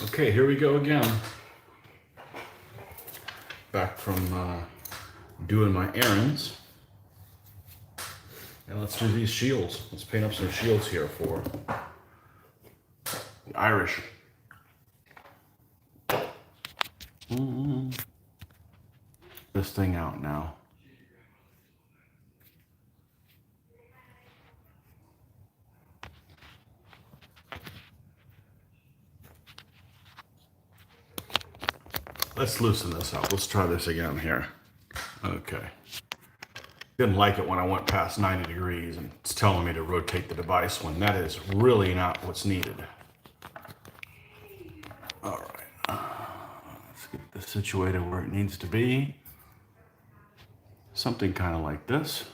Okay, here we go again. Back from doing my errands. And let's do these shields. Let's paint up some shields here for the Irish. This thing out now. Let's loosen this up. Let's try this again here. Okay. Didn't like it when I went past 90 degrees and it's telling me to rotate the device when that is really not what's needed. All right. Let's get this situated where it needs to be. Something kind of like this.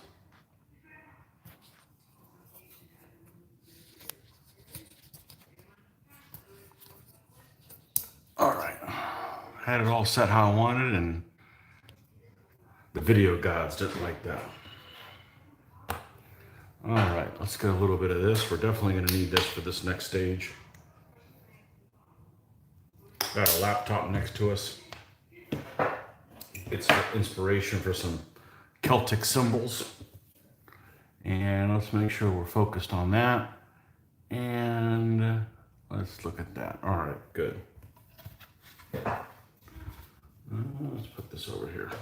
All right. Had it all set how I wanted, and the video gods didn't like that. All right, let's get a little bit of this. We're definitely going to need this for this next stage. Got a laptop next to us. It's inspiration for some Celtic symbols. And let's make sure we're focused on that. And let's look at that. All right, good. Let's put this over here.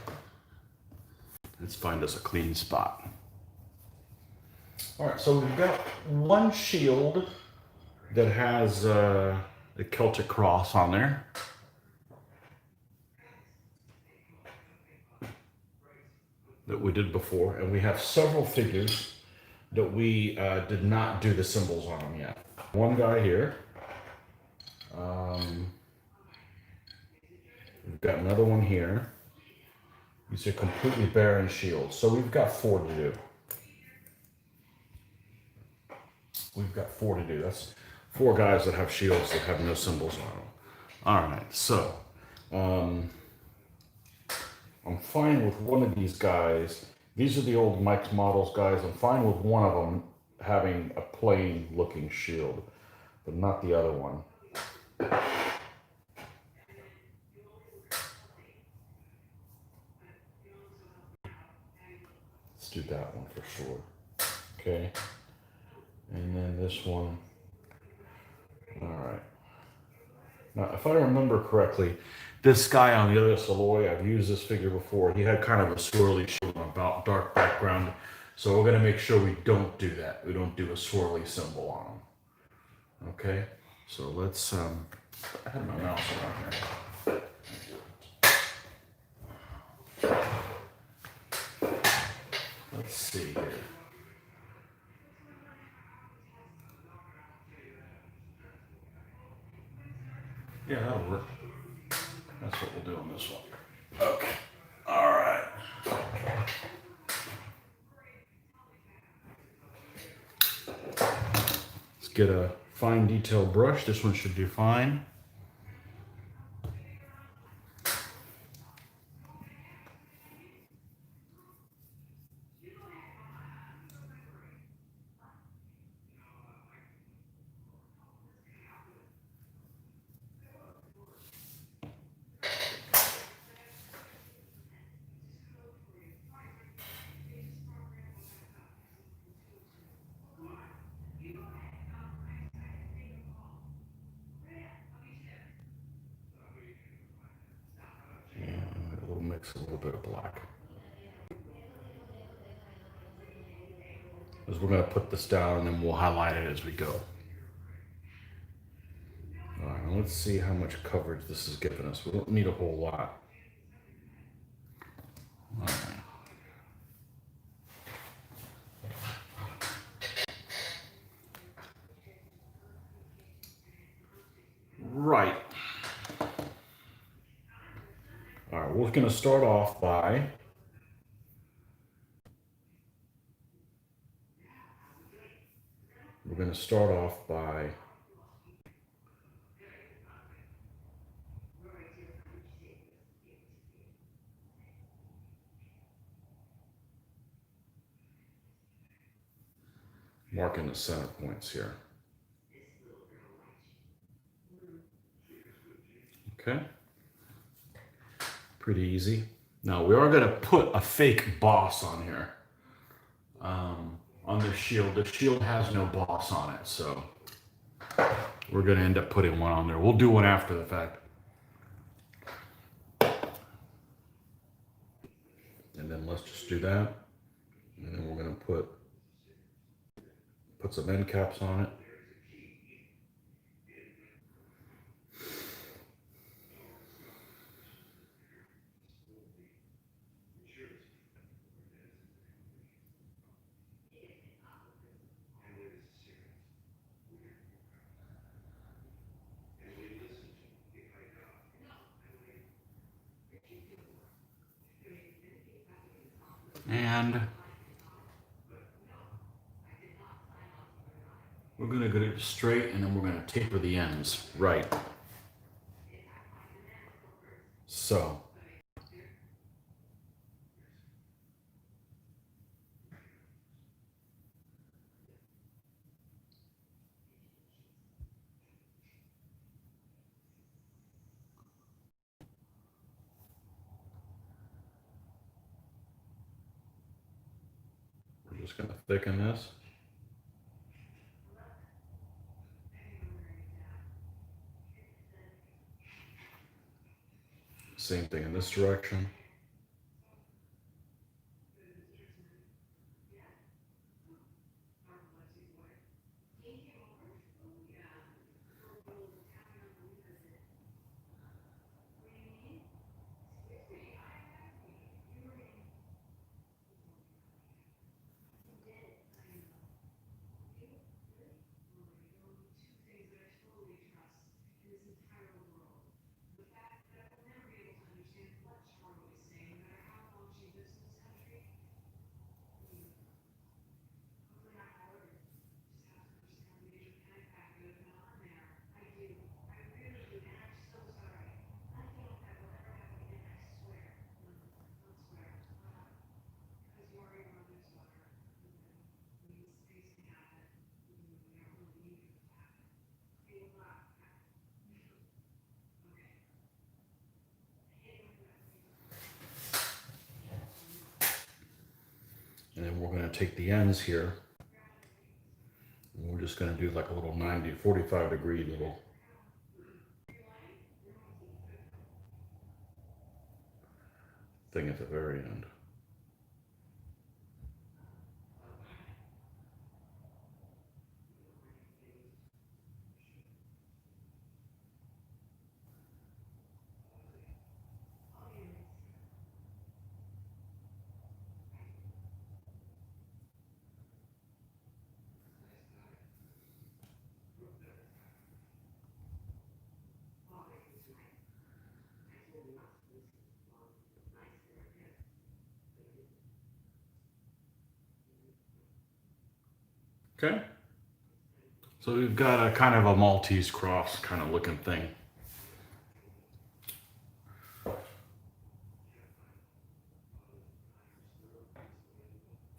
Let's find us a clean spot. All right, so we've got one shield that has the Celtic cross on there. That we did before, and we have several figures that we did not do the symbols on them yet. One guy here. We've got another one here. These are completely barren shields. So we've got 4 to do. We've got 4 to do. That's 4 guys that have shields that have no symbols on them. All right, so I'm fine with one of these guys. These are the old Mike's Models guys. I'm fine with one of them having a plain looking shield, but not the other one. Let's do that one for sure. Okay. And then this one. All right. Now, if I remember correctly, this guy on the other Saloy, I've used this figure before. He had kind of a swirly shield on a dark background. So we're going to make sure we don't do that. We don't do a swirly symbol on him. Okay. So let's, I had my mouse around here. Let's see here. Yeah, that'll work. That's what we'll do on this one. Okay. All right. Let's get a fine detail brush. This one should do fine. We'll mix a little bit of black. Because we're going to put this down and then we'll highlight it as we go. All right, let's see how much coverage this is giving us. We don't need a whole lot. All right. Right. All right, we're going to start off by marking the center points here. Okay. Pretty easy. Now we are going to put a fake boss on here. On the shield. The shield has no boss on it, so we're going to end up putting one on there. We'll do one after the fact. And then let's just do that. And then we're going to put some end caps on it. And we're going to get it straight, and then we're going to taper the ends right. So. We're just going to thicken this. Same thing in this direction. And then we're going to take the ends here, and we're just going to do like a little 45 degree little thing at the very end. Okay. So we've got a kind of a Maltese cross kind of looking thing. All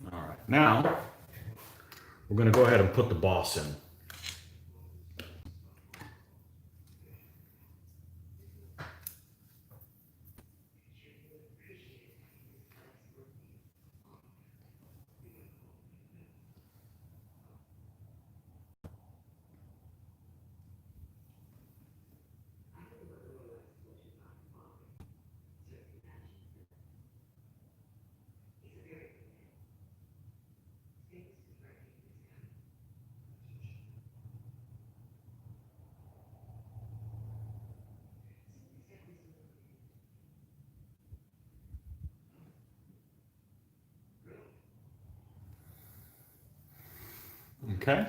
right. Now we're going to go ahead and put the boss in. Okay.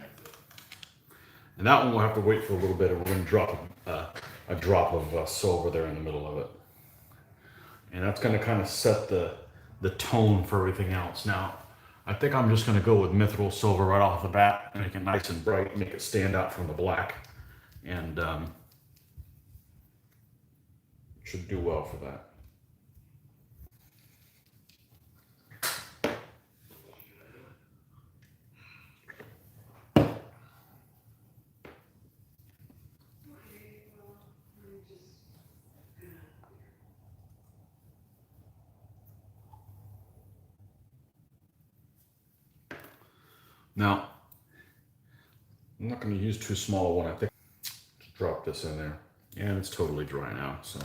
And that one we'll have to wait for a little bit, and we're going to drop a drop of silver there in the middle of it. And that's going to kind of set the tone for everything else. Now, I think I'm just going to go with mithril silver right off the bat, make it nice and bright, make it stand out from the black, and should do well for that. Now, I'm not going to use too small a one. I think just drop this in there. And it's totally dry now. So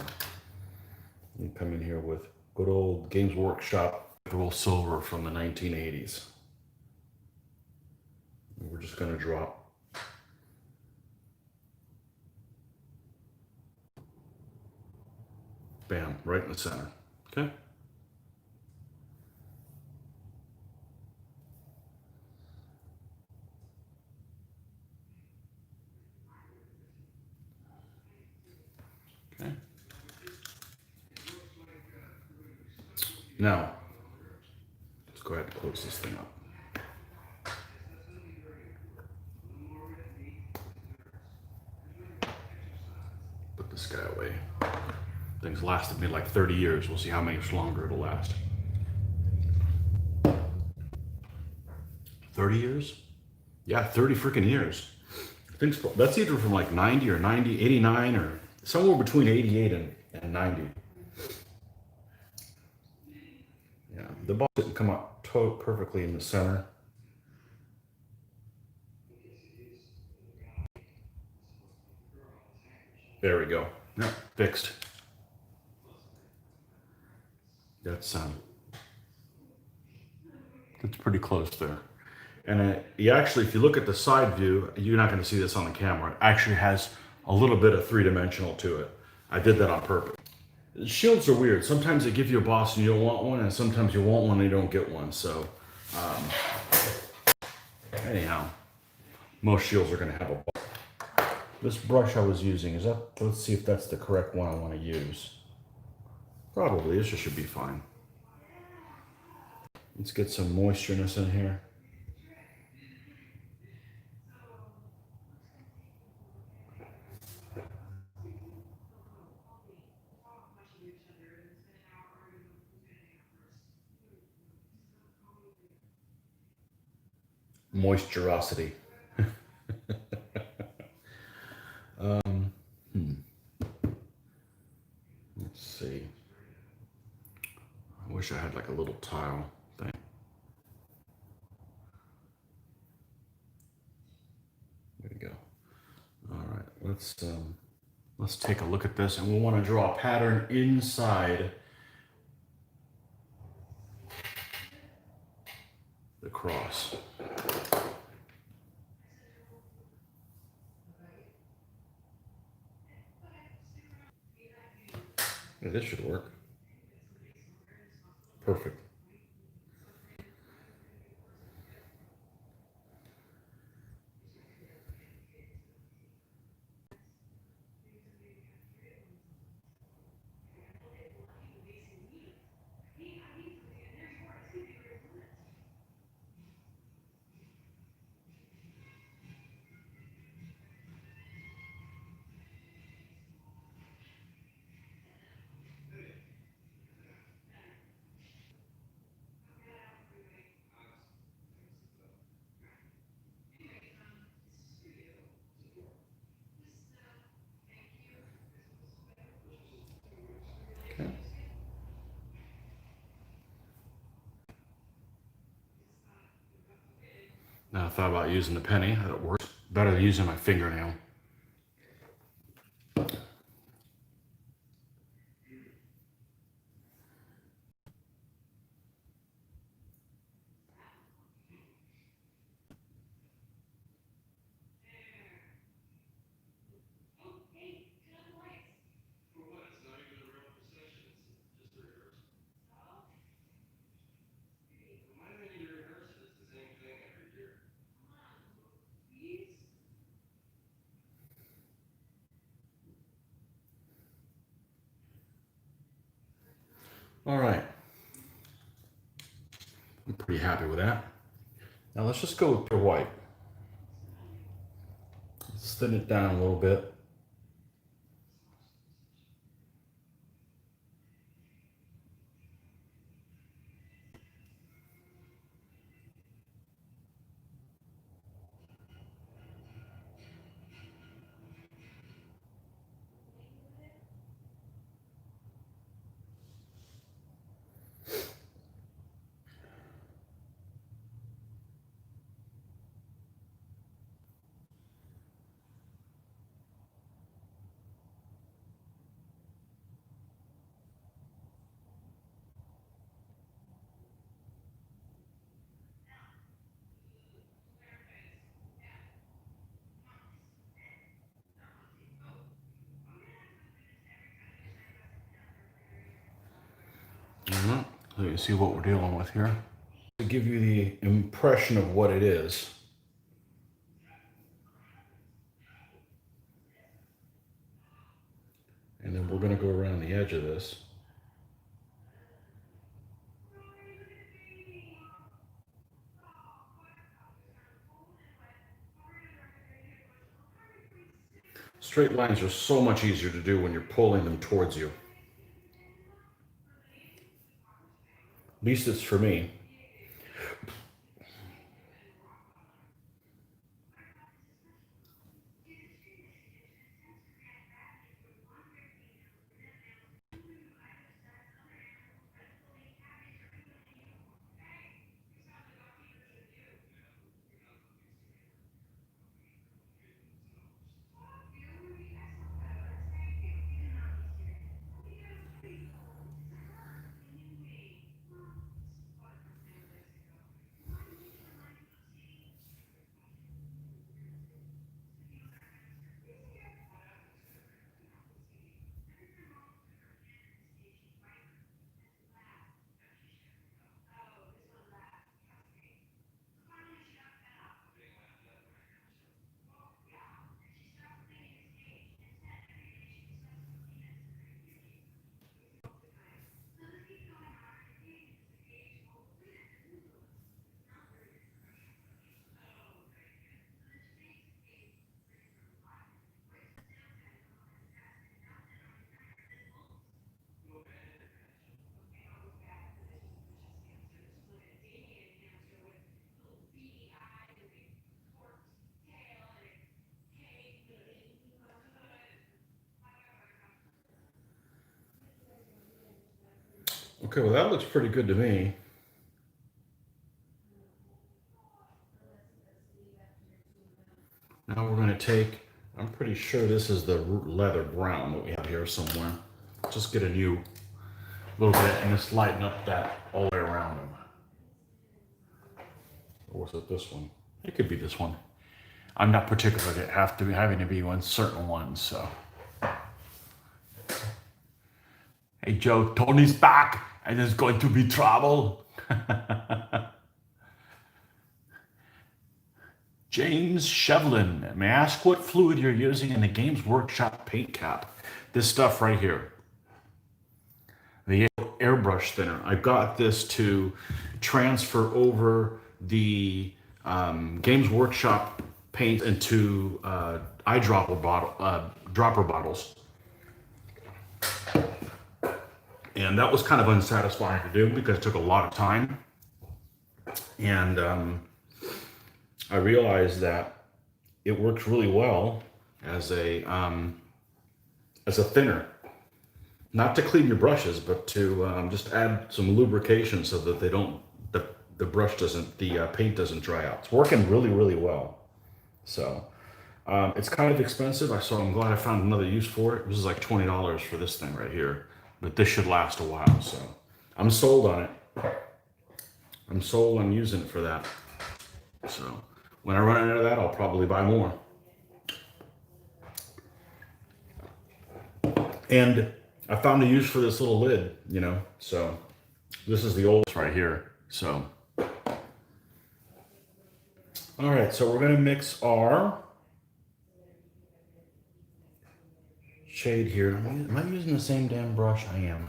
you come in here with good old Games Workshop dual silver from the 1980s. And we're just going to drop bam, right in the center. Okay. Okay. Now, let's go ahead and close this thing up. Put this guy away. Things lasted me like 30 years. We'll see how much longer it'll last. 30 years? Yeah, 30 freaking years. I think that's either from like 90 or 90, 89 or somewhere between 88 and 90. Yeah, the ball didn't come out perfectly in the center. There we go. No, fixed. That's pretty close there. And you actually, if you look at the side view, you're not going to see this on the camera. It actually has a little bit of three-dimensional to it. I did that on purpose. Shields are weird. Sometimes they give you a boss and you don't want one, and sometimes you want one and you don't get one. So, anyhow, most shields are going to have a boss. This brush I was using, let's see if that's the correct one I want to use. Probably, this should be fine. Let's get some moistureness in here. Moisturosity. Let's see. I wish I had like a little tile thing. There we go. All right, let's take a look at this, and we want to draw a pattern inside the cross. Yeah, this should work. Perfect. Okay. Now I thought about using the penny. That works better than using my fingernail. All right. I'm pretty happy with that. Now let's just go with pure white. Let's thin it down a little bit. you see what we're dealing with here. To give you the impression of what it is. And then we're going to go around the edge of this. Straight lines are so much easier to do when you're pulling them towards you. At least it's for me. Okay, well that looks pretty good to me. Now we're going to take, I'm pretty sure this is the leather brown that we have here somewhere. Just get a new little bit and just lighten up that all the way around them. Or was it this one? It could be this one. I'm not particularly having to be one certain one, so. Hey Joe, Tony's back and there's going to be trouble. James Shevlin, may I ask what fluid you're using in the Games Workshop paint cap? This stuff right here. The airbrush thinner. I got this to transfer over the Games Workshop paint into eyedropper dropper bottles. And that was kind of unsatisfying to do because it took a lot of time. And I realized that it works really well as a thinner. Not to clean your brushes, but to just add some lubrication so that they don't, the brush doesn't, the paint doesn't dry out. It's working really, really well. So it's kind of expensive. So I'm glad I found another use for it. This is like $20 for this thing right here, but this should last a while. So I'm sold on it. I'm sold on using it for that. So when I run out of that, I'll probably buy more. And I found a use for this little lid, you know, so this is the oldest right here. So, all right, so we're gonna mix our shade here. Am I using the same damn brush? I am.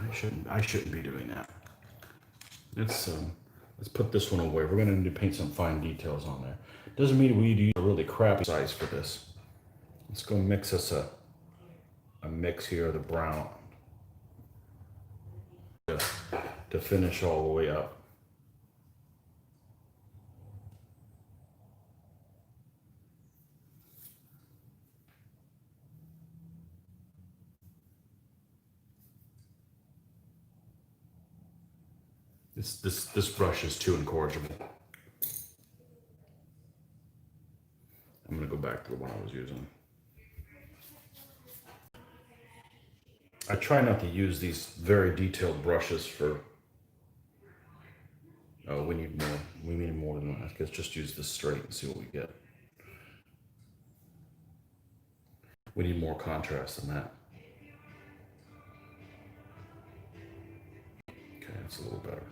I shouldn't be doing that. Let's put this one away. We're gonna need to paint some fine details on there. Doesn't mean we need to use a really crappy size for this. Let's go mix us a mix here of the brown to finish all the way up. This brush is too incorrigible. I'm gonna go back to the one I was using. I try not to use these very detailed brushes for. Oh, we need more. We need more than that. Let's just use this straight and see what we get. We need more contrast than that. Okay, that's a little better.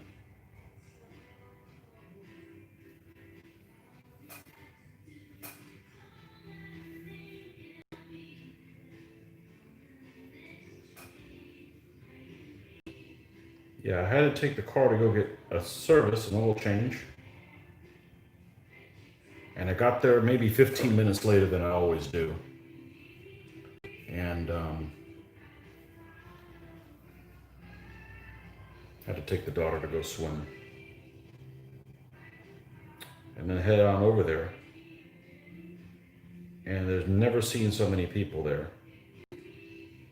Yeah, I had to take the car to go get a service, an oil change. And I got there maybe 15 minutes later than I always do. And had to take the daughter to go swim. And then head on over there. And there's never seen so many people there.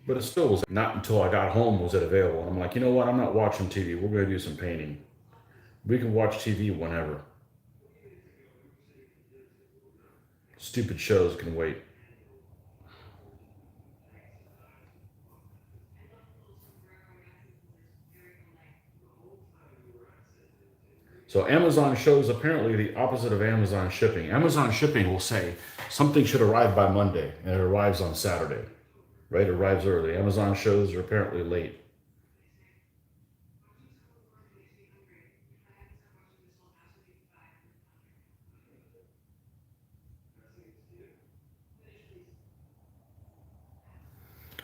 But it still was not until I got home was it available. And I'm like, you know what? I'm not watching TV. We're going to do some painting. We can watch TV whenever. Stupid shows can wait. So Amazon shows apparently the opposite of Amazon shipping. Amazon shipping will say something should arrive by Monday, and it arrives on Saturday, right? It arrives early. Amazon shows are apparently late.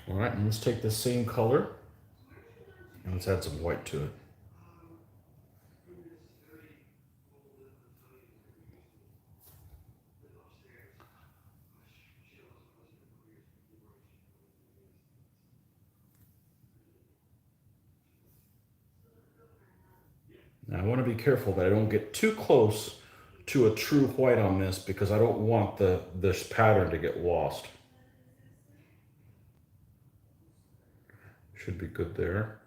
All right, and let's take the same color and let's add some white to it. Now I want to be careful that I don't get too close to a true white on this because I don't want this pattern to get lost. Should be good there.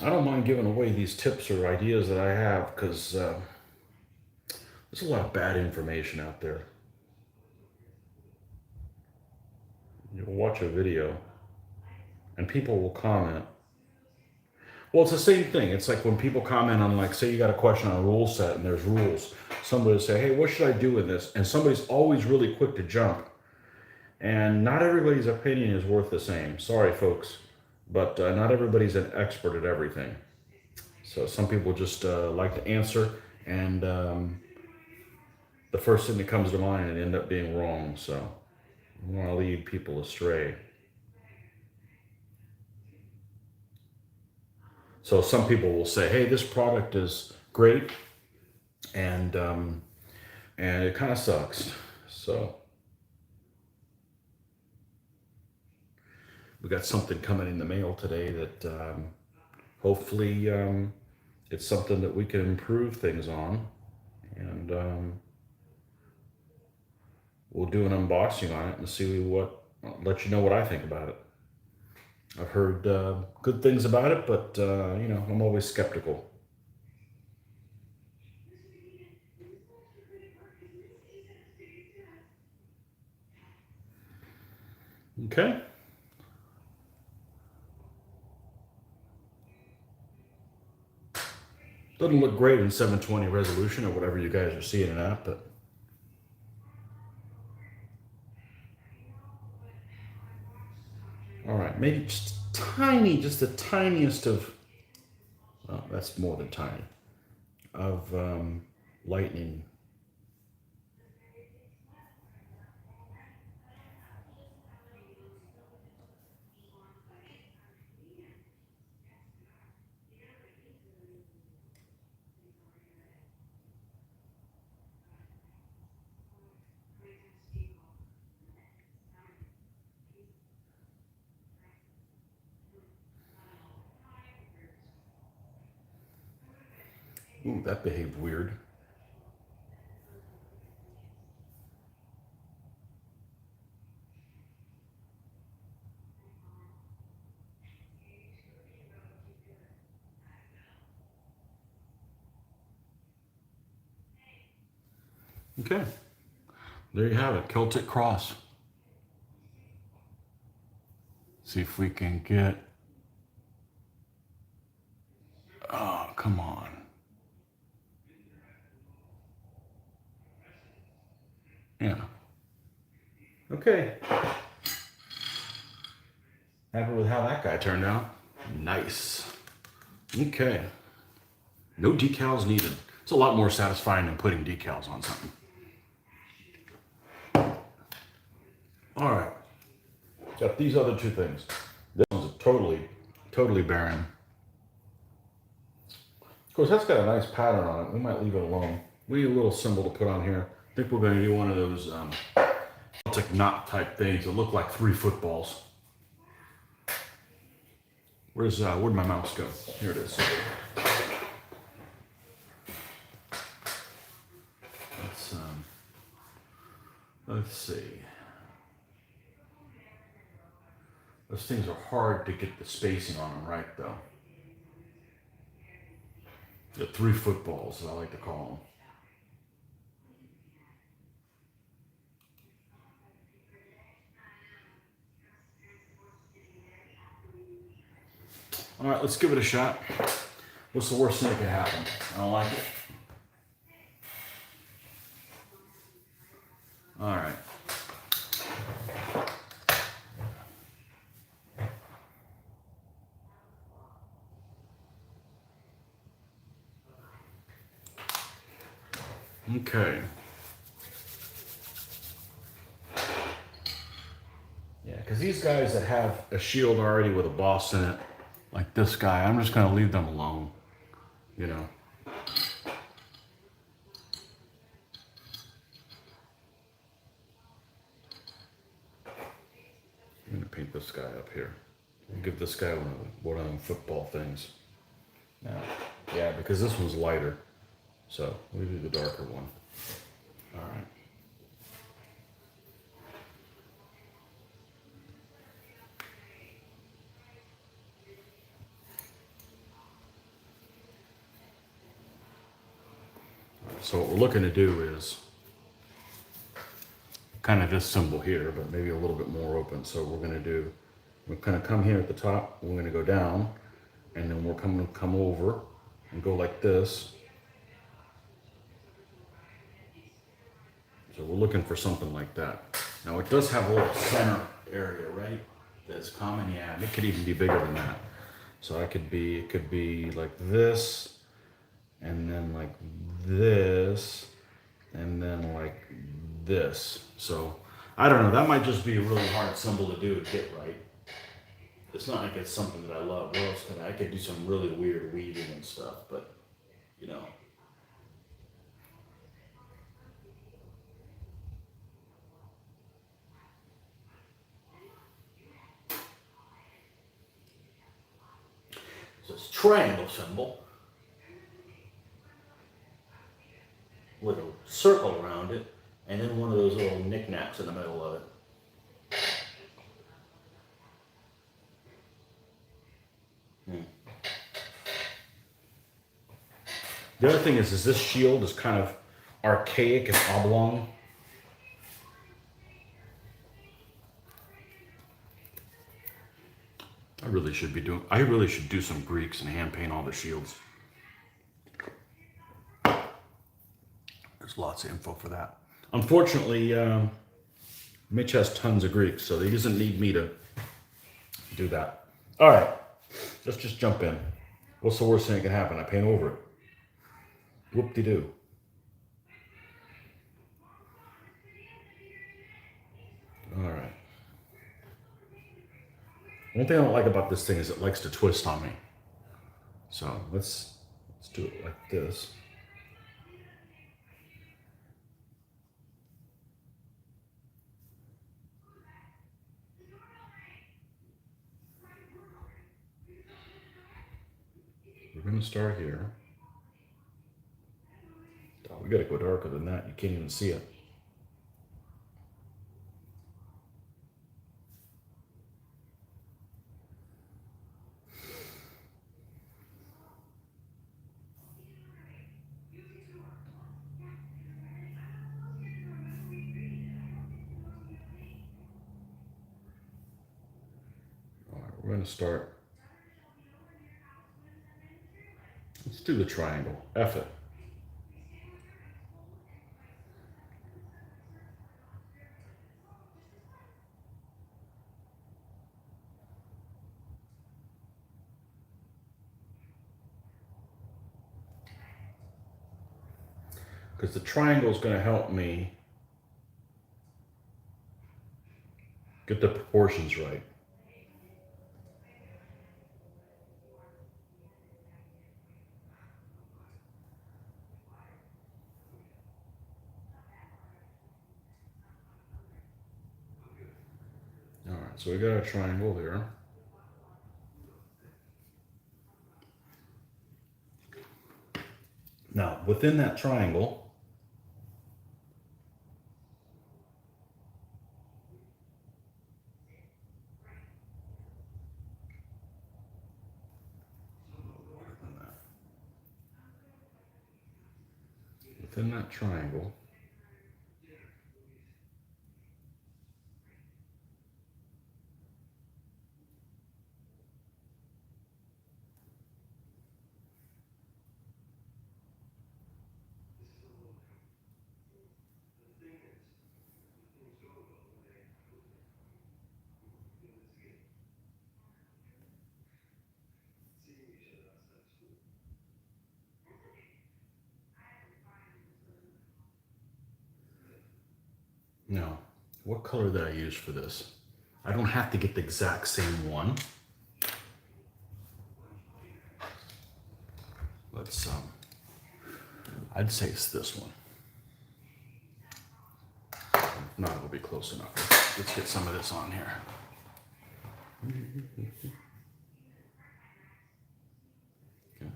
I don't mind giving away these tips or ideas that I have because there's a lot of bad information out there. You'll watch a video and people will comment. Well, it's the same thing. It's like when people comment on, like, say you got a question on a rule set and there's rules. Somebody will say, hey, what should I do with this? And somebody's always really quick to jump. And not everybody's opinion is worth the same. Sorry, folks. But not everybody's an expert at everything. So some people just like to answer, and the first thing that comes to mind and end up being wrong. So I want to lead people astray. So some people will say, "Hey, this product is great," and it kind of sucks. So we got something coming in the mail today that hopefully it's something that we can improve things on, and we'll do an unboxing on it and see what. I'll let you know what I think about it. I've heard good things about it, but you know, I'm always skeptical. Okay. Doesn't look great in 720 resolution or whatever you guys are seeing it at, but all right, maybe just tiny, just the tiniest of, well, that's more than tiny, of lightning. Ooh, that behaved weird. Okay, there you have it, Celtic cross. See if we can get, oh, come on. Yeah. Okay. Happy with how that guy turned out. Nice. Okay. No decals needed. It's a lot more satisfying than putting decals on something. All right. Got these other two things. This one's totally barren. Of course, that's got a nice pattern on it. We might leave it alone. We need a little symbol to put on here. I think we're going to do one of those Celtic knot type things that look like 3 footballs. Where'd my mouse go? Here it is. Let's see. Those things are hard to get the spacing on them right, though. The 3 footballs, as I like to call them. All right, let's give it a shot. What's the worst thing that could happen? I don't like it. All right. Okay. Yeah, because these guys that have a shield already with a boss in it, like this guy, I'm just going to leave them alone, you know. I'm going to paint this guy up here. Give this guy one of them football things. Now, yeah, because this one's lighter. So we do the darker one. All right. So what we're looking to do is kind of this symbol here, but maybe a little bit more open. So we're going to kind of come here at the top. We're going to go down, and then we're going to come over and go like this. So we're looking for something like that. Now it does have a little center area, right? That's common, yeah. And it could even be bigger than that. So it could be like this, and then like this, and then like this. So I don't know. That might just be a really hard symbol to do to get right. It's not like it's something that I love. What else could I could do some really weird weaving and stuff, but you know. So it's a triangle symbol with a circle around it, and then one of those little knickknacks in the middle of it. The other thing is this shield is kind of archaic and oblong. I really should do some Greeks and hand paint all the shields. There's lots of info for that. Unfortunately, Mitch has tons of Greeks, so he doesn't need me to do that. All right, let's just jump in. What's the worst thing that can happen? I paint over it. Whoop-de-doo. All right. One thing I don't like about this thing is it likes to twist on me. So let's do it like this. We're going to start here. Oh, we got to go darker than that. You can't even see it. All right, we're going to start. Let's do the triangle. F it. because the triangle is going to help me get the proportions right. All right, so we got a triangle there. Now, within that triangle, within that triangle, now, what color did I use for this? I don't have to get the exact same one. Let's, I'd say it's this one. No, it'll be close enough. Let's get some of this on here. Okay.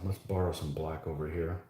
Let's borrow some black over here.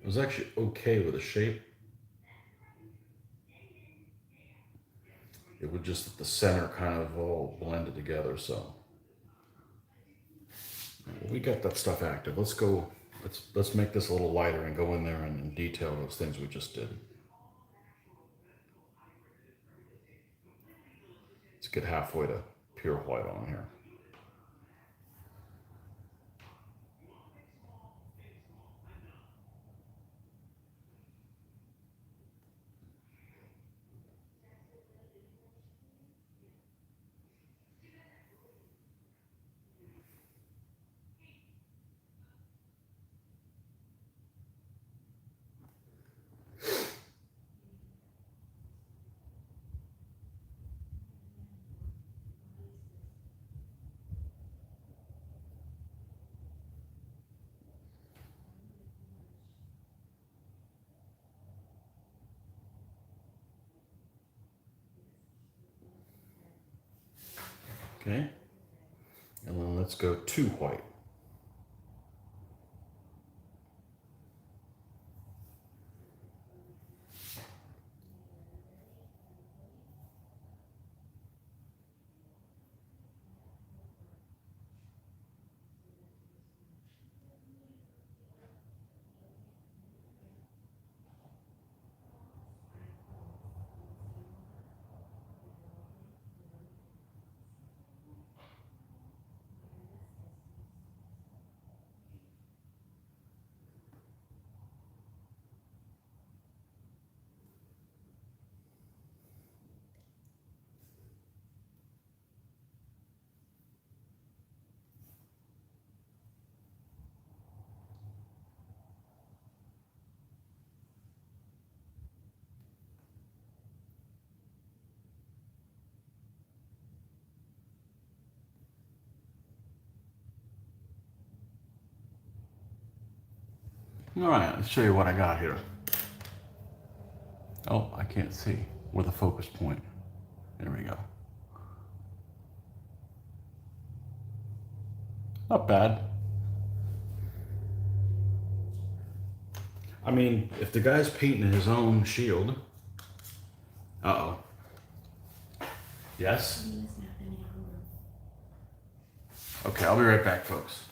I was actually okay with the shape. It would just at the center kind of all blended together, so. We got that stuff active. Let's go, let's make this a little lighter and go in there and detail those things we just did. Let's get halfway to pure white on here. Okay, and then let's go to white. All right, let's show you what I got here. Oh, I can't see with a focus point. There we go. Not bad. I mean, if the guy's painting his own shield. Uh-oh. Yes? Okay, I'll be right back, folks.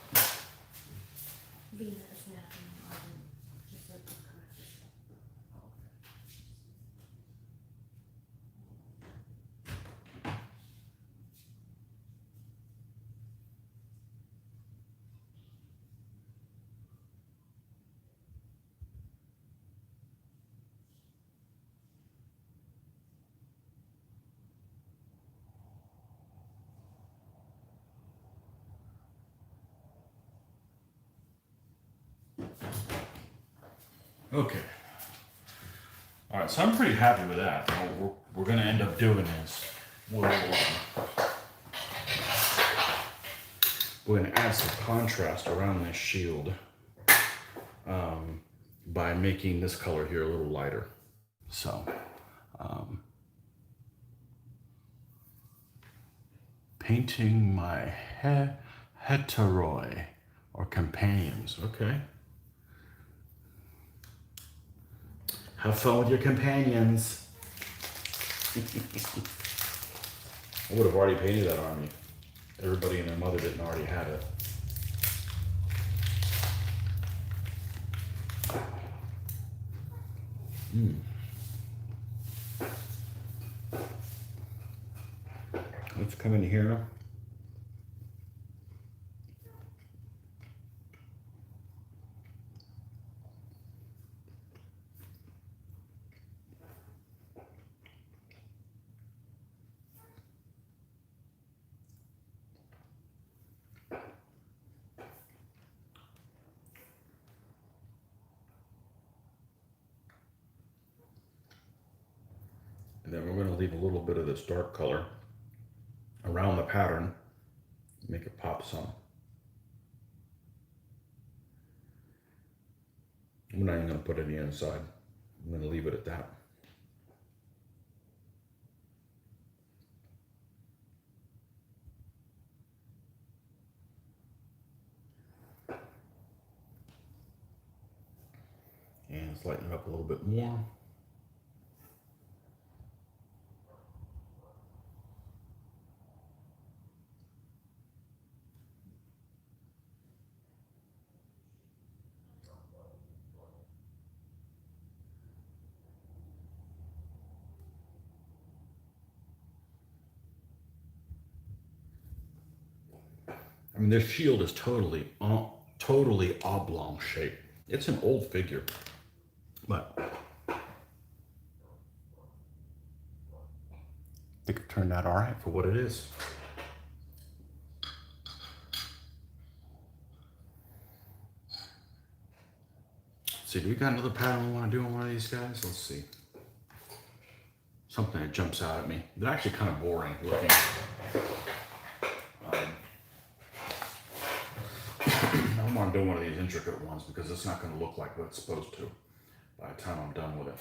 Okay. All right, so I'm pretty happy with that. What we're going to end up doing is we're going to add some contrast around this shield by making this color here a little lighter. So, painting my heteroi or companions. Okay. Have fun with your companions. I would have already painted that army. Everybody and their mother didn't already have it. Let's come in here. And then we're going to leave a little bit of this dark color around the pattern, make it pop some. I'm not even going to put any inside. I'm going to leave it at that. And let's lighten it up a little bit more. I mean, this shield is totally oblong shape. It's an old figure, but I think it turned out all right for what it is. Let's see, do we got another pattern we want to do on one of these guys? Let's see. Something that jumps out at me. They're actually kind of boring looking. I don't want to do one of these intricate ones because it's not going to look like what it's supposed to by the time I'm done with it.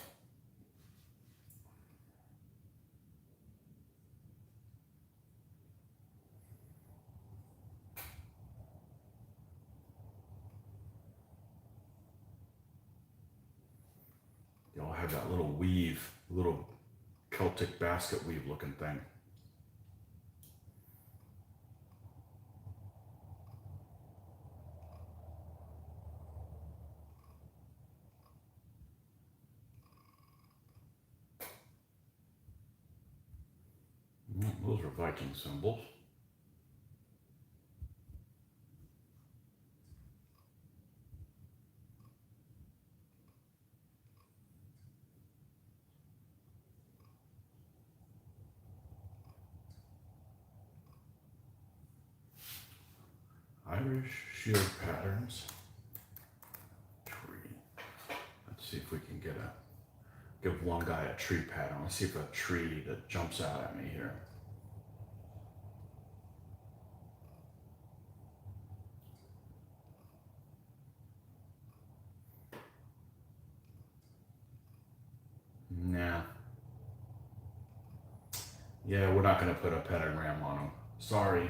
They all have that little weave, little Celtic basket weave looking thing. Those are Viking symbols. Irish shield patterns. Tree. Let's see if we can give one guy a tree pattern. Let's see if a tree that jumps out at me here. Nah, Yeah, we're not going to put a pentagram on them. Sorry.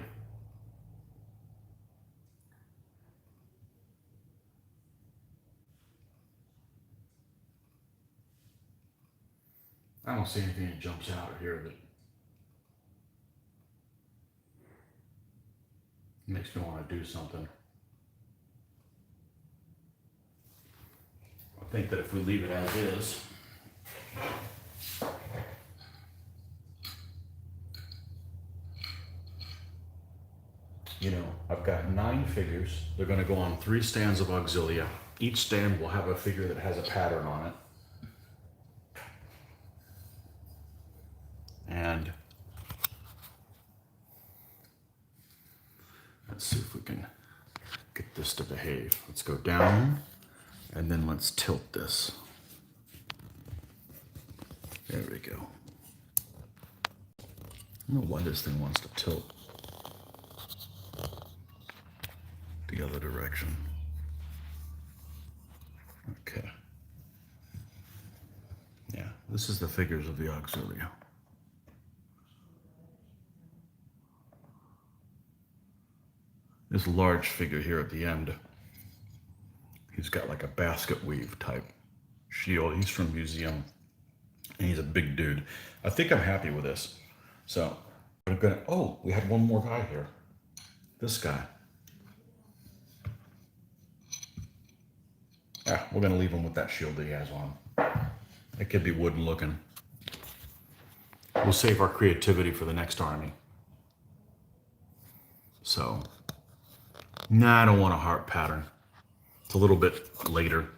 I don't see anything that jumps out here that makes me want to do something. I think that if we leave it as is, you know, I've got 9 figures. They're going to go on 3 stands of auxilia. Each stand will have a figure that has a pattern on it. And let's see if we can get this to behave. Let's go down, and then let's tilt this. There we go. I don't know why this thing wants to tilt the other direction. Okay. Yeah, this is the figures of the auxilia. This large figure here at the end, he's got like a basket weave type shield. He's from museum, and he's a big dude. I think I'm happy with this. So I'm gonna, oh, we had one more guy here. This guy. Yeah, we're gonna leave him with that shield that he has on. It could be wooden looking. We'll save our creativity for the next army. So, nah, I don't want a heart pattern. It's a little bit later.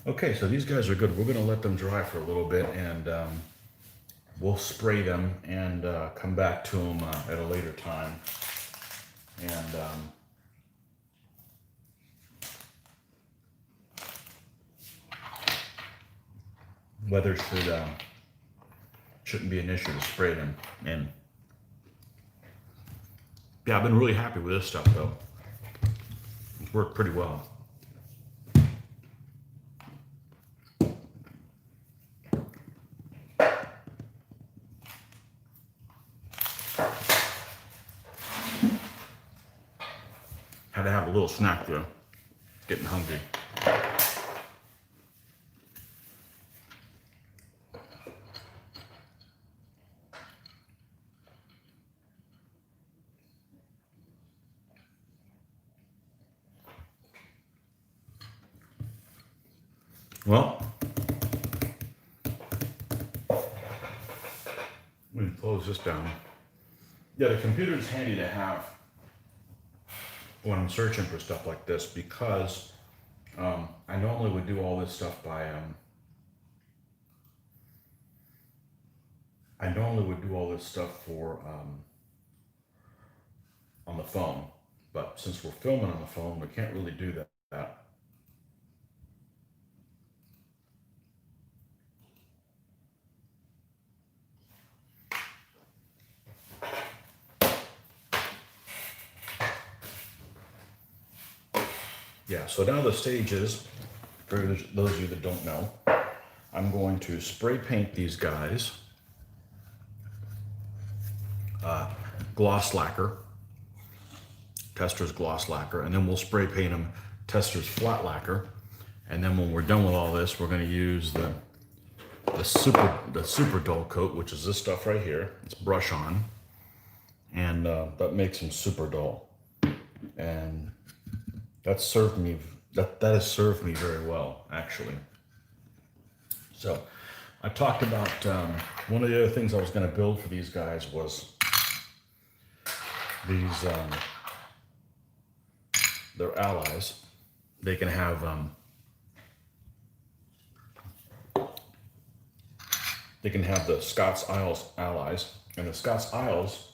Okay, so these guys are good. We're gonna let them dry for a little bit, and we'll spray them and come back to them at a later time. And weather shouldn't be an issue to spray them in. Yeah, I've been really happy with this stuff though. It's worked pretty well. Had to have a little snack though. Getting hungry. Well, let me close this down. Yeah, the computer is handy to have when I'm searching for stuff like this, because I normally would do all this stuff by for on the phone, but since we're filming on the phone, we can't really do that. Yeah, so now the stage is, for those of you that don't know, I'm going to spray paint these guys gloss lacquer, Testra's gloss lacquer, and then we'll spray paint them Testra's flat lacquer. And then when we're done with all this, we're going to use the super dull coat, which is this stuff right here. It's brush on, and that makes them super dull. And that's served me, that has served me very well, actually. So I talked about one of the other things I was going to build for these guys was these their allies. They can have the Scots Isles allies, and the Scots Isles,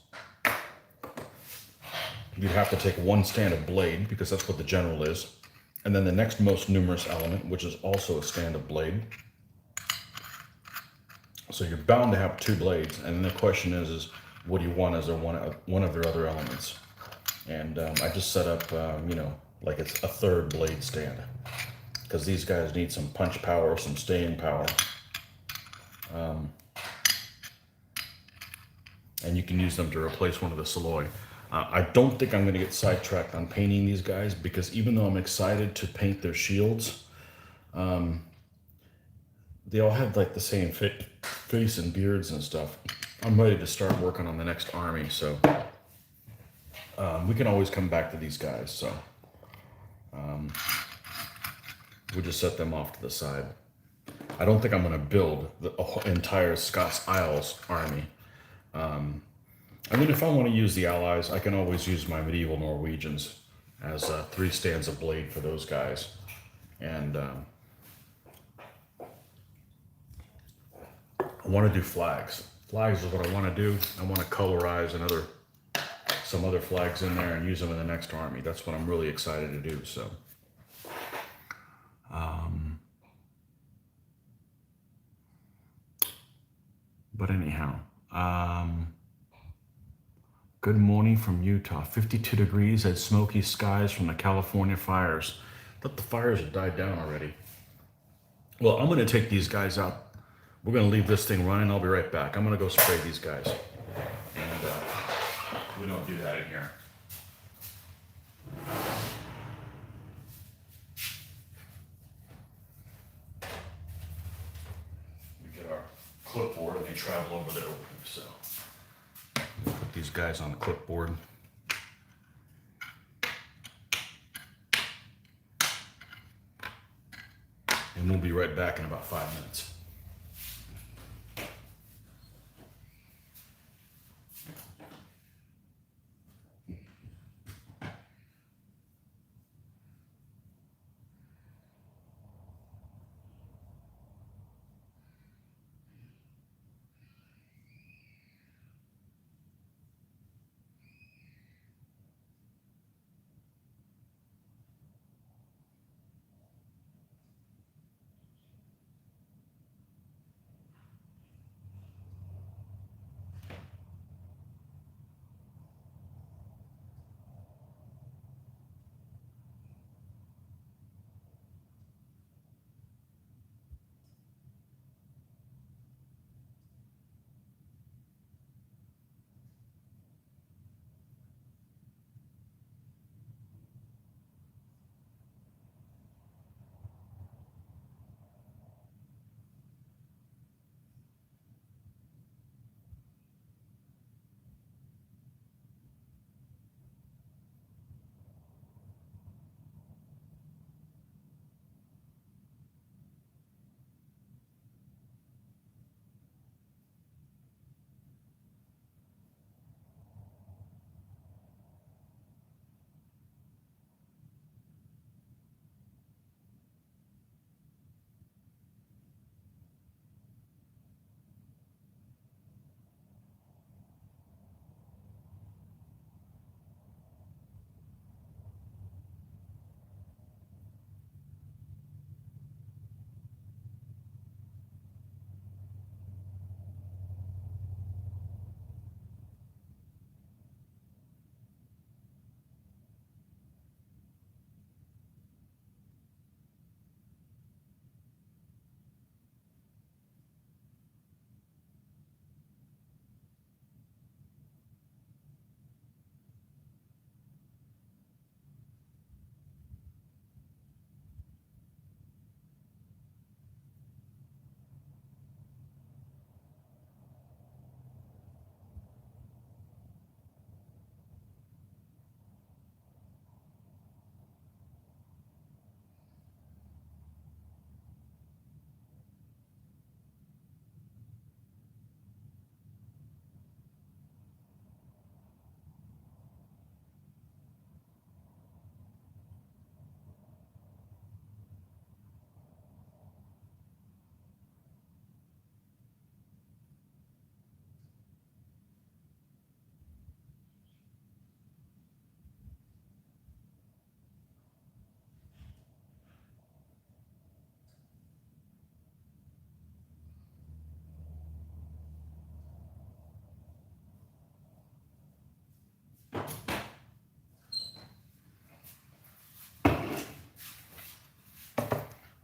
you'd have to take one stand of blade, because that's what the general is, and then the next most numerous element, which is also a stand of blade. So you're bound to have 2 blades, and then the question is what do you want as one of their other elements? And I just set up, like it's a third blade stand, because these guys need some punch power, some staying power. And you can use them to replace one of the Saloy. I don't think I'm going to get sidetracked on painting these guys, because even though I'm excited to paint their shields, they all have like the same face and beards and stuff. I'm ready to start working on the next army, so we can always come back to these guys. So we'll just set them off to the side. I don't think I'm going to build the entire Scots Isles army. I mean, if I want to use the allies, I can always use my medieval Norwegians as 3 stands of blade for those guys. And I want to do flags. Flags is what I want to do. I want to colorize some other flags in there and use them in the next army. That's what I'm really excited to do. So, but anyhow, good morning from Utah. 52 degrees and smoky skies from the California fires. I thought the fires had died down already. Well, I'm going to take these guys out. We're going to leave this thing running. I'll be right back. I'm going to go spray these guys. And we don't do that in here. We get our clipboard and they travel over there with me. So put these guys on the clipboard. And we'll be right back in about 5 minutes.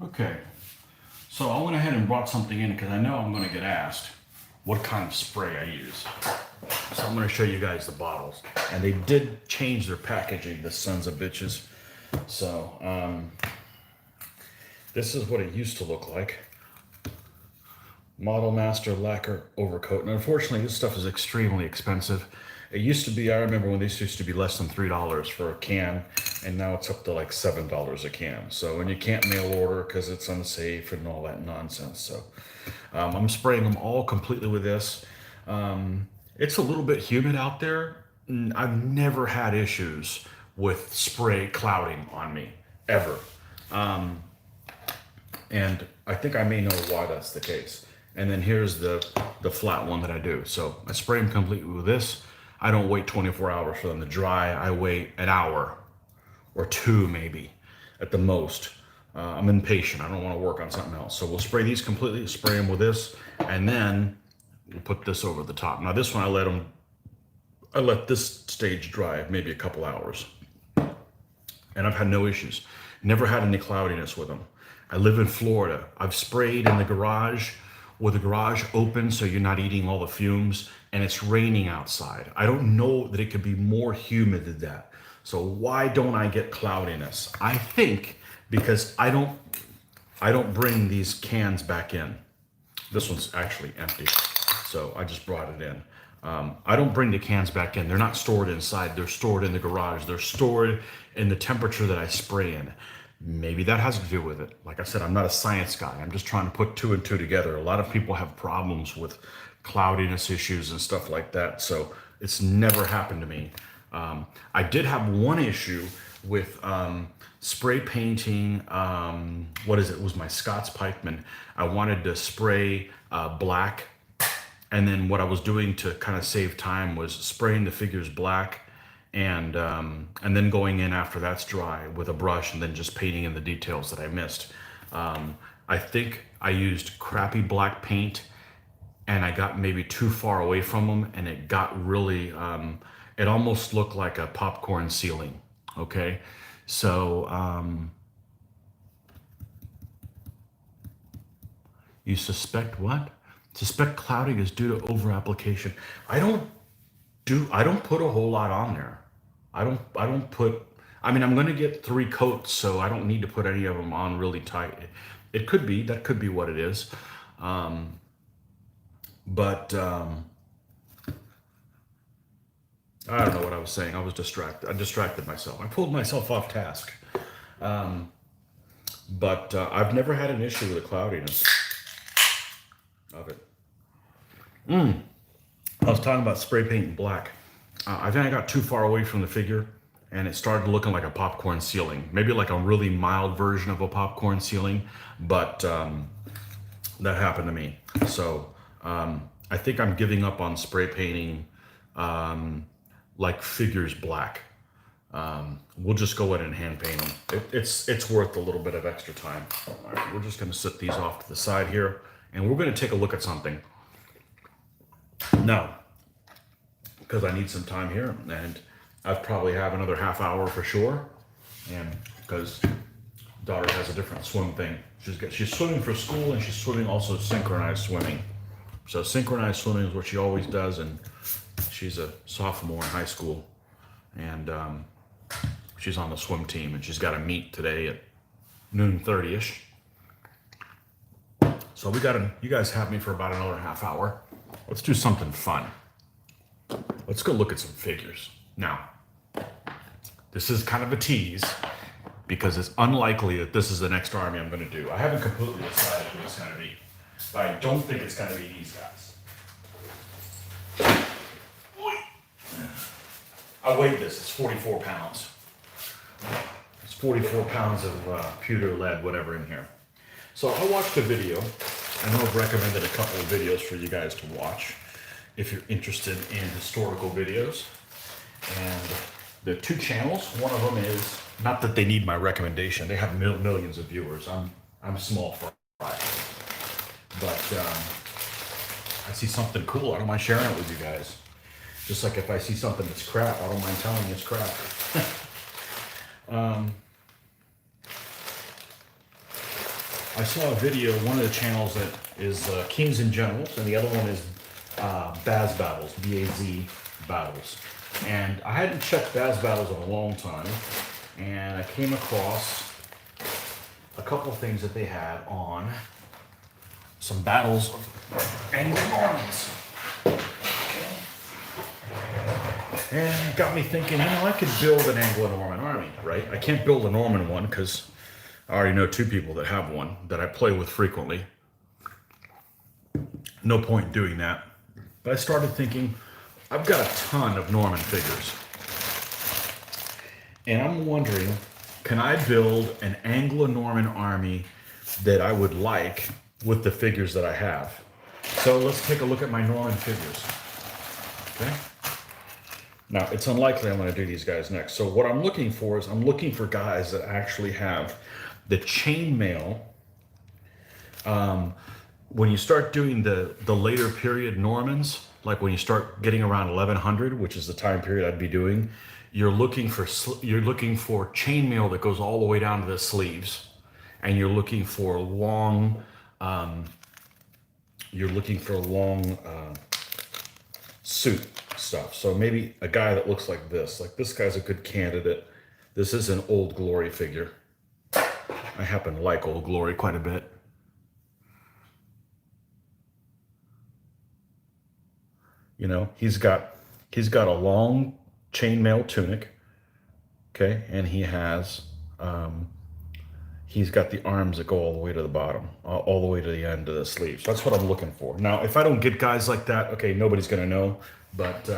Okay, so I went ahead and brought something in because I know I'm going to get asked what kind of spray I use. So I'm going to show you guys the bottles. And they did change their packaging, the sons of bitches. So this is what it used to look like. Model Master Lacquer Overcoat. And unfortunately, this stuff is extremely expensive. It used to be, I remember when these used to be less than $3 for a can, and now it's up to like $7 a can. So, and you can't mail order because it's unsafe and all that nonsense. So I'm spraying them all completely with this. It's a little bit humid out there. I've never had issues with spray clouding on me, ever. And I think I may know why that's the case. And then here's the flat one that I do. So I spray them completely with this. I don't wait 24 hours for them to dry. I wait an hour or two maybe at the most. I'm impatient. I don't want to work on something else. So we'll spray these completely, spray them with this, and then we'll put this over the top. Now this one I let this stage dry maybe a couple hours. And I've had no issues. Never had any cloudiness with them. I live in Florida. I've sprayed in the garage with the garage open so you're not eating all the fumes, and it's raining outside. I don't know that it could be more humid than that. So why don't I get cloudiness? I think because I don't bring these cans back in. This one's actually empty, so I just brought it in. I don't bring the cans back in. They're not stored inside. They're stored in the garage. They're stored in the temperature that I spray in. Maybe that has to do with it. Like I said, I'm not a science guy. I'm just trying to put two and two together. A lot of people have problems with cloudiness issues and stuff like that. So it's never happened to me. I did have one issue with spray painting. What is it? It was my Scots Pikeman. I wanted to spray black. And then what I was doing to kind of save time was spraying the figures black, and then going in after that's dry with a brush and then just painting in the details that I missed. I think I used crappy black paint, and I got maybe too far away from them, and it got really, it almost looked like a popcorn ceiling. Okay, so you suspect what? Suspect clouding is due to over application. I don't put a whole lot on there. I don't put, I mean, I'm going to get 3 coats, so I don't need to put any of them on really tight. It could be, that could be what it is. But I don't know what I was saying. I was distracted. I distracted myself. I pulled myself off task. But I've never had an issue with the cloudiness of it. I was talking about spray painting black. I think I got too far away from the figure, and it started looking like a popcorn ceiling. Maybe like a really mild version of a popcorn ceiling, but that happened to me. So I think I'm giving up on spray painting like figures black. We'll just go ahead and hand paint them. It's worth a little bit of extra time. All right, we're just going to set these off to the side here, and we're going to take a look at something. Now, because I need some time here, and I probably have another half hour for sure, and because daughter has a different swim thing. She's swimming for school, and she's swimming also synchronized swimming. So synchronized swimming is what she always does, and she's a sophomore in high school, and she's on the swim team, and she's got a meet today at noon 30ish. So you guys have me for about another half hour. Let's do something fun. Let's go look at some figures. Now, this is kind of a tease because it's unlikely that this is the next army I'm going to do. I haven't completely decided who it's going to be, but I don't think it's going to be these guys. I weighed this. It's 44 pounds. It's 44 pounds of pewter, lead, whatever in here. So I watched a video. I know I've recommended a couple of videos for you guys to watch if you're interested in historical videos. And there are 2 channels. One of them is, not that they need my recommendation, they have millions of viewers. I'm small fry. But I see something cool, I don't mind sharing it with you guys. Just like if I see something that's crap, I don't mind telling you it's crap. I saw a video, one of the channels that is Kings and Generals, and the other one is Baz Battles, B-A-Z Battles. And I hadn't checked Baz Battles in a long time, and I came across a couple of things that they had on some battles of Anglo-Normans. And it got me thinking, I could build an Anglo-Norman army, right? I can't build a Norman one because I already know two people that have one that I play with frequently. No point doing that. But I started thinking, I've got a ton of Norman figures. And I'm wondering, can I build an Anglo-Norman army that I would like with the figures that I have? So let's take a look at my Norman figures. Okay. Now, it's unlikely I'm going to do these guys next. So what I'm looking for is I'm looking for guys that actually have the chainmail. When you start doing the later period Normans, like when you start getting around 1100, which is the time period I'd be doing, you're looking for chainmail that goes all the way down to the sleeves, and you're looking for long suit stuff. So maybe a guy that looks like this guy's a good candidate. This is an Old Glory figure. I happen to like Old Glory quite a bit. You know, he's got a long chainmail tunic, okay, and he's got the arms that go all the way to the bottom, all the way to the end of the sleeve. So that's what I'm looking for. Now, if I don't get guys like that, okay, nobody's gonna know, but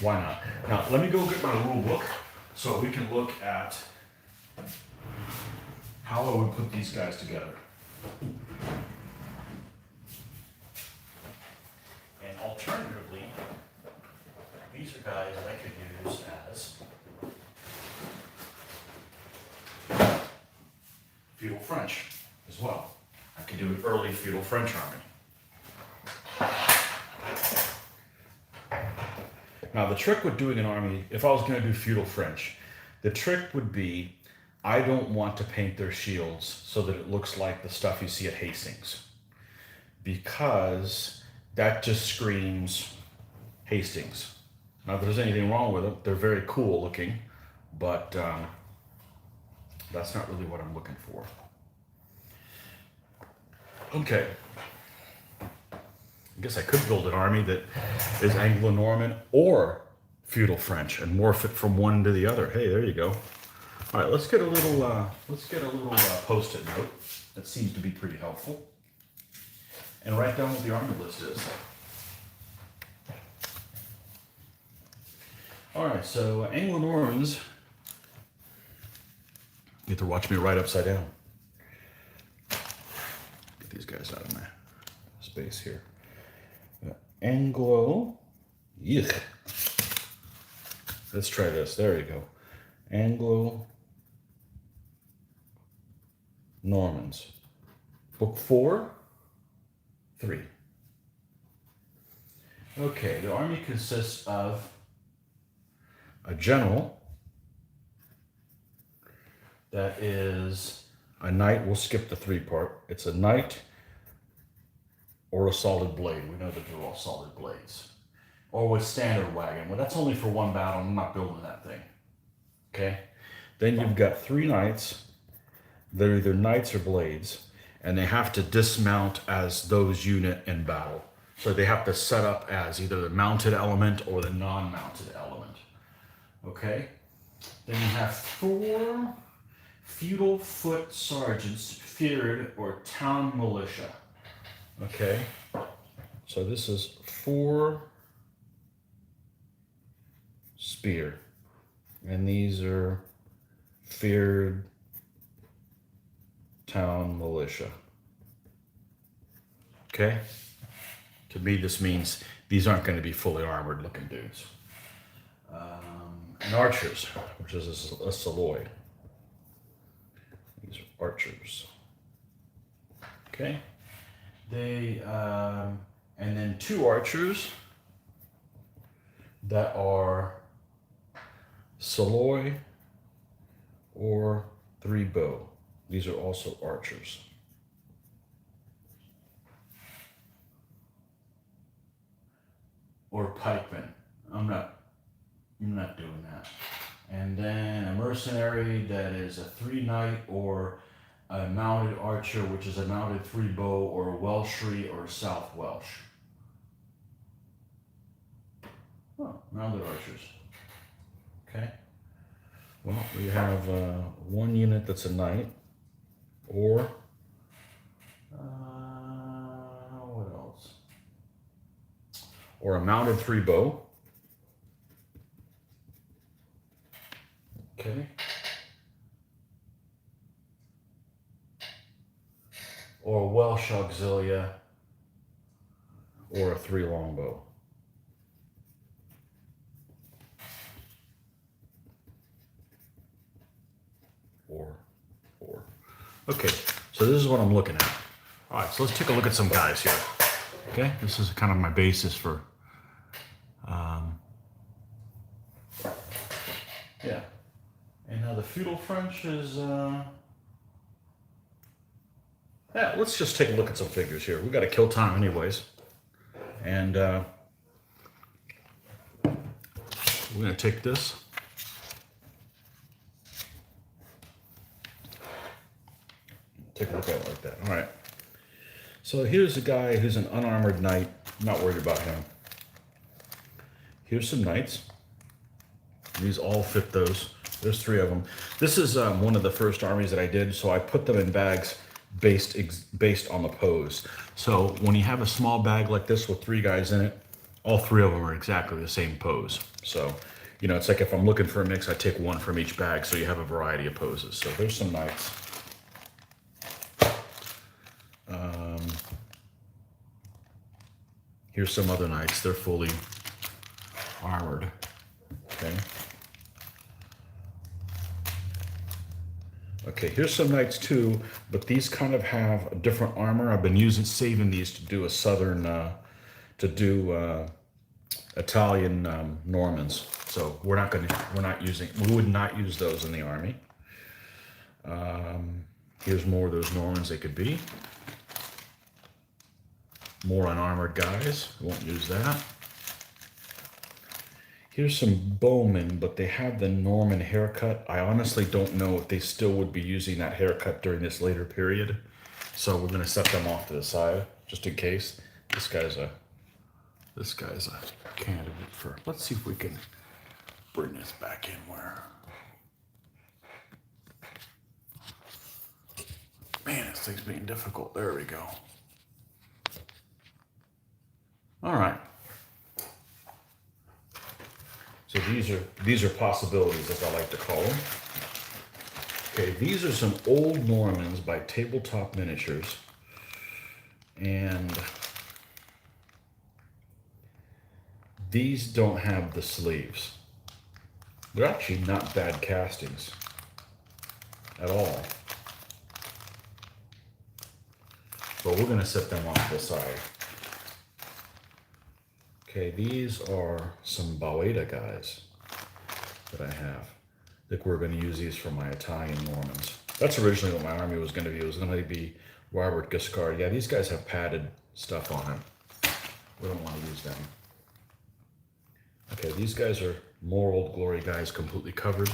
why not? Now, let me go get my rule book so we can look at how I would put these guys together. And alternatively, these are guys that I could use as feudal French as well. I could do an early feudal French army. Now the trick with doing an army, if I was going to do feudal French, the trick would be I don't want to paint their shields so that it looks like the stuff you see at Hastings, because that just screams Hastings. Not that there's anything wrong with them. They're very cool looking, but that's not really what I'm looking for. Okay. I guess I could build an army that is Anglo-Norman or feudal French and morph it from one to the other. Hey, there you go. All right, let's get a little post-it note. That seems to be pretty helpful. And write down what the army list is. All right, so Anglo-Normans, you get to watch me write upside down. Get these guys out of my space here. Anglo, yuck. Let's try this, there you go. Anglo-Normans. Book 4, 3. Okay, the army consists of a general that is a knight. We'll skip the 3 part. It's a knight or a solid blade. We know that they're all solid blades. Or with standard wagon. Well, that's only for one battle. I'm not building that thing. Okay? Then you've got 3 knights. They're either knights or blades, and they have to dismount as those unit in battle. So they have to set up as either the mounted element or the non-mounted element. Okay? Then you have 4 feudal foot sergeants, feared or town militia. Okay? So this is 4 spear. And these are feared town militia. Okay? To me, this means these aren't going to be fully armored looking dudes. And archers, which is a Saloy. These are archers. Okay? They, and then 2 archers that are Saloy or 3 bow. These are also archers. or pikemen. I'm not doing that. And then a mercenary that is a 3-knight or a mounted archer, which is a mounted 3-bow, or a Welshry or a South Welsh. Oh, mounted archers. Okay. Well, we have one unit that's a knight, or what else? Or a mounted 3-bow. Okay. Or a Welsh auxilia, or a 3-longbow. Or. Okay, so this is what I'm looking at. All right, so let's take a look at some guys here. Okay, this is kind of my basis for, yeah. And now the feudal French is, yeah, let's just take a look at some figures here. We got to kill time anyways. And we're going to take this. Take a look at it like that. All right. So here's a guy who's an unarmored knight. I'm not worried about him. Here's some knights. These all fit those. There's 3 of them. This is one of the first armies that I did, so I put them in bags based on the pose. So when you have a small bag like this with 3 guys in it, all 3 of them are exactly the same pose. So, you know, it's like if I'm looking for a mix, I take 1 from each bag, so you have a variety of poses. So there's some knights. Here's some other knights. They're fully armored. Okay. Okay, here's some knights too, but these kind of have a different armor. I've been saving these to do a southern, Italian Normans. So we would not use those in the army. Here's more of those Normans they could be. More unarmored guys, won't use that. Here's some bowmen, but they have the Norman haircut. I honestly don't know if they still would be using that haircut during this later period. So we're gonna set them off to the side, just in case. This guy's a candidate for, let's see if we can bring this back in where. Man, this thing's being difficult. There we go. All right. So these are possibilities, as I like to call them. Okay, these are some old Normans by Tabletop Miniatures. And these don't have the sleeves. They're actually not bad castings at all. But we're gonna set them off to the side. Okay, these are some Baweda guys that I have. I think we're going to use these for my Italian Normans. That's originally what my army was going to be. It was going to be Robert Guiscard. Yeah, these guys have padded stuff on them. We don't want to use them. Okay, these guys are more Old Glory guys, completely covered.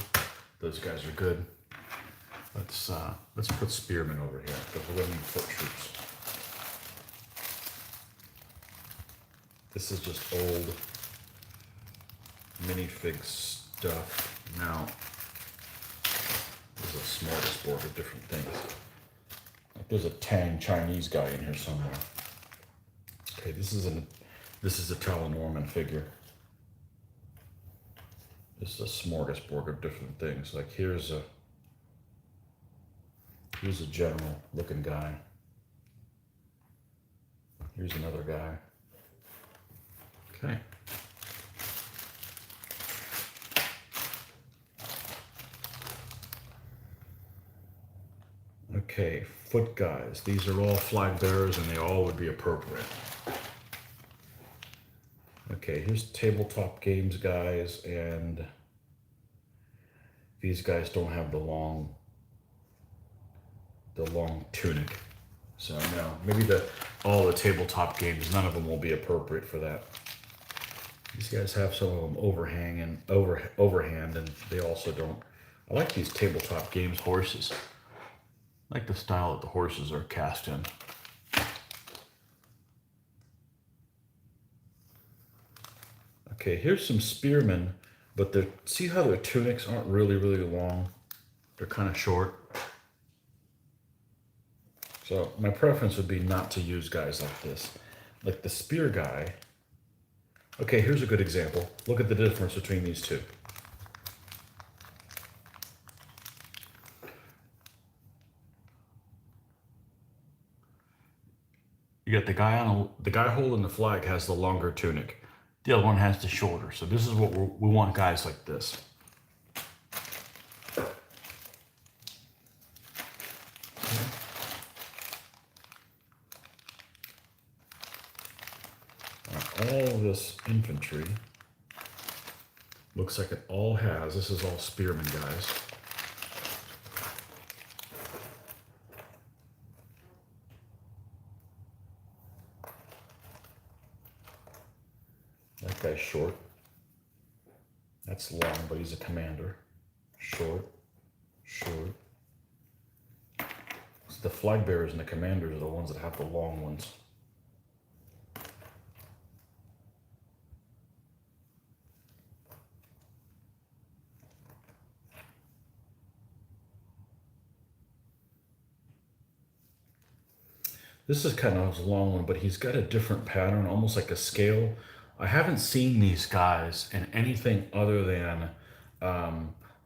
Those guys are good. Let's put spearmen over here because we're going to need foot troops. This is just old minifig stuff. Now, there's a smorgasbord of different things. Like there's a Tang Chinese guy in here somewhere. Okay, this is a Talo-Norman figure. This is a smorgasbord of different things. Like here's a general looking guy. Here's another guy. Okay. Okay, foot guys. These are all flag bearers and they all would be appropriate. Okay, here's tabletop games guys, and these guys don't have the long tunic. So no, maybe all the tabletop games, none of them will be appropriate for that. These guys have some of them overhand, and they also don't. I like these tabletop games horses. I like the style that the horses are cast in. Okay, here's some spearmen, but see how their tunics aren't really long? They're kind of short. So my preference would be not to use guys like this. Like the spear guy. Okay, here's a good example. Look at the difference between these two. You got the guy holding the flag has the longer tunic. The other one has the shorter. So this is what we want guys like this. All of this infantry looks like it all has. This is all spearmen guys. That guy's short. That's long, but he's a commander. Short, short. So the flag bearers and the commanders are the ones that have the long ones. This is kind of a long one, but he's got a different pattern, almost like a scale. I haven't seen these guys in anything other than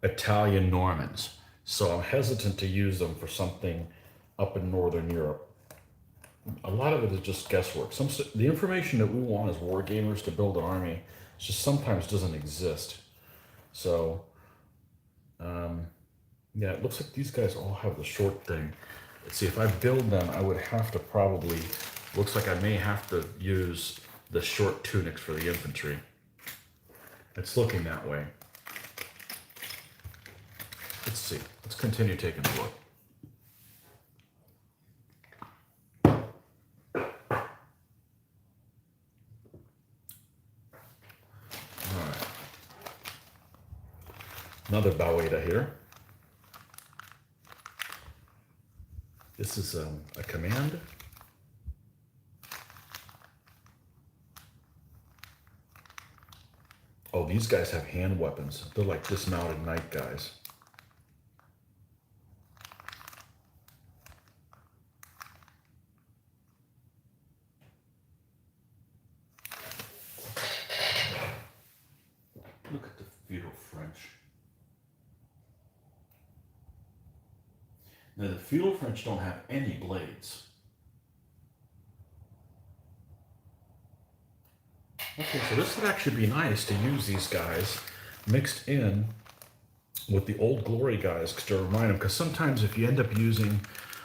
Italian Normans. So I'm hesitant to use them for something up in Northern Europe. A lot of it is just guesswork. The information that we want as war gamers to build an army just sometimes doesn't exist. So, yeah, it looks like these guys all have the short thing. Let's see, if I build them, I would have to probably, looks like I may have to use the short tunics for the infantry. It's looking that way. Let's see, let's continue taking a look. All right. Another Baueta here. This is a command. Oh, these guys have hand weapons. They're like dismounted knight guys. Look at the feudal French. Now the feudal French don't have any blades. Okay, so this would actually be nice to use these guys mixed in with the Old Glory guys to remind them, because sometimes if you end up using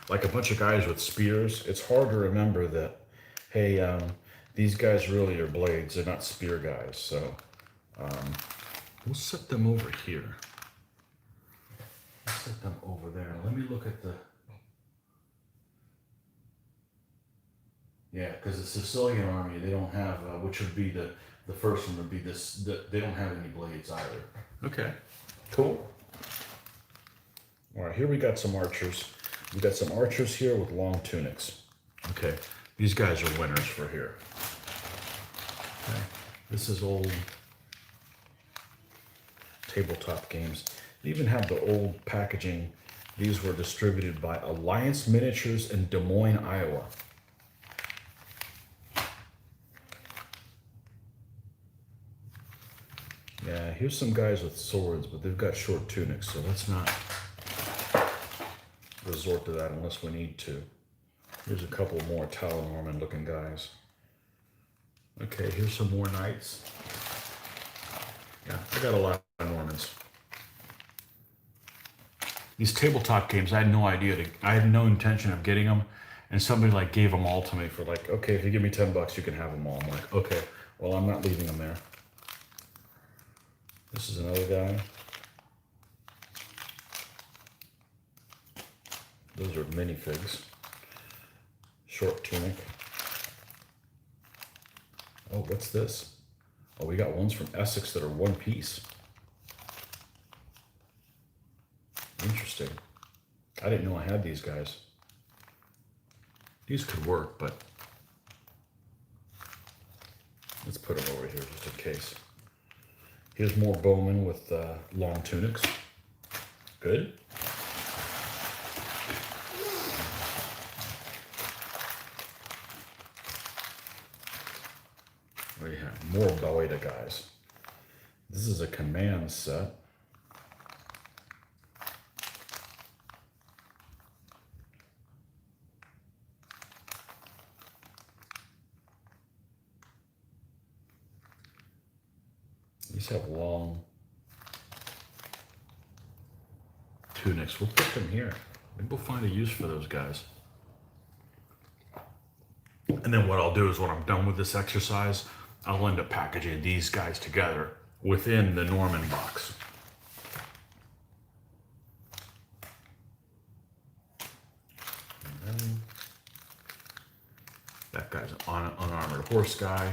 like a bunch of guys with spears, it's hard to remember that, hey, these guys really are blades, they're not spear guys. So we'll set them over here. Let's set them over there. Let me look at the... Yeah, because the Sicilian army, they don't have, which would be the first one would be this, they don't have any blades either. Okay, cool. All right, here we got some archers. We got some archers here with long tunics. Okay, these guys are winners for here. Okay, this is old tabletop games. They even have the old packaging. These were distributed by Alliance Miniatures in Des Moines, Iowa. Yeah, here's some guys with swords, but they've got short tunics, so let's not resort to that unless we need to. Here's a couple more Italo-Norman looking guys. Okay, here's some more knights. Yeah, I got a lot of Normans. These tabletop games, I had no idea, I had no intention of getting them, and somebody like gave them all to me for like, okay, if you give me $10, you can have them all. I'm like, okay, well, I'm not leaving them there. This is another guy. Those are minifigs. Short tunic. Oh, what's this? Oh, we got ones from Essex that are one piece. Interesting. I didn't know I had these guys. These could work, but let's put them over here just in case. Here's more bowmen with long tunics. Good. We have more Belita guys. This is a command set. These have long tunics. We'll put them here. Maybe we'll find a use for those guys. And then what I'll do is when I'm done with this exercise, I'll end up packaging these guys together within the Norman box. And then that guy's an unarmored horse guy.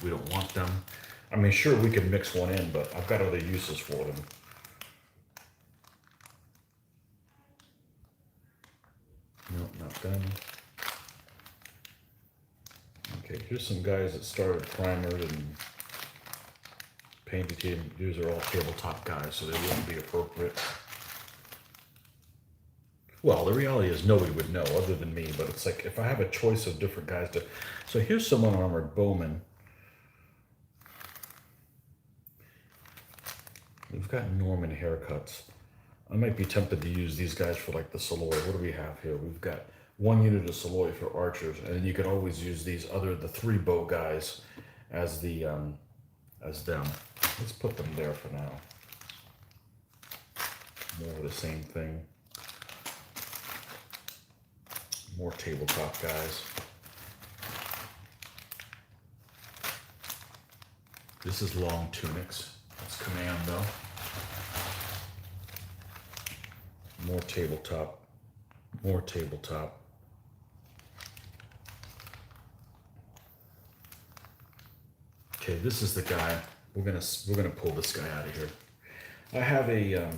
We don't want them. I mean, sure, we can mix one in, but I've got other uses for them. Nope, not them. Okay, here's some guys that started primered and painted. These are all tabletop guys, so they wouldn't be appropriate. Well, the reality is nobody would know other than me, but it's like if I have a choice of different guys to... So here's some unarmored bowmen. We've got Norman haircuts. I might be tempted to use these guys for like the Saloy. What do we have here? We've got one unit of Saloy for archers, and then you could always use these the 3 bow guys as the as them. Let's put them there for now. More of the same thing. More tabletop guys. This is long tunics. That's command though. More tabletop. More tabletop. Okay, this is the guy. We're gonna pull this guy out of here. I have a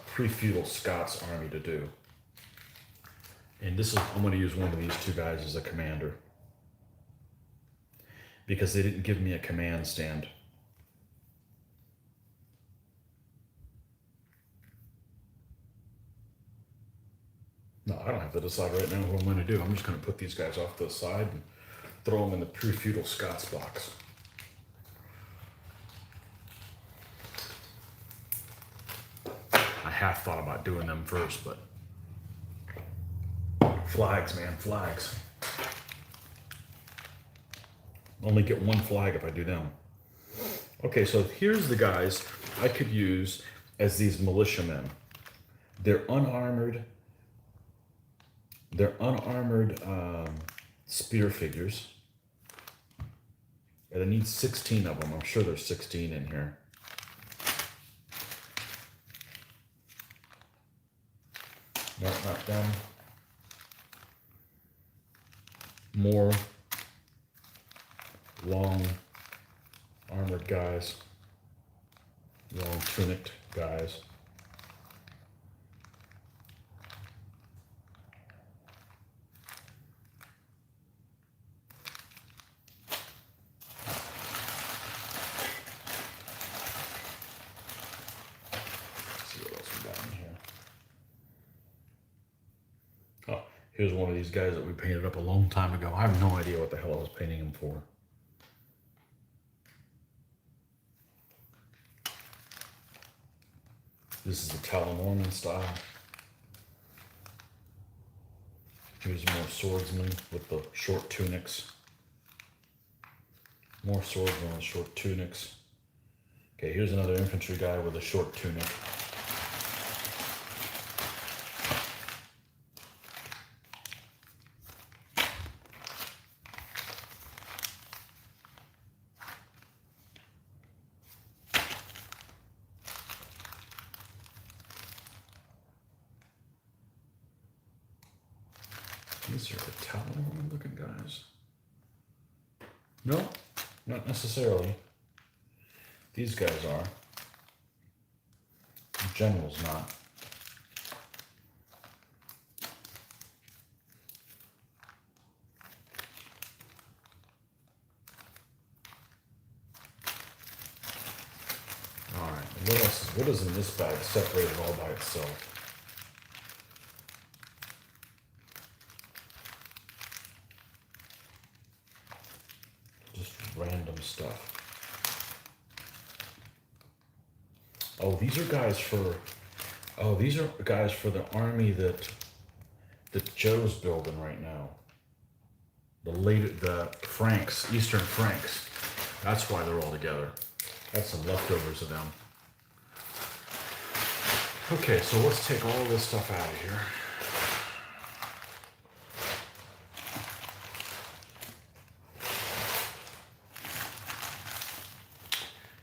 pre-feudal Scots army to do, and I'm gonna use one of these 2 guys as a commander because they didn't give me a command stand. No, I don't have to decide right now what I'm going to do. I'm just going to put these guys off to the side and throw them in the pre-feudal Scots box. I half thought about doing them first, but flags, man, flags. Only get 1 flag if I do them. Okay, so here's the guys I could use as these militiamen. They're unarmored. They're unarmored spear figures. And I need 16 of them. I'm sure there's 16 in here. Nope, not them. More long armored guys. Long tunicked guys. Here's one of these guys that we painted up a long time ago. I have no idea what the hell I was painting him for. This is the Talon-Norman style. Here's more swordsmen with the short tunics. More swordsmen with short tunics. Okay, here's another infantry guy with a short tunic. These are the Talon looking guys. No, Not necessarily. These guys are. The general's not. Alright, what else? What is in this bag separated all by itself? Just random stuff. Oh, these are guys for. Oh, these are guys for the army that Joe's building right now. The Franks, Eastern Franks. That's why they're all together. That's some leftovers of them. Okay, so let's take all this stuff out of here.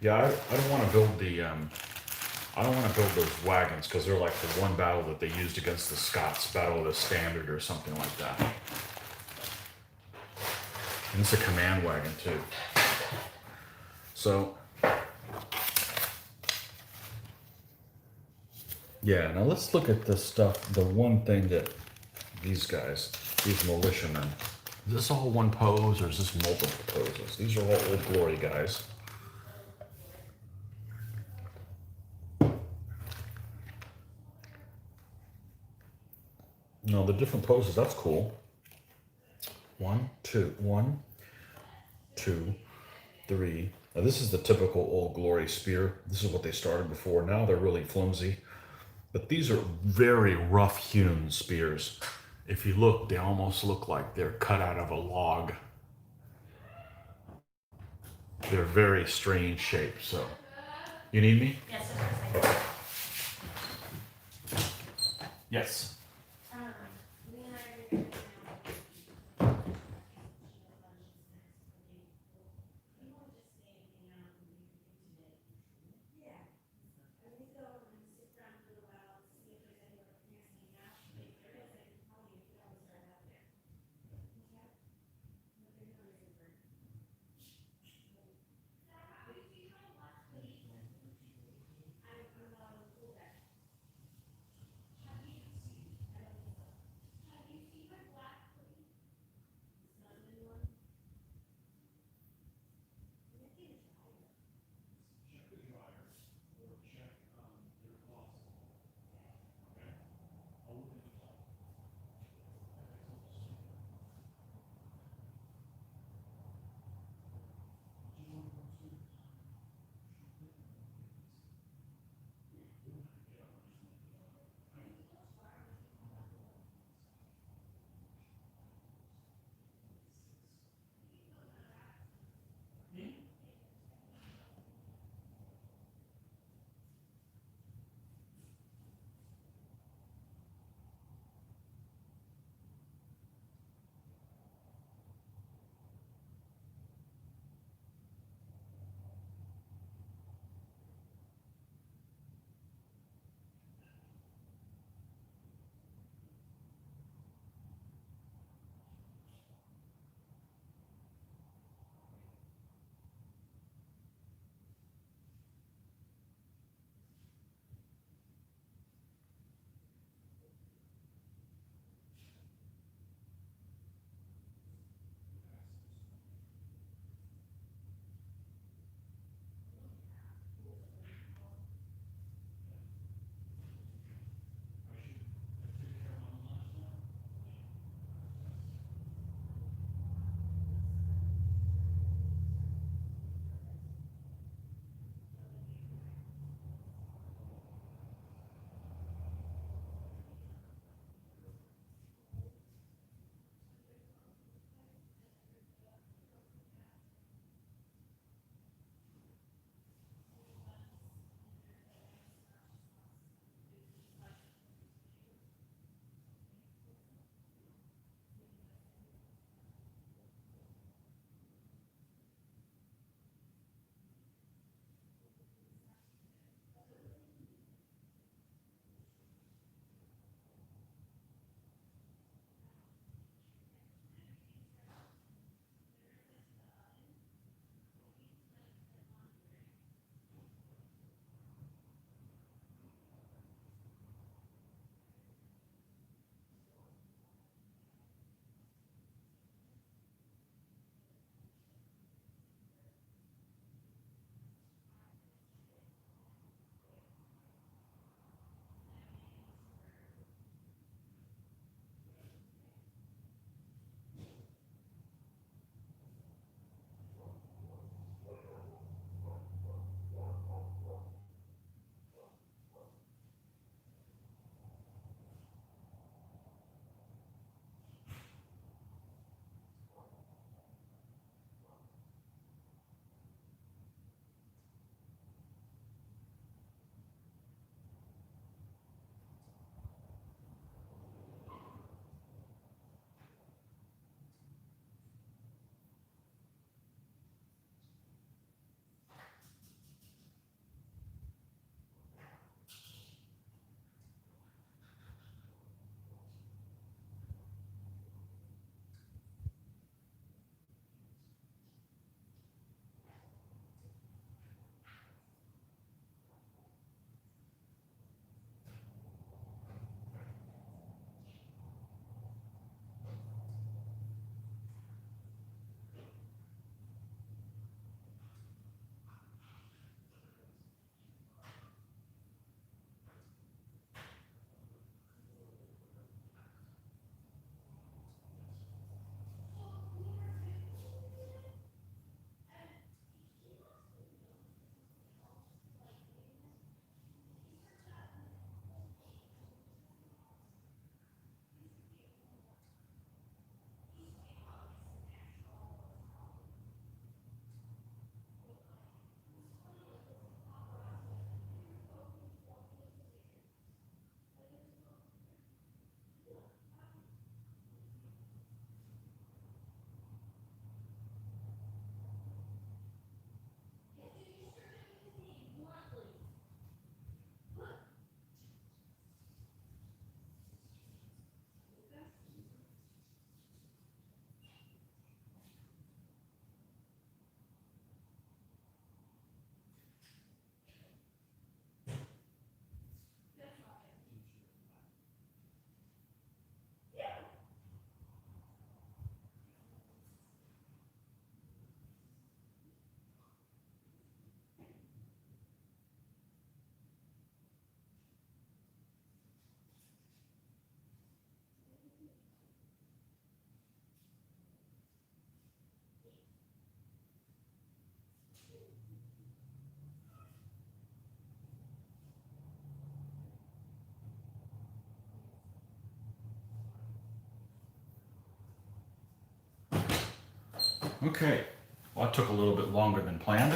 Yeah, I don't want to build the I don't want to build those wagons because they're like the one battle that they used against the Scots, Battle of the Standard or something like that. And it's a command wagon too. So yeah, now let's look at this stuff. The one thing that these guys, these militiamen, is this all one pose or is this multiple poses? These are all Old Glory guys. No, the different poses, that's cool. 1, 2, 1, 2, 3. Now this is the typical Old Glory spear. This is what they started before. Now they're really flimsy. But these are very rough hewn spears. If you look, they almost look like they're cut out of a log. They're very strange shaped, so. You need me? Yes, of course I do. Yes. Okay. Well, that took a little bit longer than planned.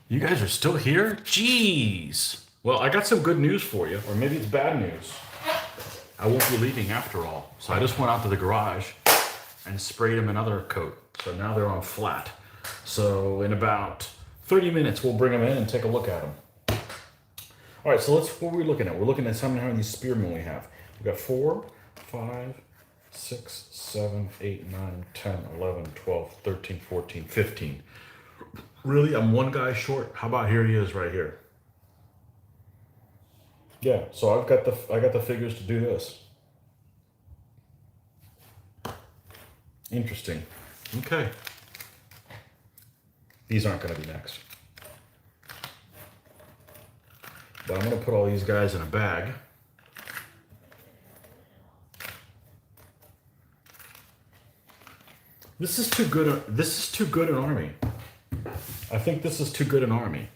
You guys are still here? Jeez. Well, I got some good news for you, or maybe it's bad news. I won't be leaving after all. So I just went out to the garage and sprayed them another coat. So now they're on flat. So in about 30 minutes, we'll bring them in and take a look at them. All right, so what are we looking at? We're looking at how many spearmen we have. We've got 4, 5, 6, 7, 8, 9, 10, 11, 12, 13, 14, 15. Really? I'm one guy short? How about here he is right here? Yeah, so I got the figures to do this. Interesting. Okay. These aren't going to be next. But I'm going to put all these guys in a bag. This is too good. This is too good an army. I think this is too good an army.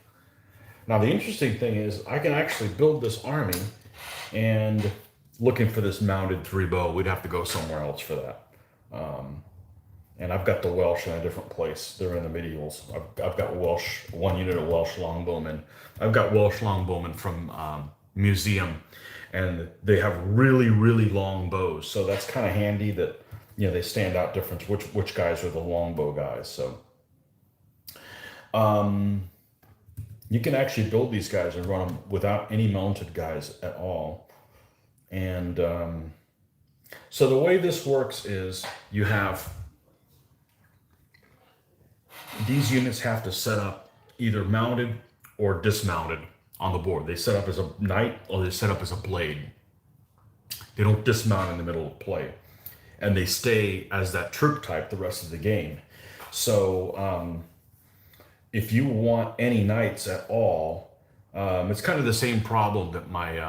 Now the interesting thing is I can actually build this army, and looking for this mounted 3-bow, we'd have to go somewhere else for that. And I've got the Welsh in a different place. They're in the medievals. I've got Welsh, 1 unit of Welsh longbowmen. I've got Welsh longbowmen from museum, and they have really, really long bows. So that's kind of handy that, you know, they stand out different, which guys are the longbow guys. So you can actually build these guys and run them without any mounted guys at all. And so the way this works is you have these units have to set up either mounted or dismounted on the board. They set up as a knight or they set up as a blade. They don't dismount in the middle of play. And they stay as that troop type the rest of the game. So if you want any knights at all, it's kind of the same problem that my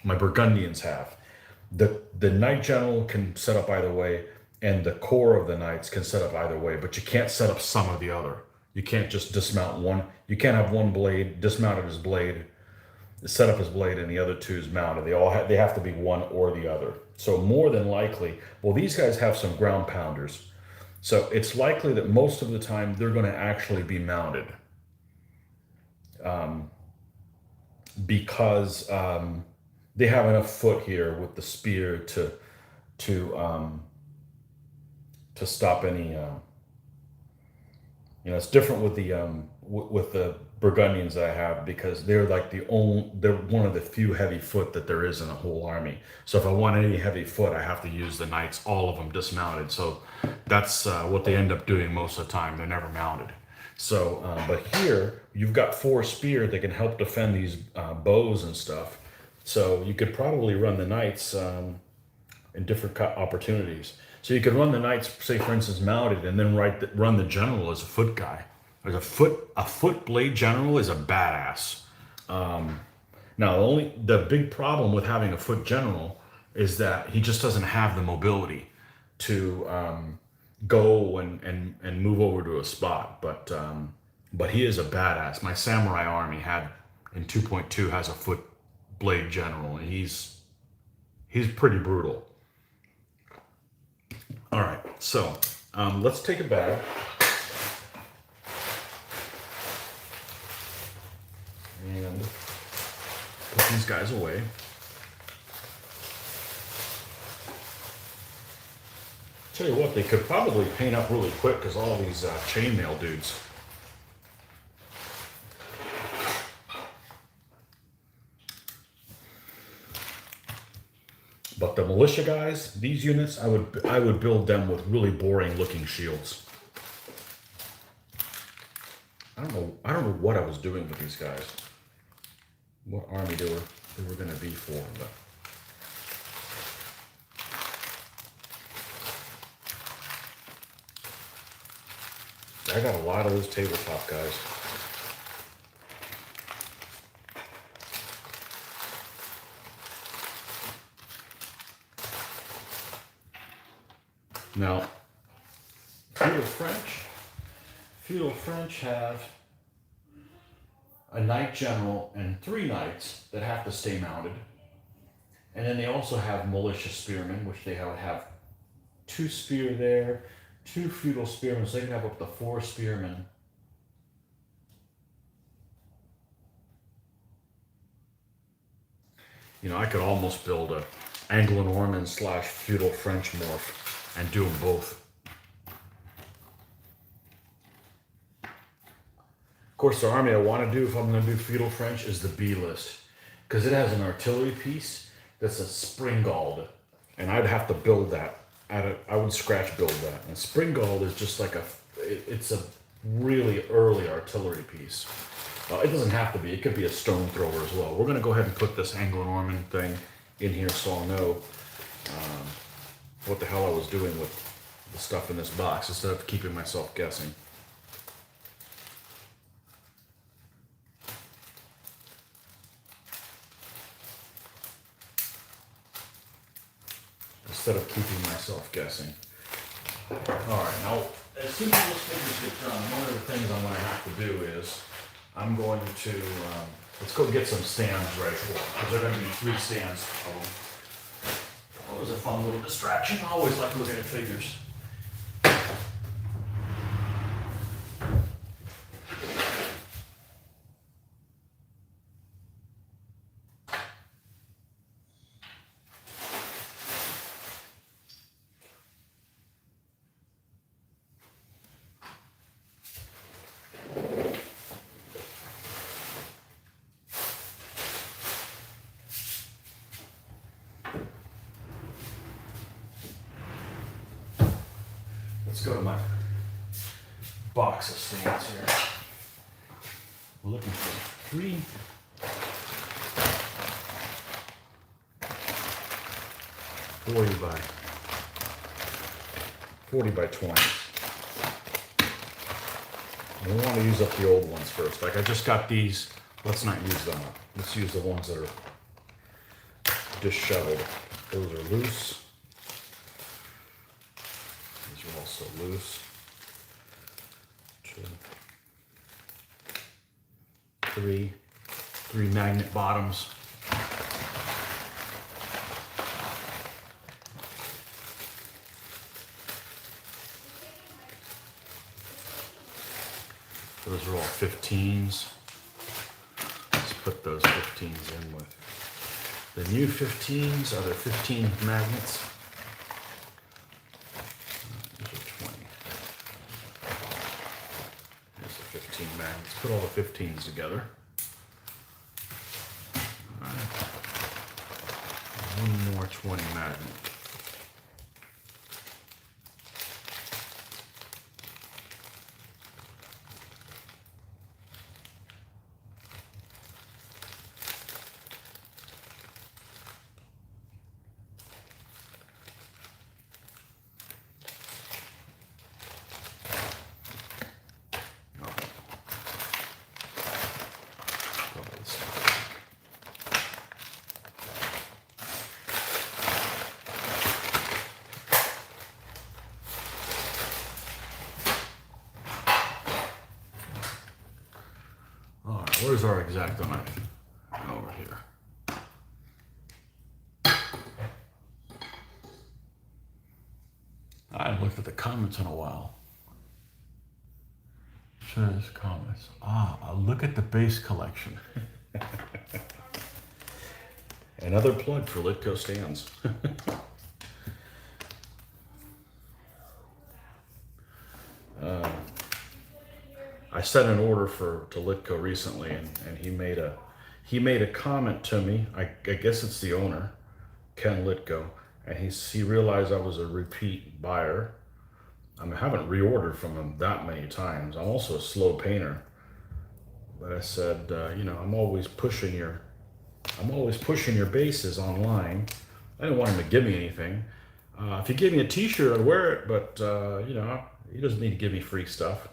Burgundians have. The knight general can set up either way, and the core of the knights can set up either way, but you can't set up some or the other. You can't just dismount one. You can't have one blade dismounted as blade, set up as blade, and the other two is mounted. They have to be one or the other. So more than likely, well, these guys have some ground pounders. So it's likely that most of the time they're going to actually be mounted, because they have enough foot here with the spear to stop any. It's different with the Burgundians that I have, because they're like they're one of the few heavy foot that there is in the whole army. So if I want any heavy foot, I have to use the knights, all of them dismounted. So that's what they end up doing most of the time. They're never mounted. So, but here you've got 4 spear that can help defend these bows and stuff. So you could probably run the knights in different opportunities. So you could run the knights, say for instance, mounted, and then run the general as a foot guy. A foot blade general is a badass. Now the big problem with having a foot general is that he just doesn't have the mobility to go and move over to a spot. But he is a badass. My samurai army in 2.2 has a foot blade general, and he's pretty brutal. All right, so let's take a bag. And put these guys away. Tell you what, they could probably paint up really quick because all these chainmail dudes. But the militia guys, these units, I would build them with really boring looking shields. I don't know what I was doing with these guys. What army they were going to be for, but I got a lot of those tabletop guys. Now, feudal French have a knight general and 3 knights that have to stay mounted. And then they also have militia spearmen, which they would have 2 spear there, 2 feudal spearmen, so they can have up to 4 spearmen. You know, I could almost build a Anglo-Norman / feudal French morph and do them both. Of course, the army I want to do, if I'm going to do feudal French, is the B list, because it has an artillery piece that's a springald, and I'd have to build that. I would scratch build that. And springald is just like it's a really early artillery piece. It doesn't have to be. It could be a stone thrower as well. We're going to go ahead and put this Anglo-Norman thing in here so I'll know what the hell I was doing with the stuff in this box instead of keeping myself guessing. Instead of keeping myself guessing. All right, now as soon as those figures get done, one of the things I'm going to have to do is I'm going to, let's go get some stands ready for them, because there are going to be 3 stands of them. Always a fun little distraction. I always like looking at figures. Let's go to my box of stands here. We're looking for 3. $40 by 20. And we want to use up the old ones first. Like I just got these. Let's not use them up. Let's use the ones that are disheveled. Those are loose. These are also loose. 2, 3 magnet bottoms. Those are all 15s. Let's put those 15s in with the new 15s. Are there 15 magnets? These are 20. There's the 15 magnets. Put all the 15s together. All right. One more 20 magnet. Where's our X-Acto knife? Over here. I haven't looked at the comments in a while. Says comments. Look at the base collection. Another plug for Litco stands. I sent an order to Litco recently, and he made a comment to me. I guess it's the owner, Ken Litco, and he realized I was a repeat buyer. I haven't reordered from him that many times. I'm also a slow painter, but I said, I'm always pushing your bases online. I didn't want him to give me anything. If he gave me a T-shirt, I'd wear it, but he doesn't need to give me free stuff.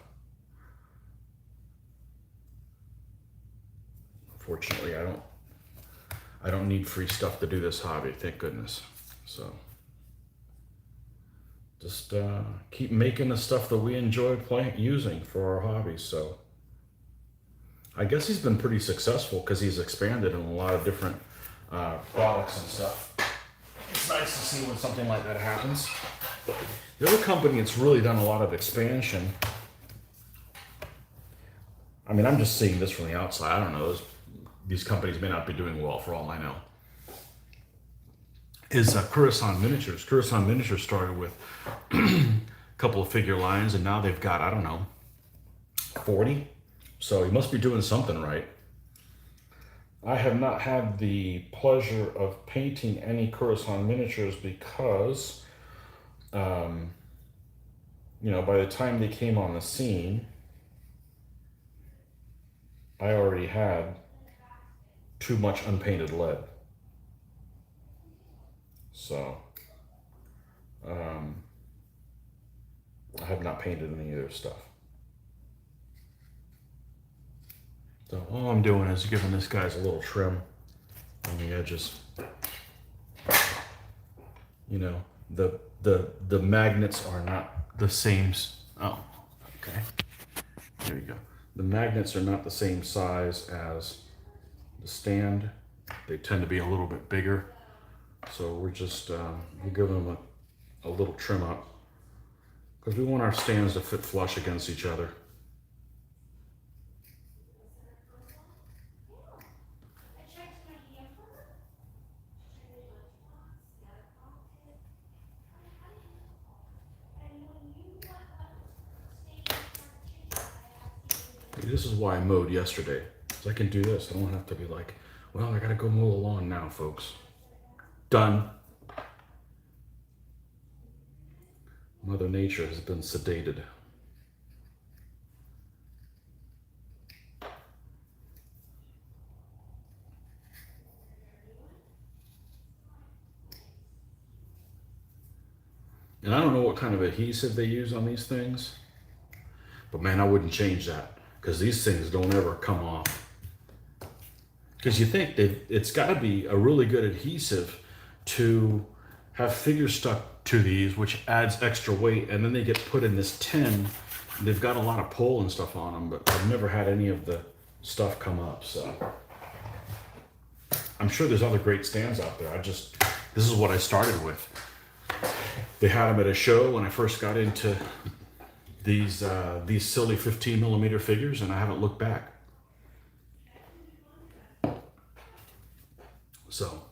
Fortunately, I don't need free stuff to do this hobby, thank goodness. So just keep making the stuff that we enjoy using for our hobbies. So I guess he's been pretty successful because he's expanded in a lot of different products and stuff. It's nice to see when something like that happens. The other company that's really done a lot of expansion, I mean, I'm just seeing this from the outside. I don't know. These companies may not be doing well for all I know. Is Coruscant Miniatures. Coruscant Miniatures started with a couple of figure lines, and now they've got, I don't know, 40. So he must be doing something right. I have not had the pleasure of painting any Coruscant Miniatures because, you know, by the time they came on the scene, I already had too much unpainted lead. So, I have not painted any of their stuff. So all I'm doing is giving this guy's a little trim on the edges. You know, the magnets are not the same. Oh, okay. There you go. The magnets are not the same size as the stand. They tend to be a little bit bigger. So we're just we're giving them a little trim up because we want our stands to fit flush against each other. This is why I mowed yesterday. So I can do this. I don't have to be like, well, I gotta go mow the lawn now, folks. Done. Mother Nature has been sedated. And I don't know what kind of adhesive they use on these things, but man, I wouldn't change that because these things don't ever come off. Because you think that it's got to be a really good adhesive to have figures stuck to these, which adds extra weight, and then they get put in this tin. They've got a lot of pull and stuff on them, but I've never had any of the stuff come up. So I'm sure there's other great stands out there. This is what I started with. They had them at a show when I first got into these silly 15mm figures, and I haven't looked back. So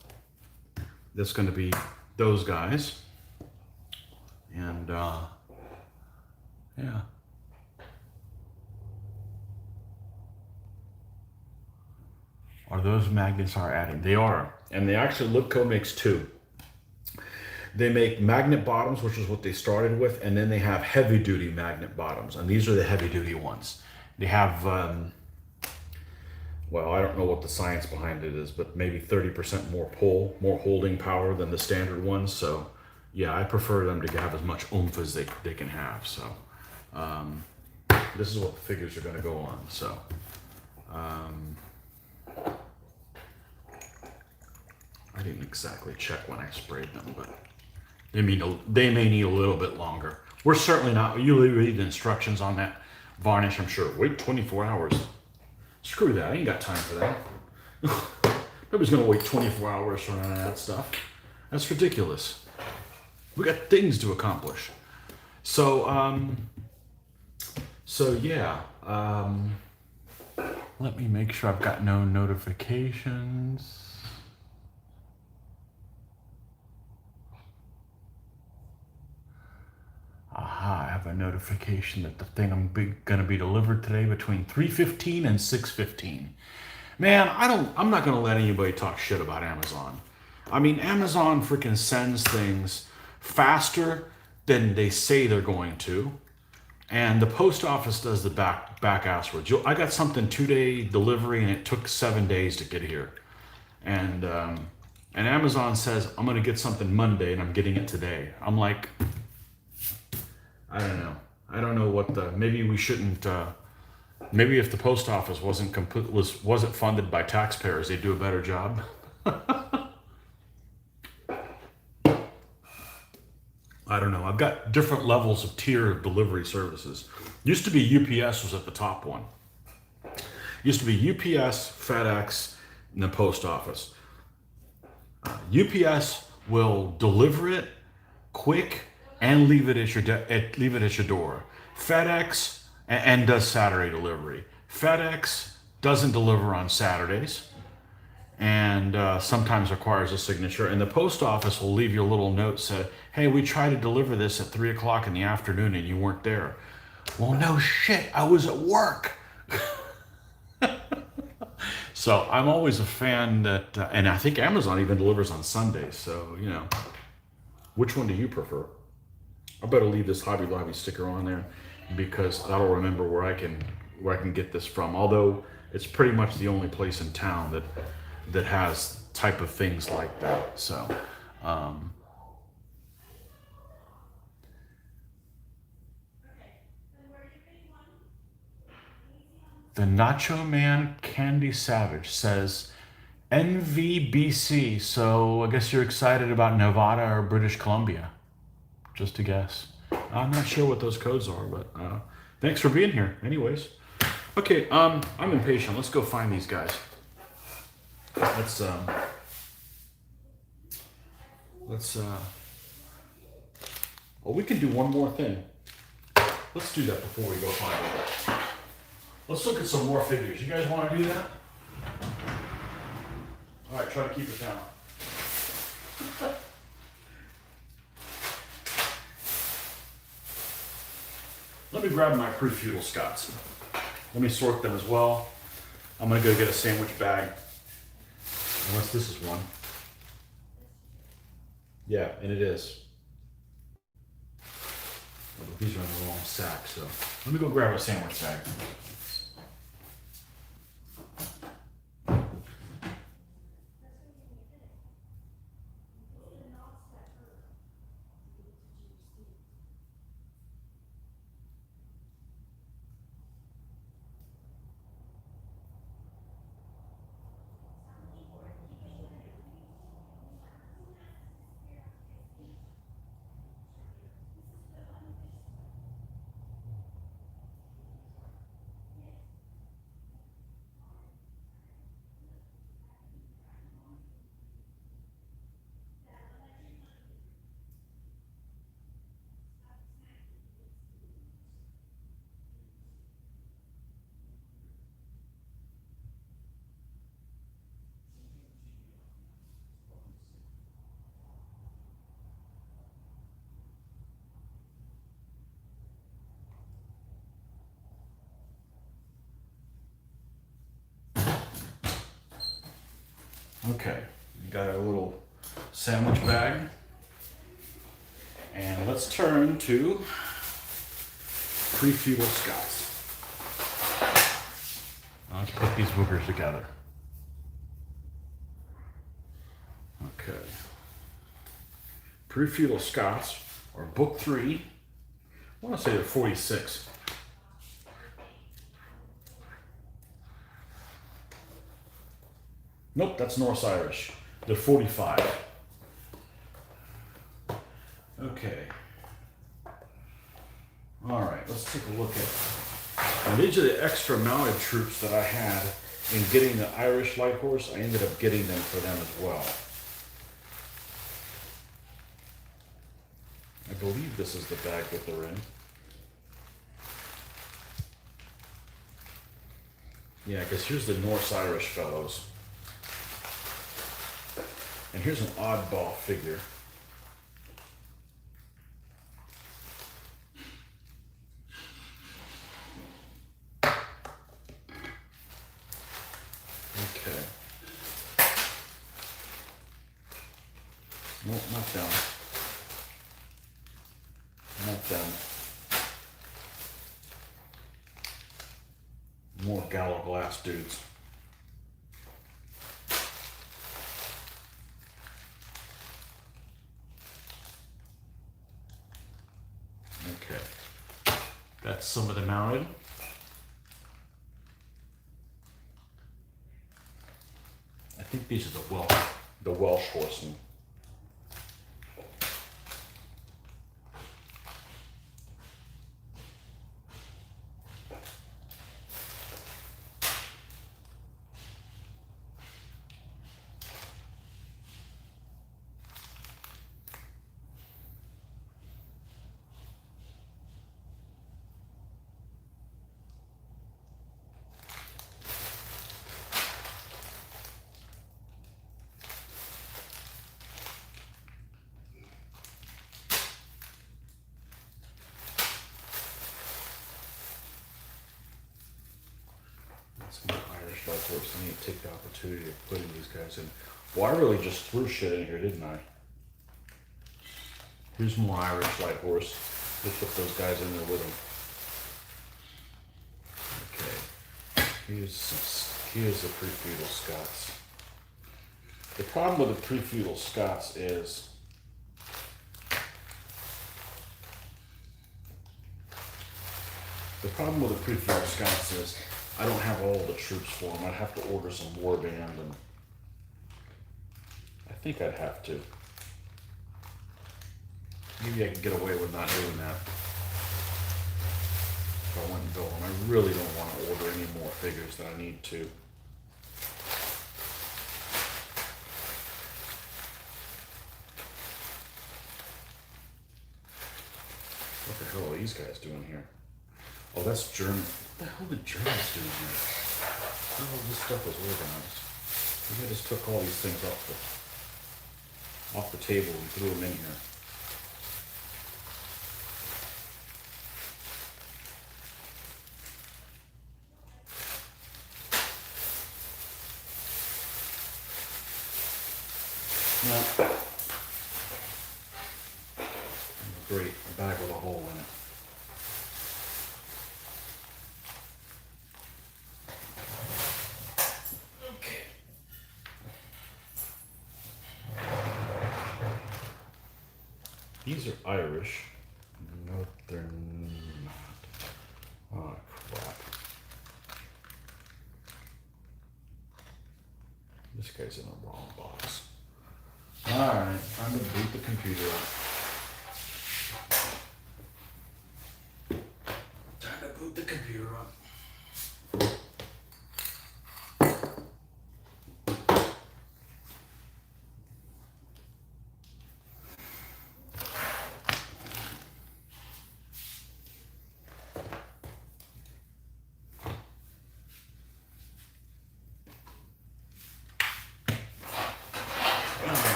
that's going to be those guys, and yeah. Are those magnets are adding? They are, and they actually, Lipco makes two. They make magnet bottoms, which is what they started with, and then they have heavy-duty magnet bottoms, and these are the heavy-duty ones. They have, well, I don't know what the science behind it is, but maybe 30% more pull, more holding power than the standard ones. So, yeah, I prefer them to have as much oomph as they can have. So, this is what the figures are going to go on. So, I didn't exactly check when I sprayed them, but they may need a little bit longer. We're certainly not, you read the instructions on that varnish, I'm sure. Wait 24 hours. Screw that, I ain't got time for that. Nobody's gonna wait 24 hours for none of that stuff. That's ridiculous. We got things to accomplish. So, yeah. Let me make sure I've got no notifications. Aha, I have a notification that the thing gonna be delivered today between 3:15 and 6:15. Man, I'm not gonna let anybody talk shit about Amazon. I mean, Amazon freaking sends things faster than they say they're going to. And the post office does the back asswards. I got something 2-day delivery and it took 7 days to get here. And Amazon says, I'm gonna get something Monday and I'm getting it today. I'm like, I don't know. I don't know what maybe we shouldn't, maybe if the post office wasn't funded by taxpayers, they'd do a better job. I don't know. I've got different levels of tier of delivery services. Used to be UPS was at the top one. Used to be UPS, FedEx, and the post office. UPS will deliver it quick and leave it at your door. FedEx and does Saturday delivery. FedEx doesn't deliver on Saturdays and sometimes requires a signature. And the post office will leave you a little note said, "Hey, we tried to deliver this at 3 o'clock in the afternoon and you weren't there." Well, no shit, I was at work. So I'm always a fan that, and I think Amazon even delivers on Sundays. So, you know, which one do you prefer? I better leave this Hobby Lobby sticker on there because that'll remember where I can get this from. Although it's pretty much the only place in town that has type of things like that. So, the Nacho Man Candy Savage says NVBC. So I guess you're excited about Nevada or British Columbia. Just a guess. I'm not sure what those codes are, but thanks for being here. Anyways, okay. I'm impatient. Let's go find these guys. Well, we can do one more thing. Let's do that before we go find them. Let's look at some more figures. You guys want to do that? All right, try to keep it down. Let me grab my pre-feudal Scots. Let me sort them as well. I'm gonna go get a sandwich bag. Unless this is one. Yeah, and it is. Oh, but these are in the wrong sack, so let me go grab a sandwich bag. Okay, we got our little sandwich bag. And let's turn to pre-feudal Scots. Let's put these boogers together. Okay. Pre-feudal Scots, or book 3. I want to say they're 46. Nope, that's Norse Irish. They're 45. Okay. All right, let's take a look at. And these are the extra mounted troops that I had in getting the Irish Light Horse. I ended up getting them for them as well. I believe this is the bag that they're in. Yeah, because here's the Norse Irish fellows. And here's an oddball figure. Okay. Nope, not them. Not them. More Gallo Glass dudes. Okay. That's some of the mounted. I think these are the Welsh horsemen. light horse. I need to take the opportunity of putting these guys in. Well, I really just threw shit in here, didn't I? Here's more Irish light horse. We'll put those guys in there with them. Okay. Here's the pre-feudal Scots. The problem with the pre-feudal Scots is I don't have all the troops for them. I'd have to order some warband, and I think I'd have to. Maybe I can get away with not doing that if I went and built them. I really don't want to order any more figures than I need to. What the hell are these guys doing here? Oh, that's German. What the hell did Germans do here? Oh, this stuff was organized. Maybe I just took all these things off the table and threw them in here. No. Great, a bag with a hole in it. Okay. These are Irish. No, they're not. Oh, crap. This guy's in the wrong box. Alright, time to boot the computer up. Time to boot the computer up.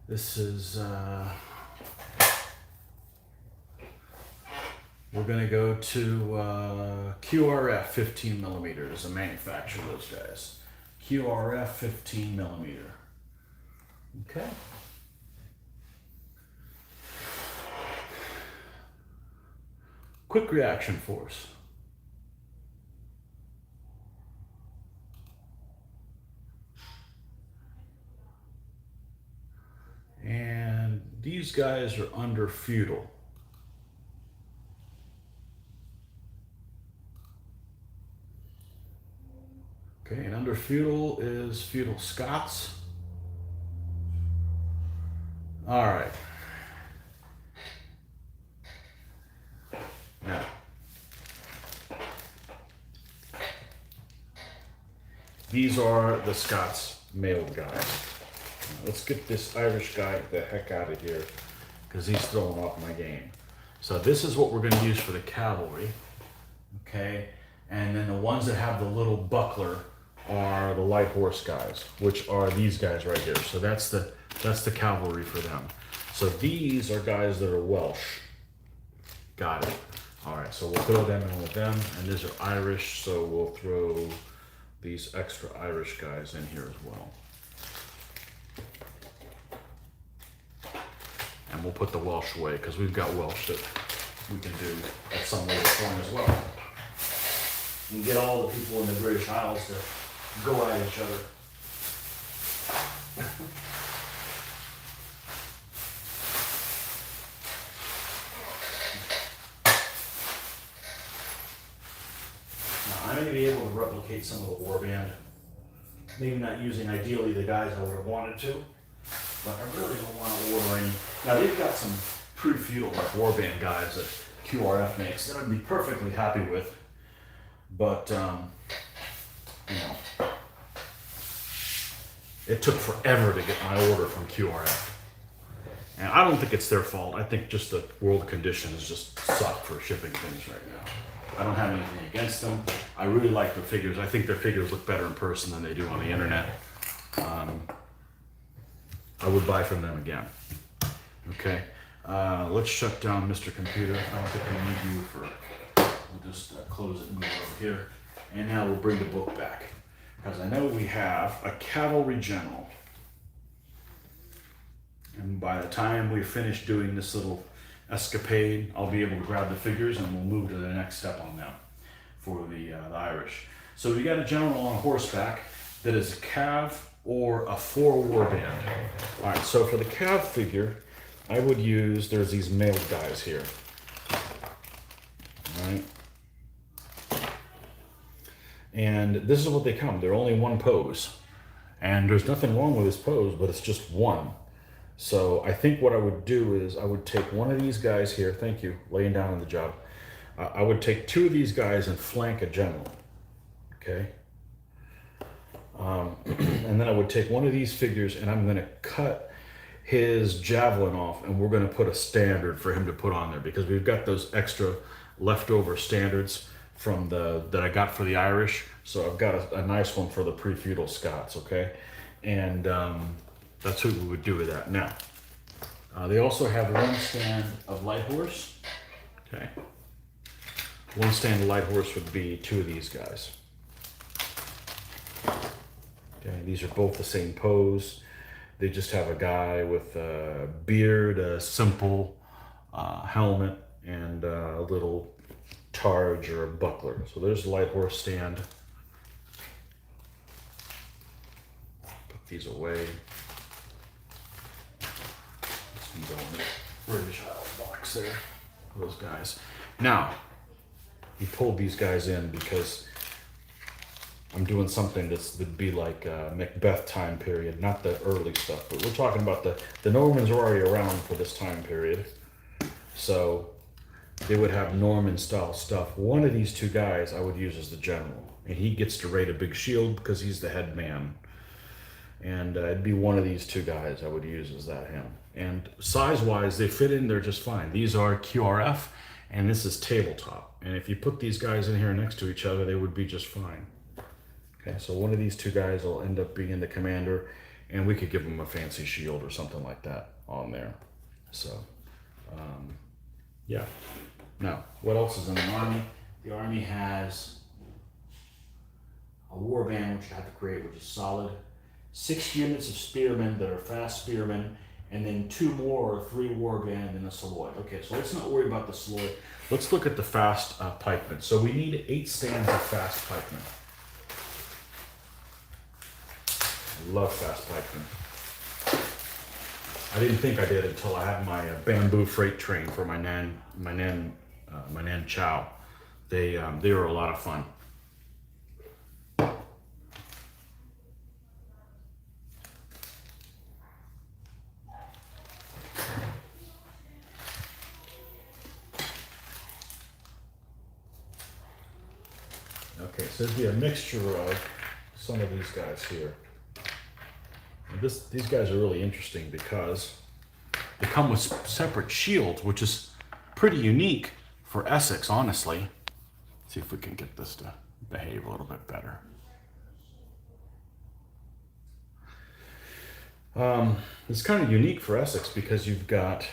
This is, we're gonna go to QRF 15 millimeters, a manufacturer of those guys. QRF 15 millimeter. Okay. Quick reaction force. And these guys are under feudal. Okay, and under feudal is feudal Scots. All right. Now, these are the Scots male guys. Let's get this Irish guy the heck out of here because he's throwing off my game. So this is what we're going to use for the cavalry, okay? And then the ones that have the little buckler are the light horse guys, which are these guys right here. So that's the cavalry for them. So these are guys that are Welsh. Got it. All right, so we'll throw them in with them, and these are Irish, so we'll throw these extra Irish guys in here as well. And we'll put the Welsh away because we've got Welsh that we can do at some later point as well. And get all the people in the British Isles to go at each other. Now I'm going to be able to replicate some of the warband. Maybe not using ideally the guys I would have wanted to. But I really don't want to order any. Now they've got some pre-feudal like warband guys that QRF makes that I'd be perfectly happy with. But you know, it took forever to get my order from QRF. And I don't think it's their fault. I think just the world conditions just suck for shipping things right now. I don't have anything against them. I really like their figures. I think their figures look better in person than they do on the internet. I would buy from them again. Okay, let's shut down Mr. Computer. I don't think we need you for, we'll just close it and move over here. And now we'll bring the book back. Because I know we have a cavalry general. And by the time we finish doing this little escapade, I'll be able to grab the figures and we'll move to the next step on them for the Irish. So we got a general on horseback that is a cav or a 4 warband. All right, so for the cav figure, I would use, there's these mailed guys here. All right. And this is what they come. They're only one pose. And there's nothing wrong with this pose, but it's just one. So I think what I would do is I would take one of these guys here. Thank you, laying down on the job. I would take 2 of these guys and flank a general. Okay. And then I would take one of these figures and I'm going to cut his javelin off and we're going to put a standard for him to put on there because we've got those extra leftover standards from that I got for the Irish. So I've got a nice one for the pre-feudal Scots, okay? And that's what we would do with that. Now, they also have one stand of light horse, okay? One stand of light horse would be 2 of these guys. Okay, these are both the same pose. They just have a guy with a beard, a simple helmet, and a little targe or a buckler. So there's the light horse stand. Put these away. This can go in the British Isle box there. Those guys. Now, he pulled these guys in because I'm doing something that would be like Macbeth time period, not the early stuff, but we're talking about the Normans are already around for this time period. So they would have Norman style stuff. One of these 2 guys I would use as the general, and he gets to raid a big shield because he's the head man. And it'd be one of these 2 guys I would use as that him. And size-wise, they fit in there just fine. These are QRF, and this is tabletop. And if you put these guys in here next to each other, they would be just fine. Okay, so one of these 2 guys will end up being the commander, and we could give him a fancy shield or something like that on there. So, yeah. Now, what else is in the army? The army has a warband, which you have to create, which is solid. 6 units of spearmen that are fast spearmen, and then 2 more or 3 warband and a Saloy. Okay, so let's not worry about the Saloy. Let's look at the fast pikemen. So we need 8 stands of fast pikemen. I love fast pikemen. I didn't think I did until I had my bamboo freight train for my nan chow. They were a lot of fun. Okay, so it'd be a mixture of some of these guys here. And these guys are really interesting because they come with separate shields, which is pretty unique for Essex, honestly. Let's see if we can get this to behave a little bit better. It's kind of unique for Essex because you got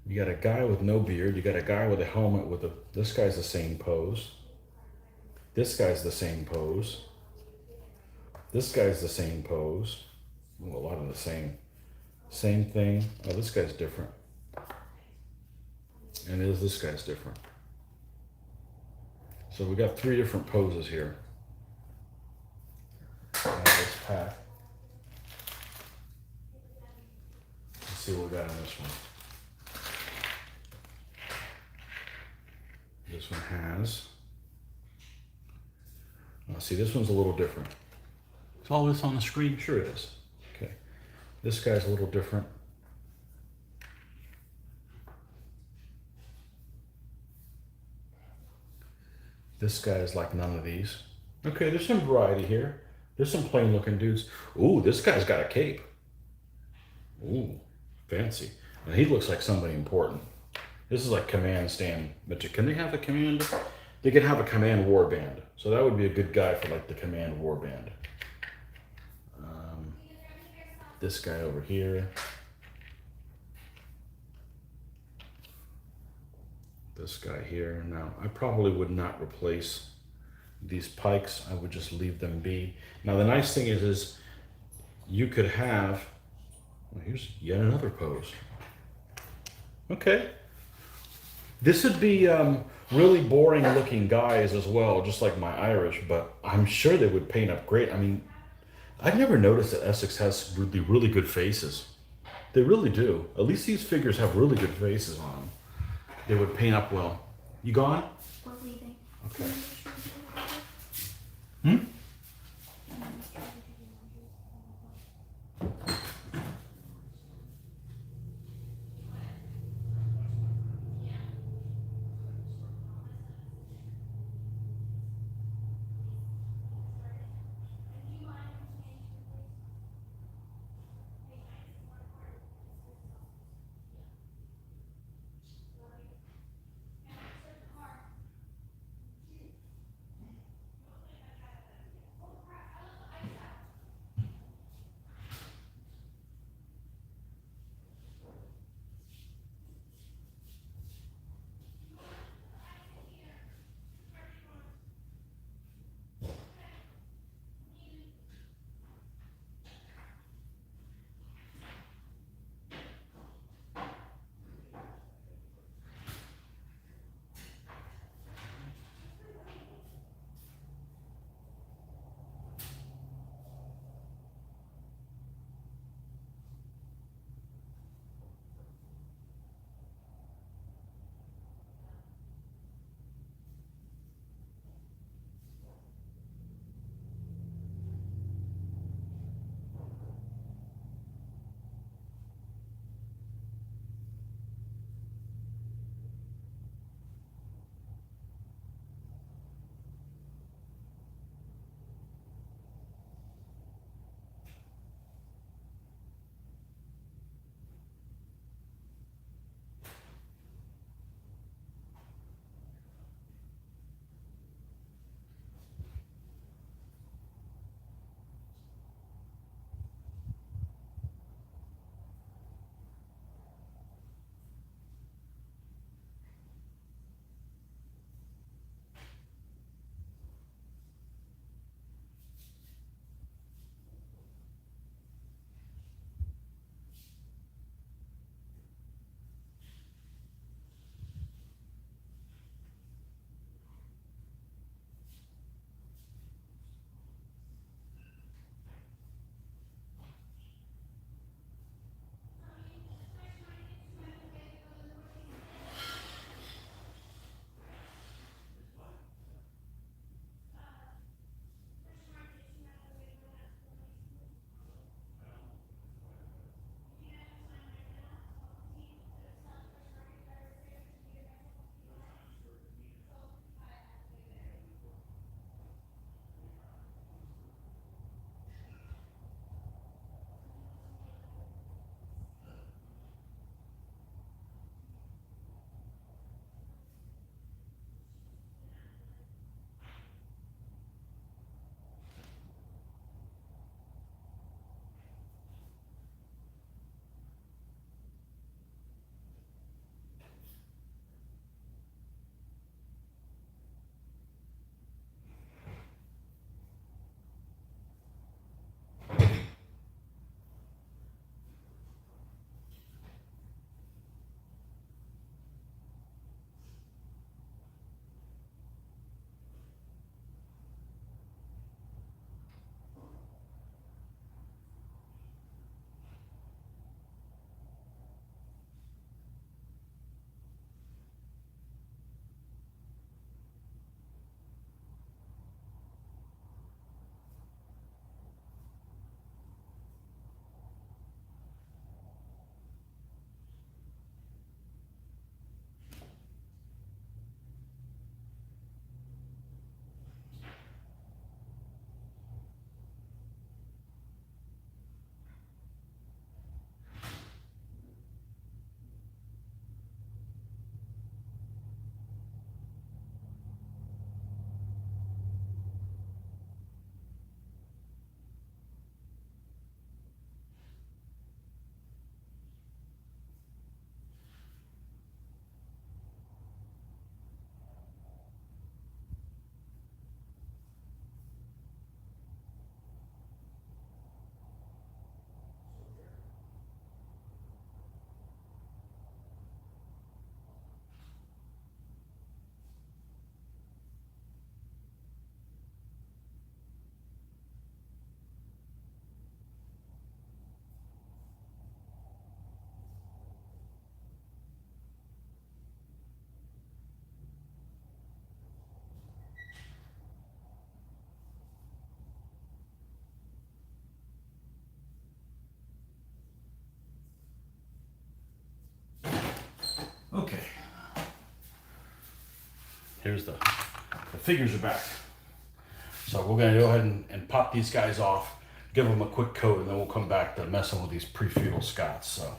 a guy with no beard, you got a guy with a helmet with this guy's the same pose. This guy's the same pose. This guy's the same pose. Ooh, a lot of the same thing. Oh, this guy's different. And this guy's different. So we got 3 different poses here. Let's pack. Let's see what we got on this one. This one has. See, this one's a little different. Is all this on the screen? Sure it is. Okay. This guy's a little different. This guy is like none of these. Okay, there's some variety here. There's some plain looking dudes. Ooh, this guy's got a cape. Ooh, fancy. And he looks like somebody important. This is like command stand. But can they have a command? They can have a command warband. So that would be a good guy for like the command warband. This guy over here. this guy here. Now, I probably would not replace these pikes. I would just leave them be. Now, the nice thing is you could have, well, here's yet another pose. Okay. This would be really boring looking guys as well, just like my Irish, but I'm sure they would paint up great. I mean, I've never noticed that Essex has really good faces. They really do. At least these figures have really good faces on them. They would paint up well. You gone? We're leaving. Okay. Hmm? figures, the figures are back. So we're gonna go ahead and pop these guys off, give them a quick coat, and then we'll come back to messing with these pre-feudal Scots. So.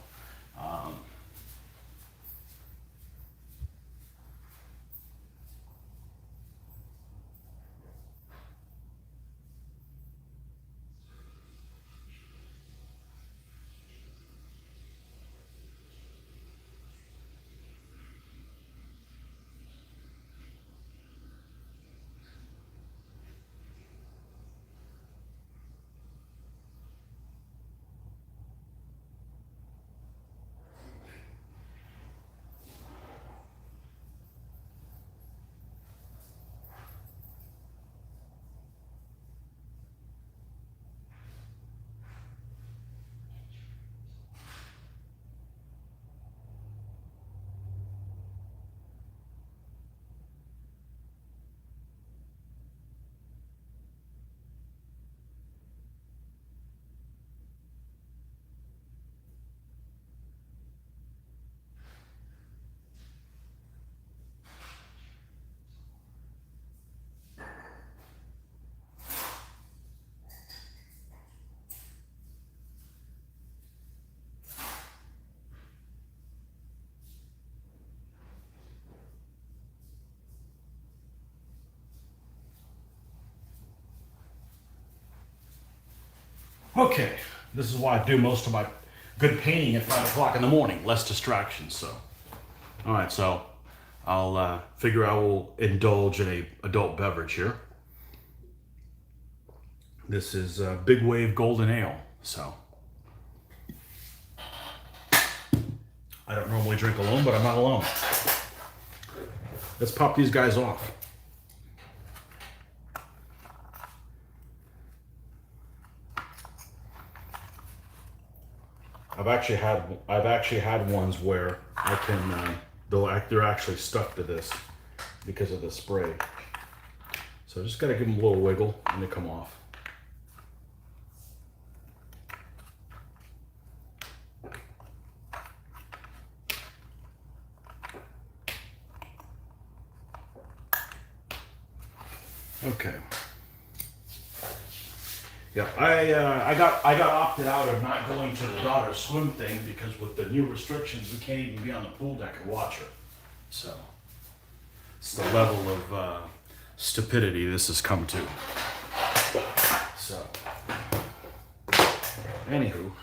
Okay, this is why I do most of my good painting at 5 o'clock in the morning, less distractions. So, all right, so I'll figure I will indulge in a adult beverage here. This is Big Wave Golden Ale. So, I don't normally drink alone, but I'm not alone. Let's pop these guys off. I've actually had ones where I can they're actually stuck to this because of the spray. So I just got to give them a little wiggle and they come off. Okay. Yeah, I got opted out of not going to the daughter's swim thing because with the new restrictions, we can't even be on the pool deck and watch her. So it's the level of stupidity this has come to. So, anywho,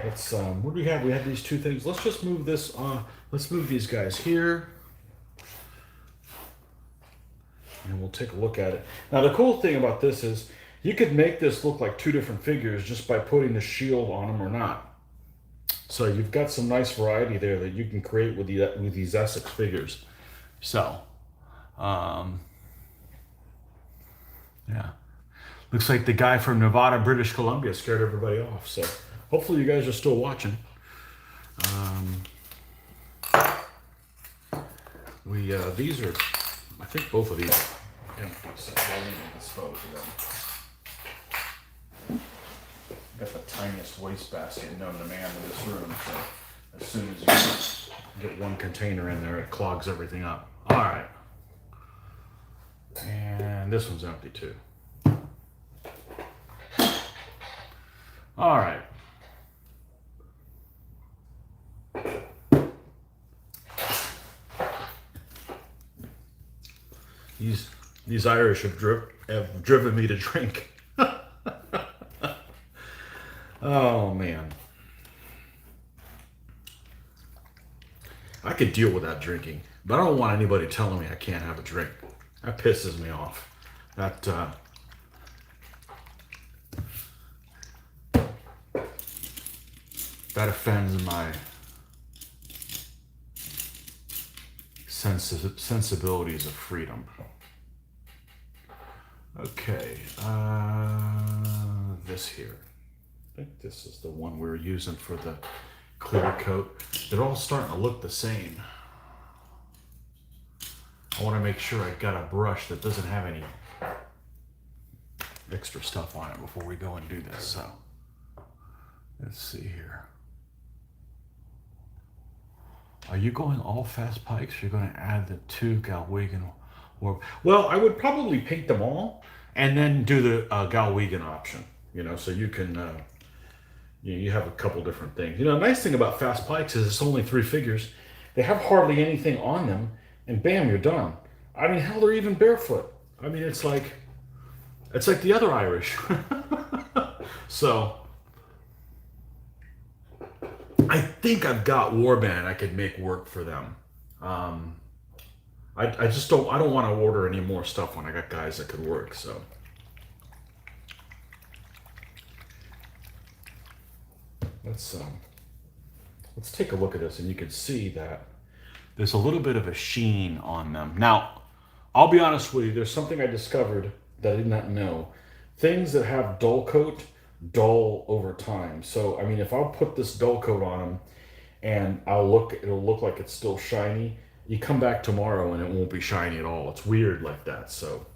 let's what do we have? We have these two things. Let's just move this on. Let's move these guys here. And we'll take a look at it. Now, the cool thing about this is you could make this look like two different figures just by putting the shield on them or not. So you've got some nice variety there that you can create with these Essex figures. So, yeah. Looks like the guy from Nevada, British Columbia scared everybody off. So hopefully you guys are still watching. These are... I think both of these are empty, so I'll need to dispose of them. Got the tiniest wastebasket known to man in this room, so as soon as you get one container in there, it clogs everything up. All right. And this one's empty too. All right. These Irish have driven me to drink. Oh man, I could deal with that drinking, but I don't want anybody telling me I can't have a drink. That pisses me off. That offends my sensibilities of freedom. Okay, this here. I think this is the one we were using for the clear coat. They're all starting to look the same. I want to make sure I got a brush that doesn't have any extra stuff on it before we go and do this. So, let's see here. Are you going all fast pikes? Or you're going to add the 2 Galwegian? Or well, I would probably paint them all and then do the Galwegian option. You know, so you can you have a couple different things. You know, the nice thing about fast pikes is it's only 3 figures. They have hardly anything on them, and bam, you're done. I mean, hell, they're even barefoot. I mean, it's like the other Irish. So I think I've got Warband I could make work for them. I just don't want to order any more stuff when I got guys that could work. So let's take a look at this, and you can see that there's a little bit of a sheen on them. Now, I'll be honest with you, there's something I discovered that I did not know. Things that have dull coat dull over time. So I mean, if I'll put this dull coat on them and it'll look like it's still shiny. You come back tomorrow and it won't be shiny at all. It's weird like that. So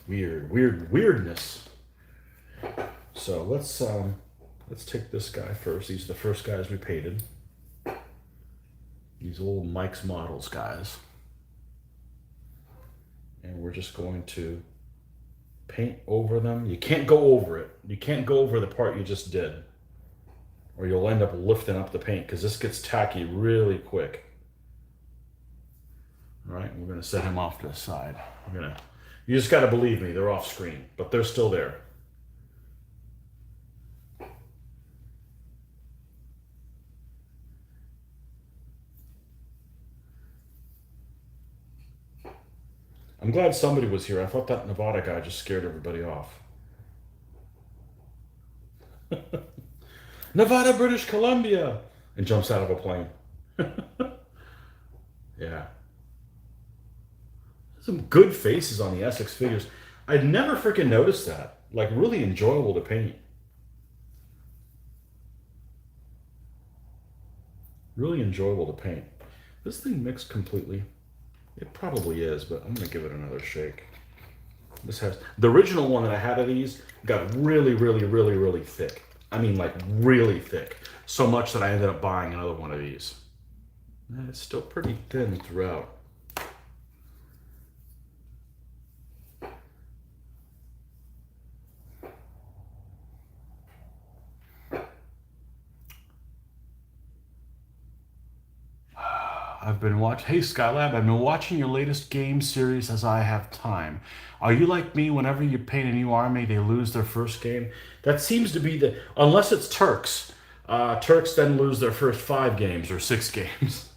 weirdness. So let's take this guy first. These are the first guys we painted. These old Mike's Models guys. And we're just going to paint over them. You can't go over it. You can't go over the part you just did, or you'll end up lifting up the paint because this gets tacky really quick. All right, we're gonna set him off to the side. You just gotta believe me, they're off screen, but they're still there. I'm glad somebody was here. I thought that Nevada guy just scared everybody off. Nevada, British Columbia! And jumps out of a plane. Yeah. Some good faces on the Essex figures. I'd never freaking noticed that. Like, really enjoyable to paint. Really enjoyable to paint. This thing mixed completely. It probably is, but I'm going to give it another shake. This has the original one that I had of these got really, really, really, really thick. I mean, like really thick. So much that I ended up buying another one of these. And it's still pretty thin throughout. I've been watching. Hey Skylab, I've been watching your latest game series as I have time. Are you like me? Whenever you paint a new army, they lose their first game. That seems to be the unless it's Turks. Turks then lose their first 5 games or 6 games.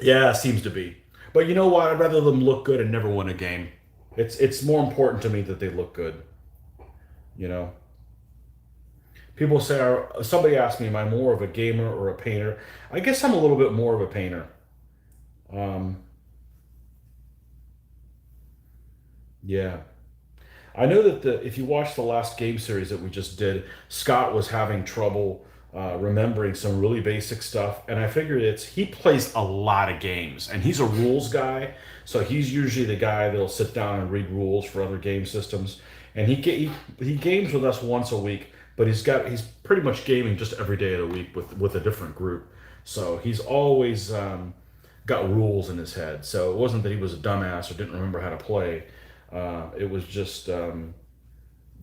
Yeah, it seems to be. But you know what? I'd rather them look good and never win a game. It's more important to me that they look good. You know. People say, somebody asked me, am I more of a gamer or a painter? I guess I'm a little bit more of a painter. Yeah. I know that if you watch the last game series that we just did, Scott was having trouble remembering some really basic stuff. And I figured he plays a lot of games. And he's a rules guy. So he's usually the guy that'll sit down and read rules for other game systems. And he games with us once a week. But he's pretty much gaming just every day of the week with a different group. So he's always got rules in his head. So it wasn't that he was a dumbass or didn't remember how to play. It was just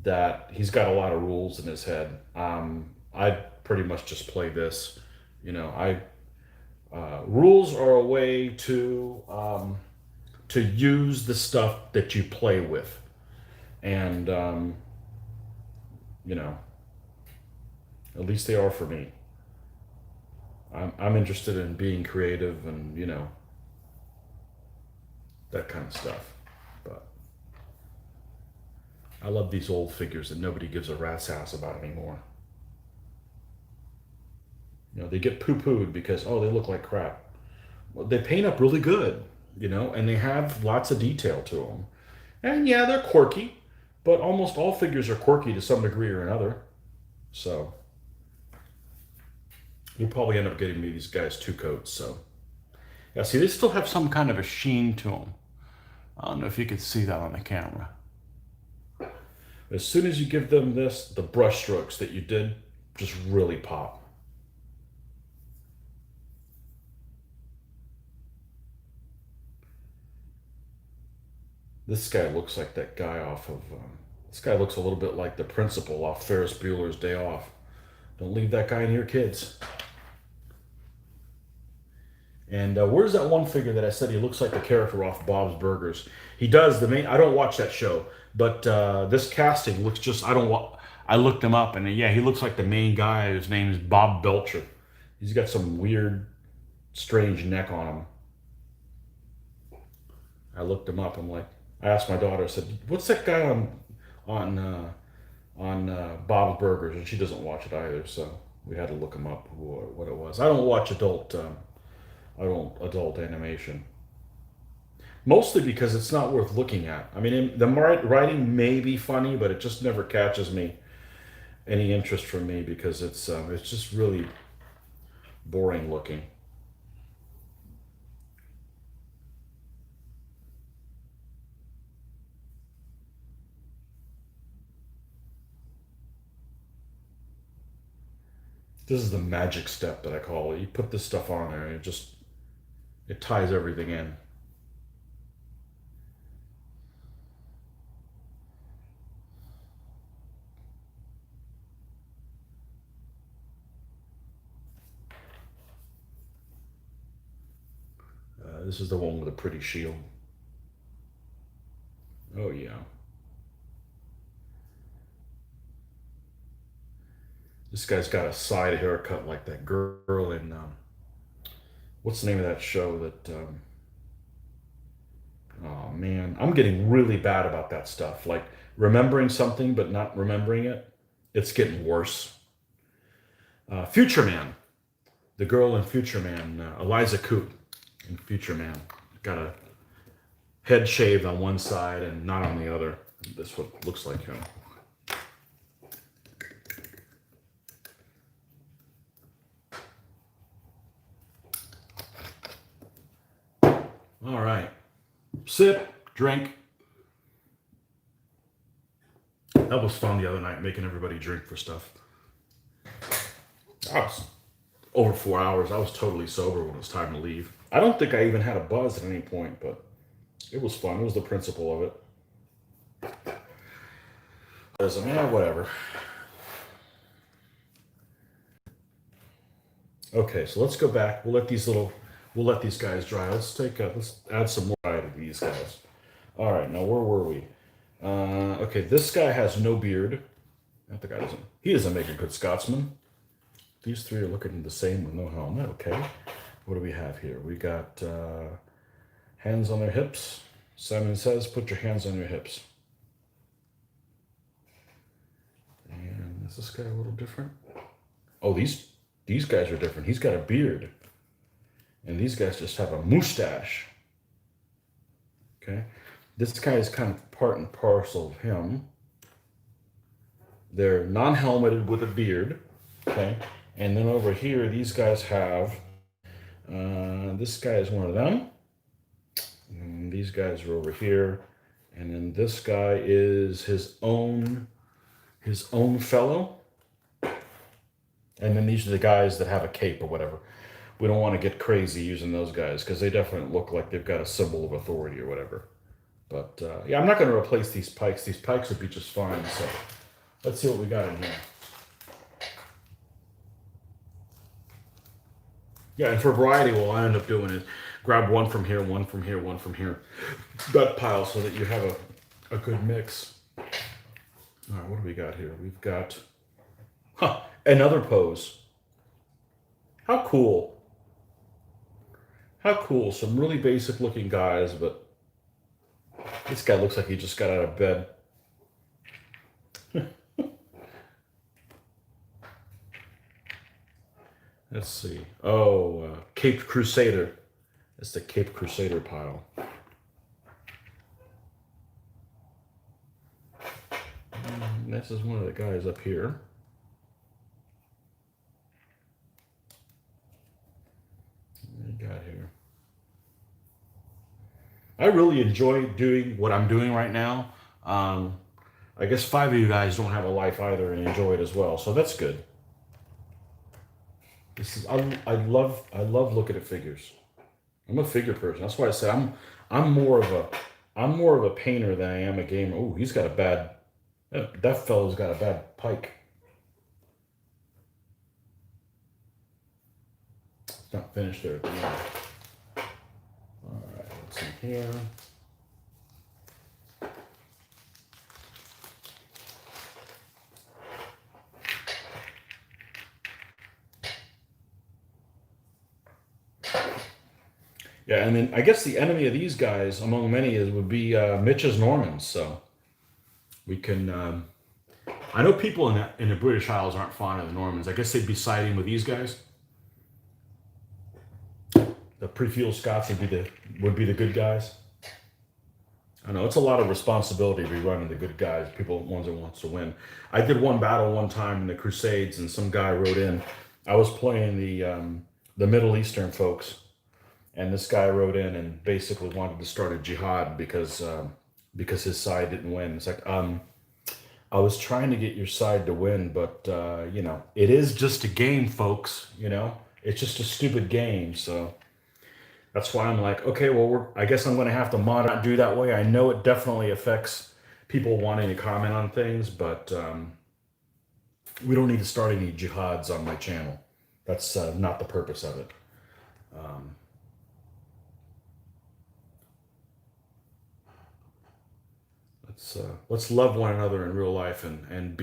that he's got a lot of rules in his head. I pretty much just play this. You know, rules are a way to use the stuff that you play with, and you know. At least they are for me. I'm interested in being creative and, you know, that kind of stuff. But I love these old figures that nobody gives a rat's ass about anymore. You know, they get poo-pooed because, oh, they look like crap. Well, they paint up really good, you know, and they have lots of detail to them. And yeah, they're quirky, but almost all figures are quirky to some degree or another. So you'll probably end up getting me these guys 2 coats. So yeah, see, they still have some kind of a sheen to them. I don't know if you could see that on the camera. As soon as you give them this, the brush strokes that you did just really pop. This guy looks like that guy off of, this guy looks a little bit like the principal off Ferris Bueller's Day Off. Don't leave that guy near your kids. And where's that one figure that I said he looks like the character off Bob's Burgers? He does, the main, I don't watch that show, but this casting looks just, I looked him up, and yeah, he looks like the main guy whose name is Bob Belcher. He's got some weird, strange neck on him. I looked him up. I'm like, I asked my daughter. I said, "What's that guy on Bob's Burgers?" And she doesn't watch it either, so we had to look him up what it was. I don't watch adult animation, mostly because it's not worth looking at. I mean, the writing may be funny, but it just never catches me any interest from me because it's just really boring looking. This is the magic step that I call it. You put this stuff on there and it ties everything in. This is the one with a pretty shield. Oh yeah. This guy's got a side haircut like that girl in what's the name of that show that oh man, I'm getting really bad about that stuff. Like remembering something but not remembering it. It's getting worse. Future Man. The girl in Future Man, Eliza Coupe in Future Man. Got a head shaved on one side and not on the other. That's what looks like him. All right. Sip, drink. That was fun the other night, making everybody drink for stuff. I was over 4 hours. I was totally sober when it was time to leave. I don't think I even had a buzz at any point, but it was fun. It was the principle of it. Whatever. Okay, so let's go back. We'll let these guys dry. Let's add some more dye to these guys. All right, now where were we? Okay, this guy has no beard. That the guy doesn't. He doesn't make a good Scotsman. These three are looking the same with no helmet. Okay, what do we have here? We got hands on their hips. Simon says, "Put your hands on your hips." And is this guy a little different? Oh, these guys are different. He's got a beard. And these guys just have a mustache. Okay. This guy is kind of part and parcel of him. They're non-helmeted with a beard. Okay. And then over here, these guys have, this guy is one of them. And these guys are over here. And then this guy is his own fellow. And then these are the guys that have a cape or whatever. We don't want to get crazy using those guys because they definitely look like they've got a symbol of authority or whatever. But yeah, I'm not going to replace these pikes. These pikes would be just fine. So let's see what we got in here. Yeah, and for variety, what I end up doing is grab one from here, one from here, one from here. That pile so that you have a good mix. All right, what do we got here? We've got another pose. How cool. How cool. Some really basic looking guys, but this guy looks like he just got out of bed. Let's see. Oh, Caped Crusader. It's the Caped Crusader pile. And this is one of the guys up here. What do you got here? I really enjoy doing what I'm doing right now. I I guess 5 of you guys don't have a life either and enjoy it as well, so that's good. This is I love looking at figures. I'm a figure person. That's why I say I'm more of a painter than I am a gamer. Oh, he's got a bad that fellow's got a bad pike. It's not finished there at the end. All right, what's in here? Yeah, and then I guess the enemy of these guys, among many, would be Mitch's Normans. So we can. I know people in the British Isles aren't fond of the Normans. I guess they'd be siding with these guys. The pre-feudal Scots would be the good guys. I know it's a lot of responsibility to be running the good guys, ones that wants to win. I did one battle one time in the Crusades, and some guy wrote in. I was playing the Middle Eastern folks. And this guy wrote in and basically wanted to start a jihad because his side didn't win. It's like, I was trying to get your side to win, but you know, it is just a game, folks. You know, it's just a stupid game. So that's why I'm like, okay, well, I guess I'm going to have to not do that way. I know it definitely affects people wanting to comment on things, but we don't need to start any jihads on my channel. That's not the purpose of it. Let's love one another in real life and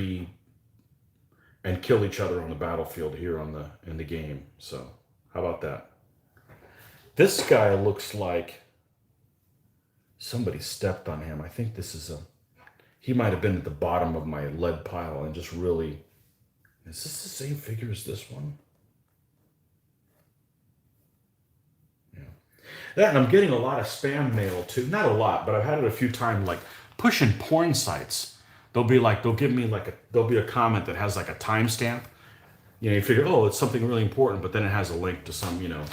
kill each other on the battlefield here in the game. So how about that? This guy looks like somebody stepped on him. I think this is he might have been at the bottom of my lead pile and just really. Is this the same figure as this one? Yeah. That, and I'm getting a lot of spam mail too. Not a lot, but I've had it a few times, like pushing porn sites. They'll be there'll be a comment that has like a timestamp. You know, you figure, oh, it's something really important, but then it has a link to some, you know,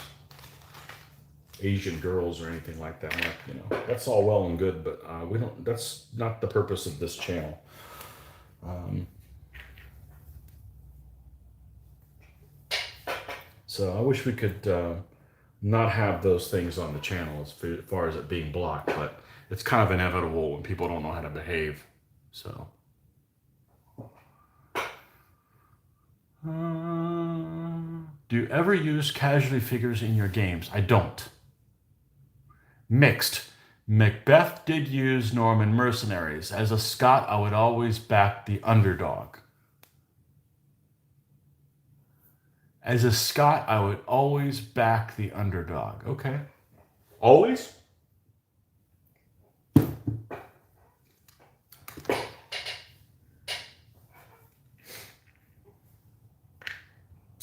Asian girls or anything like that. Like, you know, that's all well and good, but we don't. That's not the purpose of this channel. So I wish we could not have those things on the channel as far as it being blocked, but it's kind of inevitable when people don't know how to behave. So. Do you ever use casualty figures in your games? I don't. Mixed. Macbeth did use Norman mercenaries. As a Scot, I would always back the underdog. As a Scot, I would always back the underdog. Okay. Always?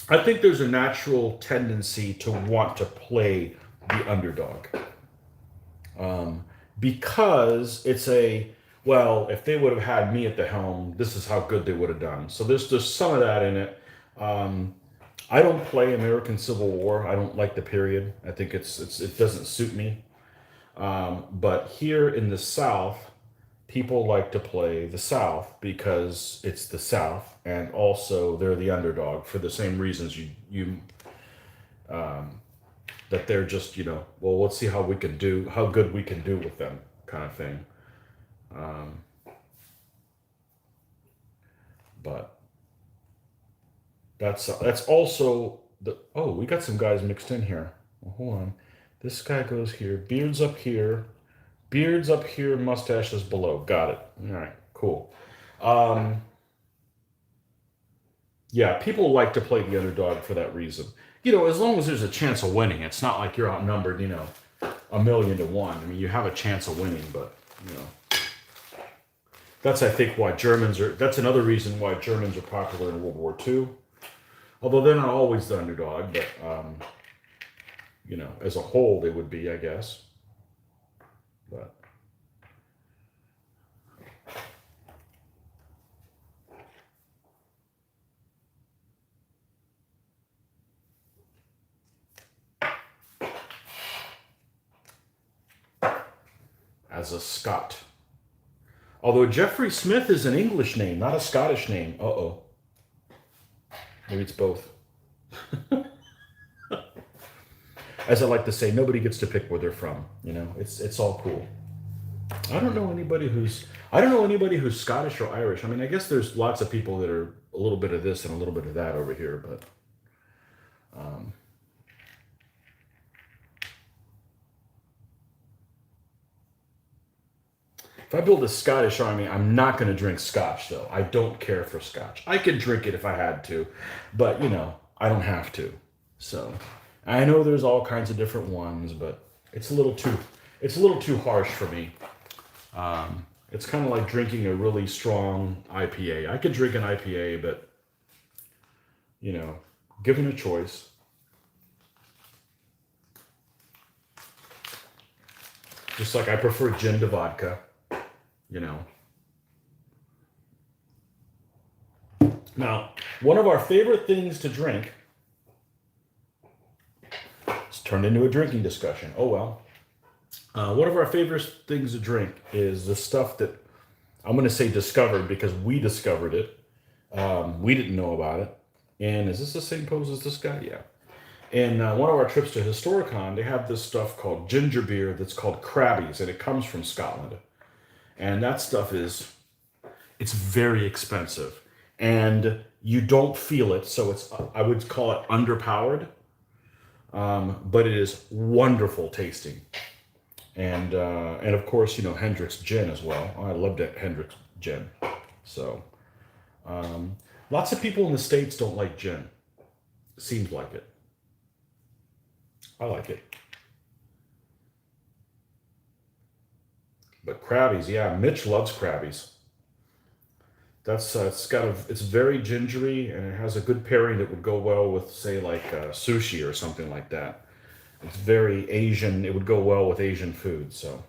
I think there's a natural tendency to want to play the underdog. Because it's well, if they would have had me at the helm, this is how good they would have done. So there's some of that in it. I don't play American Civil War. I don't like the period. I think it doesn't suit me. But here in the South, people like to play the South because it's the South, and also they're the underdog for the same reasons that they're just, you know, well, let's see how good we can do with them, kind of thing. But that's also we got some guys mixed in here. Well, hold on. This guy goes here, beards up here, mustaches below. Got it. All right, cool. Yeah, people like to play the underdog for that reason. You know, as long as there's a chance of winning, it's not like you're outnumbered, you know, 1,000,000 to 1. I mean, you have a chance of winning, but, you know. That's, I think, that's another reason why Germans are popular in World War II. Although they're not always the underdog, but, you know, as a whole, they would be, I guess. But. As a Scot. Although Jeffrey Smith is an English name, not a Scottish name. Uh-oh. Maybe it's both. As I like to say, nobody gets to pick where they're from. You know, it's all cool. I don't know anybody who's Scottish or Irish. I mean, I guess there's lots of people that are a little bit of this and a little bit of that over here, but if I build a Scottish army, I'm not going to drink scotch, though. I don't care for scotch. I could drink it if I had to, but, you know, I don't have to. So I know there's all kinds of different ones, but it's a little too harsh for me. It's kind of like drinking a really strong IPA. I could drink an IPA, but, you know, given a choice. Just like I prefer gin to vodka, you know. Now, one of our favorite things to drink, it's turned into a drinking discussion. Oh, well. One of our favorite things to drink is the stuff that I'm going to say discovered because we discovered it. We didn't know about it. And is this the same pose as this guy? Yeah. In one of our trips to Historicon, they have this stuff called ginger beer that's called Crabbies, and it comes from Scotland. And that stuff it's very expensive. And you don't feel it, so I would call it underpowered. But it is wonderful tasting. And of course, you know, Hendrick's gin as well. I loved it, Hendrick's gin. So, lots of people in the States don't like gin. Seems like it. I like it. But Crabbies, yeah, Mitch loves Crabbies. That's it's very gingery and it has a good pairing that would go well with, say, like sushi or something like that. It's very Asian. It would go well with Asian food. So,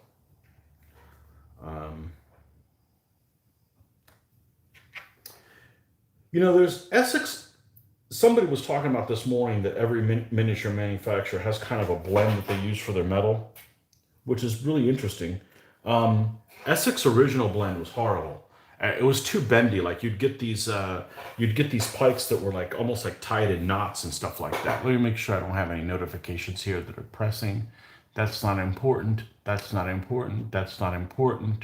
you know, there's Essex. Somebody was talking about this morning that every miniature manufacturer has kind of a blend that they use for their metal, which is really interesting. Essex original blend was horrible. It was too bendy. Like you'd get these pikes that were like almost like tied in knots and stuff like that. Let me make sure I don't have any notifications here that are pressing. That's not important. That's not important. That's not important.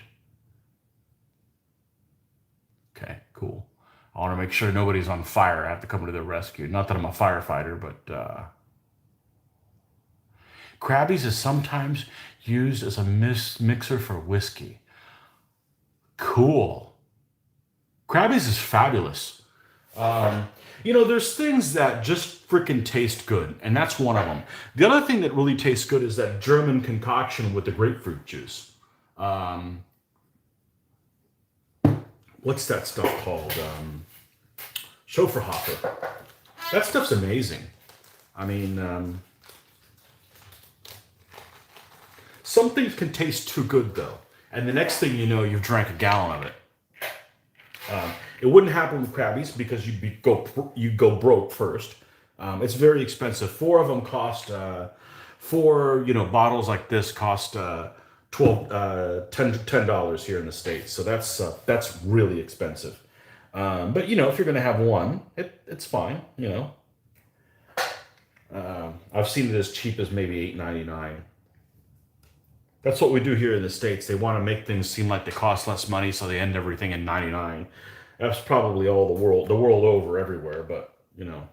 Okay, cool. I want to make sure nobody's on fire. I have to come to their rescue. Not that I'm a firefighter, but Crabbies is sometimes used as a mixer for whiskey. Cool. Crabbies is fabulous. You know, there's things that just freaking taste good, and that's one of them. The other thing that really tastes good is that German concoction with the grapefruit juice. What's that stuff called? Schofferhofer. That stuff's amazing. I mean, some things can taste too good, though. And the next thing you know, you've drank a gallon of it. It wouldn't happen with Crabbies because you'd go broke first. It's very expensive. Four of them cost, bottles like this cost $10 here in the States. So that's really expensive. But you know, if you're going to have one, it's fine. You know, I've seen it as cheap as maybe $8.99. That's what we do here in the States. They want to make things seem like they cost less money, so they end everything in 99. That's probably all the world over, everywhere. But you know,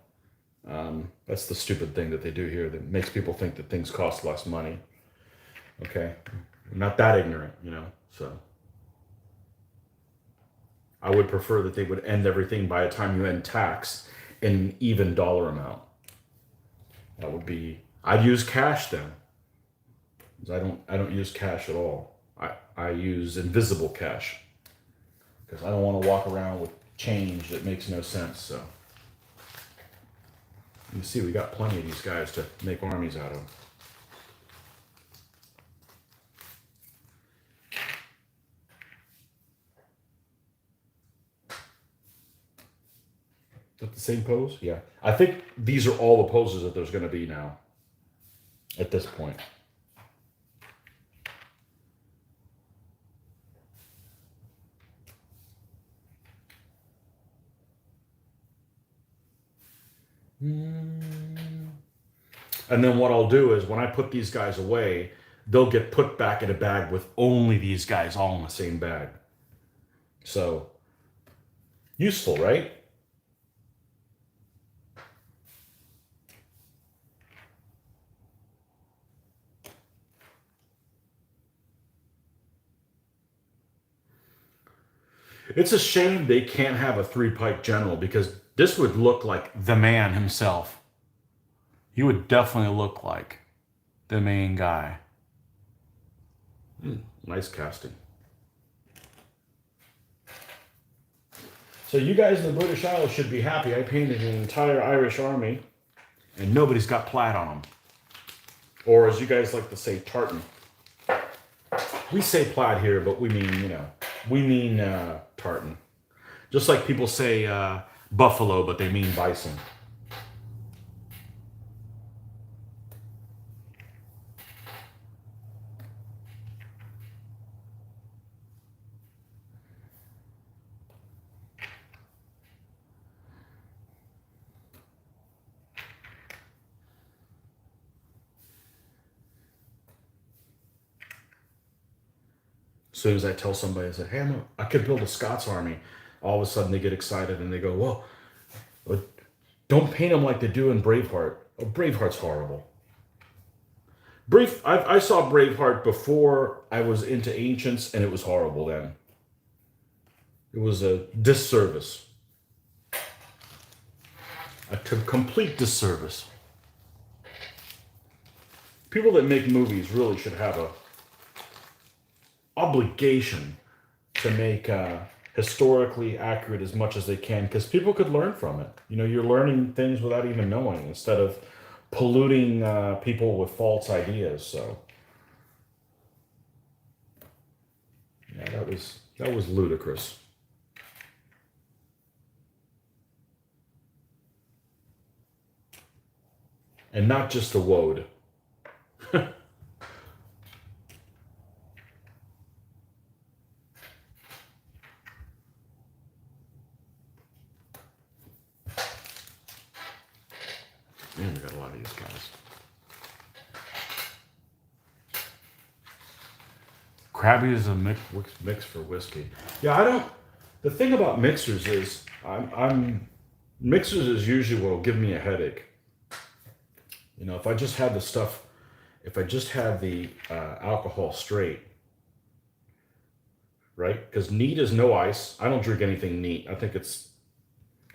that's the stupid thing that they do here that makes people think that things cost less money. Okay, I'm not that ignorant, you know. So I would prefer that they would end everything by the time you end tax in an even dollar amount. That would be. I'd use cash then. I don't use cash at all. I use invisible cash because I don't want to walk around with change that makes no sense. So you see, we got plenty of these guys to make armies out of. Is that the same pose? Yeah. I think these are all the poses that there's going to be now at this point. And then what I'll do is when I put these guys away, they'll get put back in a bag with only these guys all in the same bag. So, useful, right? It's a shame they can't have a three-pike general, because this would look like the man himself. He would definitely look like the main guy. Nice casting. So you guys in the British Isles should be happy. I painted an entire Irish army, and nobody's got plaid on them. Or as you guys like to say, tartan. We say plaid here, but we mean, tartan. Just like people say buffalo, but they mean bison. As soon as I tell somebody, I say, hey, I could build a Scots army, all of a sudden they get excited and they go, well, don't paint them like they do in Braveheart. Oh, Braveheart's horrible. I saw Braveheart before I was into Ancients, and it was horrible then. It was a disservice. A complete disservice. People that make movies really should have a obligation to make historically accurate as much as they can, because people could learn from it. You're learning things without even knowing, instead of polluting people with false ideas. So yeah, that was ludicrous. And not just the woad. Man, we got a lot of these guys. Krabby is a mix for whiskey. Yeah, the thing about mixers is, mixers is usually what will give me a headache. If I just had the alcohol straight, right? Because neat is no ice. I don't drink anything neat. I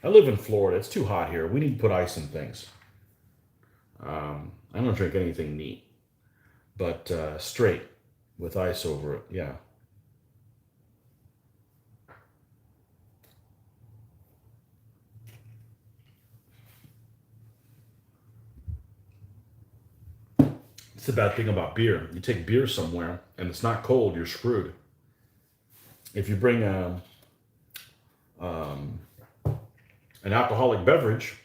live in Florida. It's too hot here. We need to put ice in things. I don't drink anything neat, but straight with ice over it, yeah. It's the bad thing about beer. You take beer somewhere and it's not cold, you're screwed. If you bring an alcoholic beverage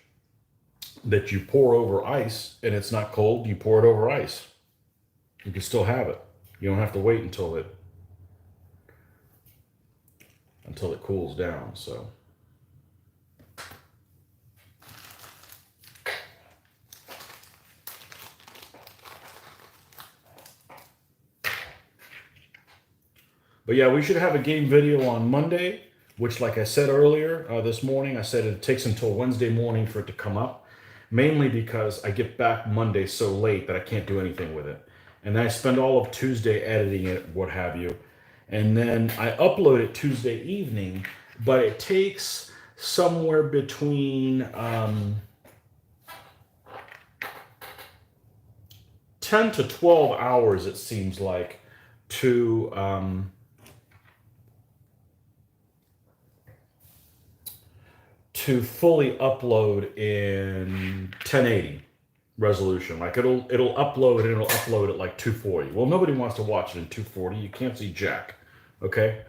that you pour over ice and it's not cold, you pour it over ice. You can still have it. You don't have to wait until it cools down. So but yeah, we should have a game video on Monday, which, like I said earlier this morning, I said it takes until Wednesday morning for it to come up. Mainly because I get back Monday so late that I can't do anything with it. And then I spend all of Tuesday editing it, what have you. And then I upload it Tuesday evening, but it takes somewhere between 10 to 12 hours, it seems like, to fully upload in 1080 resolution. Like it'll upload and it'll upload at like 240. Well, nobody wants to watch it in 240. You can't see jack. Okay,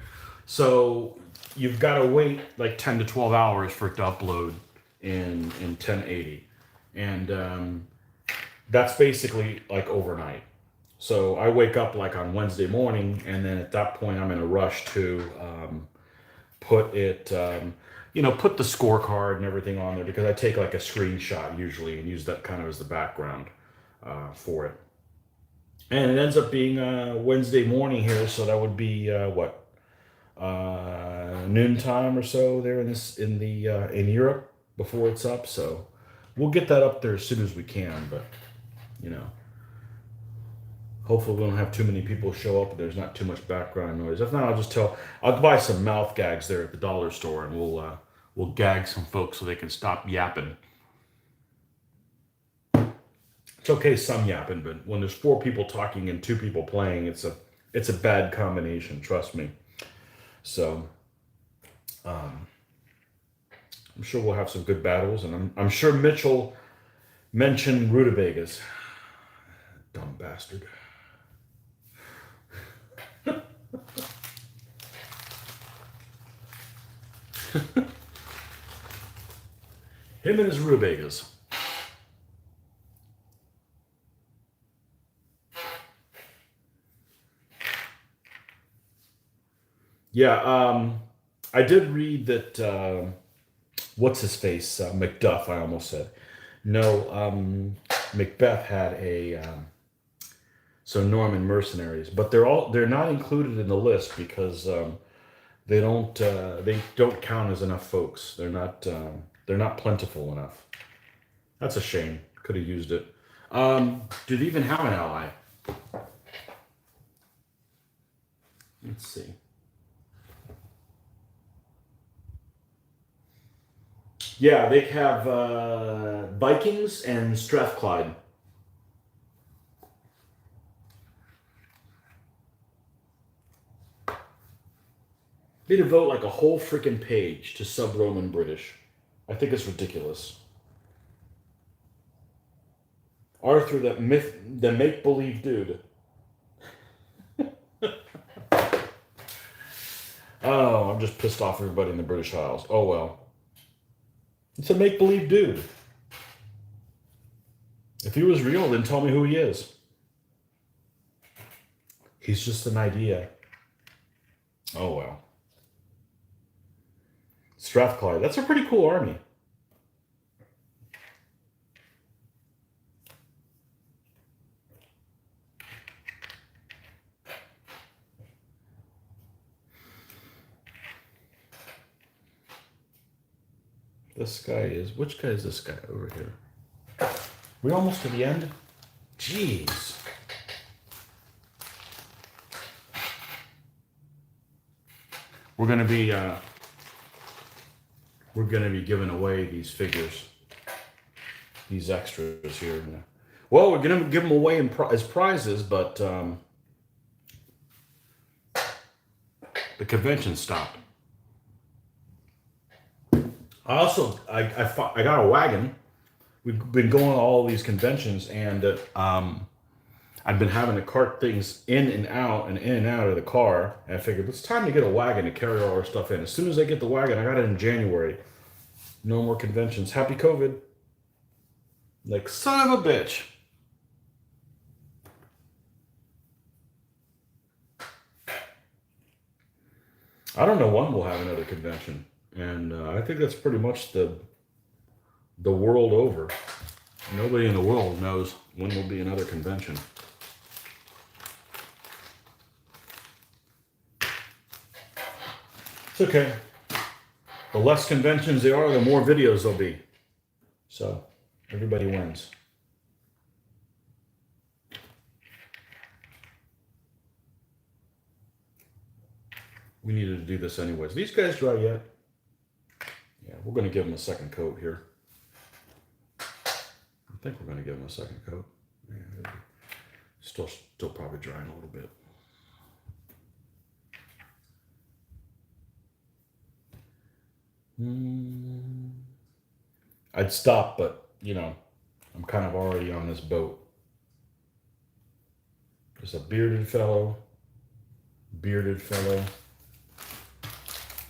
so you've got to wait like 10 to 12 hours for it to upload in 1080, and that's basically like overnight. So I wake up like on Wednesday morning, and then at that point I'm in a rush to put it. you know, put the scorecard and everything on there, because I take like a screenshot usually and use that kind of as the background for it. And it ends up being Wednesday morning here, so that would be what, noontime or so there in Europe before it's up. So we'll get that up there as soon as we can, but you know, hopefully we don't have too many people show up and there's not too much background noise. If not, I'll buy some mouth gags there at the dollar store, and we'll gag some folks so they can stop yapping. It's okay some yapping, but when there's 4 people talking and 2 people playing, it's a bad combination, trust me. So I'm sure we'll have some good battles, and I'm sure Mitchell mentioned rutabagas. Dumb bastard. Him and his rutabagas. Yeah, I did read that, what's his face? Macduff, I almost said. No, Macbeth had some Norman mercenaries, but they're not included in the list because they don't count as enough folks. They're not plentiful enough. That's a shame. Could have used it. Did he even have an ally? Let's see. Yeah, they have Vikings and Strathclyde. They devote like a whole freaking page to sub-Roman British. I think it's ridiculous. Arthur, the make-believe dude. Oh, I'm just pissed off everybody in the British Isles. Oh well. It's a make-believe dude. If he was real, then tell me who he is. He's just an idea. Oh well. Strathclyde, that's a pretty cool army. Which guy is this guy over here? We almost to the end? Jeez. We're gonna be giving away these figures, these extras here. Well, we're gonna give them away as prizes, but the convention stopped. I got a wagon. We've been going to all these conventions, and I've been having to cart things in and out of the car. And I figured it's time to get a wagon to carry all our stuff in. As soon as I get the wagon, I got it in January. No more conventions. Happy COVID. Like son of a bitch. I don't know when we'll have another convention. And I think that's pretty much the world over. Nobody in the world knows when there'll be another convention. It's okay. The less conventions there are, the more videos there'll be. So everybody wins. We needed to do this anyways. These guys dry yet? Yeah, we're going to give them a second coat here. I think we're going to give them a second coat. Yeah, still probably drying a little bit. I'd stop, but you know, I'm kind of already on this boat. There's a bearded fellow.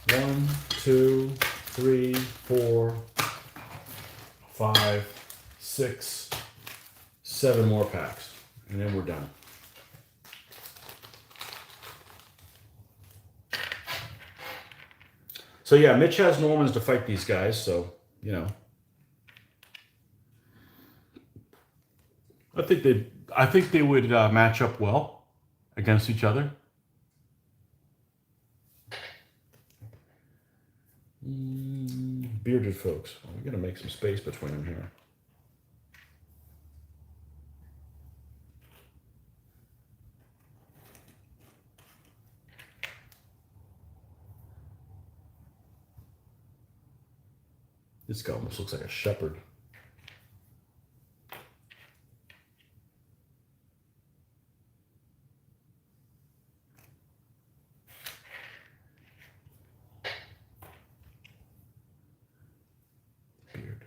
1, 2, 3, 4, 5, 6, 7 more packs, and then we're done. So yeah, Mitch has Normans to fight these guys, so, you know. I think they would match up well against each other. Bearded folks. Well, we gotta make some space between them here. This guy almost looks like a shepherd. Beard.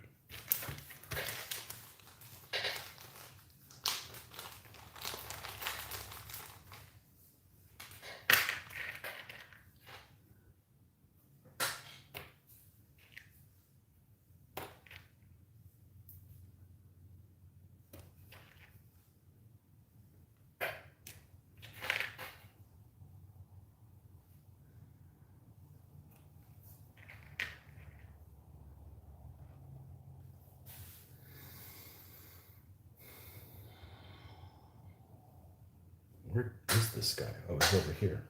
Where is this guy? Oh, he's over here.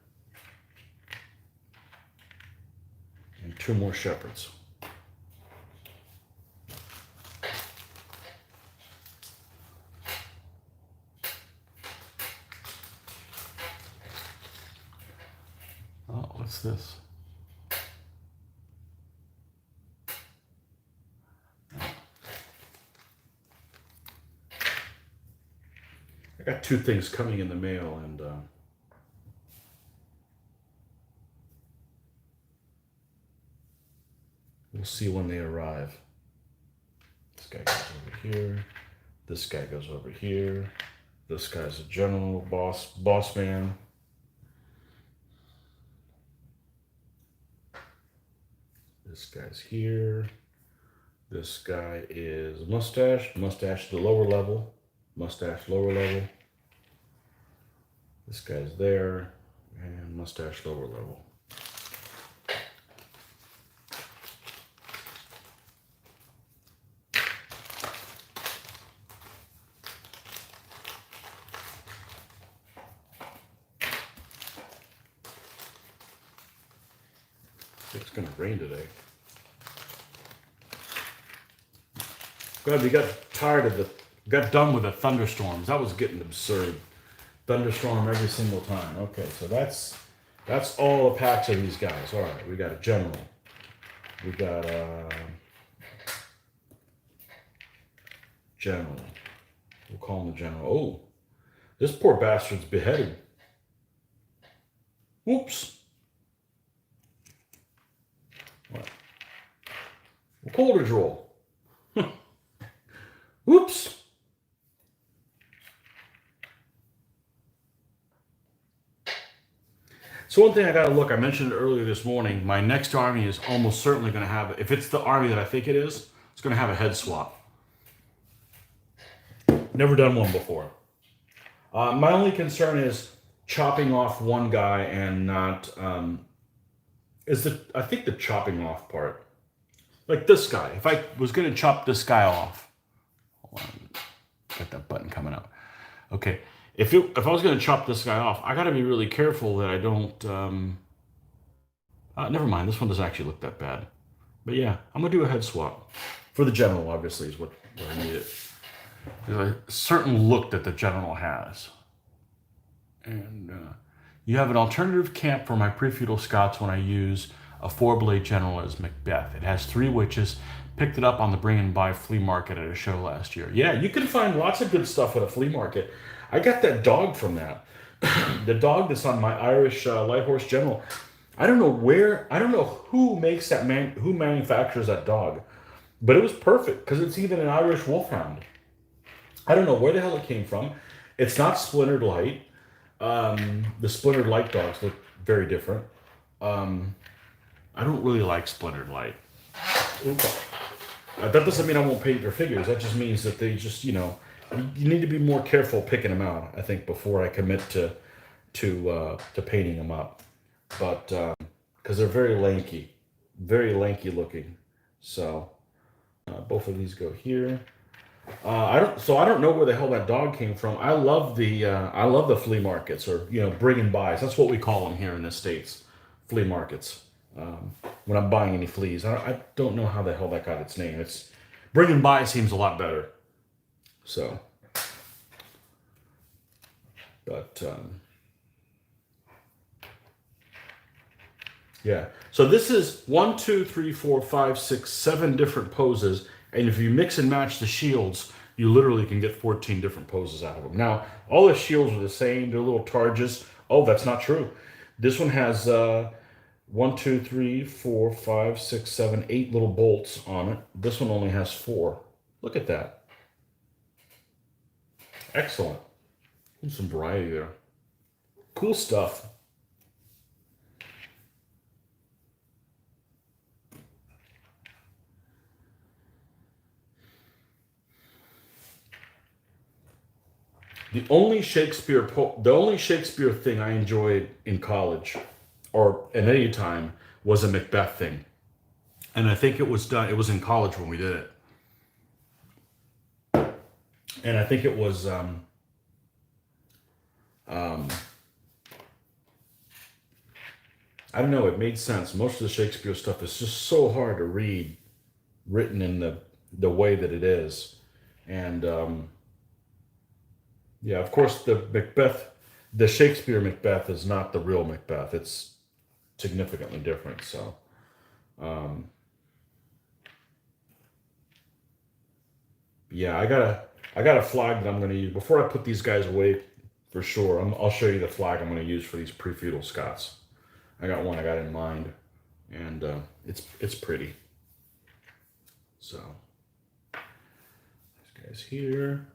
And 2 more shepherds. Oh, what's this? I got 2 things coming in the mail, and we'll see when they arrive. This guy goes over here. This guy goes over here. This guy's a general boss man. This guy's here. This guy is mustache. Mustache the lower level. Mustache lower level. This guy's there. And mustache lower level. It's gonna rain today. God, we got done with the thunderstorms. That was getting absurd. Thunderstorm every single time. Okay, so that's all the packs of these guys. All right, we got a general. We got a general. We'll call him the general. Oh, this poor bastard's beheaded. Whoops. What? A colder draw. Whoops. So one thing I gotta look, I mentioned it earlier this morning, my next army is almost certainly gonna have, if it's the army that I think it is, it's gonna have a head swap. Never done one before. My only concern is chopping off one guy and not, I think the chopping off part. Like this guy, if I was gonna chop this guy off, hold on, got that button coming up. Okay, if I was gonna chop this guy off, I gotta be really careful that I don't, never mind, this one doesn't actually look that bad. But yeah, I'm gonna do a head swap. For the general, obviously, is what I need it. There's a certain look that the general has. And you have an alternative camp for my pre-feudal Scots when I use a 4-blade general as Macbeth. It has 3 witches. Picked it up on the bring and buy flea market at a show last year. Yeah, you can find lots of good stuff at a flea market. I got that dog from that. The dog that's on my Irish light horse general. I don't know who makes that who manufactures that dog, but it was perfect because it's even an Irish wolfhound. I don't know where the hell it came from. It's not splintered light. The splintered light dogs look very different. I don't really like splintered light. That doesn't mean I won't paint your figures. That just means that they just, you need to be more careful picking them out, I think, before I commit to painting them up. But because they're very lanky, very lanky looking. So both of these go here. I don't know where the hell that dog came from. I love the flea markets, or bring and buys. That's what we call them here in the States, flea markets. When I'm buying any fleas, I don't know how the hell that got its name. It's bring and buy seems a lot better. So, but yeah. So this is 1, 2, 3, 4, 5, 6, 7 different poses. And if you mix and match the shields, you literally can get 14 different poses out of them. Now, all the shields are the same. They're little targes. Oh, that's not true. This one has 1, 2, 3, 4, 5, 6, 7, 8 little bolts on it. This one only has 4. Look at that. Excellent. There's some variety there. Cool stuff. The only Shakespeare thing I enjoyed in college, or at any time, was a Macbeth thing, and I think it was done. It was in college when we did it, and I think it was I don't know. It made sense. Most of the Shakespeare stuff is just so hard to read, written in the way that it is, and yeah, of course, the Shakespeare Macbeth is not the real Macbeth. It's significantly different. So, yeah, I got a flag that I'm going to use before I put these guys away for sure. I'll show you the flag I'm going to use for these pre-feudal Scots. I got one I got in mind, and it's pretty. So, this guy's here.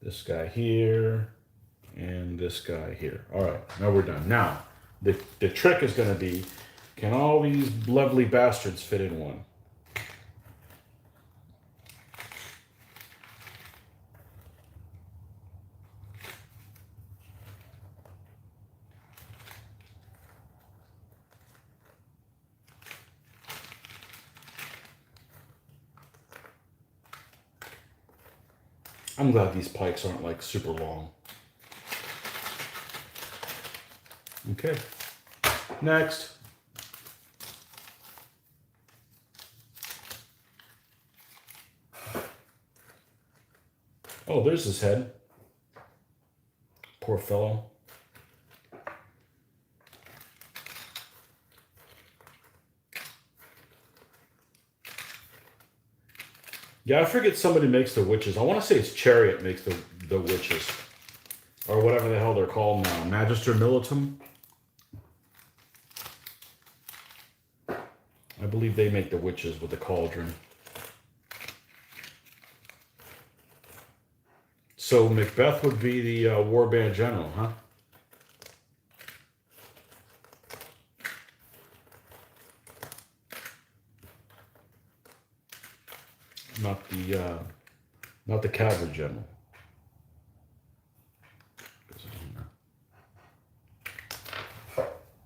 This guy here, and this guy here. All right, now we're done. Now, the trick is going to be, can all these lovely bastards fit in one? I'm glad these pikes aren't like super long. Okay, next. Oh, there's his head. Poor fellow. Yeah, I forget somebody makes the witches. I want to say it's Chariot makes the witches. Or whatever the hell they're called now. Magister Militum. I believe they make the witches with the cauldron. So Macbeth would be the warband general, huh? Not the cavalry general.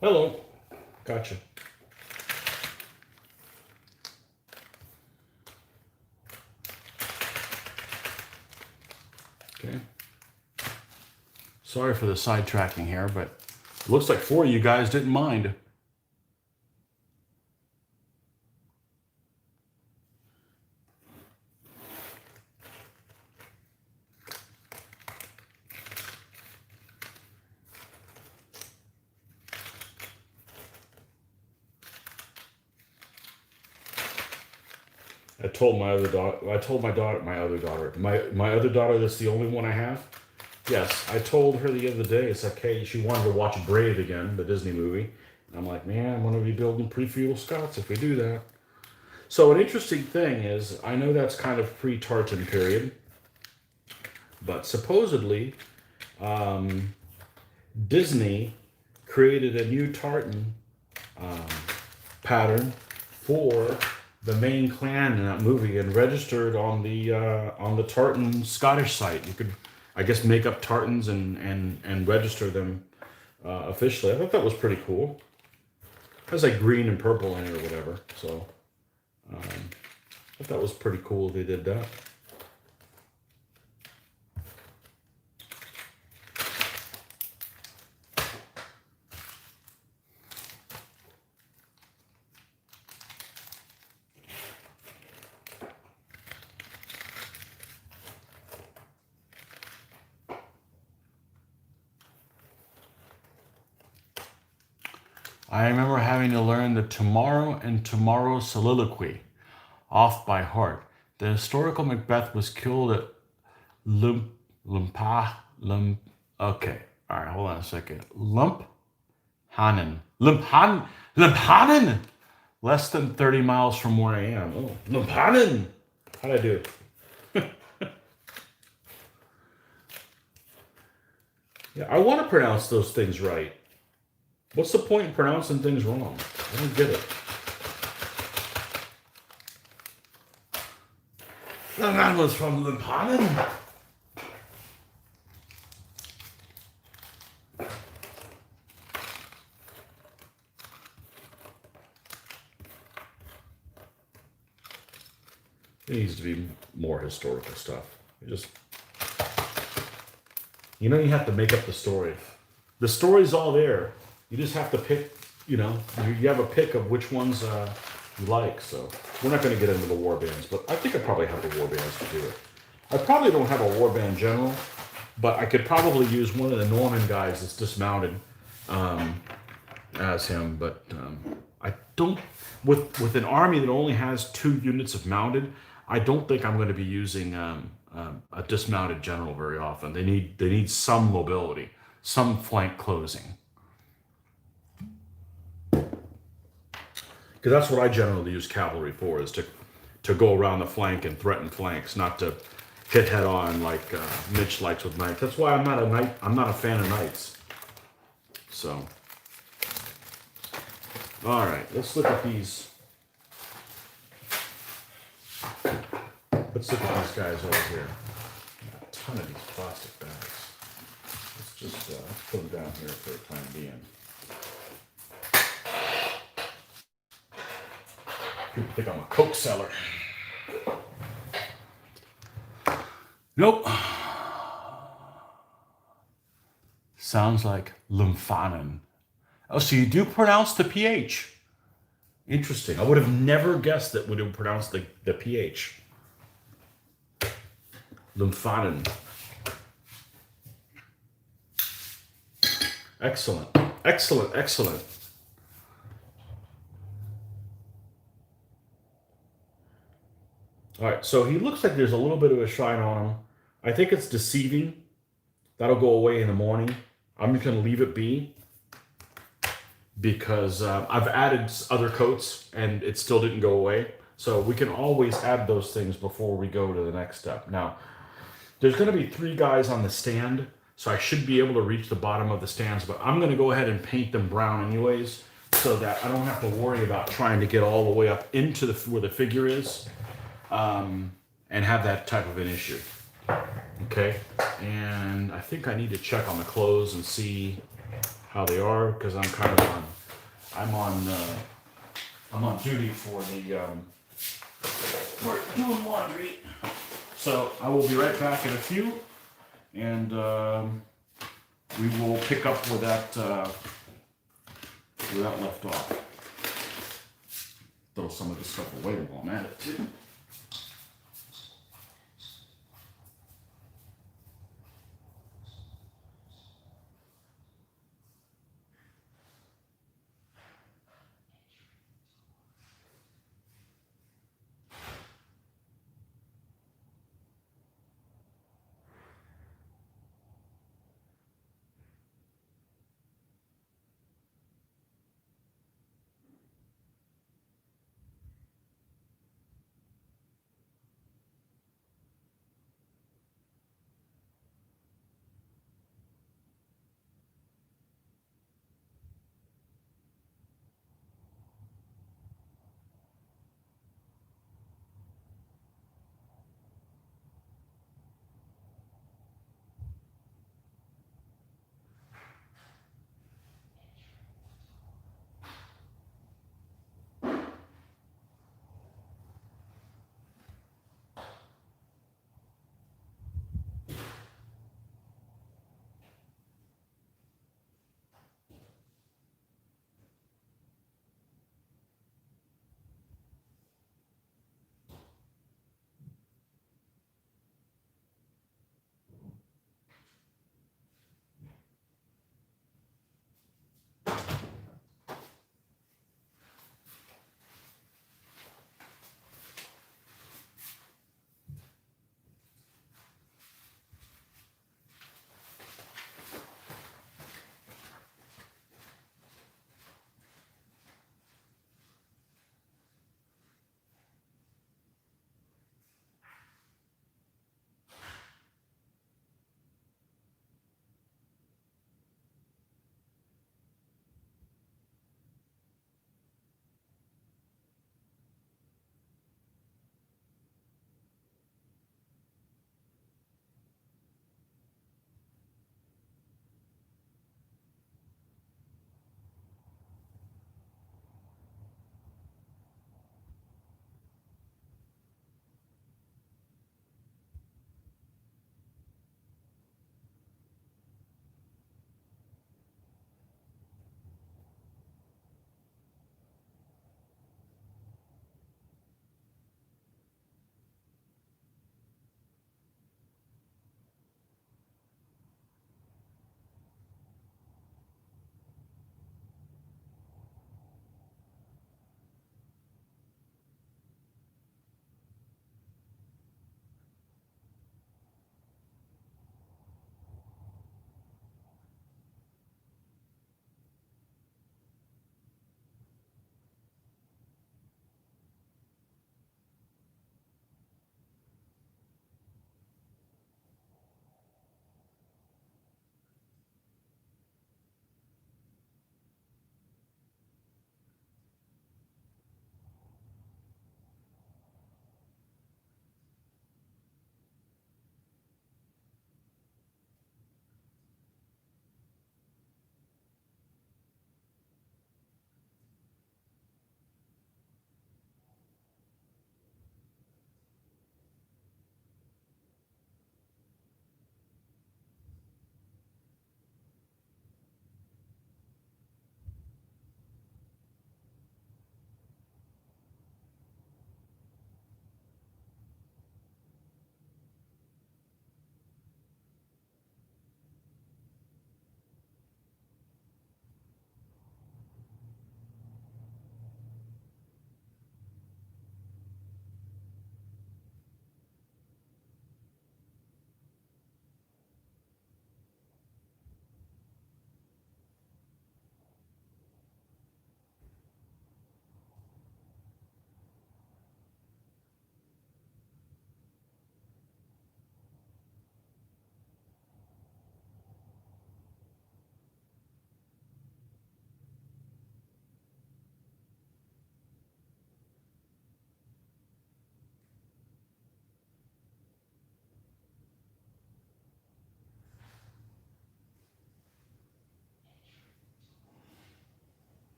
Hello. Gotcha. Okay. Sorry for the sidetracking here, but it looks like 4 of you guys didn't mind. I told my other daughter that's the only one I have. Yes, I told her the other day, it's like, hey, she wanted to watch Brave again, the Disney movie. And I'm like, man, I'm going to be building pre-feudal Scots if we do that. So an interesting thing is, I know that's kind of pre-Tartan period, but supposedly Disney created a new tartan pattern for the main clan in that movie and registered on the tartan Scottish site. You could, I guess, make up tartans and register them officially. I thought that was pretty cool. has like green and purple in it or whatever. So I thought that was pretty cool they did that. I remember having to learn the Tomorrow and Tomorrow soliloquy off by heart. The historical Macbeth was killed at Okay, all right, hold on a second. Lumphanen, less than 30 miles from where I am. Oh, Lumphanen. How'd I do? Yeah, I want to pronounce those things right. What's the point in pronouncing things wrong? I don't get it. That man was from Lumphanen. It needs to be more historical stuff. You have to make up the story. The story's all there. You just have to pick, you have a pick of which ones you like. So we're not going to get into the war bands, but I think I probably have the war bands to do it. I probably don't have a war band general, but I could probably use one of the Norman guys that's dismounted as him. But I don't, with an army that only has 2 units of mounted, I don't think I'm going to be using a dismounted general very often. They need some mobility, some flank closing. Because that's what I generally use cavalry for, is to go around the flank and threaten flanks, not to hit head on like Mitch likes with knights. That's why I'm not a knight. I'm not a fan of knights. So, all right, let's look at these. Let's look at these guys over here. A ton of these plastic bags. Let's just put them down here for the time being. People think I'm a Coke seller. Nope. Sounds like Lumphanen. Oh, so you do pronounce the PH. Interesting. I would have never guessed that would have pronounced the PH. Lumphanen. Excellent. Excellent. Excellent. All right, so he looks like there's a little bit of a shine on him. I think it's deceiving. That'll go away in the morning. I'm just going to leave it be because I've added other coats and it still didn't go away. So we can always add those things before we go to the next step. Now, there's going to be 3 guys on the stand, so I should be able to reach the bottom of the stands, but I'm going to go ahead and paint them brown anyways so that I don't have to worry about trying to get all the way up into where the figure is. And have that type of an issue. Okay, and I think I need to check on the clothes and see how they are because I'm kind of I'm on duty for we're doing laundry. So I will be right back in a few, and we will pick up where that left off. Throw some of this stuff away while I'm at it too.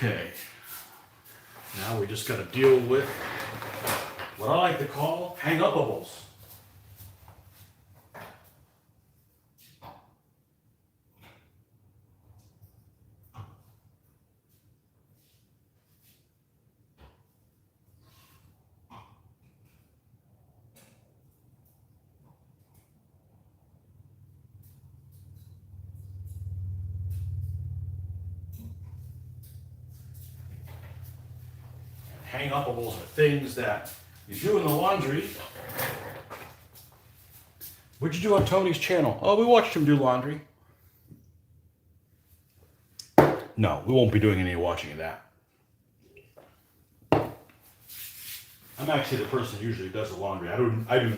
Okay. Now we just got to deal with what I like to call hang-upables. Hang-upables are things that you do in the laundry. What'd you do on Tony's channel? Oh, we watched him do laundry. No, we won't be doing any watching of that. I'm actually the person who usually does the laundry. I do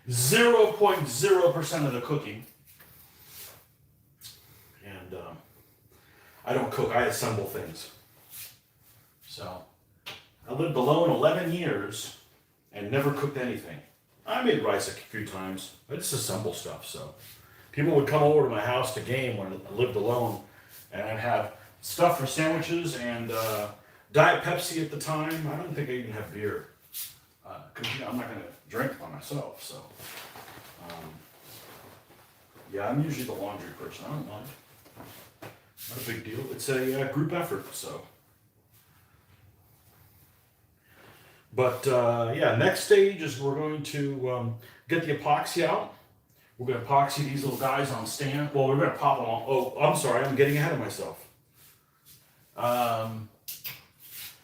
0.0% of the cooking. And I don't cook, I assemble things. So, I lived alone 11 years and never cooked anything. I made rice a few times. I just assemble stuff, so. People would come over to my house to game when I lived alone, and I'd have stuff for sandwiches and Diet Pepsi at the time. I don't think I even have beer, because I'm not going to drink by myself, so. Yeah, I'm usually the laundry person. I don't mind. Not a big deal. It's a group effort, so. But yeah, next stage is we're going to get the epoxy out. We're going to epoxy these little guys on stand. Well, we're going to pop them on. Oh, I'm sorry, I'm getting ahead of myself. I'm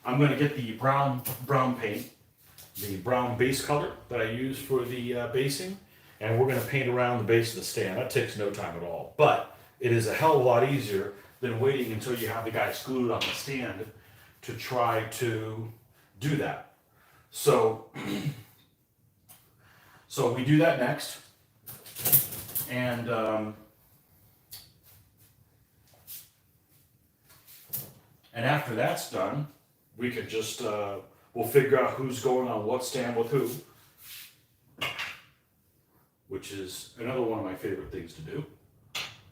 going to get the brown paint, the brown base color that I use for the basing, and we're going to paint around the base of the stand. That takes no time at all, but it is a hell of a lot easier than waiting until you have the guys glued on the stand to try to do that. So, so we do that next, and after that's done, we could just we'll figure out who's going on what stand with who, which is another one of my favorite things to do.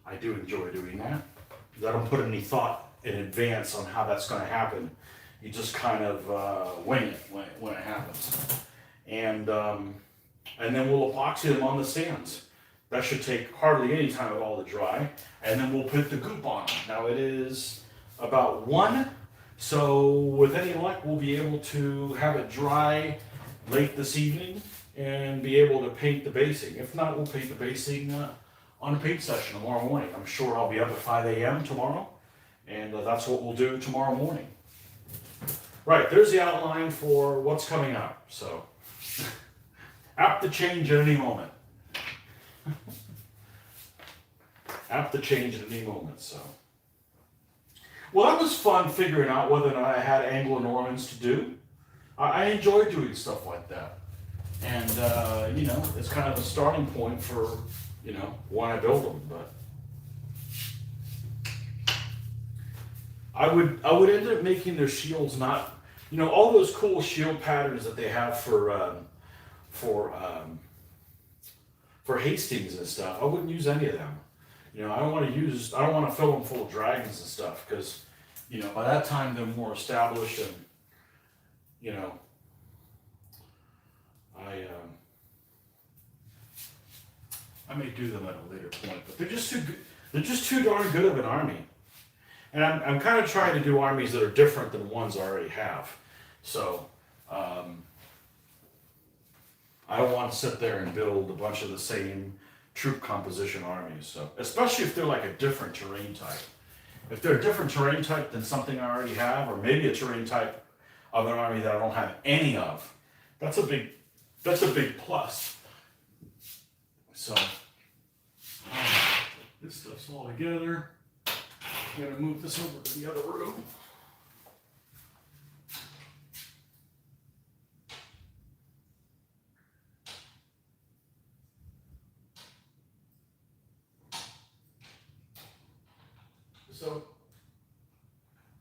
I do enjoy doing that. I don't put any thought in advance on how that's going to happen. You just kind of wing it when it happens. And then we'll epoxy them on the stands. That should take hardly any time at all to dry. And then we'll put the goop on. Now it is about 1, so with any luck we'll be able to have it dry late this evening and be able to paint the basing. If not, we'll paint the basing on a paint session tomorrow morning. I'm sure I'll be up at 5 a.m. tomorrow, and that's what we'll do tomorrow morning. Right, there's the outline for what's coming up, so apt to change at any moment. Apt to change at any moment, so. Well, that was fun figuring out whether or not I had Anglo-Normans to do. I enjoy doing stuff like that. And, you know, it's kind of a starting point for, you know, when I build them, but. I would end up making their shields not, you know, all those cool shield patterns that they have for Hastings and stuff. I wouldn't use any of them. You know, I don't want to fill them full of dragons and stuff, because, you know, by that time they're more established, and, you know, I may do them at a later point, but they're just too good. They're just too darn good of an army. And I'm kind of trying to do armies that are different than ones I already have. So, I don't want to sit there and build a bunch of the same troop composition armies. So, especially if they're like a different terrain type. If they're a different terrain type than something I already have, or maybe a terrain type of an army that I don't have any of, that's a big plus. So, this stuff's all together. I'm going to move this over to the other room. So,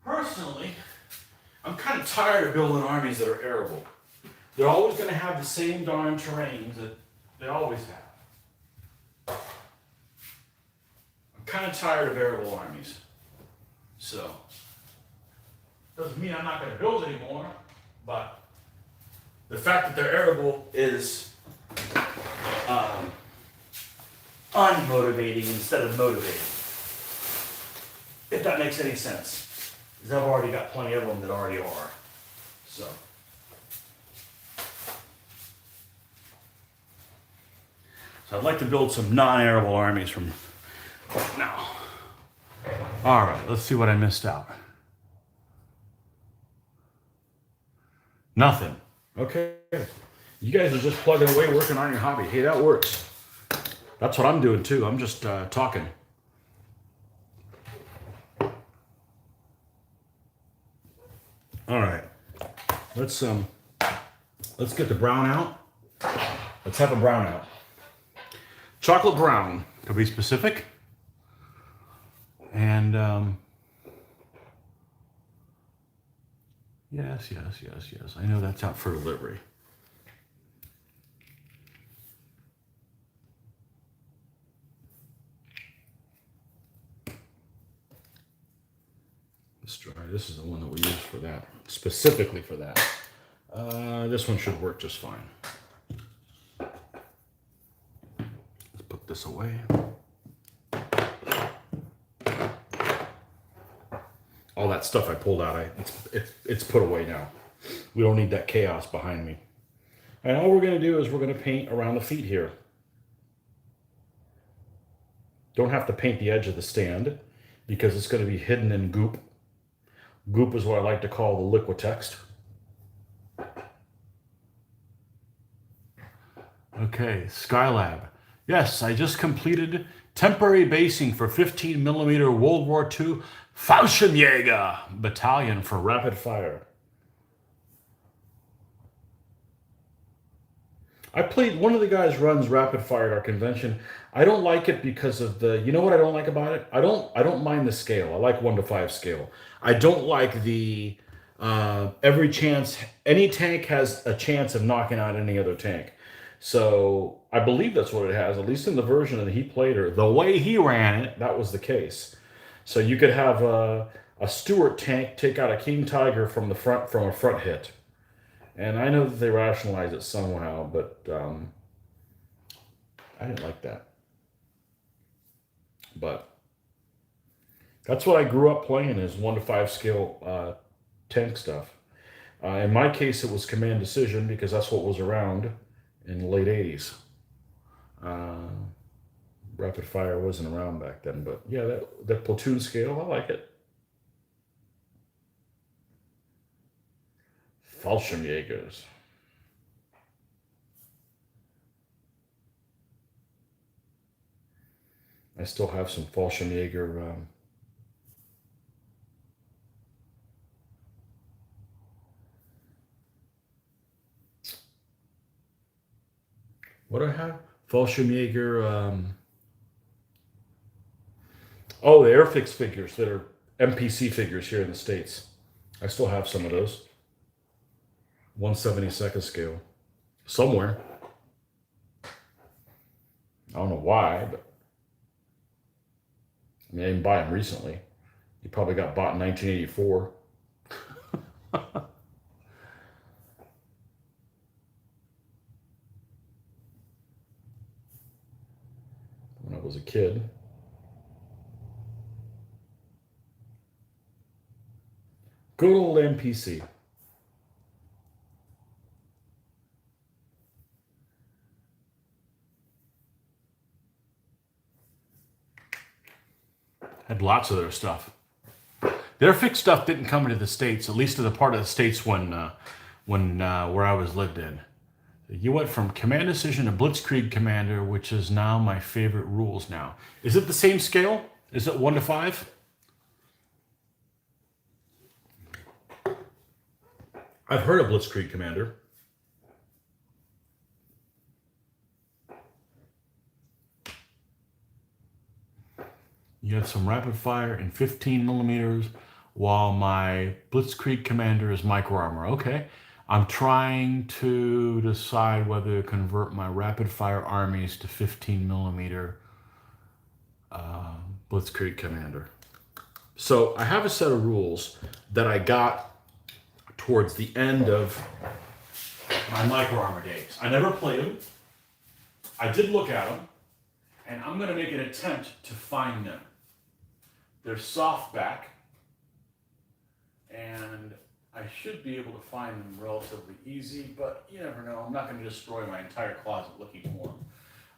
personally, I'm kind of tired of building armies that are arable. They're always going to have the same darn terrains that they always have. I'm kind of tired of arable armies. So, Doesn't mean I'm not going to build anymore, but the fact that they're arable is unmotivating instead of motivating. If that makes any sense. Because I've already got plenty of them that already are. So I'd like to build some non-arable armies from now. All right, let's see what I missed out. Nothing. Okay. You guys are just plugging away, working on your hobby. Hey, that works. That's what I'm doing too. I'm just talking. All right. Let's get the brown out. Let's have a brown out. Chocolate brown, to be specific. And yes. I know that's out for delivery. Let's try. This is the one that we use for that, specifically for that. This one should work just fine. Let's put this away. All that stuff I pulled out, it's put away now. We don't need that chaos behind me. And all we're going to do is we're going to paint around the feet here. Don't have to paint the edge of the stand because it's going to be hidden in goop. Goop is what I like to call the Liquitex. Okay, Skylab. Yes, I just completed temporary basing for 15 millimeter World War II Fallschirmjäger battalion for rapid fire. I played, one of the guys runs rapid fire at our convention. I don't like it because of the, you know what I don't like about it? I don't mind the scale. I like 1 to 5 scale. I don't like the, every chance, any tank has a chance of knocking out any other tank. So I believe that's what it has, at least in the version that he played, or the way he ran it, that was the case. So you could have a Stuart tank take out a King Tiger from the front, from a front hit. And I know that they rationalize it somehow, but I didn't like that. But that's what I grew up playing, is 1 to 5 scale tank stuff. In my case, it was Command Decision because that's what was around in the late 80s. Rapid fire wasn't around back then, but yeah, that platoon scale, I like it. Fallschirmjägers. I still have some Fallschirmjäger. What do I have? Fallschirmjäger. Oh, the Airfix figures that are MPC figures here in the States. I still have some of those. 1/72 scale. Somewhere. I don't know why, but I mean, I didn't buy them recently. You probably got bought in 1984. When I was a kid. Good old MPC. Had lots of their stuff. Their fixed stuff didn't come into the States, at least to the part of the States when where I was lived in. You went from Command Decision to Blitzkrieg Commander, which is now my favorite rules now. Is it the same scale? Is it 1 to 5? I've heard of Blitzkrieg Commander. You have some rapid fire and 15 millimeters, while my Blitzkrieg Commander is micro armor. Okay. I'm trying to decide whether to convert my rapid fire armies to 15 millimeter Blitzkrieg Commander. So I have a set of rules that I got towards the end of my Micro Armor days. I never played them. I did look at them, and I'm going to make an attempt to find them. They're softback, and I should be able to find them relatively easy, but you never know. I'm not going to destroy my entire closet looking for them.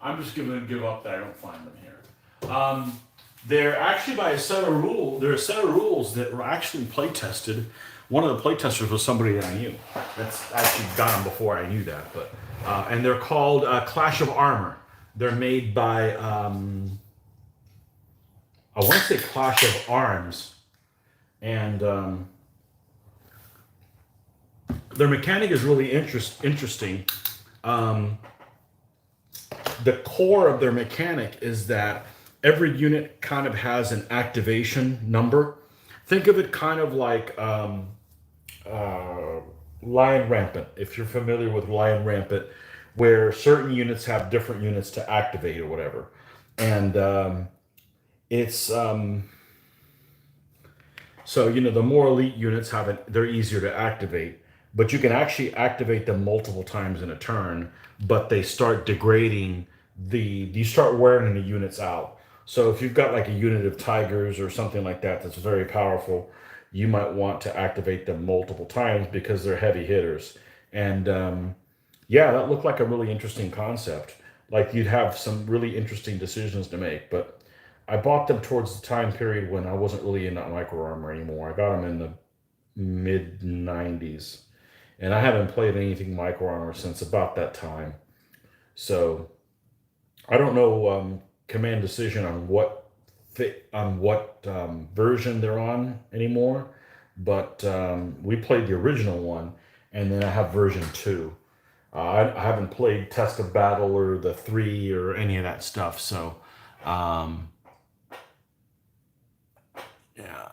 I'm just going to give up that I don't find them here. They're actually by a set of rules. There are a set of rules that were actually play tested. One of the play testers was somebody that I knew. That's actually got them before I knew that. But and they're called Clash of Armor. They're made by I want to say Clash of Arms, and their mechanic is really interesting. The core of their mechanic is that every unit kind of has an activation number. Think of it kind of like Lion Rampant, if you're familiar with Lion Rampant, where certain units have different units to activate or whatever. And it's so, you know, the more elite units have it, they're easier to activate, but you can actually activate them multiple times in a turn, but they start degrading you start wearing the units out. So if you've got like a unit of tigers or something like that that's very powerful, you might want to activate them multiple times because they're heavy hitters. And yeah, that looked like a really interesting concept. Like you'd have some really interesting decisions to make, but I bought them towards the time period when I wasn't really into Micro Armor anymore. I got them in the mid 90s, and I haven't played anything Micro Armor since about that time. So I don't know Command Decision on what version they're on anymore, but we played the original one, and then I have version 2. I haven't played Test of Battle or the 3 or any of that stuff, so yeah.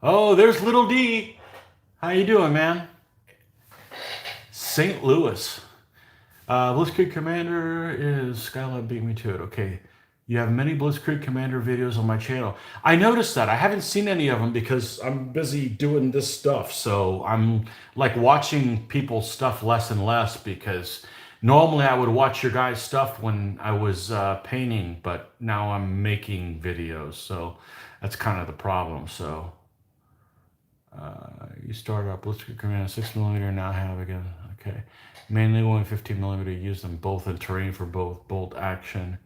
Oh, there's Little D. How you doing, man? St. Louis. Blitzkrieg Commander is Skylab beat me to it. Okay. You have many Blitzkrieg Commander videos on my channel. I noticed that. I haven't seen any of them because I'm busy doing this stuff. So I'm like watching people's stuff less and less because normally I would watch your guys' stuff when I was painting, but now I'm making videos. So that's kind of the problem. So you started up Blitzkrieg Commander 6mm, now have again. Okay. Mainly going 15mm, use them both in terrain for both bolt action.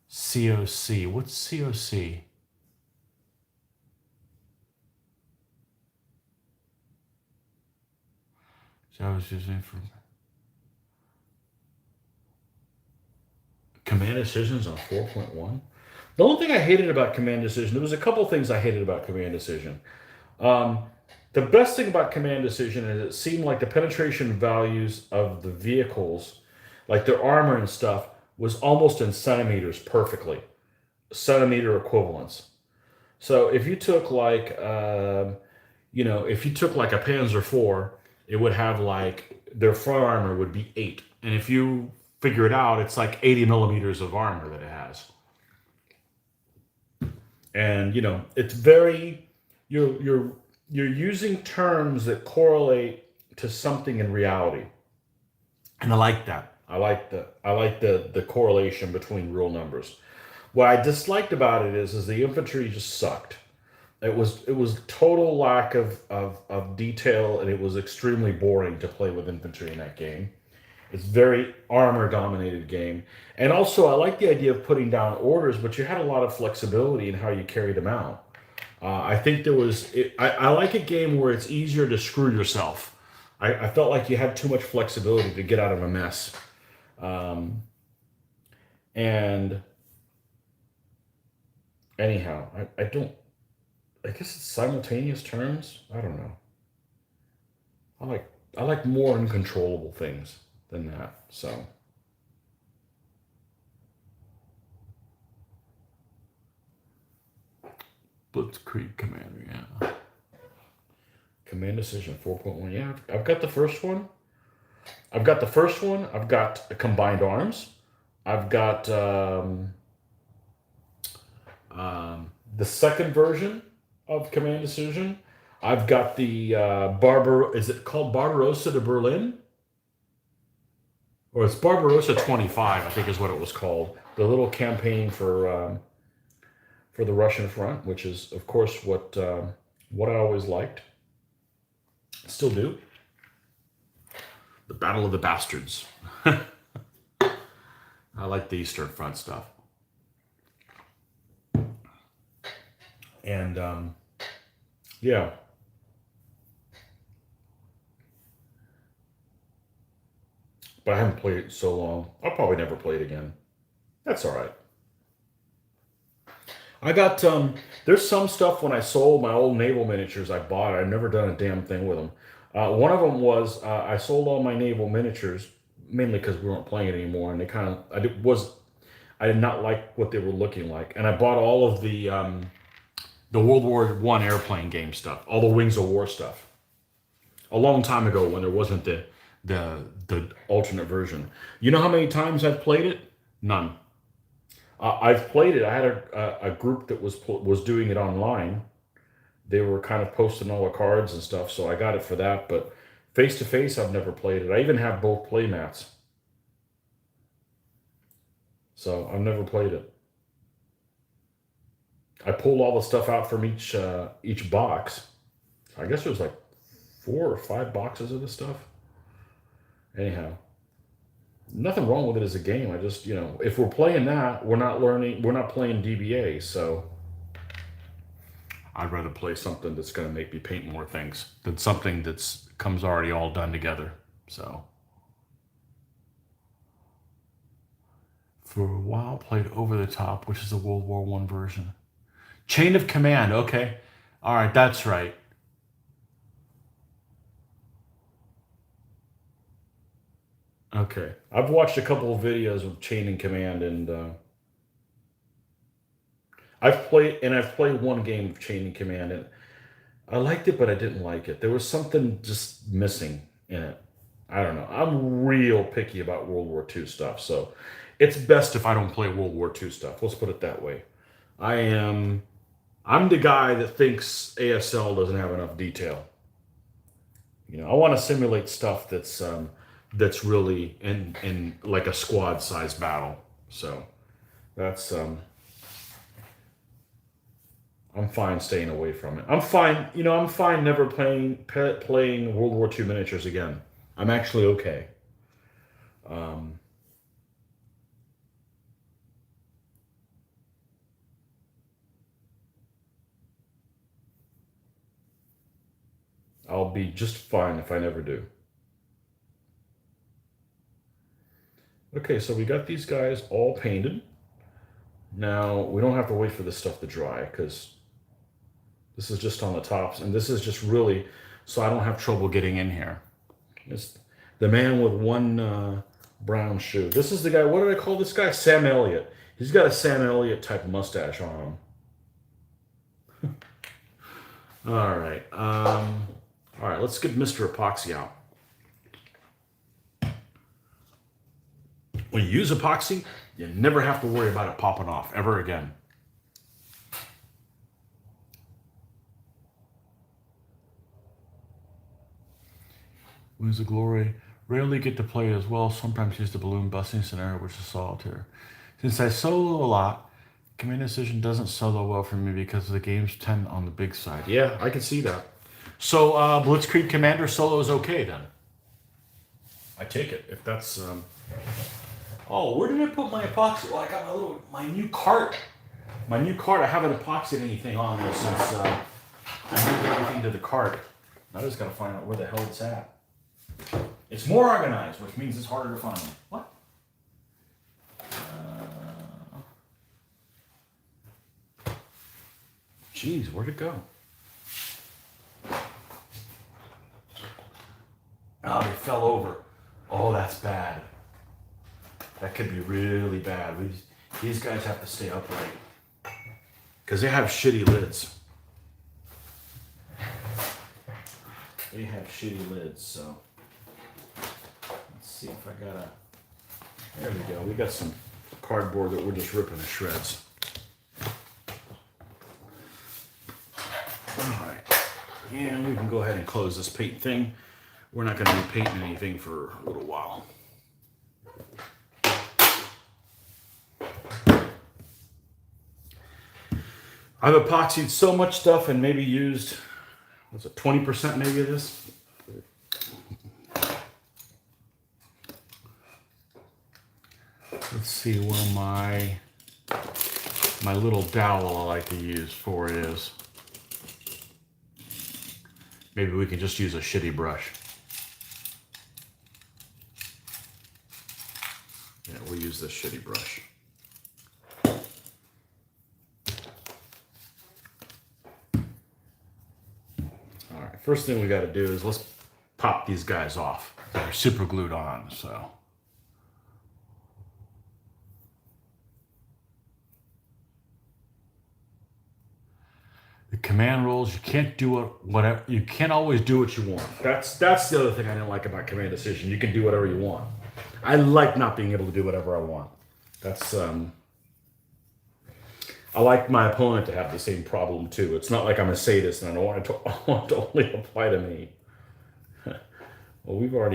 COC. What's COC? So I was using for Command Decisions on 4.1. The only thing I hated about Command Decision, there was a couple things I hated about Command Decision. The best thing about Command Decision is it seemed like the penetration values of the vehicles, like their armor and stuff, was almost in centimeters perfectly. Centimeter equivalents. So if you took like, if you took like a Panzer IV, it would have like, their front armor would be 8. And if you figure it out, it's like 80mm of armor that it has. And, you know, it's very, you're using terms that correlate to something in reality. And I like that. I like the correlation between real numbers. What I disliked about it is the infantry just sucked. It was total lack of detail, and it was extremely boring to play with infantry in that game. It's very armor dominated game. And also I like the idea of putting down orders, but you had a lot of flexibility in how you carried them out. I think there was, I like a game where it's easier to screw yourself. I felt like you had too much flexibility to get out of a mess. And anyhow, I guess it's simultaneous turns. I don't know. I like more uncontrollable things than that. So Blitzkrieg Commander, yeah. Command Decision 4.1. Yeah, I've got the first one. I've got the first one. I've got combined arms. I've got the second version of Command Decision. I've got the is it called Barbarossa de Berlin? Or it's Barbarossa 25, I think is what it was called. The little campaign for the Russian front, which is, of course, what I always liked. Still do. The Battle of the Bastards. I like the Eastern Front stuff. And, yeah. But I haven't played it so long. I'll probably never play it again. That's all right. I got, there's some stuff when I sold my old naval miniatures I bought. I've never done a damn thing with them. One of them was I sold all my naval miniatures, mainly because we weren't playing it anymore. And they kind of, I did not like what they were looking like. And I bought all of the World War I airplane game stuff, all the Wings of War stuff. A long time ago when there wasn't the alternate version. You know how many times I've played it? None. I've played it. I had a group that was doing it online. They were kind of posting all the cards and stuff, so I got it for that. But face to face, I've never played it. I even have both play mats, so I've never played it. I pulled all the stuff out from each box. I guess there was like 4 or 5 boxes of this stuff. Anyhow. Nothing wrong with it as a game. I just, if we're playing that, we're not playing DBA, so I'd rather play something that's going to make me paint more things than something that's comes already all done together. So for a while, played Over the Top, which is the World War I version. Chain of Command, okay. All right, that's right. Okay, I've watched a couple of videos of Chain and Command, and I've played one game of Chain and Command, and I liked it, but I didn't like it. There was something just missing in it. I don't know. I'm real picky about World War II stuff, so it's best if I don't play World War II stuff. Let's put it that way. I'm the guy that thinks ASL doesn't have enough detail. I want to simulate stuff that's really in like a squad size battle. So that's I'm fine staying away from it. I'm fine, I'm fine never playing World War II miniatures again. I'm actually okay. I'll be just fine if I never do. Okay, so we got these guys all painted. Now, we don't have to wait for this stuff to dry, because this is just on the tops, and this is just really so I don't have trouble getting in here. It's the man with one brown shoe. This is the guy, what did I call this guy? Sam Elliott. He's got a Sam Elliott type mustache on him. All right, let's get Mr. Epoxy out. When you use epoxy, you never have to worry about it popping off ever again. Wings of Glory. Rarely get to play as well. Sometimes use the balloon busting scenario, which is solitaire. Since I solo a lot, Command Decision doesn't solo well for me because the games tend on the big side. Yeah, I can see that. So Blitzkrieg Commander solo is okay then. I take it if that's. Oh, where did I put my epoxy? Well, I got my new cart. My new cart. I haven't epoxied anything on this since I moved everything to the cart. I just gotta find out where the hell it's at. It's more organized, which means it's harder to find. What? Jeez, where'd it go? Oh, they fell over. Oh, that's bad. That could be really bad. These guys have to stay upright because they have shitty lids. They have shitty lids, so see if I got a... There we go. We got some cardboard that we're just ripping to shreds. Alright. And we can go ahead and close this paint thing. We're not going to be painting anything for a little while. I've epoxied so much stuff and maybe used, what's it, 20% maybe of this? Let's see where my little dowel I like to use for it is. Maybe we can just use a shitty brush. Yeah, we'll use this shitty brush. All right, first thing we got to do is let's pop these guys off. They're super glued on, so. The command rules, you can't do whatever, you can't always do what you want. That's the other thing I didn't like about command decision. You can do whatever you want. I like not being able to do whatever I want. That's I like my opponent to have the same problem too. It's not like I'm a sadist and I don't want it to only apply to me. Well, we got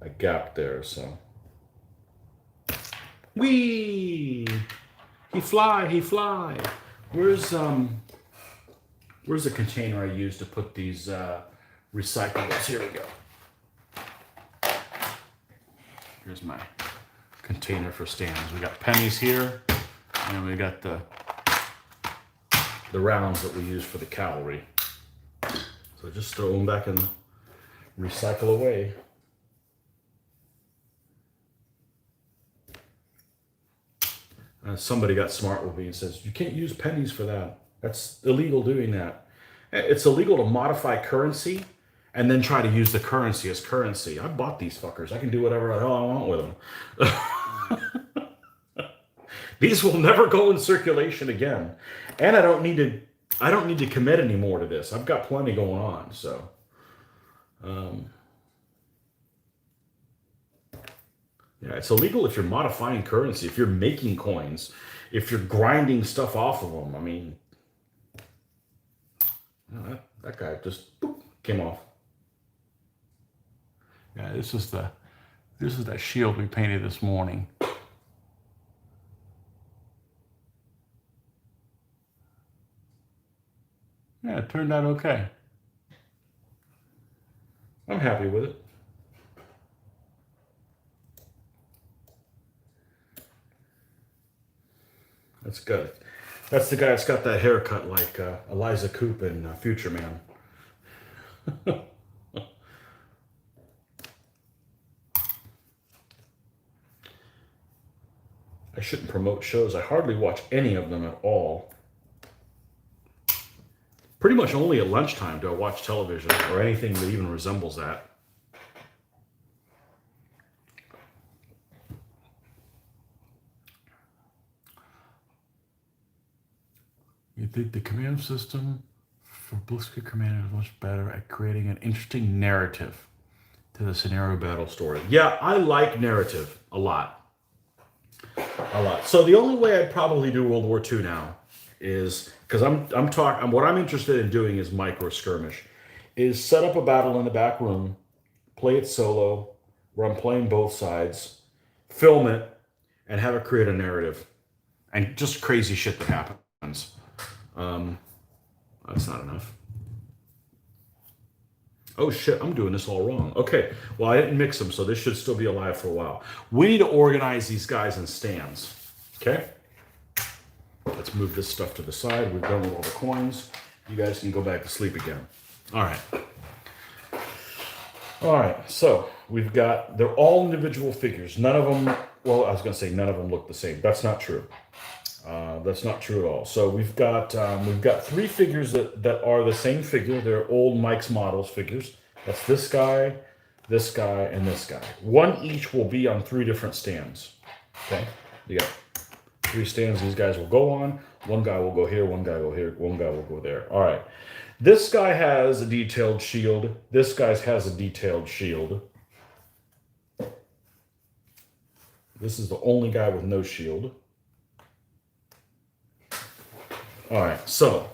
a gap there, so. Whee! He fly. Where's the container I used to put these recyclables? Here we go. Here's my container for stands. We got pennies here, and we got the rounds that we use for the cavalry. So just throw them back and recycle away. Somebody got smart with me and says, you can't use pennies for that. That's illegal doing that. It's illegal to modify currency and then try to use the currency as currency. I bought these fuckers. I can do whatever the hell I want with them. These will never go in circulation again. And I don't need to commit any more to this. I've got plenty going on, so. Yeah, it's illegal if you're modifying currency, if you're making coins, if you're grinding stuff off of them. I mean, that guy just boop, came off. Yeah, this is that shield we painted this morning. Yeah, it turned out okay. I'm happy with it. That's good. That's the guy that's got that haircut like Eliza Coupe in Future Man. I shouldn't promote shows. I hardly watch any of them at all. Pretty much only at lunchtime do I watch television or anything that even resembles that. You think the command system for Blitzkrieg Command is much better at creating an interesting narrative to the scenario battle story? Yeah, I like narrative a lot. So the only way I'd probably do World War II now is, because what I'm interested in doing is micro skirmish, is set up a battle in the back room, play it solo, where I'm playing both sides, film it, and have it create a narrative. And just crazy shit that happens. That's not enough. Oh shit, I'm doing this all wrong. Okay, well I didn't mix them, so this should still be alive for a while. We need to organize these guys in stands, okay? Let's move this stuff to the side. We're done with all the coins. You guys can go back to sleep again. All right, so they're all individual figures. None of them, well, I was gonna say none of them look the same. That's not true. That's not true at all. So we've got 3 figures that are the same figure. They're old Mike's Models figures. That's this guy, and this guy. One each will be on 3 different stands. Okay, you got 3 stands these guys will go on. One guy will go here, one guy will go here, one guy will go there. All right. This guy has a detailed shield. This guy has a detailed shield. This is the only guy with no shield. All right, so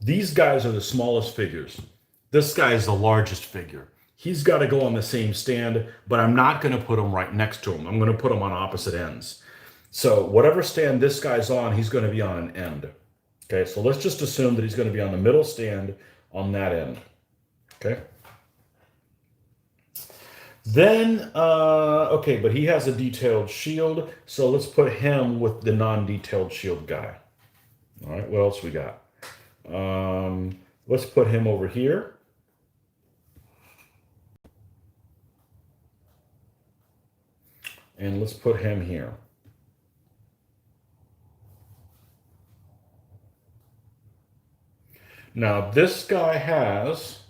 these guys are the smallest figures. This guy is the largest figure. He's got to go on the same stand, but I'm not going to put him right next to him. I'm going to put him on opposite ends. So whatever stand this guy's on, he's going to be on an end. Okay, so let's just assume that he's going to be on the middle stand on that end. Okay. Then, okay, but he has a detailed shield, so let's put him with the non-detailed shield guy. All right, what else we got? Let's put him over here. And let's put him here. Now, this guy has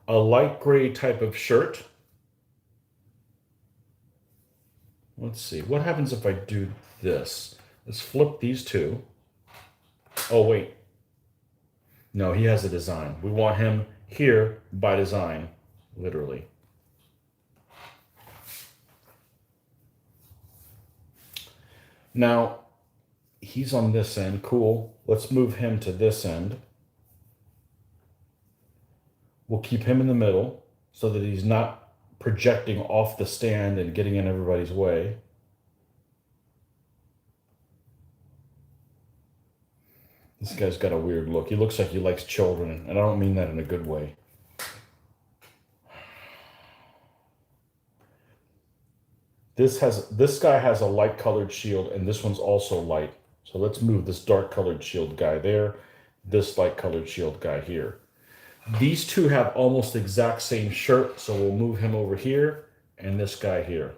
a light gray type of shirt. Let's see, what happens if I do this? Let's flip these two. Oh, wait. No, he has a design. We want him here by design, literally. Now, he's on this end. Cool. Let's move him to this end. We'll keep him in the middle so that he's not projecting off the stand and getting in everybody's way. This guy's got a weird look. He looks like he likes children, and I don't mean that in a good way. This guy has a light colored shield, and this one's also light. So let's move this dark colored shield guy there, this light colored shield guy here. These two have almost the exact same shirt, so we'll move him over here and this guy here.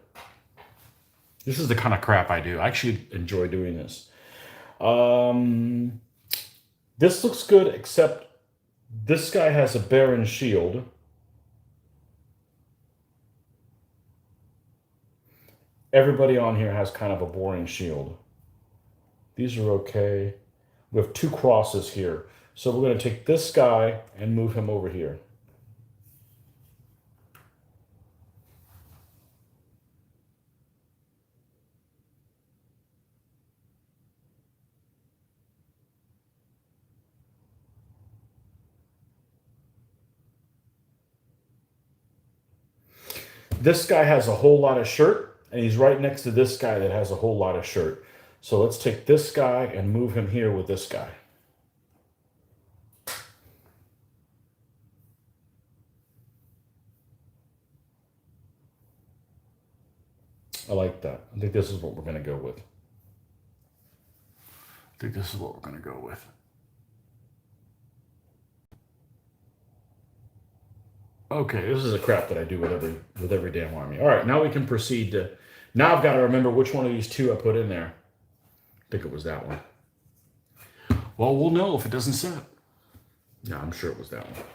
This is the kind of crap I do. I actually enjoy doing this. This looks good, except this guy has a barren shield. Everybody on here has kind of a boring shield. These are okay. We have two crosses here. So we're going to take this guy and move him over here. This guy has a whole lot of shirt, and he's right next to this guy that has a whole lot of shirt. So let's take this guy and move him here with this guy. I like that. I think this is what we're going to go with. Okay, this is a crap that I do with every damn army. All right, now we can proceed to. Now I've got to remember which one of these two I put in there. I think it was that one. Well, we'll know if it doesn't set. Yeah, I'm sure it was that one.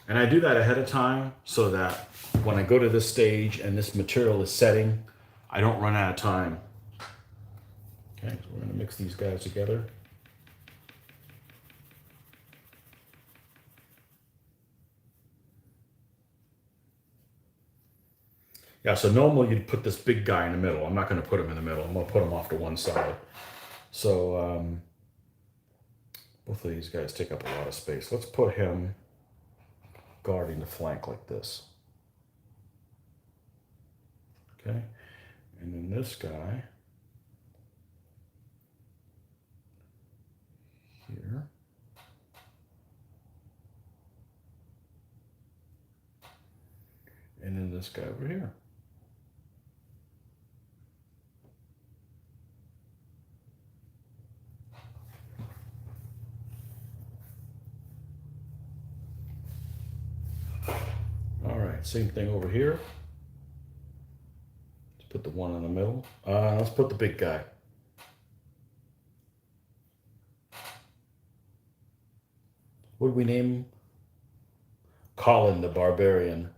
And I do that ahead of time so that when I go to this stage and this material is setting, I don't run out of time. Okay, so we're going to mix these guys together. Yeah, so normally you'd put this big guy in the middle. I'm not going to put him in the middle. I'm going to put him off to one side. So both of these guys take up a lot of space. Let's put him guarding the flank like this. Okay, and then this guy here. And then this guy over here. All right, same thing over here. Let's put the one in the middle. Let's put the big guy. What do we name him? Colin the Barbarian.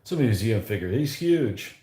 It's a museum figure. He's huge.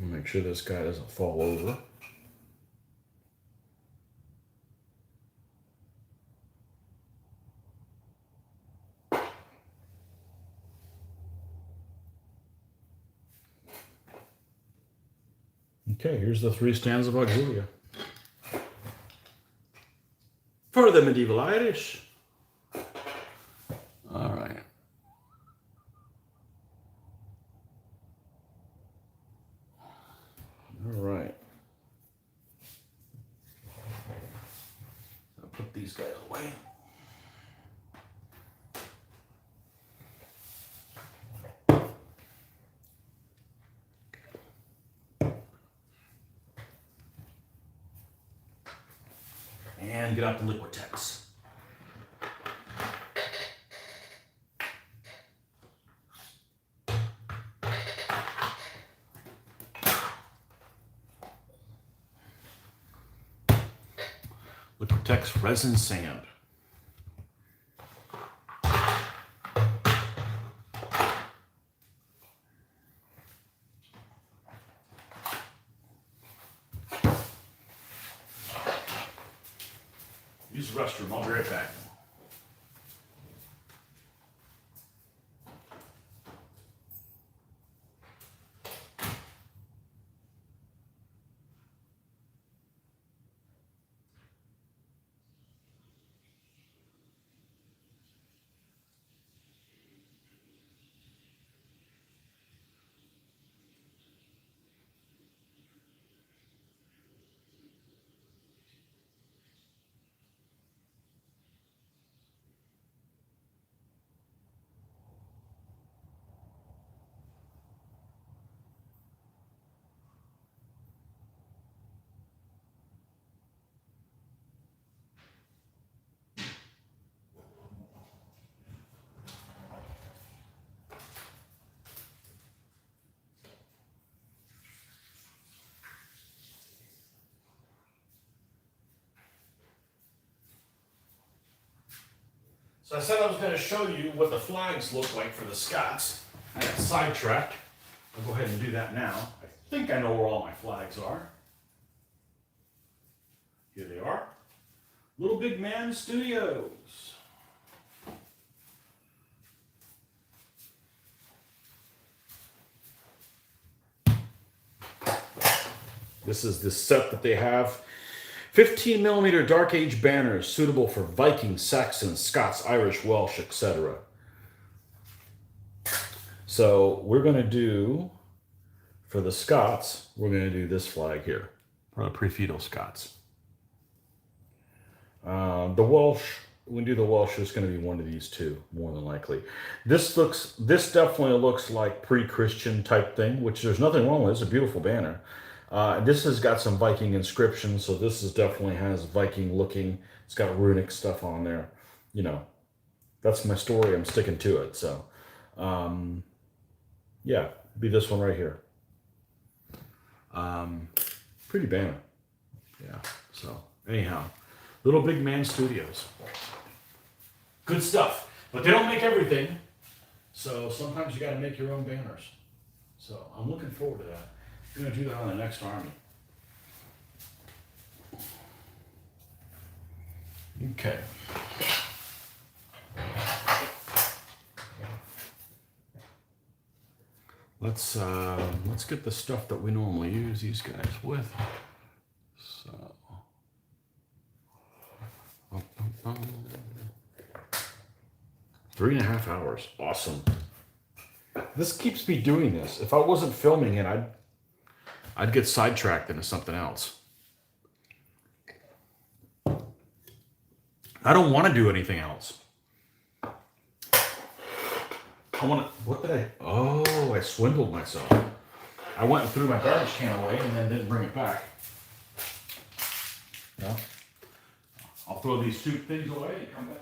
Make sure this guy doesn't fall over. Okay, here's the 3 stanzas of Auxilia. For the medieval Irish. All right. All right. I'll put these guys away. And get out the Liquitex. Liquitex resin sand. Use the restroom. I'll be right back. So I said I was going to show you what the flags look like for the Scots. I got sidetracked. I'll go ahead and do that now. I think I know where all my flags are. Here they are. Little Big Man Studios. This is the set that they have. 15 millimeter Dark Age banners suitable for Vikings, Saxons, Scots, Irish, Welsh, etc. So we're going to do, for the Scots, we're going to do this flag here, for the pre-feudal Scots. The Welsh, when we do the Welsh, it's going to be one of these two, more than likely. This definitely looks like pre-Christian type thing, which there's nothing wrong with. It's a beautiful banner. This has got some Viking inscriptions, so this is definitely has Viking looking. It's got runic stuff on there. You know, that's my story. I'm sticking to it. So, yeah, be this one right here. Pretty banner. Yeah. So anyhow, Little Big Man Studios. Good stuff. But they don't make everything. So sometimes you got to make your own banners. So I'm looking forward to that. I'm going to do that on the next army. Okay. Let's get the stuff that we normally use these guys with. So 3.5 hours. Awesome. This keeps me doing this. If I wasn't filming it, I'd get sidetracked into something else. I don't want to do anything else. What did I? Oh, I swindled myself. I went and threw my garbage can away and then didn't bring it back. No. I'll throw these two things away and come back.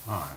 All right.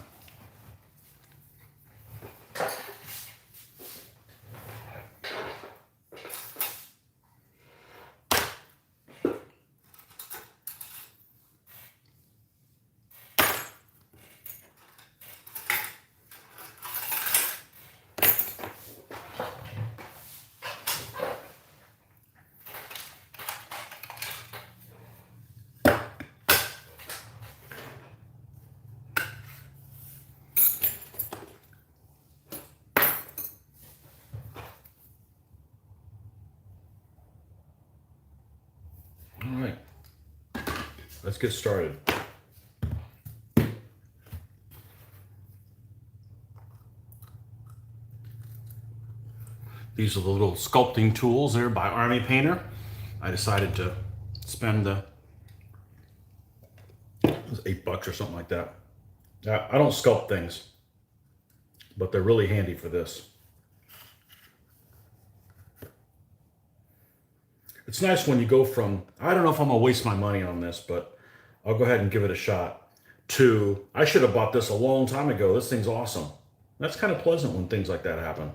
All right. Let's get started. These are the little sculpting tools there by Army Painter. I decided to spend it was $8 or something like that. I don't sculpt things, but they're really handy for this. It's nice when you go from, I don't know if I'm gonna waste my money on this, but I'll go ahead and give it a shot, to, I should have bought this a long time ago. This thing's awesome. That's kind of pleasant when things like that happen.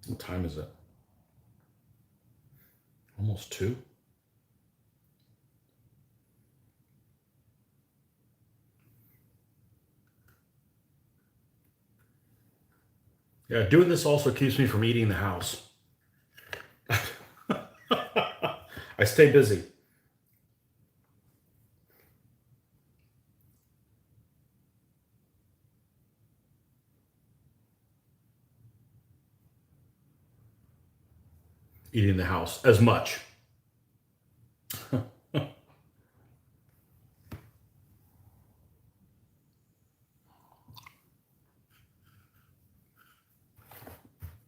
What time is it? Almost 2? Yeah, doing this also keeps me from eating the house. I stay busy. Eating the house as much.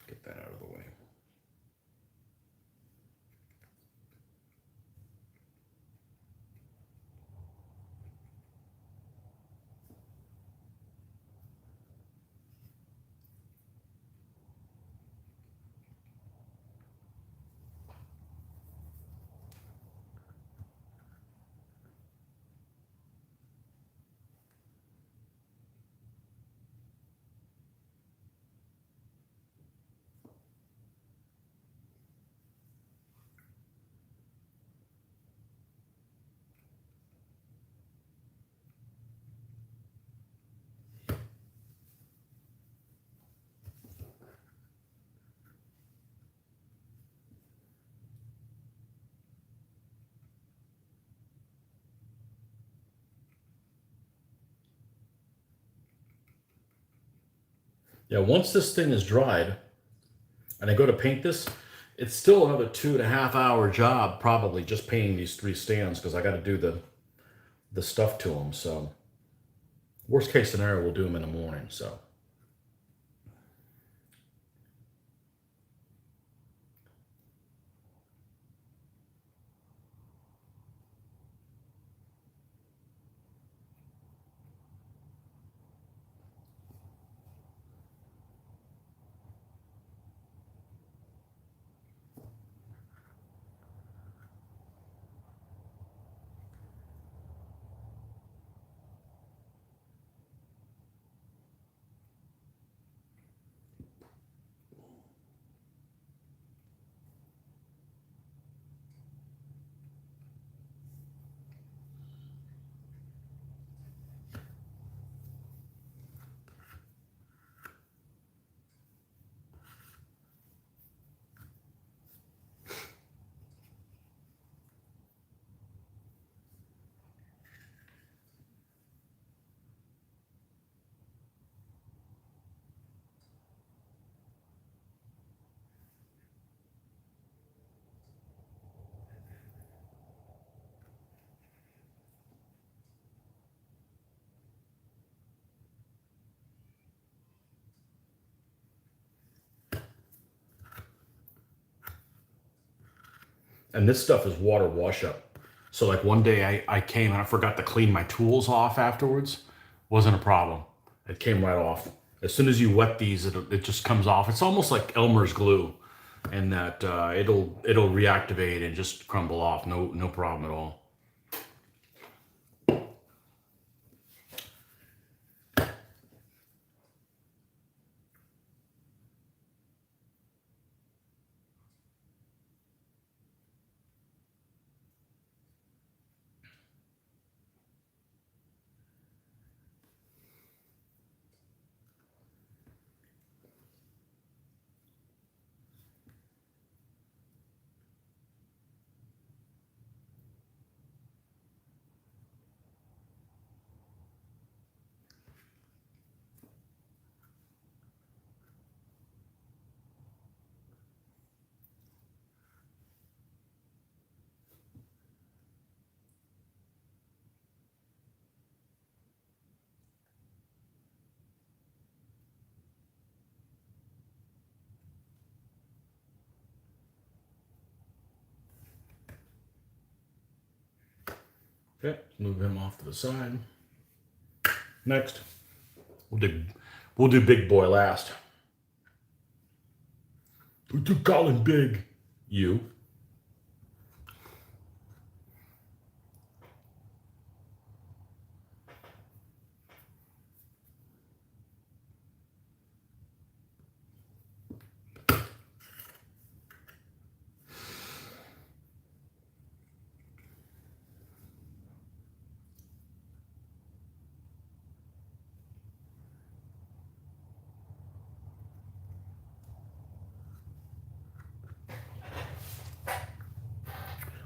Get that out of the way. Yeah, once this thing is dried and I go to paint this, it's still another 2.5 hour job, probably just painting these 3 stands because I got to do the stuff to them. So worst case scenario, we'll do them in the morning. So and this stuff is water wash up. So like one day I came and I forgot to clean my tools off afterwards. Wasn't a problem. It came right off. As soon as you wet these, it just comes off. It's almost like Elmer's glue, and that it'll reactivate and just crumble off. No problem at all. Okay, move him off to the side. Next, we'll do big boy last. Who took Colin big? You.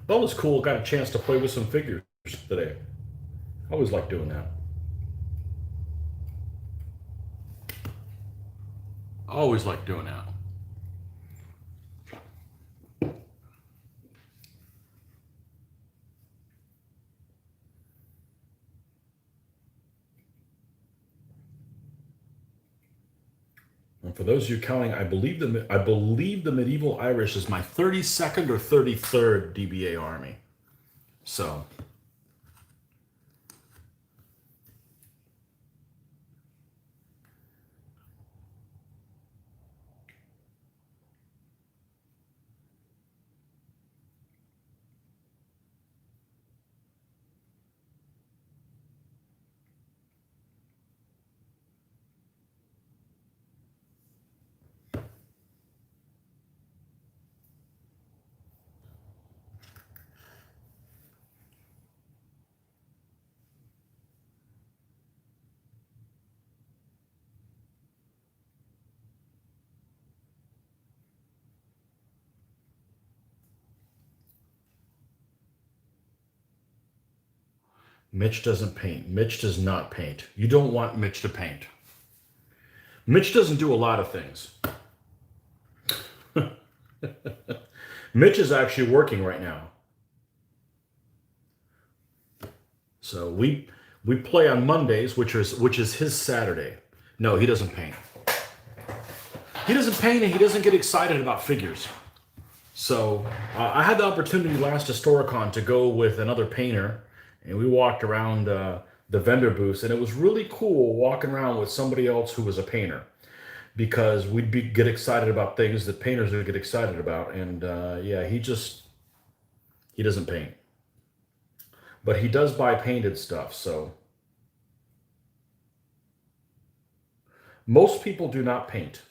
That was cool. Got a chance to play with some figures today. I always like doing that. I always like doing that. And for those of you counting, I believe the medieval Irish is my 32nd or 33rd DBA army. So Mitch doesn't paint. Mitch does not paint. You don't want Mitch to paint. Mitch doesn't do a lot of things. Mitch is actually working right now. So we play on Mondays, which is his Saturday. No, he doesn't paint. He doesn't paint and he doesn't get excited about figures. So I had the opportunity last Historicon to go with another painter, and we walked around the vendor booths, and it was really cool walking around with somebody else who was a painter, because get excited about things that painters would get excited about. And yeah, he doesn't paint, but he does buy painted stuff. So most people do not paint.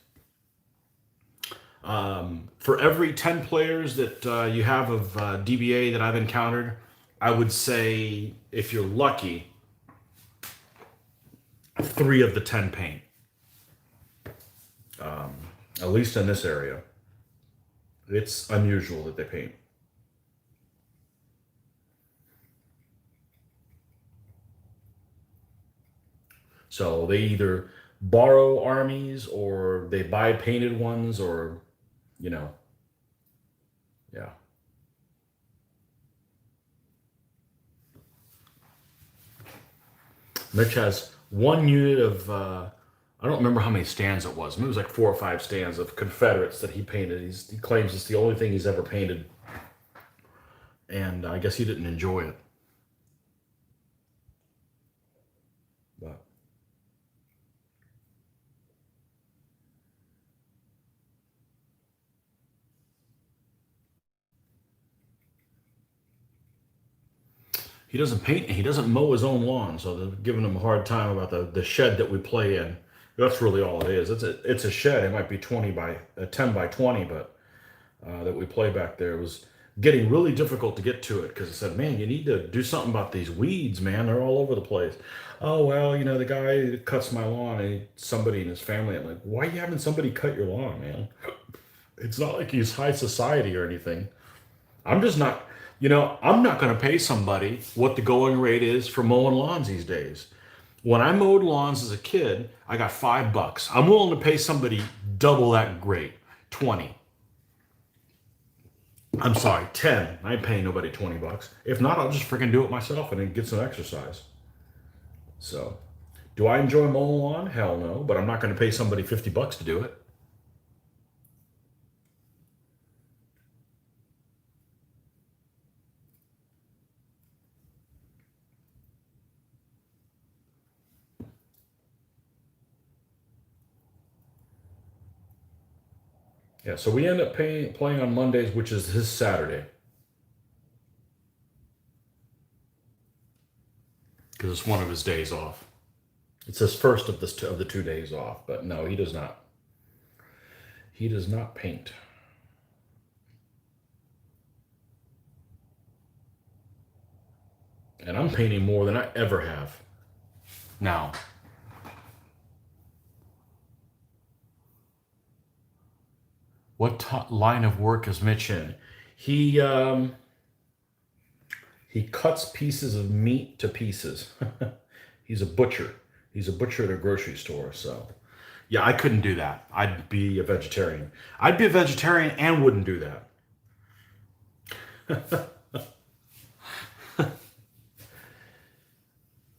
For every 10 players that you have of DBA that I've encountered, I would say, if you're lucky, 3 of the 10 paint. At least in this area. It's unusual that they paint. So they either borrow armies or they buy painted ones, or, you know, yeah. Mitch has 1 unit of, I don't remember how many stands it was. Maybe it was like 4 or 5 stands of Confederates that he painted. He claims it's the only thing he's ever painted. And I guess he didn't enjoy it. But he doesn't paint and he doesn't mow his own lawn. So they're giving him a hard time about the shed that we play in. That's really all it is. It's a shed. It might be 10 by 20, but that we play back there. It was getting really difficult to get to it, because I said, man, you need to do something about these weeds, man. They're all over the place. Oh, well, you know, the guy that cuts my lawn, somebody in his family. I'm like, why are you having somebody cut your lawn, man? It's not like he's high society or anything. I'm just not, I'm not going to pay somebody what the going rate is for mowing lawns these days. When I mowed lawns as a kid, I got $5. I'm willing to pay somebody double that rate, 20. I'm sorry, 10. I ain't paying nobody $20. If not, I'll just freaking do it myself and then get some exercise. So, do I enjoy mowing lawn? Hell no, but I'm not going to pay somebody $50 to do it. Yeah, so we end up playing on Mondays, which is his Saturday, because it's one of his days off. It's his first of the 2 days off. But no, he does not. He does not paint. And I'm painting more than I ever have now. What line of work is Mitch in? He He cuts pieces of meat to pieces. He's a butcher. He's a butcher at a grocery store. So, yeah, I couldn't do that. I'd be a vegetarian. I'd be a vegetarian and wouldn't do that.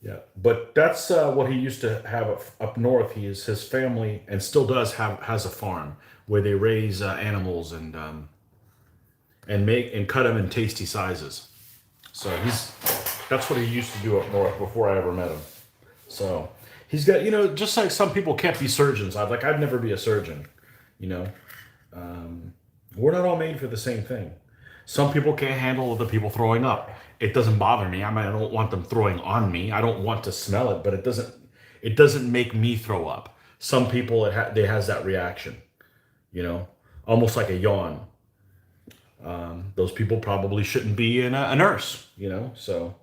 Yeah, but that's what he used to have up north. His family and still has a farm where they raise animals and make and cut them in tasty sizes. So that's what he used to do up north before I ever met him. So he's got, just like some people can't be surgeons. I'd never be a surgeon. You know, we're not all made for the same thing. Some people can't handle other people throwing up. It doesn't bother me. I don't want them throwing on me. I don't want to smell it, but it doesn't make me throw up. Some people they has that reaction, almost like a yawn. Those people probably shouldn't be in a nurse, So,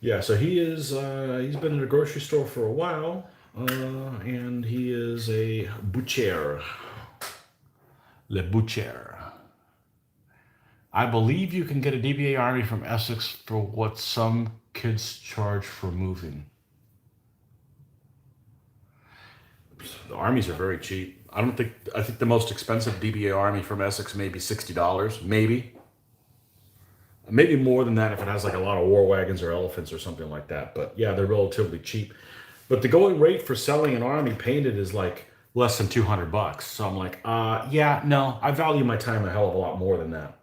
yeah. So he's been in a grocery store for a while, and he is a butcher. Le butcher. I believe you can get a DBA army from Essex for what some kids charge for moving. The armies are very cheap. I think the most expensive DBA army from Essex may be $60, maybe. Maybe more than that if it has like a lot of war wagons or elephants or something like that. But yeah, they're relatively cheap. But the going rate for selling an army painted is like less than $200. So I'm like, yeah, no, I value my time a hell of a lot more than that.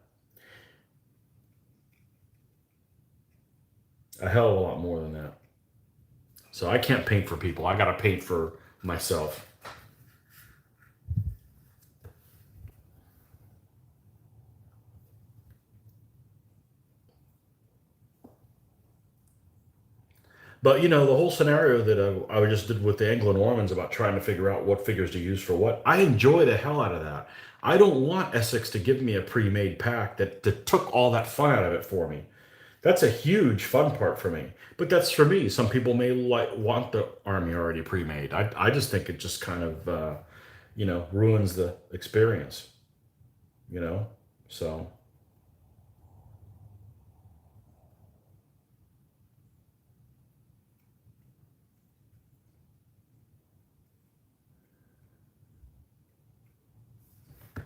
A hell of a lot more than that. So I can't paint for people. I got to paint for myself. But the whole scenario that I just did with the Anglo-Normans about trying to figure out what figures to use for what, I enjoy the hell out of that. I don't want Essex to give me a pre-made pack that took all that fun out of it for me. That's a huge fun part for me. But that's for me. Some people may want the army already pre-made. I just think it just kind of ruins the experience. So.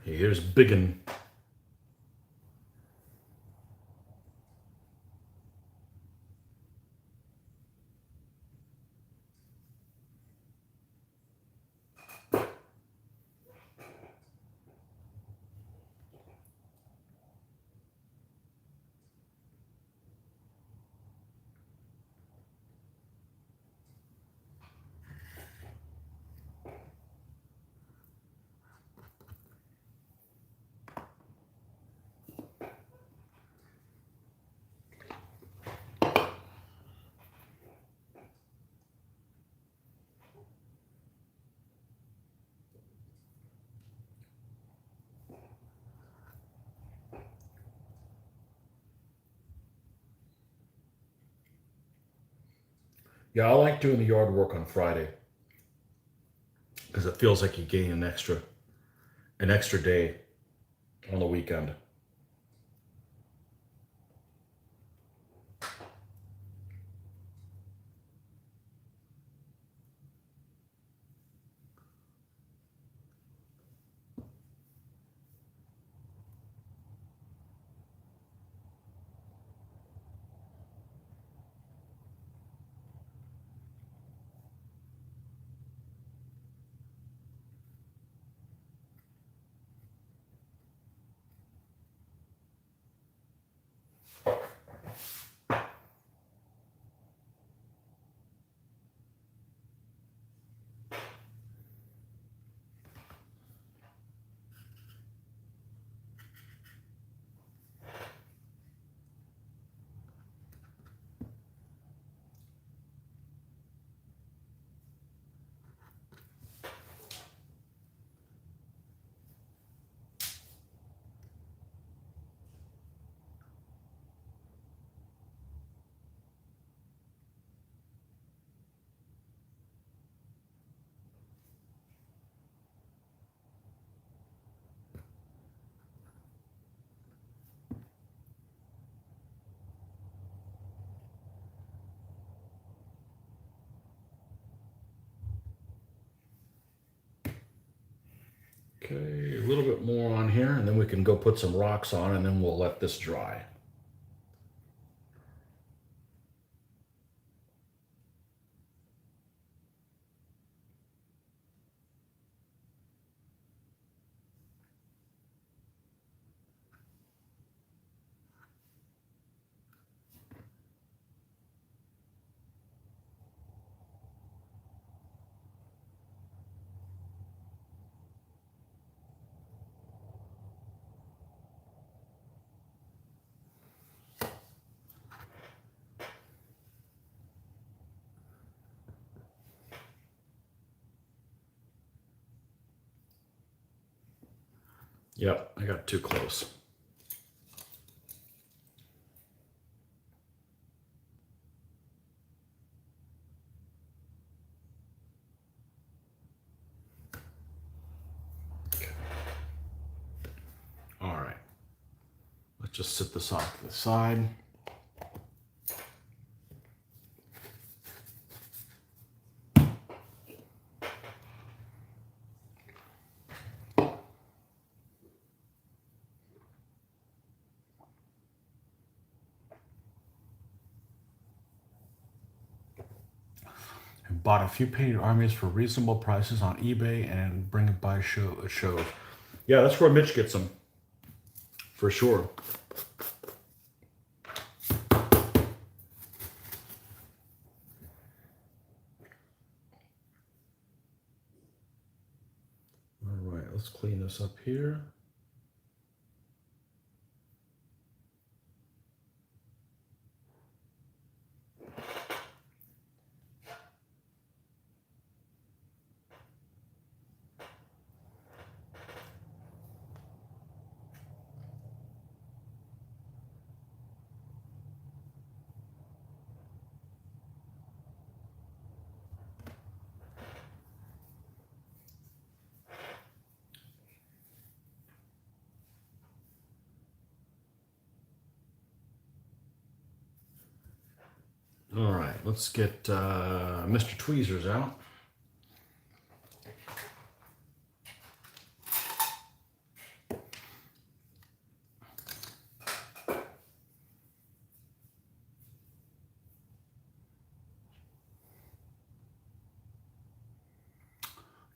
Here's Biggin. Yeah, I like doing the yard work on Friday because it feels like you gain an extra day on the weekend. Okay, a little bit more on here, and then we can go put some rocks on, and then we'll let this dry. Yep, I got too close. Okay. All right. Let's just sit this off to the side. Bought a few painted armies for reasonable prices on eBay and bring it by shows. Yeah, that's where Mitch gets them. For sure. All right, let's clean this up here. All right, let's get Mr. Tweezers out.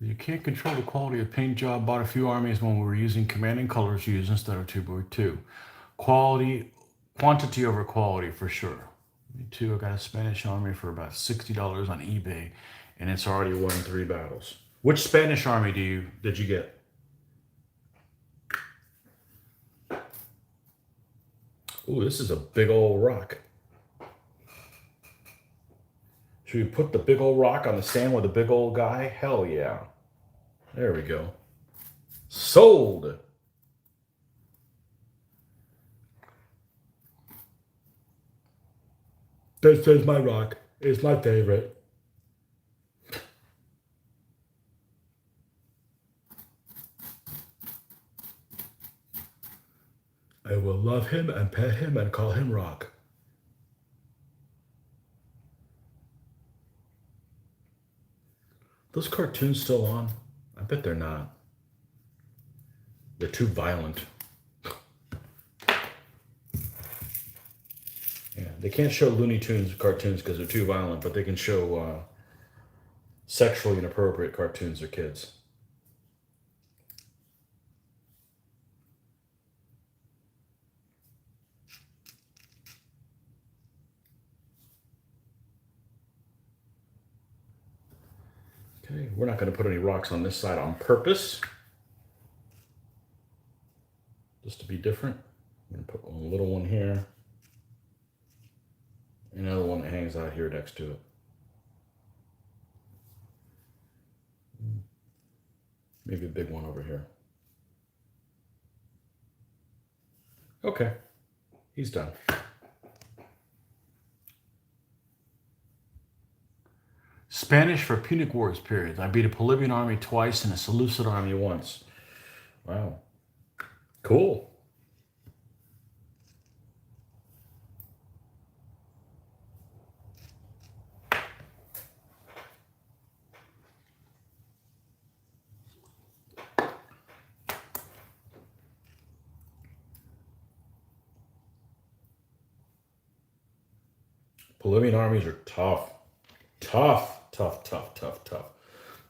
You can't control the quality of paint job. Bought a few armies when we were using commanding colors used instead of 2x2. Quantity over quality for sure. Me too. I got a Spanish army for about $60 on eBay, and it's already won 3 battles. Which Spanish army did you get? Ooh, this is a big old rock. Should we put the big old rock on the stand with the big old guy? Hell yeah. There we go. Sold. This is my rock. It's my favorite. I will love him and pet him and call him Rock. Those cartoons still on? I bet they're not. They're too violent. Yeah, they can't show Looney Tunes cartoons because they're too violent, but they can show sexually inappropriate cartoons for kids. Okay, we're not going to put any rocks on this side on purpose. Just to be different. I'm going to put a little one here. Another one that hangs out here next to it. Maybe a big one over here. Okay, he's done. Spanish for Punic Wars period. I beat a Polybian army twice and a Seleucid army once. Wow. Cool. Bolivian armies are tough. Tough, tough, tough, tough, tough.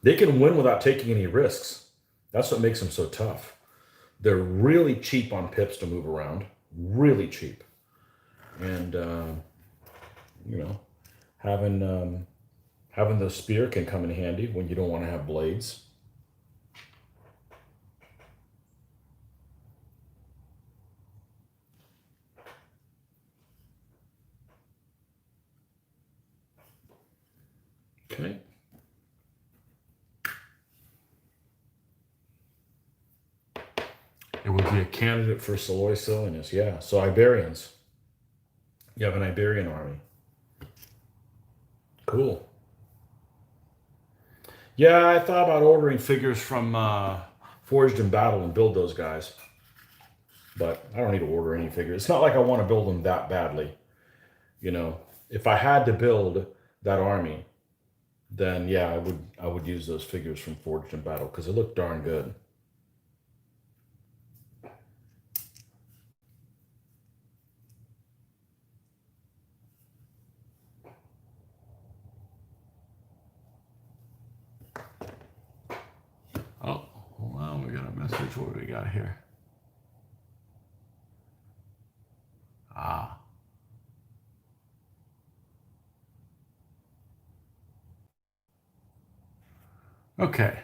They can win without taking any risks. That's what makes them so tough. They're really cheap on pips to move around. Really cheap. And, you know, having the spear can come in handy when you don't want to have blades. Okay. It would be a candidate for Saloy silliness. Yeah. So Iberians. You have an Iberian army. Cool. Yeah, I thought about ordering figures from Forged in Battle and build those guys. But I don't need to order any figures. It's not like I want to build them that badly. You know, if I had to build that army, then yeah, I would use those figures from Forged in Battle because they look darn good. Oh, hold on, we got a message. What do we got here? Ah. Okay.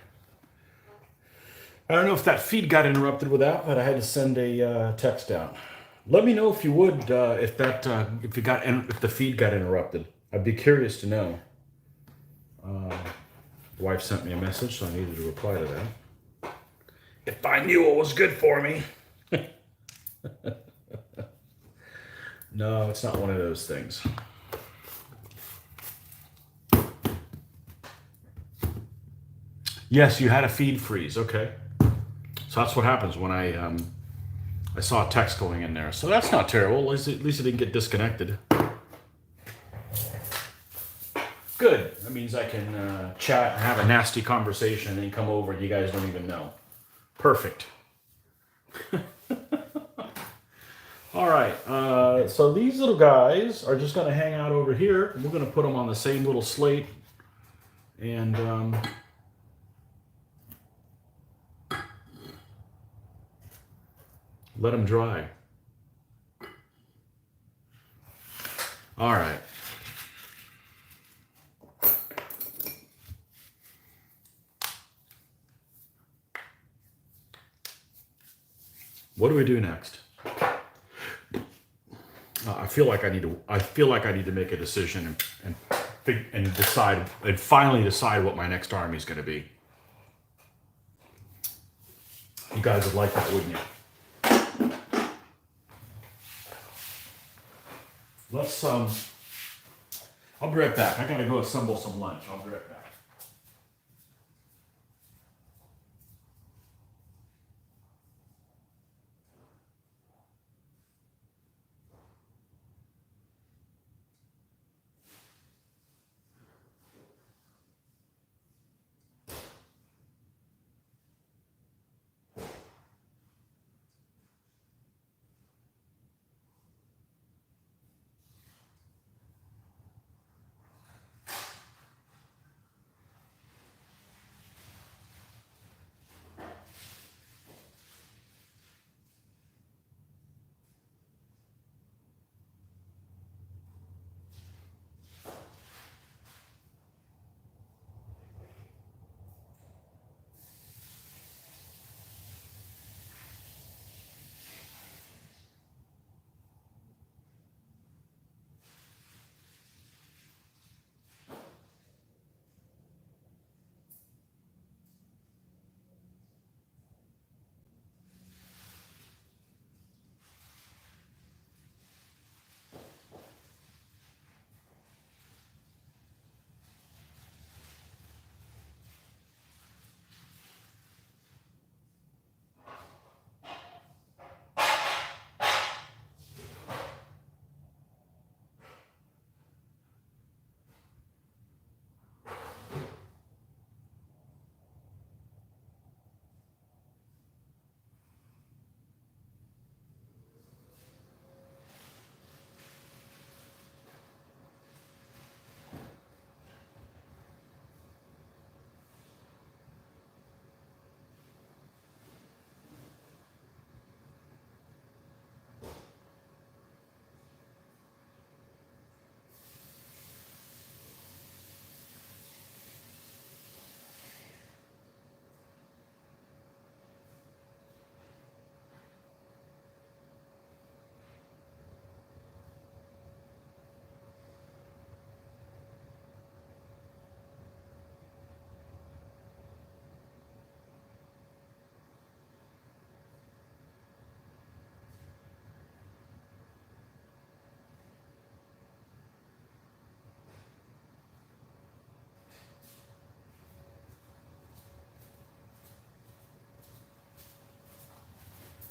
I don't know if that feed got interrupted with that, but I had to send a text out. Let me know if you would, if the feed got interrupted. I'd be curious to know. The wife sent me a message, so I needed to reply to that. If I knew what was good for me. No, it's not one of those things. Yes, you had a feed freeze. Okay. So that's what happens when I saw a text going in there. So that's not terrible. At least it didn't get disconnected. Good. That means I can chat and have a nasty conversation and then come over and you guys don't even know. Perfect. All right. So these little guys are just going to hang out over here. We're going to put them on the same little slate. And let them dry. All right. What do we do next? I feel like I need to make a decision and decide and finally decide what my next army is going to be. You guys would like that, wouldn't you? Let's I'll be right back. I gotta go assemble some lunch. I'll be right back.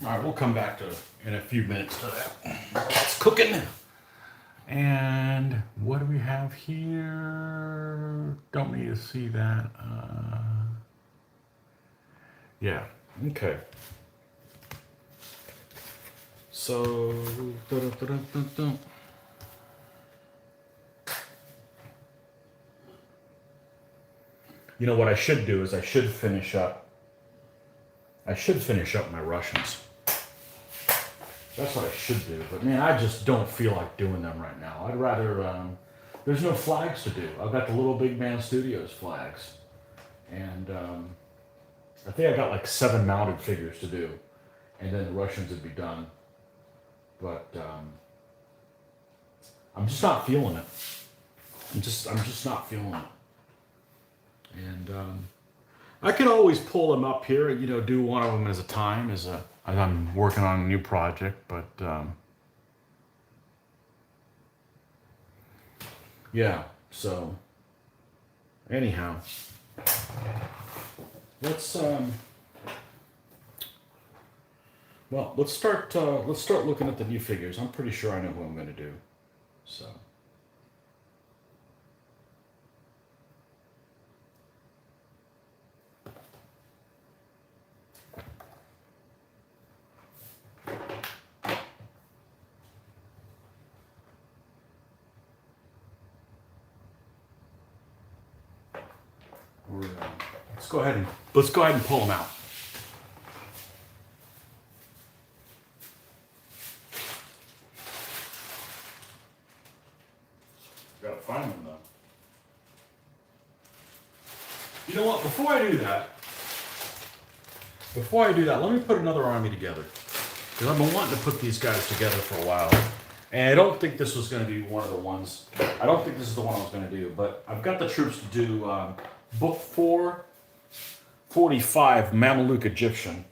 All right, we'll come back to in a few minutes to that. It's cooking. And what do we have here? Don't need to see that. Yeah, okay. So, you know what I should do is I should finish up my Russians. That's what I should do. But man, I just don't feel like doing them right now. I'd rather, there's no flags to do. I've got the Little Big Man Studios flags. And I think I got like 7 mounted figures to do. And then the Russians would be done. But I'm just not feeling it. I'm just not feeling it. And I can always pull them up here, you know, do one of them as a time, as I'm working on a new project. But yeah, so anyhow, let's well, let's start looking at the new figures. I'm pretty sure I know who I'm going to do. So. Let's go ahead and pull them out. Gotta find them though. You know what? Before I do that, let me put another army together, because I've been wanting to put these guys together for a while, and I don't think this was going to be one of the ones. I don't think this is the one I was going to do, but I've got the troops to do book 445, Mameluke Egyptian,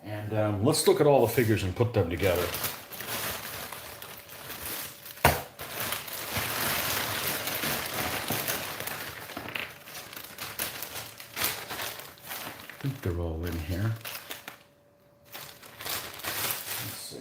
and let's look at all the figures and put them together. I think they're all in here. Let's see.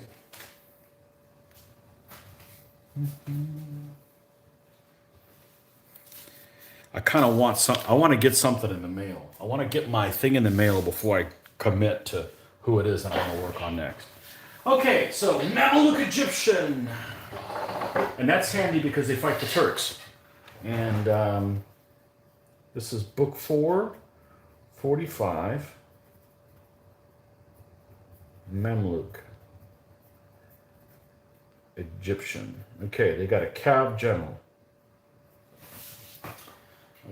I kind of want I want to get something in the mail. I want to get my thing in the mail before I commit to who it is that I'm going to work on next. Okay, so Mameluke Egyptian. And that's handy because they fight the Turks. And this is book 445. Mameluke Egyptian. Okay, they got a cav general.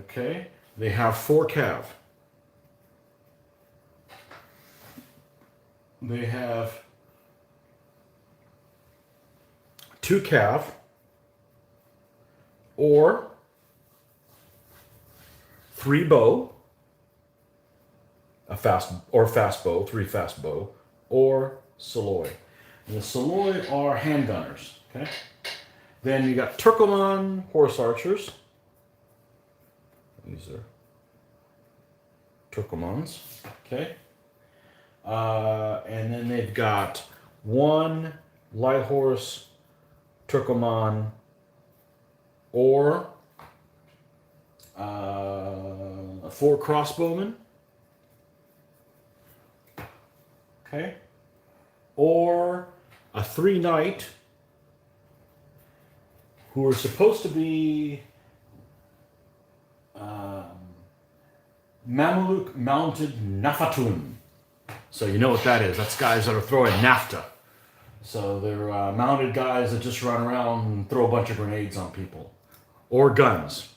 Okay, they have 4 cav. They have 2 cav or 3 bow, fast bow, 3 fast bow, or Soloi. And the Soloi are handgunners. Okay. Then you got Turkoman horse archers. These are Turkomans. Okay. And then they've got 1 light horse Turkoman or 4 crossbowmen. Okay. Or a 3 knight who are supposed to be Mameluke mounted Nafatun. So you know what that is. That's guys that are throwing naphtha. So they're mounted guys that just run around and throw a bunch of grenades on people. Or guns.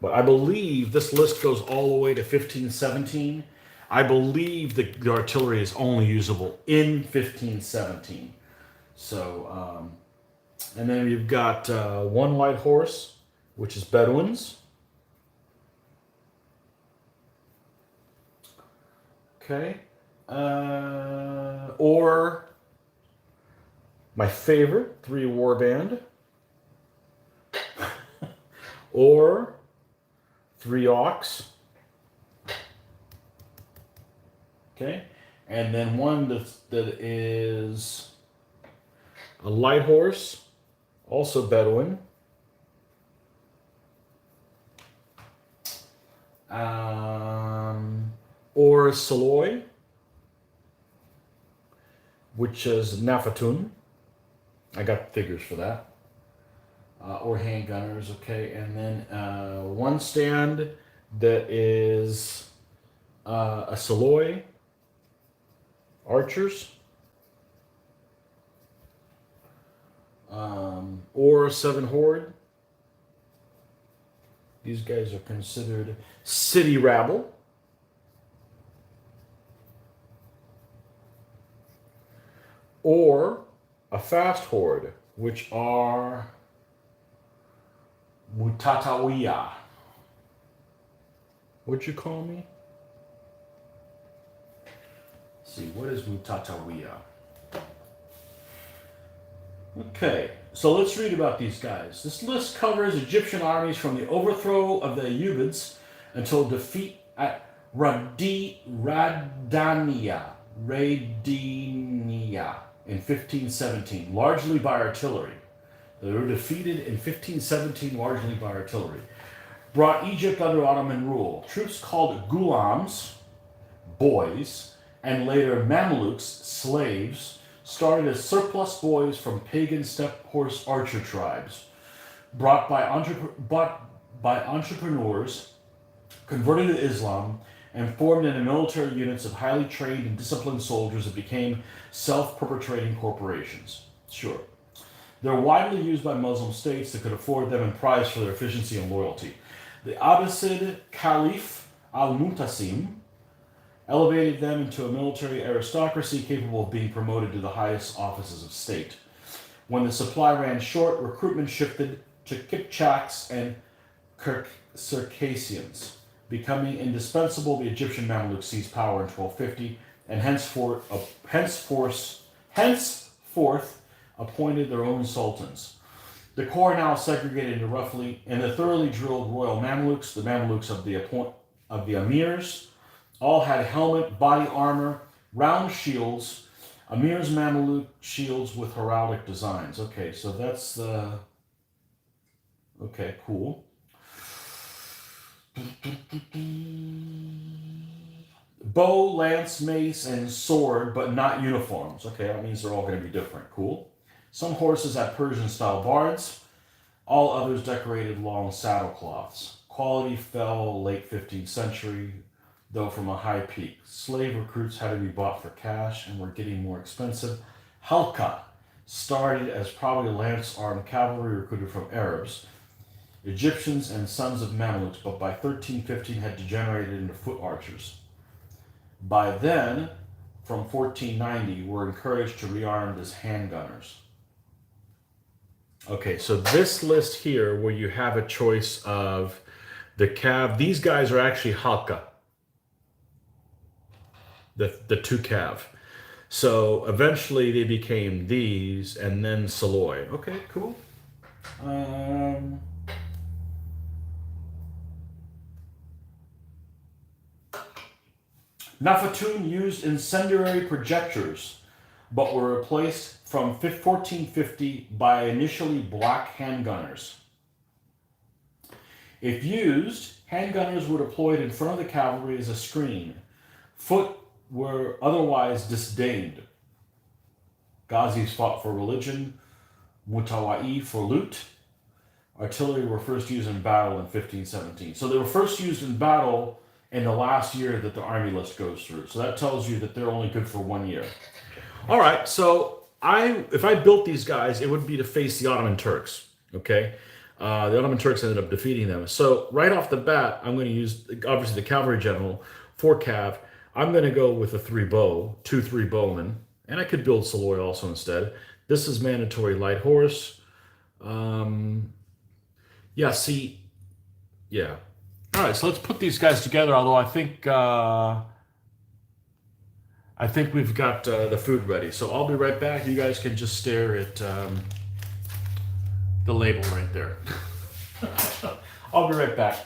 But I believe this list goes all the way to 1517. I believe the artillery is only usable in 1517. So, and then you've got 1 light horse, which is Bedouins. Okay. Or my favorite, 3 warband. Or 3 ox. Okay. And then one that is a light horse, also Bedouin. Or Saloy, which is Nafatun. I got figures for that. Or handgunners, okay. And then one stand that is a Saloy archers. Or 7 horde. These guys are considered city rabble. Or a fast horde, which are Mutatawiya. What'd you call me? Let's see, what is Mutatawiya? Okay, so let's read about these guys. This list covers Egyptian armies from the overthrow of the Ayyubids until defeat at Radania in 1517, largely by artillery. They were defeated in 1517 largely by artillery. Brought Egypt under Ottoman rule. Troops called Gulams, boys, and later Mamelukes, slaves, started as surplus boys from pagan steppe horse archer tribes, brought by entrepreneurs, converted to Islam, and formed into military units of highly trained and disciplined soldiers that became self-perpetrating corporations. Sure. They're widely used by Muslim states that could afford them and prize for their efficiency and loyalty. The Abbasid Caliph al-Muntasim elevated them into a military aristocracy capable of being promoted to the highest offices of state. When the supply ran short, recruitment shifted to Kipchaks and Circassians. Becoming indispensable, the Egyptian Mamluks seized power in 1250 and henceforth appointed their own sultans. The corps now segregated into the thoroughly drilled royal Mamluks, the Mamluks of the emirs. All had helmet, body armor, round shields, Amir's Mameluke shields with heraldic designs. Okay, so that's the... Okay, cool. Bow, lance, mace, and sword, but not uniforms. Okay, that means they're all going to be different. Cool. Some horses had Persian-style bards. All others decorated long saddlecloths. Quality fell late 15th century, though from a high peak. Slave recruits had to be bought for cash and were getting more expensive. Halka started as probably lance-armed cavalry recruited from Arabs, Egyptians, and sons of Mamelukes, but by 1315 had degenerated into foot archers. By then, from 1490, were encouraged to rearm as handgunners. Okay, so this list here, where you have a choice of the cav, these guys are actually Halka. The 2 cav. So eventually they became these and then Saloy. Okay, cool. Nafatun used incendiary projectors, but were replaced from 1450 by initially black handgunners. If used, handgunners were deployed in front of the cavalry as a screen. Foot were otherwise disdained. Ghazis fought for religion, Mutawa'i for loot. Artillery were first used in battle in 1517. So they were first used in battle in the last year that the army list goes through. So that tells you that they're only good for 1 year. All right, so if I built these guys, it would be to face the Ottoman Turks, okay? The Ottoman Turks ended up defeating them. So right off the bat, I'm going to use, obviously, the cavalry general, 4 cav. I'm going to go with a 2 3 bowmen, and I could build Saloy also instead. This is mandatory light horse. Yeah. All right, so let's put these guys together, although I think we've got the food ready. So I'll be right back. You guys can just stare at the label right there. I'll be right back.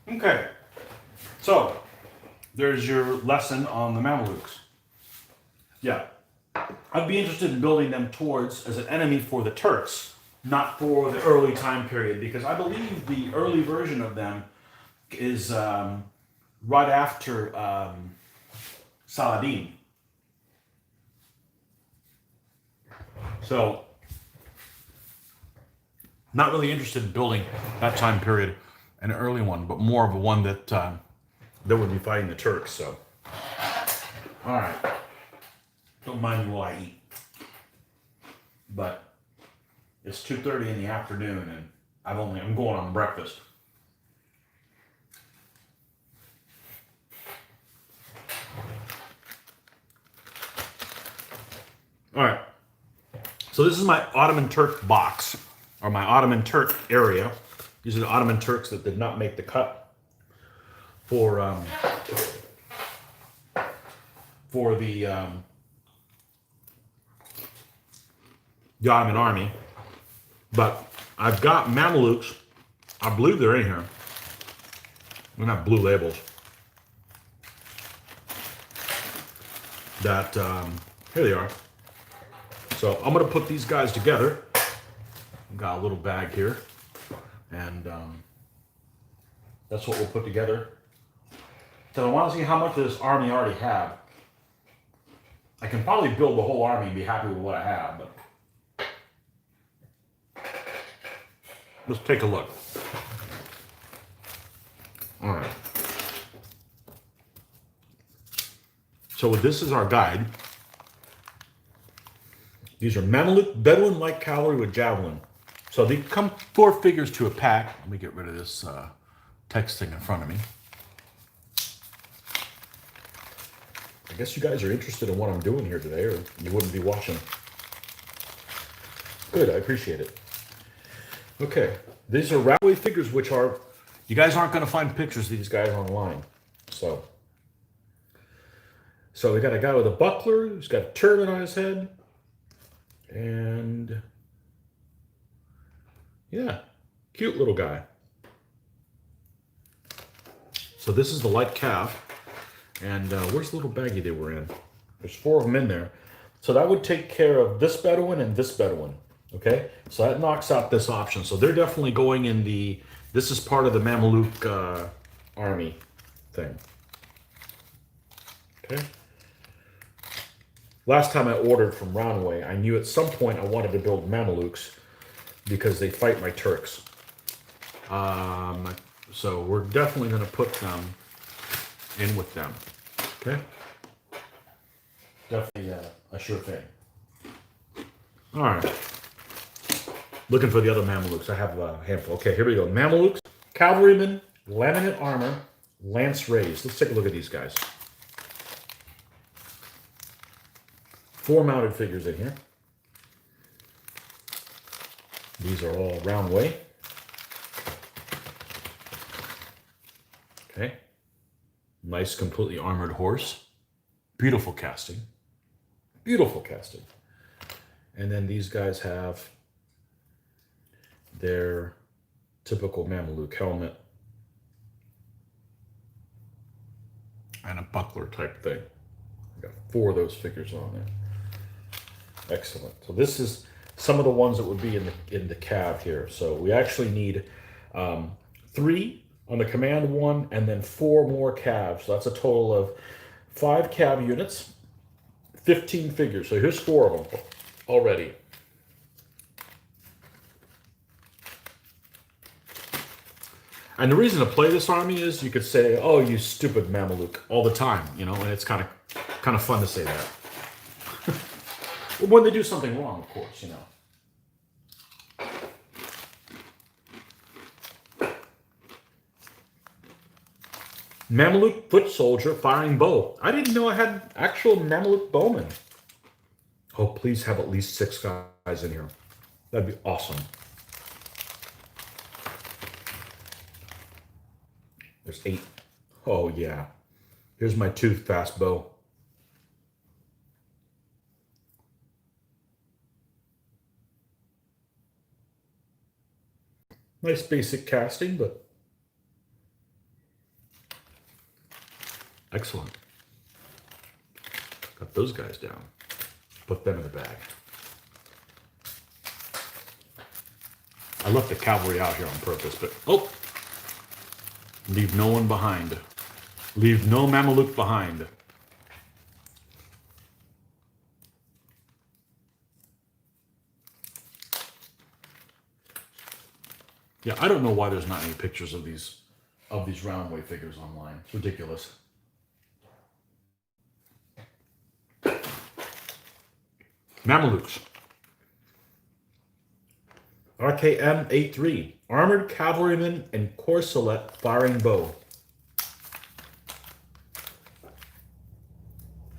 Okay, so there's your lesson on the Mamelukes. Yeah, I'd be interested in building them towards as an enemy for the Turks, not for the early time period, because I believe the early version of them is right after Saladin. So, not really interested in building that time period, an early one, but more of a one that would be fighting the Turks. So, all right, don't mind me while I eat. But it's 2:30 in the afternoon, and I'm going on breakfast. All right. So this is my Ottoman Turk box, or my Ottoman Turk area. These are the Ottoman Turks that did not make the cut for the Ottoman army. But I've got Mamelukes. I believe they're in here. They're not blue labels. That here they are. So I'm going to put these guys together. I've got a little bag here, and that's what we'll put together. So I want to see how much of this army I already have. I can probably build the whole army and be happy with what I have, but let's take a look. All right. So this is our guide. These are Mameluke Bedouin light cavalry with javelin. So they come 4 figures to a pack. Let me get rid of this text thing in front of me. I guess you guys are interested in what I'm doing here today, or you wouldn't be watching. Good, I appreciate it. Okay, these are railway figures, which are, you guys aren't going to find pictures of these guys online. So we got a guy with a buckler who's got a turban on his head. And yeah, cute little guy. So this is the light cav. And where's the little baggie they were in? There's 4 of them in there. So that would take care of this Bedouin and this Bedouin. Okay, so that knocks out this option. So they're definitely going in the, this is part of the Mameluke army thing. Okay. Last time I ordered from Roundway, I knew at some point I wanted to build Mamelukes because they fight my Turks. So we're definitely going to put them in with them. Okay? Definitely a sure thing. All right. Looking for the other Mamelukes. I have a handful. Okay, here we go. Mamelukes, cavalrymen, laminate armor, lance raised. Let's take a look at these guys. 4 mounted figures in here. These are all Roundway. Okay. Nice, completely armored horse. Beautiful casting. Beautiful casting. And then these guys have their typical Mameluke helmet and a buckler type thing. I got 4 of those figures on there. Excellent. So this is some of the ones that would be in the cav here. So we actually need 3 on the command one, and then 4 more calves. So that's a total of 5 cav units, 15 figures. So here's 4 of them already. And the reason to play this army is you could say, "Oh, you stupid Mameluke," all the time, you know, and it's kind of fun to say that. When they do something wrong, of course, you know. Mameluke foot soldier firing bow. I didn't know I had actual Mameluke bowmen. Oh, please have at least 6 guys in here. That'd be awesome. There's 8. Oh, yeah. Here's my tooth fast bow. Nice basic casting, but Excellent. Got those guys down. Put them in the bag. I left the cavalry out here on purpose, but oh! Leave no one behind. Leave no Mameluke behind. Yeah, I don't know why there's not any pictures of these roundway figures online. It's ridiculous. Mamelukes. RKM-83. Armored cavalryman and corselet firing bow.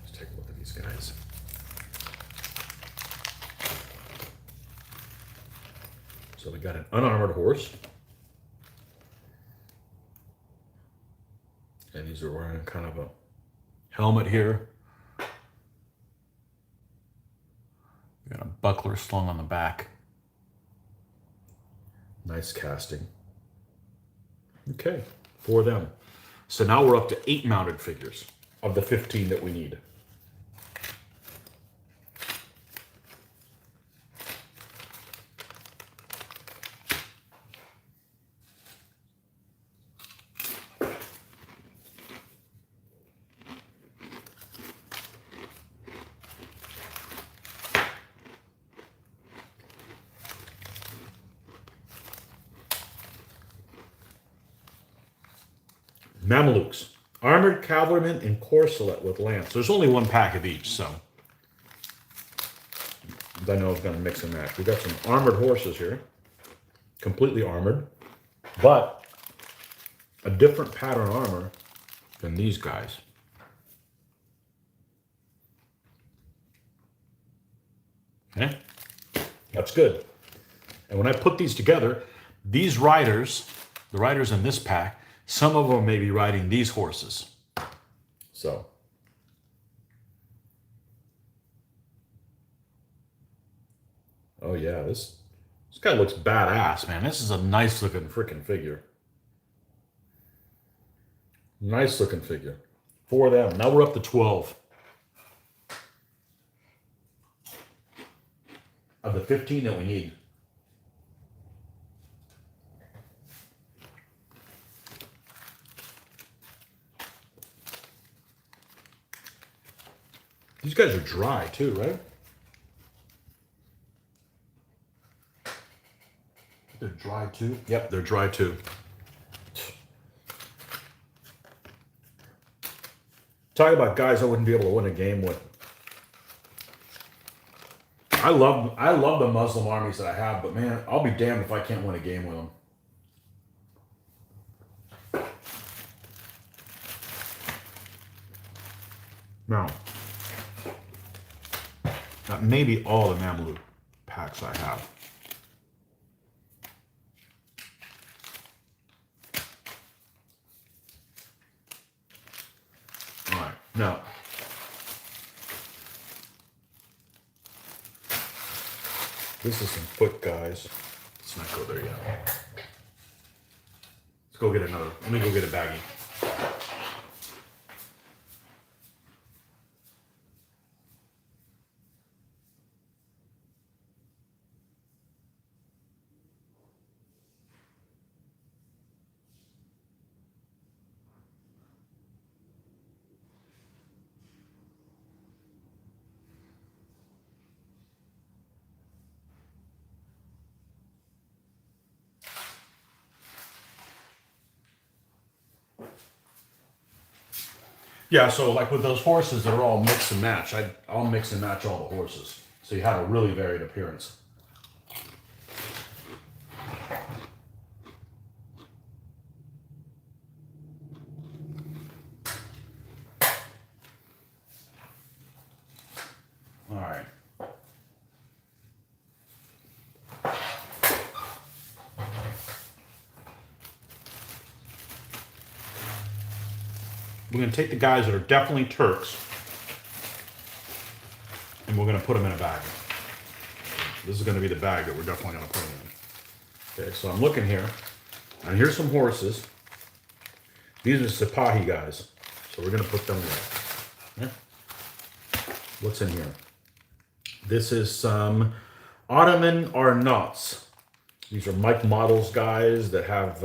Let's take a look at these guys. So we got an unarmored horse. And these are wearing kind of a helmet here. We got a buckler slung on the back. Nice casting. Okay, 4 of them. So now we're up to 8 mounted figures of the 15 that we need. Mamelukes, armored cavalryman and corselet with lance. There's only 1 pack of each, so I know it's going to mix and match. We got some armored horses here, completely armored, but a different pattern armor than these guys. Okay, that's good. And when I put these together, these riders, the riders in this pack, some of them may be riding these horses. So. Oh yeah, this guy looks badass, man. This is a nice looking freaking figure. Nice looking figure. 4 of them. Now we're up to 12. Of the 15 that we need. These guys are dry too, right? They're dry too? Yep, they're dry too. Talk about guys I wouldn't be able to win a game with. I love the Muslim armies that I have, but man, I'll be damned if I can't win a game with them. Now, that may be all the Mameluke packs I have. All right, now, this is some foot guys. Let's not go there yet. Let's go get another. Let me go get a baggie. Yeah, so like with those horses, they're all mix and match. I'll mix and match all the horses. So you have a really varied appearance. All right. We're going to take the guys that are definitely Turks, and we're going to put them in a bag. This is going to be the bag that we're definitely going to put them in. Okay, so I'm looking here, and here's some horses. These are Sipahi guys. So we're going to put them away. Okay. What's in here? This is some Ottoman Arnauts. These are Mike Models guys that have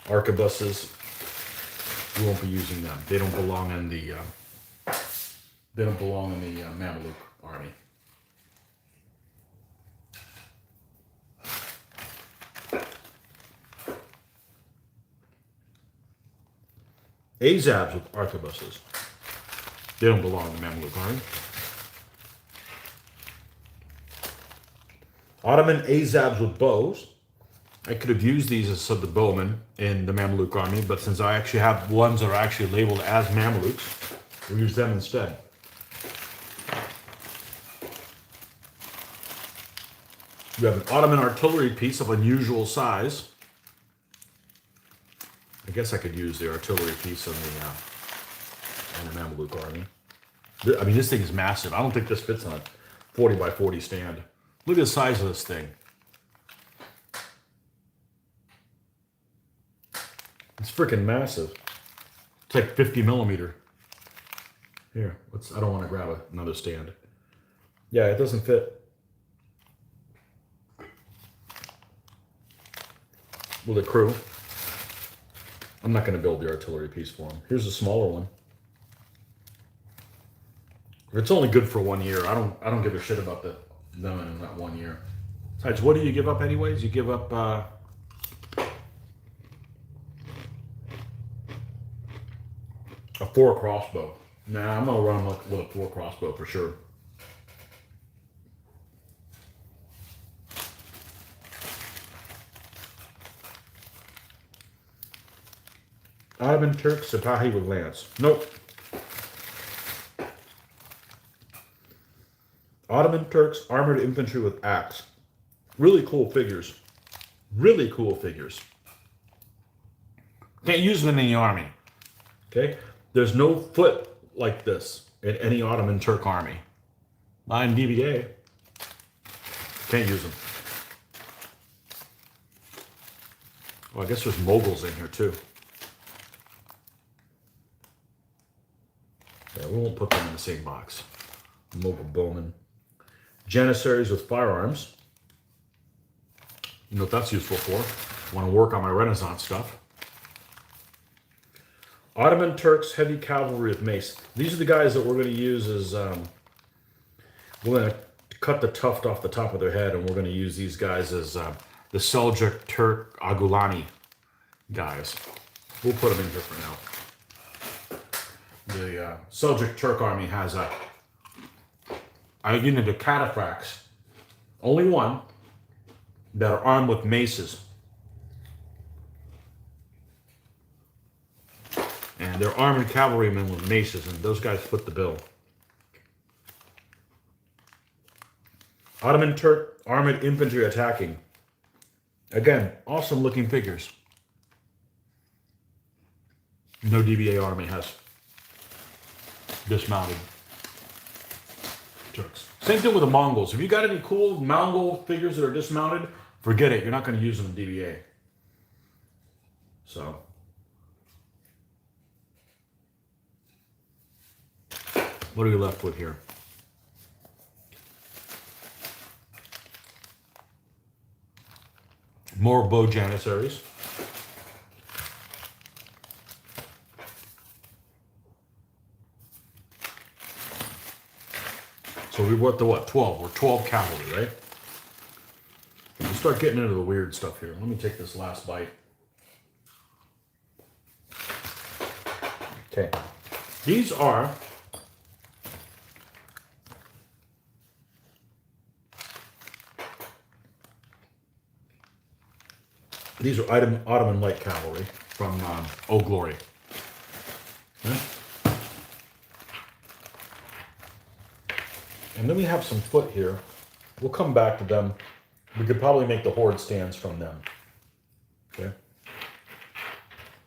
arquebuses. We won't be using them. They don't belong in the Mamluk army. Azabs with arquebuses. They don't belong in the Mamluk army. Ottoman Azabs with bows. I could have used these as the bowmen in the Mamluk army, but since I actually have ones that are actually labeled as Mamluks, we'll use them instead. We have an Ottoman artillery piece of unusual size. I guess I could use the artillery piece in the Mamluk army. I mean, this thing is massive. I don't think this fits on a 40 by 40 stand. Look at the size of this thing. It's freaking massive. It's like 50 millimeter. Here, I don't want to grab another stand. Yeah, it doesn't fit. With a crew. I'm not going to build the artillery piece for them. Here's a smaller one. It's only good for 1 year. I don't give a shit about them in that 1 year. Besides, what do you give up anyways? You give up a 4 crossbow. Nah, I'm gonna run with a 4 crossbow for sure. Ottoman Turk Satahi with lance. Nope. Ottoman Turks armored infantry with axe. Really cool figures. Really cool figures. Can't use them in the army. Okay? There's no foot like this in any Ottoman Turk army. Not in DBA. Can't use them. Well, I guess there's Moguls in here too. Yeah, we won't put them in the same box. Mogul bowmen. Janissaries with firearms. You know what that's useful for? Want to work on my Renaissance stuff. Ottoman Turks heavy cavalry with mace. These are the guys that we're going to use as we're going to cut the tuft off the top of their head, and we're going to use these guys as the Seljuk Turk Agulani guys. We'll put them in here for now. The Seljuk Turk army has a unit of cataphracts, only one, that are armed with maces. And they're armored cavalrymen with maces, and those guys foot the bill. Ottoman Turk armored infantry attacking. Again, awesome looking figures. No DBA army has dismounted Turks. Same thing with the Mongols. If you got any cool Mongol figures that are dismounted, forget it. You're not going to use them in DBA. So. What are we left with here? More bow janissaries. So we went to what? 12. We're 12 cavalry, right? We'll start getting into the weird stuff here. Let me take this last bite. Okay. These are Ottoman light cavalry from Old Glory. Okay. And then we have some foot here. We'll come back to them. We could probably make the horde stands from them. Okay.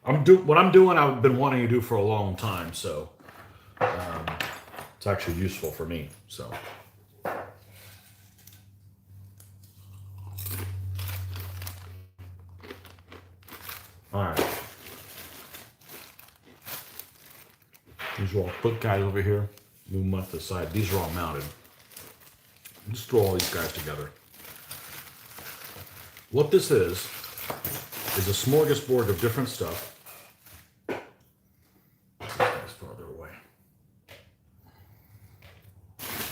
What I'm doing, I've been wanting to do for a long time, so it's actually useful for me. So. All right. These are all foot guys over here. Move them off the side. These are all mounted. Just throw all these guys together. What this is a smorgasbord of different stuff. This guy's farther away.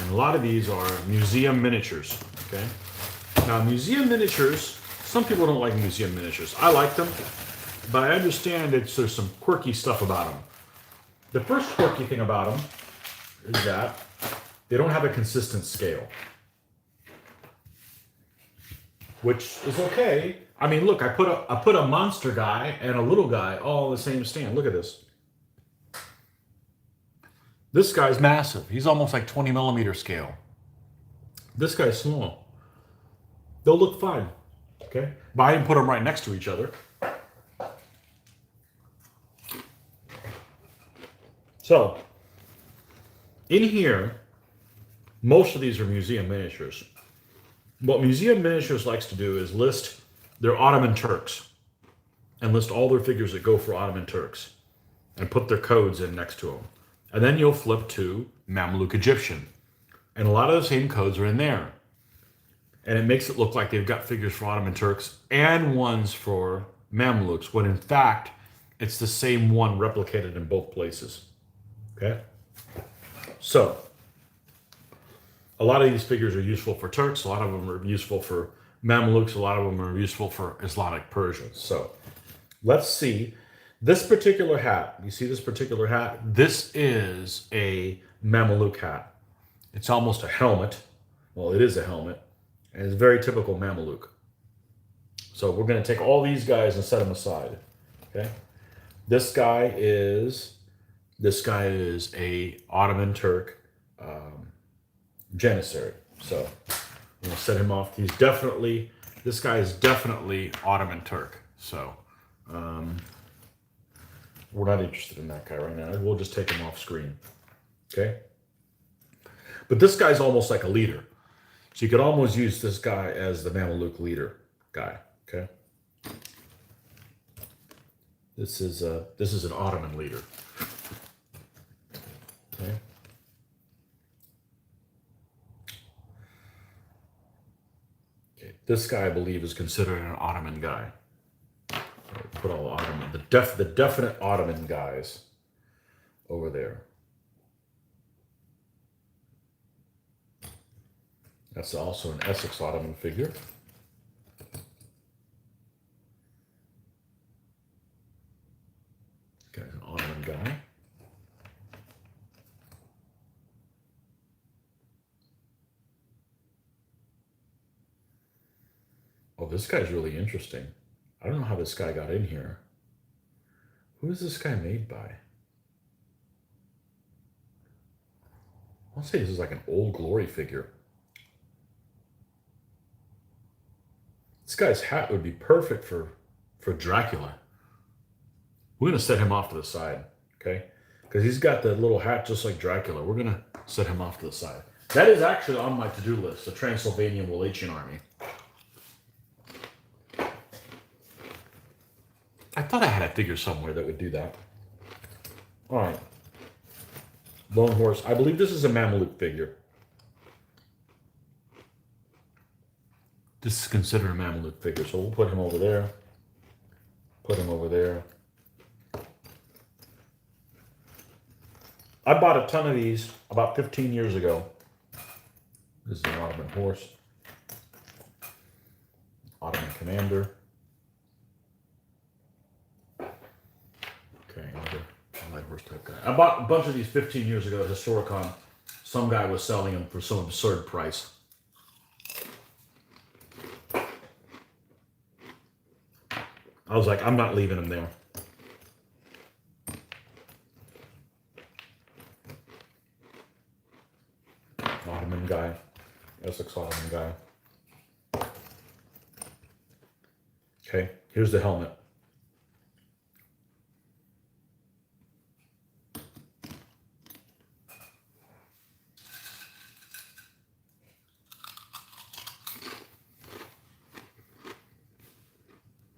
And a lot of these are museum miniatures, okay? Now, museum miniatures, some people don't like museum miniatures. I like them, but I understand there's some quirky stuff about them. The first quirky thing about them is that they don't have a consistent scale, which is okay. I mean, look, I put a monster guy and a little guy all on the same stand. Look at this. This guy's massive. He's almost like 20 millimeter scale. This guy's small. They'll look fine, okay? But I didn't put them right next to each other. So, in here, most of these are museum miniatures. What Museum Miniatures likes to do is list their Ottoman Turks and list all their figures that go for Ottoman Turks and put their codes in next to them. And then you'll flip to Mamluk Egyptian. And a lot of the same codes are in there. And it makes it look like they've got figures for Ottoman Turks and ones for Mamluks, when in fact, it's the same one replicated in both places. Okay? So, a lot of these figures are useful for Turks, a lot of them are useful for Mamluks, a lot of them are useful for Islamic Persians. So, let's see. This particular hat, you see this particular hat? This is a Mamluk hat. It's almost a helmet. Well, it is a helmet. And it's very typical Mamluk. So we're going to take all these guys and set them aside. Okay? This guy is a Ottoman Turk Janissary. So I'm going to set him off. This guy is definitely Ottoman Turk. So we're not interested in that guy right now. We'll just take him off screen. Okay? But this guy's almost like a leader. So you could almost use this guy as the Mamluk leader guy. Okay? This is an Ottoman leader. Okay? Okay. This guy, I believe, is considered an Ottoman guy. Put all Ottoman, the definite Ottoman guys over there. That's also an Essex Ottoman figure. Guy's an Ottoman guy. Oh, this guy's really interesting. I don't know how this guy got in here. Who is this guy made by? I'll say this is like an Old Glory figure. This guy's hat would be perfect for Dracula. We're going to set him off to the side, okay? Because he's got the little hat just like Dracula. We're going to set him off to the side. That is actually on my to-do list, the Transylvanian Wallachian army. I thought I had a figure somewhere that would do that. All right. Lone Horse. I believe this is a Mamluk figure. This is considered a Mamluk figure, so we'll put him over there. Put him over there. I bought a ton of these about 15 years ago. This is an Ottoman horse. Ottoman commander. Okay, another light horse type guy. I bought a bunch of these 15 years ago at Historicon. Some guy was selling them for some absurd price. I was like, I'm not leaving them there. Ottoman guy. Essex Ottoman guy. Okay, here's the helmet.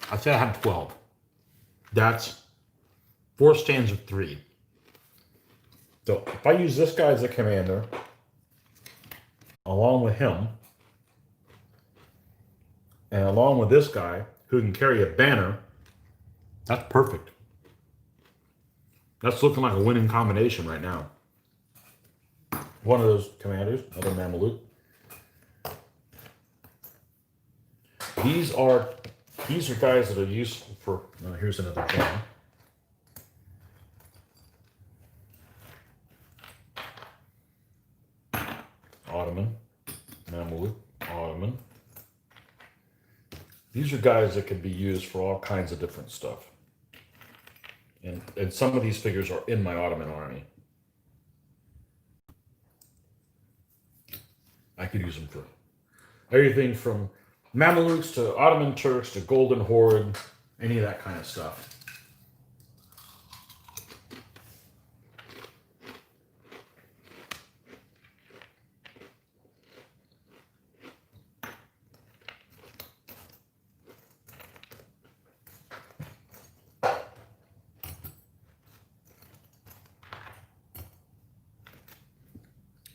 I said I had 12. That's 4 stands of 3. So if I use this guy as a commander, along with him, and along with this guy who can carry a banner, that's perfect. That's looking like a winning combination right now. One of those commanders, another Mameluke. These are guys that are useful for. Here's another one. Ottoman, Mameluke, Ottoman. These are guys that can be used for all kinds of different stuff. And some of these figures are in my Ottoman army. I could use them for everything from Mamelukes to Ottoman Turks to Golden Horde, any of that kind of stuff.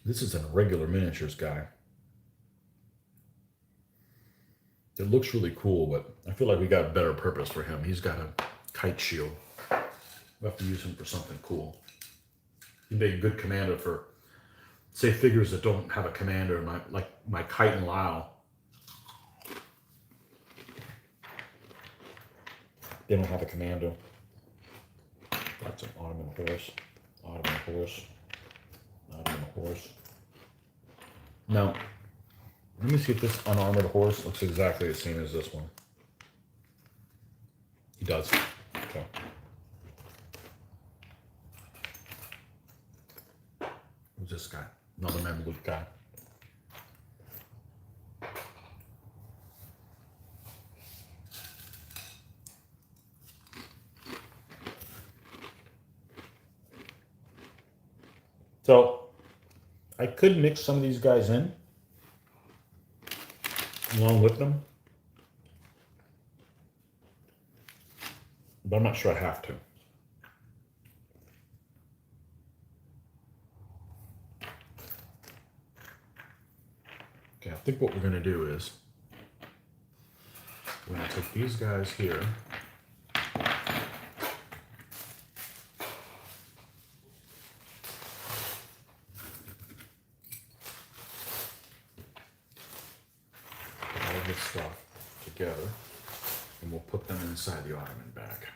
This is a regular miniatures guy. It looks really cool, but I feel like we got a better purpose for him. He's got a kite shield. We'll have to use him for something cool. He'd be a good commander for, say, figures that don't have a commander, like my Kite and Lao. They don't have a commander. That's an Ottoman horse. Ottoman horse. Ottoman horse. Now, let me see if this unarmored horse looks exactly the same as this one. He does. Okay. Who's this guy? Another Mameluke guy. So, I could mix some of these guys in along with them, but I'm not sure I have to. Okay, I think what we're going to do is we're going to take these guys here. This stuff together, and we'll put them inside the Ottoman bag.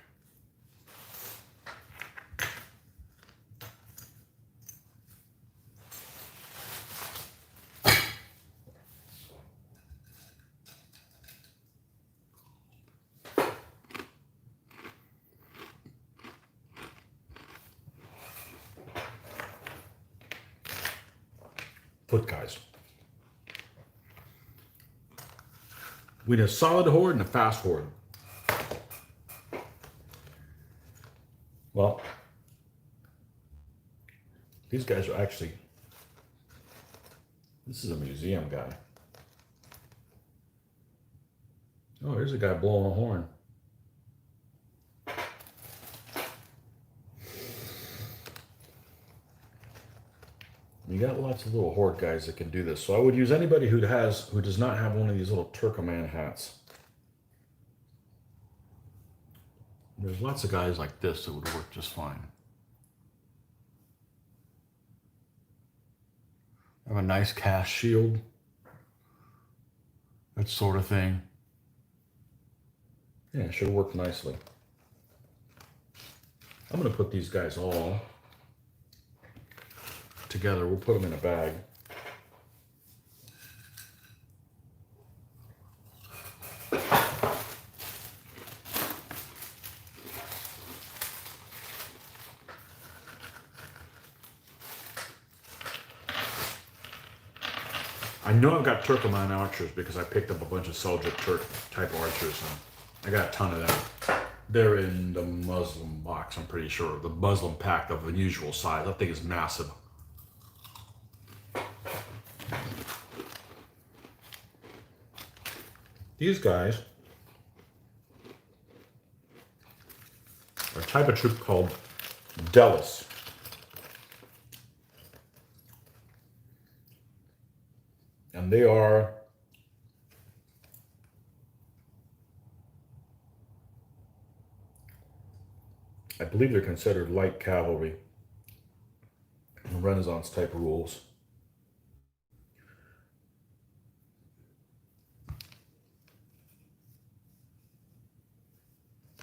Foot guys. We need a solid horde and a fast horde. Well, these guys are actually, this is a museum guy. Oh, here's a guy blowing a horn. You got lots of little horde guys that can do this. So I would use anybody who does not have one of these little Turkoman hats. There's lots of guys like this that would work just fine. I have a nice cast shield. That sort of thing. Yeah, it should work nicely. I'm going to put these guys all together. We'll put them in a bag. I know I've got Turkoman archers because I picked up a bunch of Seljuk Turk type archers, and I got a ton of them. They're in the Muslim box, I'm pretty sure. The Muslim pack of unusual size. That thing is massive. These guys are a type of troop called Delis. and they are I believe they're considered light cavalry, Renaissance type rules.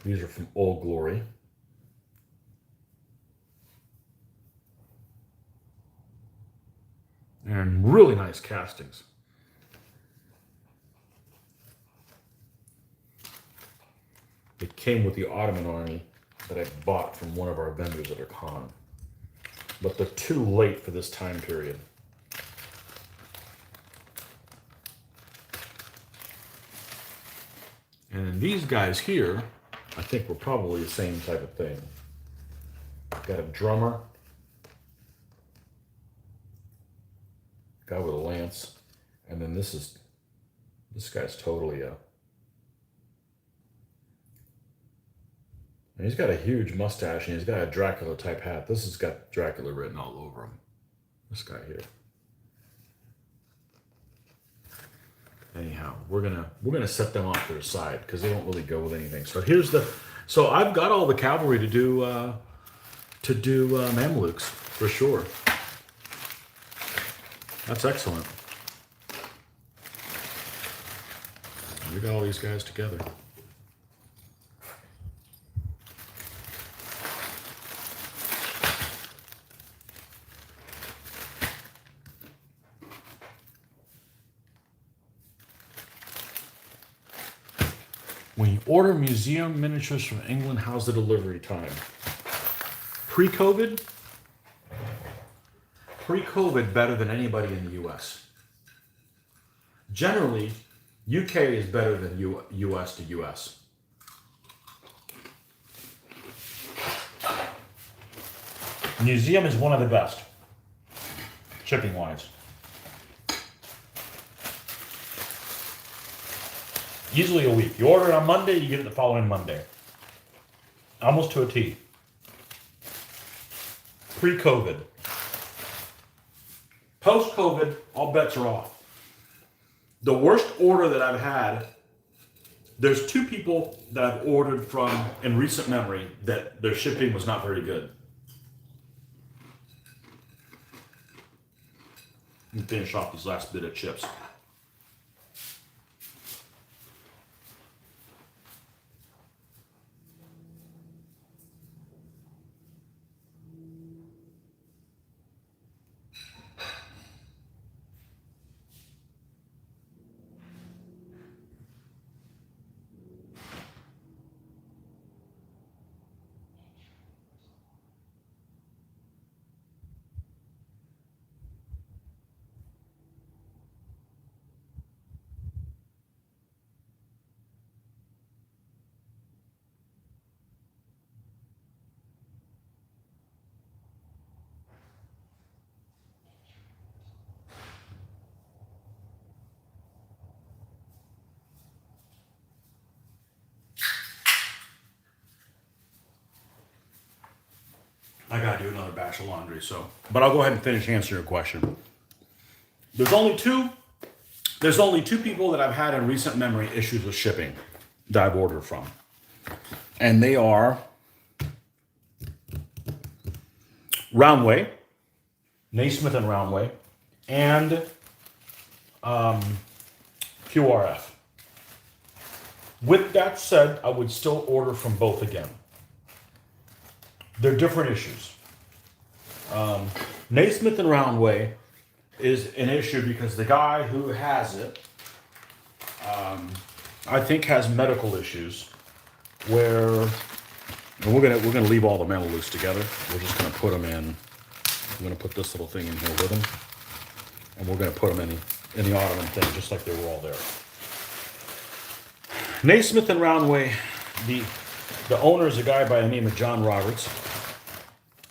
These are from Old Glory. And really nice castings. It came with the Ottoman army that I bought from one of our vendors at a con. But they're too late for this time period. And these guys here, I think were probably the same type of thing. Got a drummer. Guy with a lance. And then this guy's totally and he's got a huge mustache and he's got a Dracula type hat. This has got Dracula written all over him. This guy here. Anyhow, we're gonna set them off to the side because they don't really go with anything. So I've got all the cavalry to do Mamluks for sure. That's excellent. We got all these guys together. When you order museum miniatures from England, how's the delivery time? Pre-COVID, better than anybody in the US. Generally, UK is better than US to US. Museum is one of the best, shipping wise. Easily a week. You order it on Monday, you get it the following Monday. Almost to a T. Pre-COVID. Post-COVID, all bets are off. The worst order that I've had, there's 2 people that I've ordered from in recent memory that their shipping was not very good. Let me finish off this last bit of chips. I gotta do another batch of laundry, but I'll go ahead and finish answering your question. There's only two people that I've had in recent memory issues with shipping that I've ordered from. And they are Roundway, Naismith and Roundway, and QRF. With that said, I would still order from both again. They're different issues. Naismith and Roundway is an issue because the guy who has it, I think, has medical issues. Where and we're gonna leave all the Mamelukes together. We're just gonna put them in. I'm gonna put this little thing in here with them, and we're gonna put them in the Ottoman thing, just like they were all there. Naismith and Roundway, the owner is a guy by the name of John Roberts.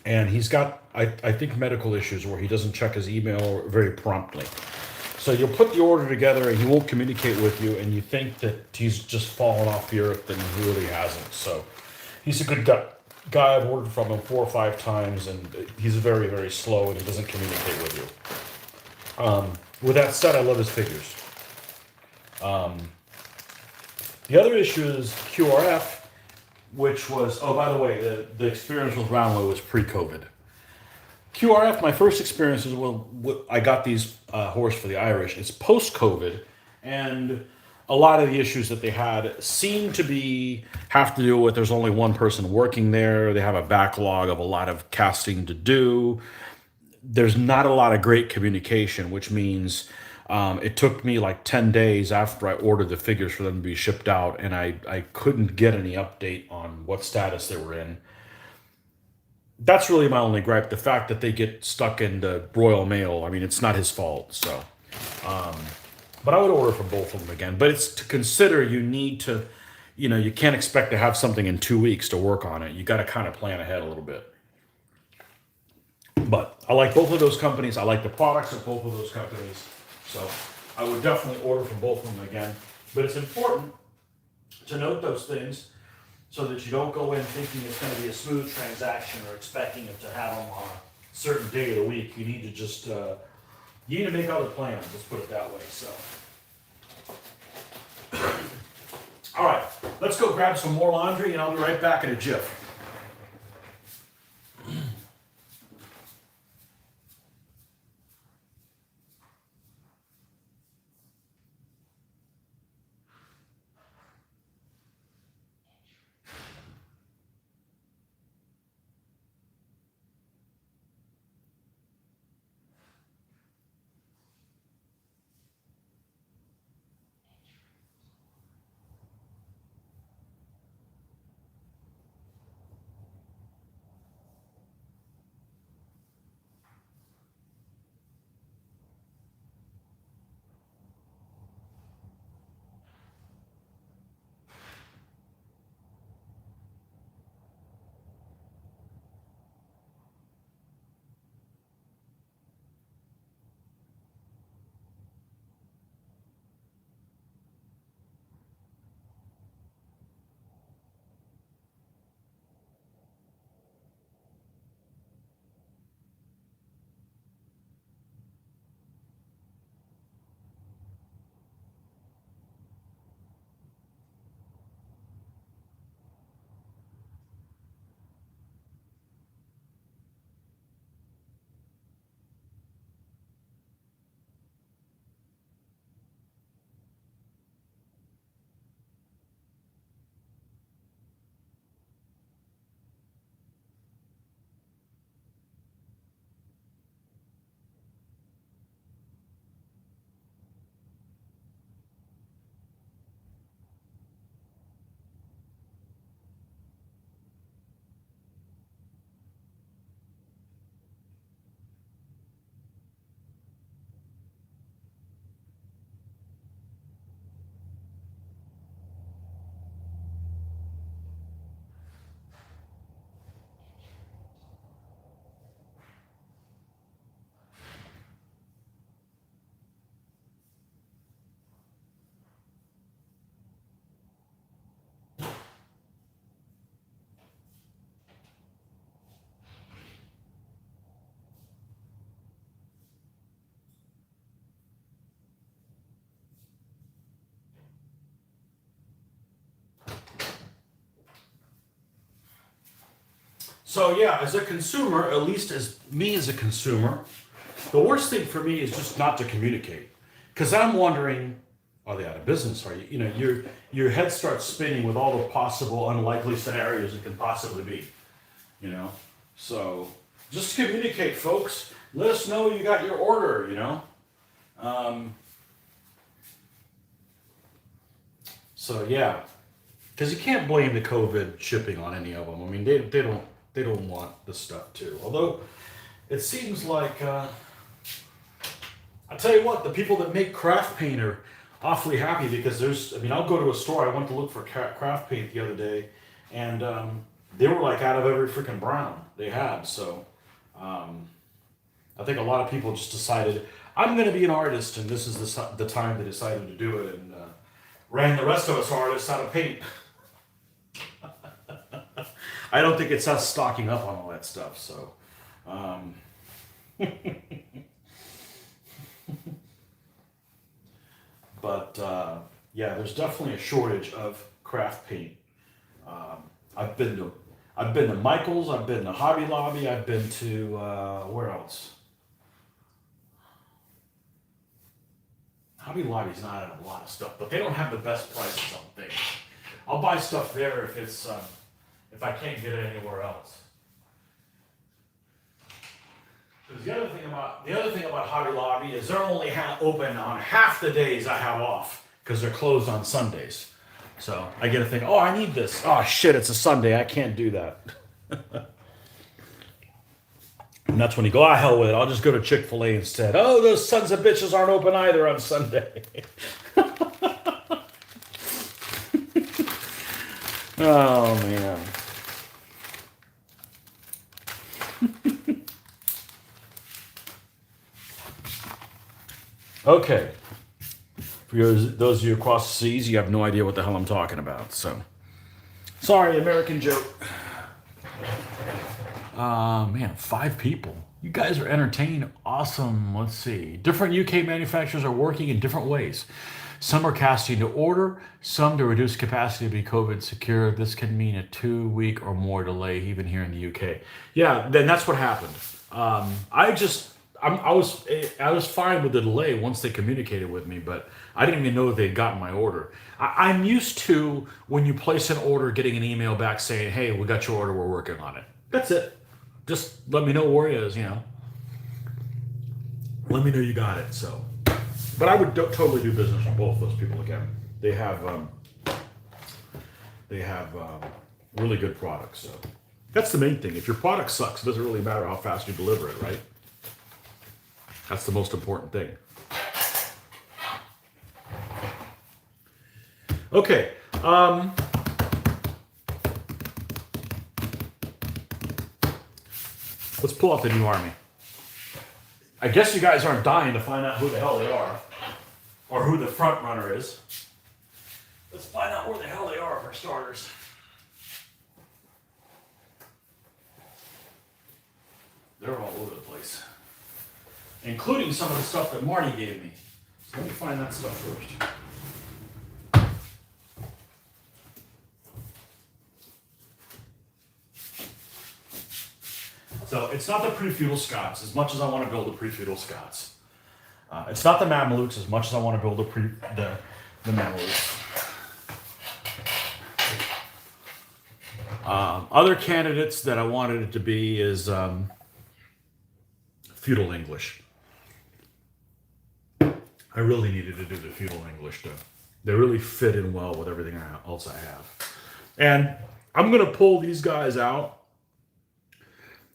And he's got, I think, medical issues where he doesn't check his email very promptly. So you'll put the order together and he won't communicate with you, and you think that he's just fallen off the earth, and he really hasn't. So he's a good guy. I've ordered from him 4 or 5 times, and he's very, very slow, and he doesn't communicate with you. with that said, I love his figures. The other issue is QRF, which was, oh, by the way, the experience with Roundwood was pre-COVID. QRF, my first experience is, well, I got these horse for the Irish. It's post-COVID, and a lot of the issues that they had seem to have to do with there's only one person working there. They have a backlog of a lot of casting to do. There's not a lot of great communication, which means it took me like 10 days after I ordered the figures for them to be shipped out, and I couldn't get any update on what status they were in. That's really my only gripe. The fact that they get stuck in the Royal Mail, I mean, it's not his fault. So, but I would order from both of them again. But it's to consider you need to, you can't expect to have something in 2 weeks to work on it. You got to kind of plan ahead a little bit. But I like both of those companies. I like the products of both of those companies. So I would definitely order from both of them again. But it's important to note those things so that you don't go in thinking it's going to be a smooth transaction or expecting it to have them on a certain day of the week. You need to just, you need to make other plans, let's put it that way. So, all right, let's go grab some more laundry and I'll be right back in a jiff. So yeah, as a consumer, at least as me as a consumer, the worst thing for me is just not to communicate. Because I'm wondering, are they out of business? Are your head starts spinning with all the possible unlikely scenarios it can possibly be. So just communicate, folks. Let us know you got your order. So yeah, because you can't blame the COVID shipping on any of them. I mean, they don't want the stuff too. Although it seems like I tell you what, the people that make craft paint are awfully happy because I'll go to a store. I went to look for craft paint the other day, and they were like out of every freaking brown they had. So I think a lot of people just decided I'm going to be an artist, and this is the time they decided to do it, and ran the rest of us artists out of paint. I don't think it's us stocking up on all that stuff. So, But yeah, there's definitely a shortage of craft paint. I've been to Michael's, I've been to Hobby Lobby, I've been to where else? Hobby Lobby's not in a lot of stuff, but they don't have the best prices on things. I'll buy stuff there if it's if I can't get it anywhere else. Because the other thing about Hobby Lobby is they're only open on half the days I have off because they're closed on Sundays. So I get to think, oh, I need this. Oh shit, it's a Sunday. I can't do that. And that's when you go, ah, hell with it. I'll just go to Chick-fil-A instead. Oh, those sons of bitches aren't open either on Sunday. Oh, man. Okay. For those of you across the seas, you have no idea what the hell I'm talking about. So, sorry, American joke. Man, 5 people. You guys are entertained. Awesome. Let's see. Different UK manufacturers are working in different ways. Some are casting to order, some to reduce capacity to be COVID secure. This can mean a 2-week or more delay, even here in the UK. Yeah, then that's what happened. I was fine with the delay once they communicated with me, but I didn't even know that they'd gotten my order. I'm used to when you place an order, getting an email back saying, "Hey, we got your order. We're working on it." That's it. Just let me know where it is. Let me know you got it. So, but I would totally do business with both those people again. They have really good products. So that's the main thing. If your product sucks, it doesn't really matter how fast you deliver it, right? That's the most important thing. Okay. Let's pull out the new army. I guess you guys aren't dying to find out who the hell they are, or who the front runner is. Let's find out where the hell they are for starters. They're all over the place, including some of the stuff that Marty gave me. So let me find that stuff first. So it's not the pre-feudal Scots as much as I want to build the pre-feudal Scots. It's not the Mamelukes as much as I want to build the Mamelukes. Other candidates that I wanted it to be is feudal English. I really needed to do the feudal English though. They really fit in well with everything else I have. And I'm going to pull these guys out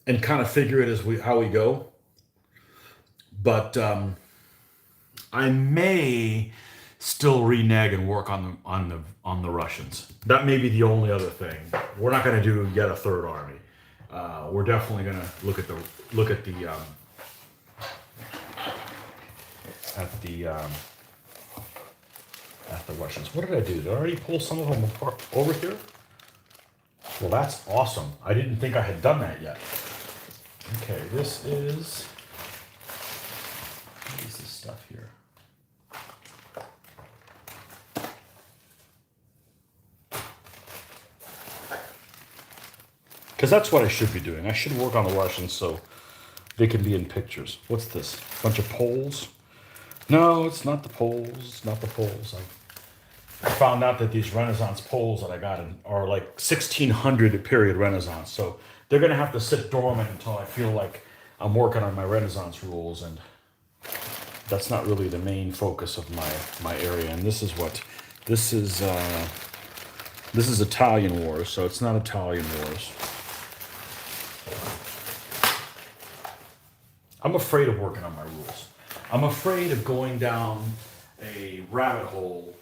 and kind of figure it how we go. But I may still renege and work on the Russians. That may be the only other thing. We're not going to do yet a third army. We're definitely going to look at the Russians. What did I do? Did I already pull some of them apart over here? Well, that's awesome. I didn't think I had done that yet. Okay, this is, what is this stuff here? Because that's what I should be doing. I should work on the Russians so they can be in pictures. What's this? Bunch of poles? No, it's not the poles. It's not the poles. I found out that these Renaissance poles that I got are like 1600 period Renaissance. So they're going to have to sit dormant until I feel like I'm working on my Renaissance rules, and that's not really the main focus of my area. And this is Italian Wars, so it's not Italian Wars. I'm afraid of working on my rules. I'm afraid of going down a rabbit hole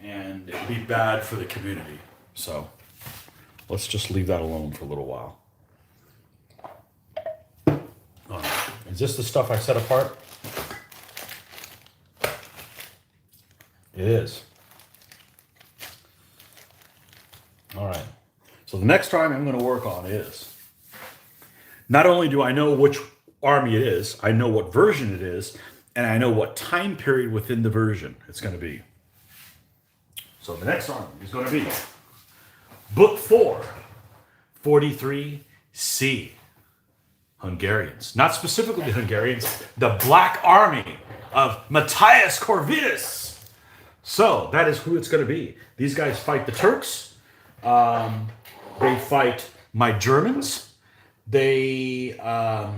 and it'd be bad for the community. So let's just leave that alone for a little while. Is this the stuff I set apart? It is. All right. So the next army I'm going to work on is, not only do I know which army it is, I know what version it is, and I know what time period within the version it's going to be. So the next army is going to be Book 4, 43C. Hungarians. Not specifically the Hungarians, the Black Army of Matthias Corvinus. So that is who it's going to be. These guys fight the Turks. They fight my Germans. They, I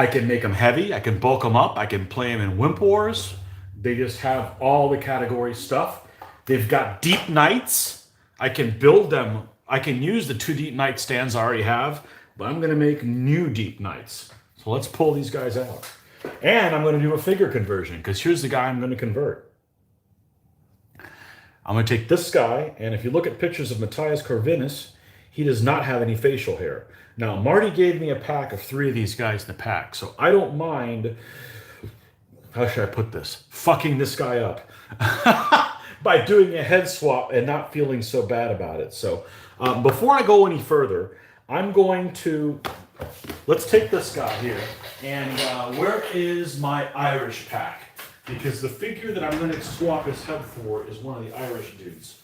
can make them heavy. I can bulk them up. I can play them in Wimp Wars. They just have all the category stuff. They've got deep knights. I can build them. I can use the 2 deep knight stands I already have, but I'm going to make new deep knights. So let's pull these guys out. And I'm going to do a figure conversion, because here's the guy I'm going to convert. I'm going to take this guy, and if you look at pictures of Matthias Corvinus, he does not have any facial hair. Now, Marty gave me a pack of 3 of these guys in the pack, so I don't mind, how should I put this, fucking this guy up by doing a head swap and not feeling so bad about it. So before I go any further, I'm going to, let's take this guy here, and where is my Irish pack? Because the figure that I'm going to swap his head for is one of the Irish dudes.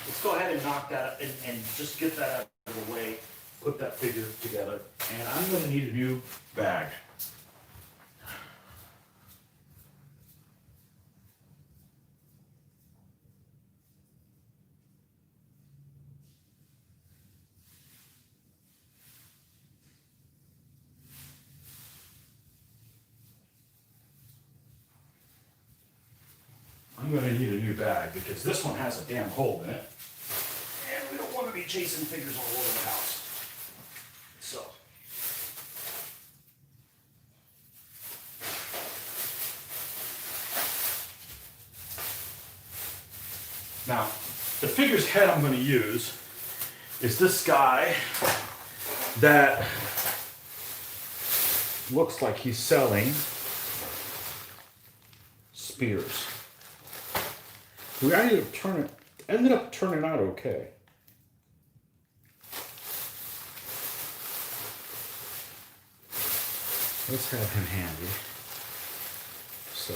Let's go ahead and knock that up and just get that out of the way, put that figure together, and I'm going to need a new bag. I'm going to need a new bag because this one has a damn hole in it. And we don't want to be chasing figures all over the house. So. Now, the figure's head I'm going to use is this guy that looks like he's selling spears. We ended up turning out okay. Let's have him handy. So.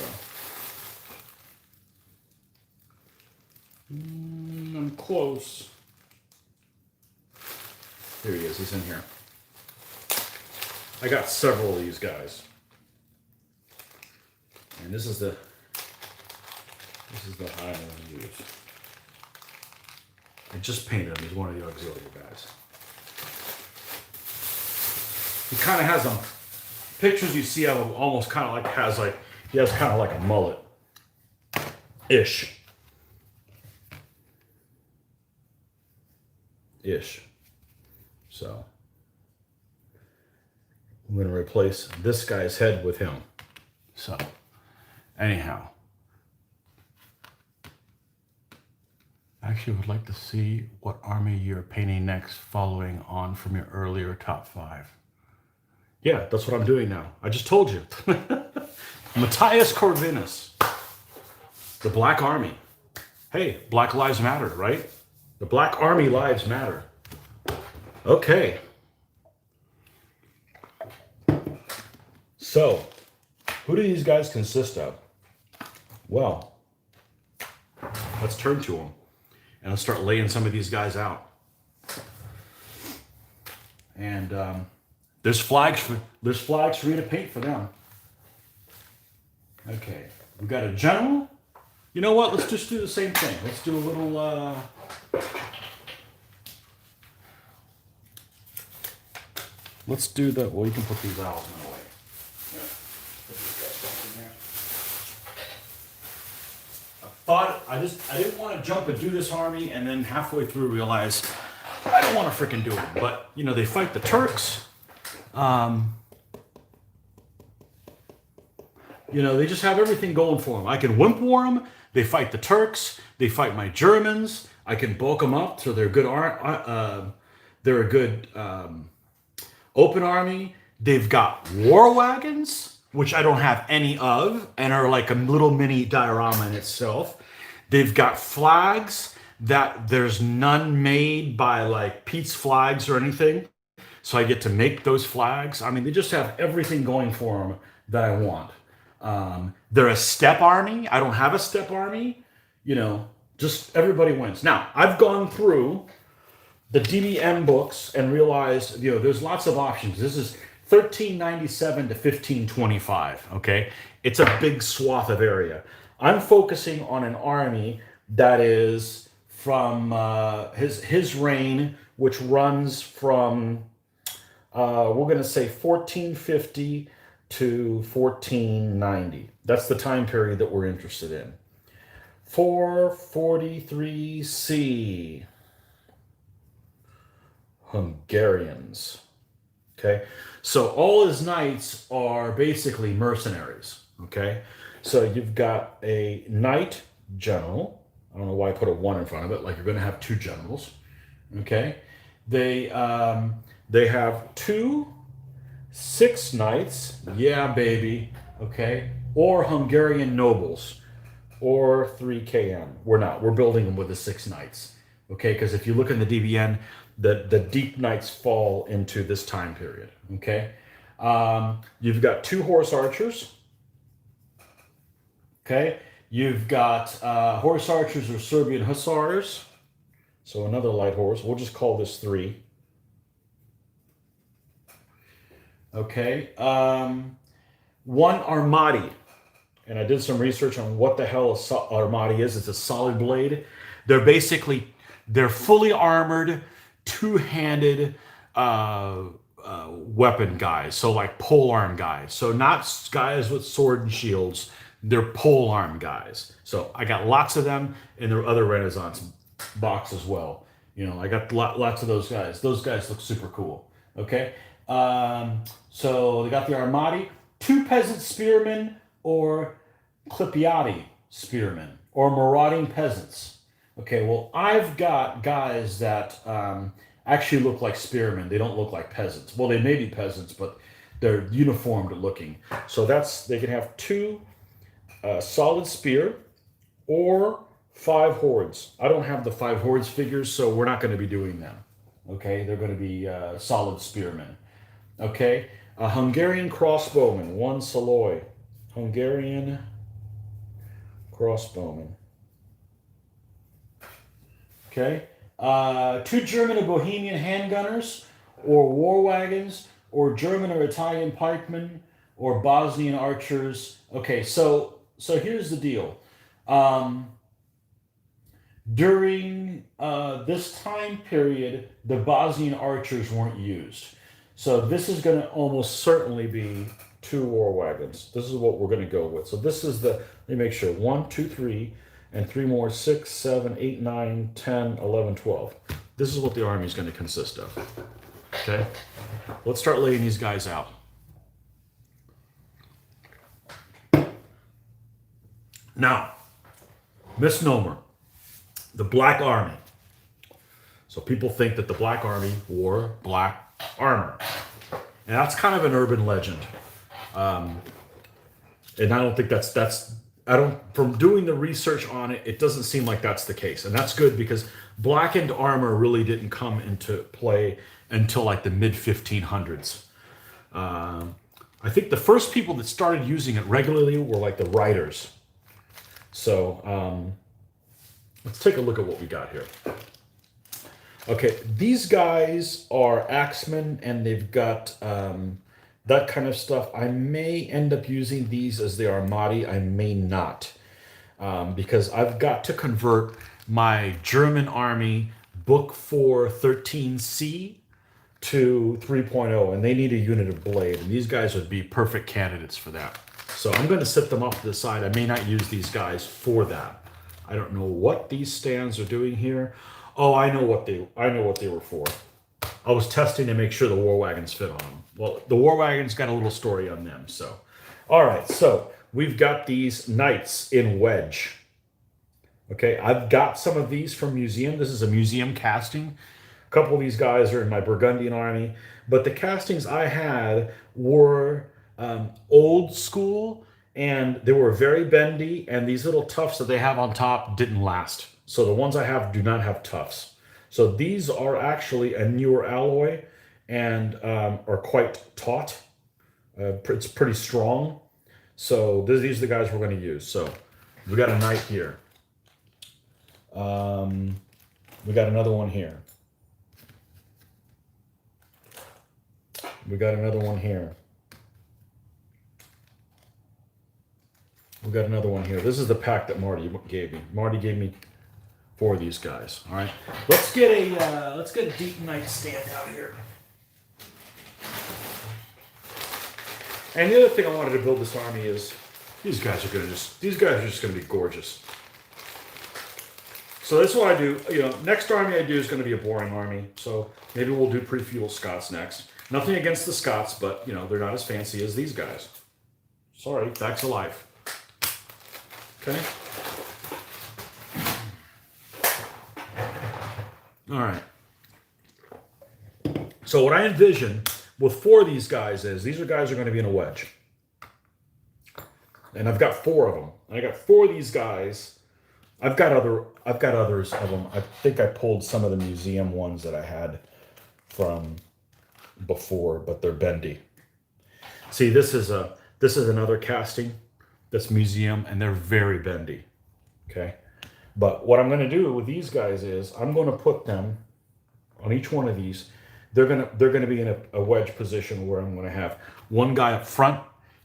I'm close. There he is, he's in here. I got several of these guys. And this is the high I'm going to use. I just painted him. He's one of the auxiliary guys. He kind of has them. Pictures you see of him almost kind of like he has kind of like a mullet. Ish. So I'm going to replace this guy's head with him. So anyhow. Actually, would like to see what army you're painting next, following on from your earlier top 5. Yeah, that's what I'm doing now. I just told you. Matthias Corvinus, the Black Army. Hey, Black Lives Matter, right? The Black Army lives matter. Okay. So, who do these guys consist of? Well, let's turn to them. And I'll start laying some of these guys out. And there's flags for you to paint for them. Okay, we got a general. You know what? Let's just do the same thing. Let's do a little. Let's do the. Well, you can put these owls in the way. Yeah. Put these guys back in there. I didn't want to jump and do this army and then halfway through realize I don't want to freaking do it. But, you know, they fight the Turks. You know, they just have everything going for them. I can wimp war them. They fight the Turks. They fight my Germans. I can bulk them up so they're good. They're a good open army. They've got war wagons, which I don't have any of, and are like a little mini diorama in itself. They've got flags that there's none made by like Pete's Flags or anything. So I get to make those flags. I mean, they just have everything going for them that I want. They're a step army. I don't have a step army. You know, just everybody wins. Now, I've gone through the DBM books and realized, you know, there's lots of options. This is 1397 to 1525, okay? It's a big swath of area. I'm focusing on an army that is from his reign, which runs from, we're going to say 1450 to 1490. That's the time period that we're interested in. 443C. Hungarians. Okay, so all his knights are basically mercenaries. Okay, so you've got a knight general. I don't know why I put a 1 in front of it, like you're going to have 2 generals. Okay, they have 2 6 knights. Yeah, baby. Okay, or Hungarian nobles, or 3 KM. We're not. We're building them with the 6 knights. Okay, because if you look in the DBN, the deep knights fall into this time period. Okay, you've got 2 horse archers. Okay, you've got horse archers or Serbian hussars. So another light horse. We'll just call this 3. Okay, 1 armati, and I did some research on what the hell a armati is. It's a solid blade. They're fully armored, 2-handed weapon guys. So like pole arm guys. So not guys with sword and shields. They're pole arm guys. So I got lots of them in the other Renaissance box as well. You know, I got lots of those guys. Those guys look super cool. Okay. So they got the armati, 2 peasant spearmen or clipiati spearmen or marauding peasants. Okay, well, I've got guys that actually look like spearmen. They don't look like peasants. Well, they may be peasants, but they're uniformed looking. So they can have 2 solid spear or 5 hordes. I don't have the 5 hordes figures, so we're not going to be doing them. Okay, they're going to be solid spearmen. Okay, a Hungarian crossbowman, 1 Saloy. Hungarian crossbowman. Okay, 2 German or Bohemian handgunners, or war wagons, or German or Italian pikemen, or Bosnian archers. Okay, so here's the deal. During this time period, the Bosnian archers weren't used. So this is going to almost certainly be 2 war wagons. This is what we're going to go with. So this is let me make sure, 1, 2, 3, and 3 more, 6, 7, 8, 9, 10, 11, 12. This is what the army is going to consist of. Okay? Let's start laying these guys out. Now, misnomer, the Black Army. So people think that the Black Army wore black armor. And that's kind of an urban legend. And I don't think from doing the research on it, it doesn't seem like that's the case. And that's good because blackened armor really didn't come into play until like the mid 1500s. I think the first people that started using it regularly were like the writers. So let's take a look at what we got here. Okay, these guys are axemen and they've got that kind of stuff. I may end up using these as the armati. I may not. Because I've got to convert my German army book 4 13C to 3.0, and they need a unit of blade, and these guys would be perfect candidates for that. So I'm going to set them off to the side. I may not use these guys for that. I don't know what these stands are doing here. Oh, I know what they were for. I was testing to make sure the war wagons fit on them. Well, the war wagons got a little story on them. So, all right. So we've got these knights in wedge. Okay, I've got some of these from museum. This is a museum casting. A couple of these guys are in my Burgundian army, but the castings I had were old school, and they were very bendy, and these little tufts that they have on top didn't last. So the ones I have do not have tufts. So these are actually a newer alloy, and are quite taut. It's pretty strong. So these are the guys we're going to use. So we got a knight here. We got another one here. We got another one here. We got another one here. This is the pack that Marty gave me. Marty gave me 4 of these guys. All right. Let's get a deep nightstand out here. And the other thing I wanted to build this army is these guys are just gonna be gorgeous. So that's what I do. You know, next army I do is going to be a boring army. So maybe we'll do pre-feudal Scots next. Nothing against the Scots, but you know they're not as fancy as these guys. Sorry, facts of life. Okay. All right. So what I envision with 4 of these guys is these guys are going to be in a wedge, and I've got 4 of them. I got 4 of these guys. I've got others of them. I think I pulled some of the museum ones that I had from before, but they're bendy. See, this is another casting that's museum, and they're very bendy. Okay, but what I'm going to do with these guys is I'm going to put them on each one of these. They're gonna be in a wedge position where I'm going to have 1 guy up front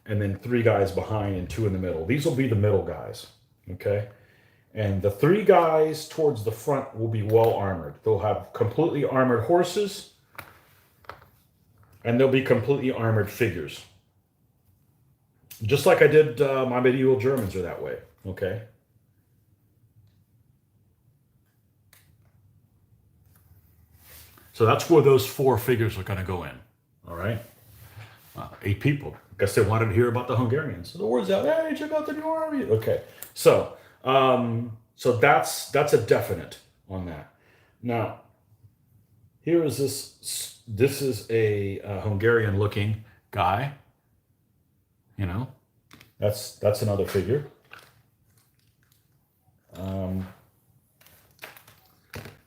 and then 3 guys behind and 2 in the middle. These will be the middle guys. Okay. And the 3 guys towards the front will be well armored. They'll have completely armored horses, and they'll be completely armored figures. Just like I did my medieval Germans are that way, okay? So that's where those 4 figures are going to go in, all right? 8 people. Guess they wanted to hear about the Hungarians. So the word's out, hey, check out the new army. Okay, so that's a definite on that. Now, here is this. This is a Hungarian-looking guy. You know, that's another figure.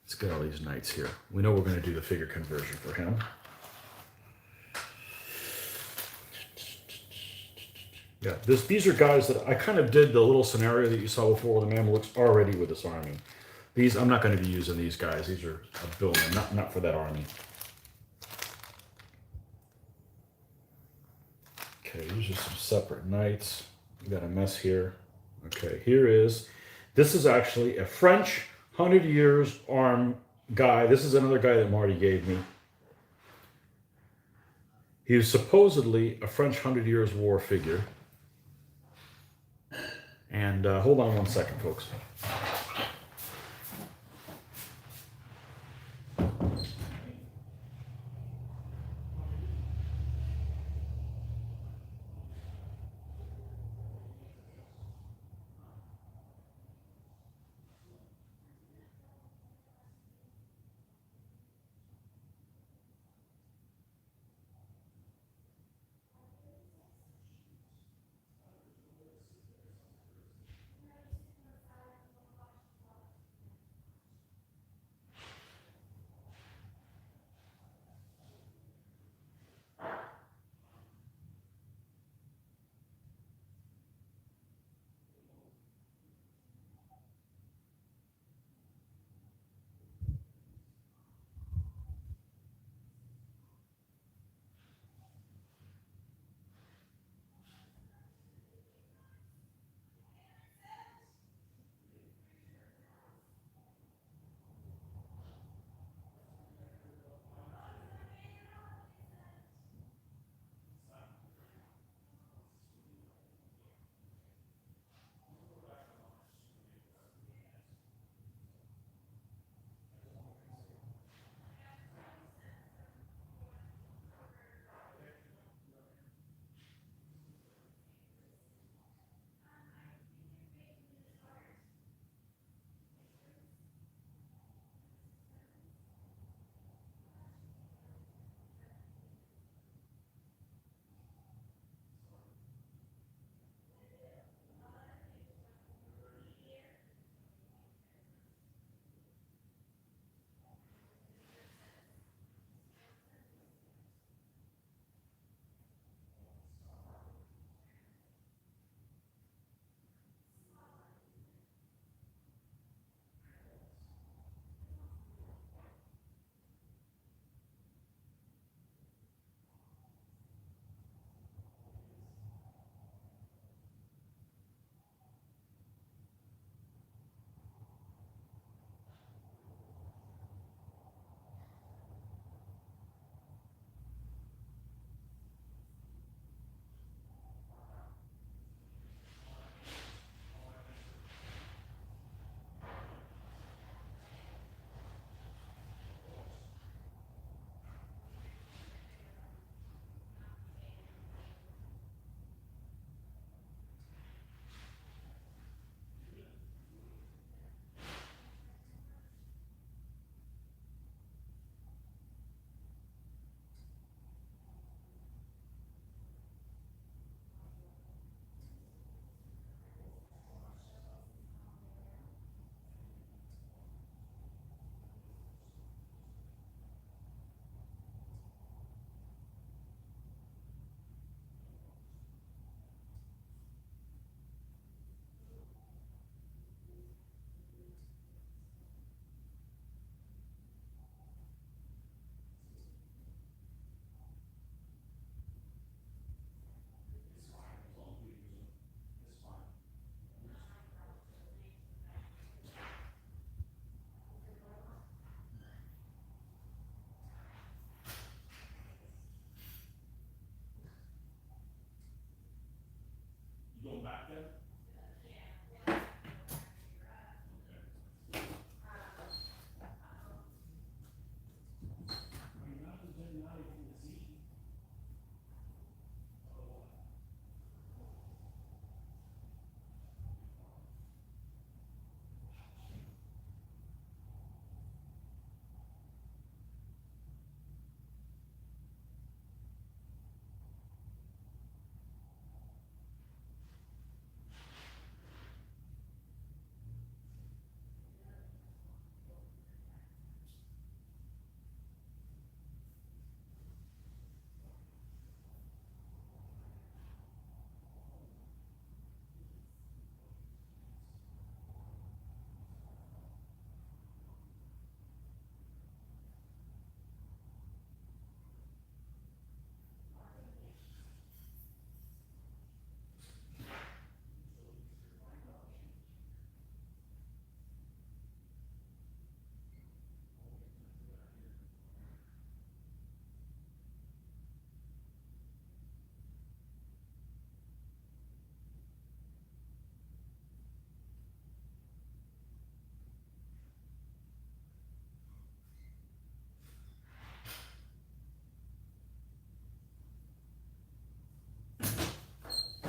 Let's get all these knights here. We know we're going to do the figure conversion for him. Yeah, these are guys that I kind of did the little scenario that you saw before where the Mamelukes already with this army. These, I'm not going to be using these guys. These are a building, not for that army. Okay, these are some separate knights. We got a mess here. Okay, this is actually a French 100 years arm guy. This is another guy that Marty gave me. He was supposedly a French 100 Years War figure. And hold on 1 second, folks.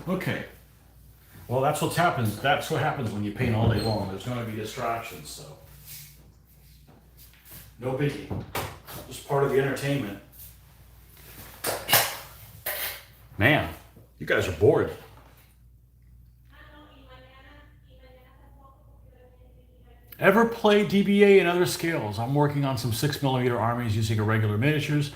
Okay. Well, that's what's happens. That's what happens when you paint all day long. There's going to be distractions, so no biggie. Just part of the entertainment. Man, you guys are bored. Ever play DBA and other scales? I'm working on some 6mm armies using irregular miniatures.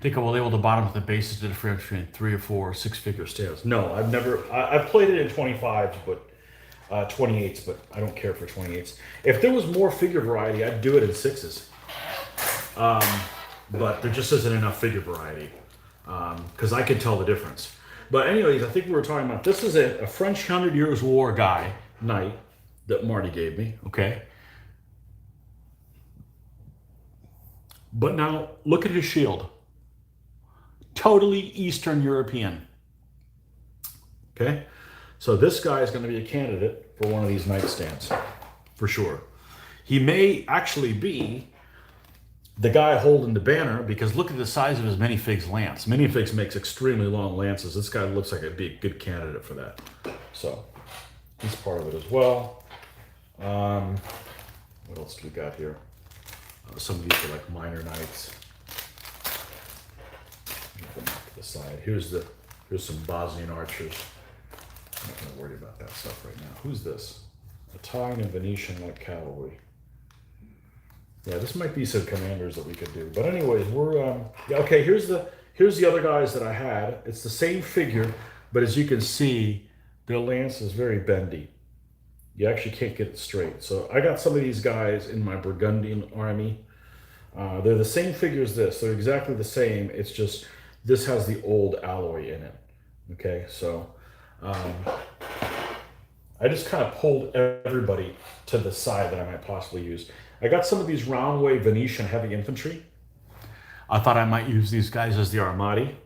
Think I will label the bottom with the bases to differentiate between 3 or 4 6-figure scales. No, I've never. I've played it in 25s, but 28s, but I don't care for 28s. If there was more figure variety, I'd do it in 6s. But there just isn't enough figure variety because I can tell the difference. But anyways, I think we were talking about this is a French 100 Years War guy knight that Marty gave me. Okay. But now look at his shield. Totally Eastern European. Okay? So this guy is going to be a candidate for one of these nightstands, for sure. He may actually be the guy holding the banner because look at the size of his minifigs lance. Minifigs makes extremely long lances. This guy looks like it'd be a good candidate for that. So he's part of it as well. What else do we got here? Some of these are like minor knights. Put them to the side. Here's some Bosnian archers. I'm not going to worry about that stuff right now. Who's this? Italian and Venetian light cavalry. Yeah, this might be some commanders that we could do. But anyways, we're yeah, okay. Here's the other guys that I had. It's the same figure, but as you can see, their lance is very bendy. You actually can't get it straight. So I got some of these guys in my Burgundian army. They're the same figure as this. They're exactly the same. It's just this has the old alloy in it. Okay, so I just kind of pulled everybody to the side that I might possibly use. I got some of these round-way Venetian heavy infantry. I thought I might use these guys as the armati.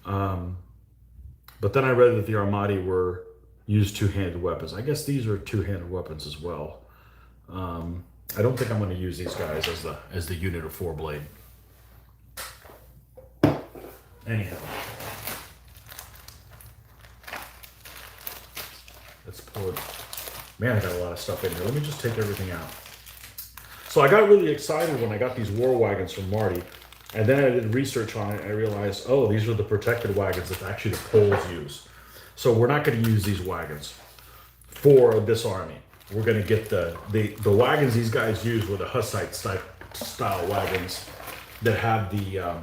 But then I read that the armati were used two-handed weapons. I guess these are two-handed weapons as well. I don't think I'm going to use these guys as the unit of 4-blade. Anyhow, let's pull it. Man, I got a lot of stuff in here. Let me just take everything out. So I got really excited when I got these war wagons from Marty, and then I did research on it, and I realized, oh, these are the protected wagons that actually the Poles use. So we're not going to use these wagons for this army. We're going to get the wagons these guys use were the Hussite style wagons that have the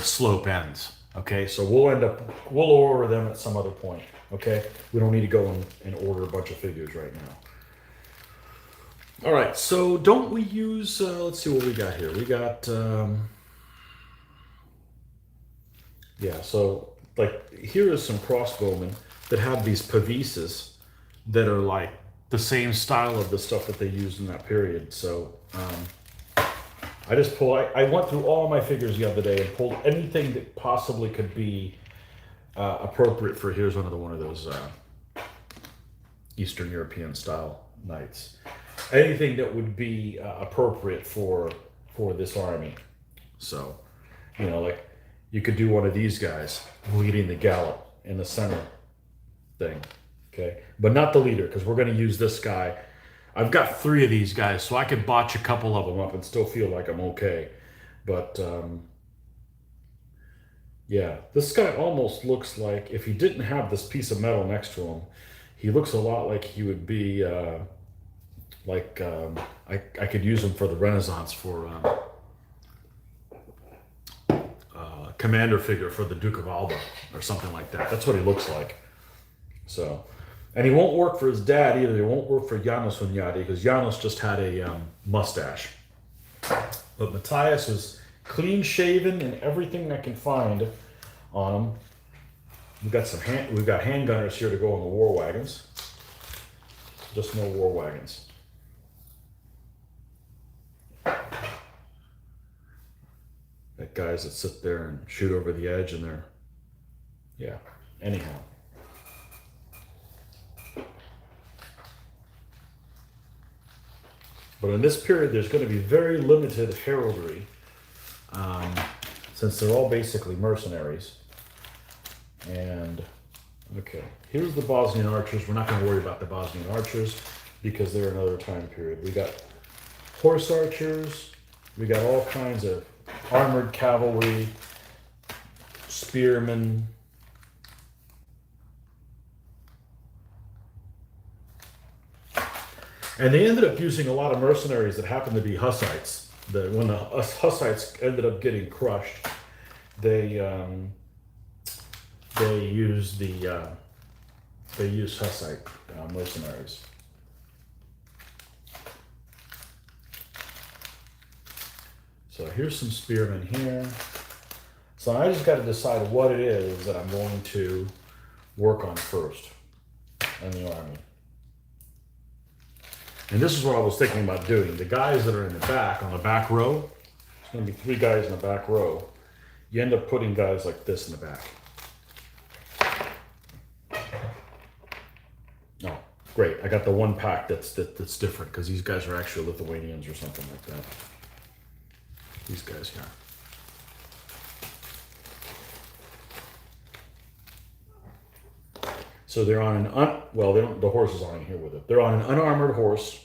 slope ends. Okay, so we'll order them at some other point. Okay, we don't need to go and order a bunch of figures right now. All right, so don't we use? Let's see what we got here. We got yeah. So like here is some crossbowmen that have these pavises that are like the same style of the stuff that they used in that period. So I just I went through all my figures the other day and pulled anything that possibly could be appropriate for. Here's one of those Eastern European style knights. Anything that would be appropriate for this army. So, you know, like you could do one of these guys leading the gallop in the center thing. Okay, but not the leader, because we're going to use this guy. I've got 3 of these guys, so I could botch a couple of them up and still feel like I'm okay. But yeah, this guy almost looks like, if he didn't have this piece of metal next to him, he looks a lot like he would be I could use him for the Renaissance for commander figure for the Duke of Alba or something like that. That's what he looks like. So, and he won't work for his dad either. He won't work for Janos Hunyadi because Janos just had a mustache. But Matthias is clean shaven and everything I can find on him. We've got handgunners here to go on the war wagons. Just no war wagons. Got guys that sit there and shoot over the edge and they're, yeah, anyhow. But in this period, there's going to be very limited heraldry, since they're all basically mercenaries. And okay, here's the Bosnian archers. We're not going to worry about the Bosnian archers because they're another time period. We got horse archers. We got all kinds of armored cavalry, spearmen. And they ended up using a lot of mercenaries that happened to be Hussites. When the Hussites ended up getting crushed, they used Hussite mercenaries. So here's some spearmen here. So I just got to decide what it is that I'm going to work on first in the army. And this is what I was thinking about doing. The guys that are in the back, on the back row, there's going to be 3 guys in the back row. You end up putting guys like this in the back. Oh, great. I got the one pack that's different because these guys are actually Lithuanians or something like that. These guys here. So they're on the horses aren't here with it. They're on an unarmored horse,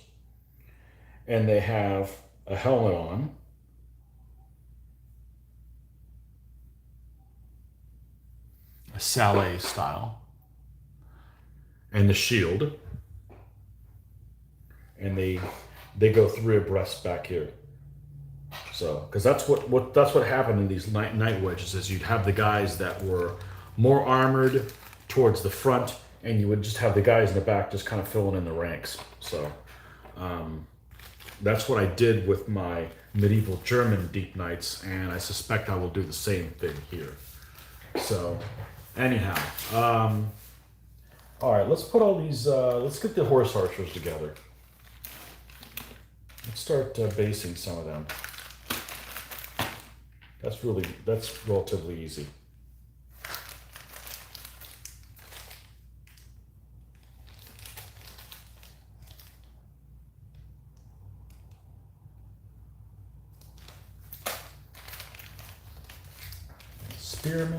and they have a helmet on. A sallet style. And the shield. And they go 3 abreast back here. So, because that's what happened in these night wedges is you'd have the guys that were more armored towards the front, and you would just have the guys in the back just kind of filling in the ranks. So that's what I did with my medieval German deep knights, and I suspect I will do the same thing here. So anyhow, all right, let's put all these, let's get the horse archers together. Let's start basing some of them. That's relatively easy.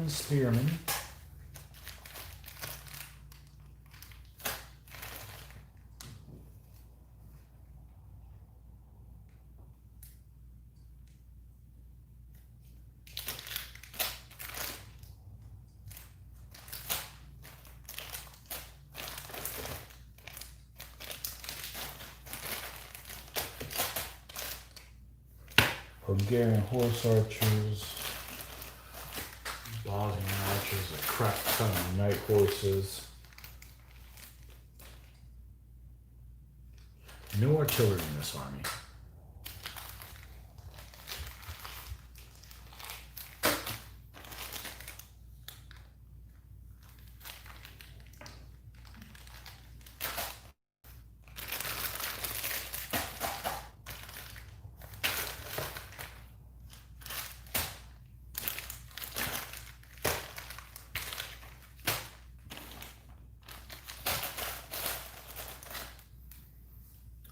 Spearmen. Hungarian horse archers. Bosnian archers, a crap ton of night horses. No artillery in this army.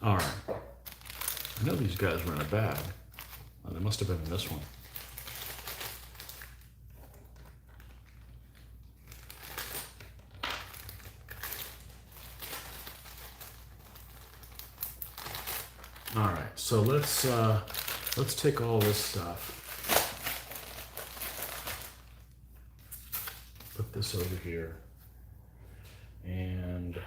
All right. I know these guys were in a bag. Oh, they must have been in this one. All right. So let's take all this stuff. Put this over here. And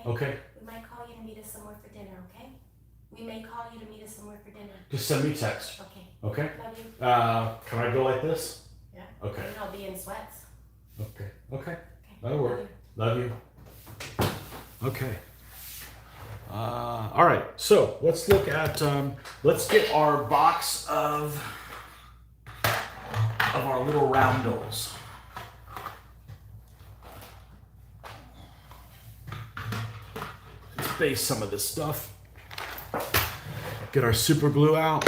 okay. We might call you to meet us somewhere for dinner, okay? We may call you to meet us somewhere for dinner. Just send me text. Okay. Okay? Love you. Can I go like this? Yeah. Okay. And I'll be in sweats. Okay. Okay. Okay. That'll work. Love Love you. you. Okay. All right. So let's look at, let's get our box of our little roundels. Let's base some of this stuff. get our super glue out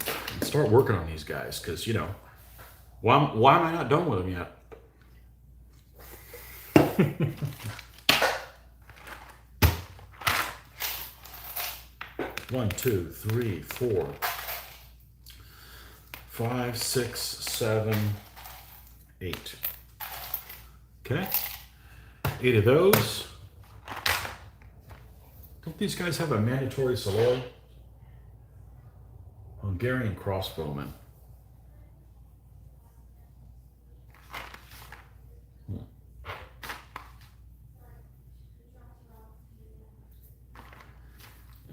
and start working on these guys, because, you know, why am I not done with them yet? 1, 2, 3, 4, 5, 6, 7, 8. Okay, 8 of those. Don't these guys have a mandatory Saloy? Hungarian crossbowman.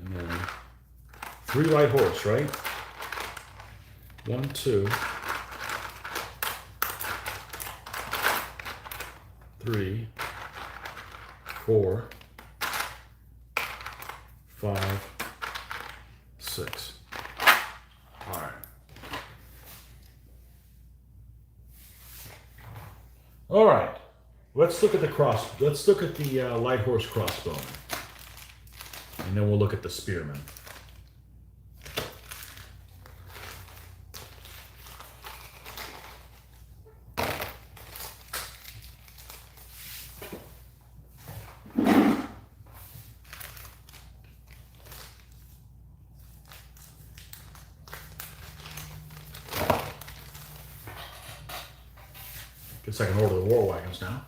And then 3 light horse, right? 1, 2, 3, 4, 5, 6. All right. All right. Let's look at the light horse crossbowman, and then we'll look at the spearman. Guess I can order the war wagons now.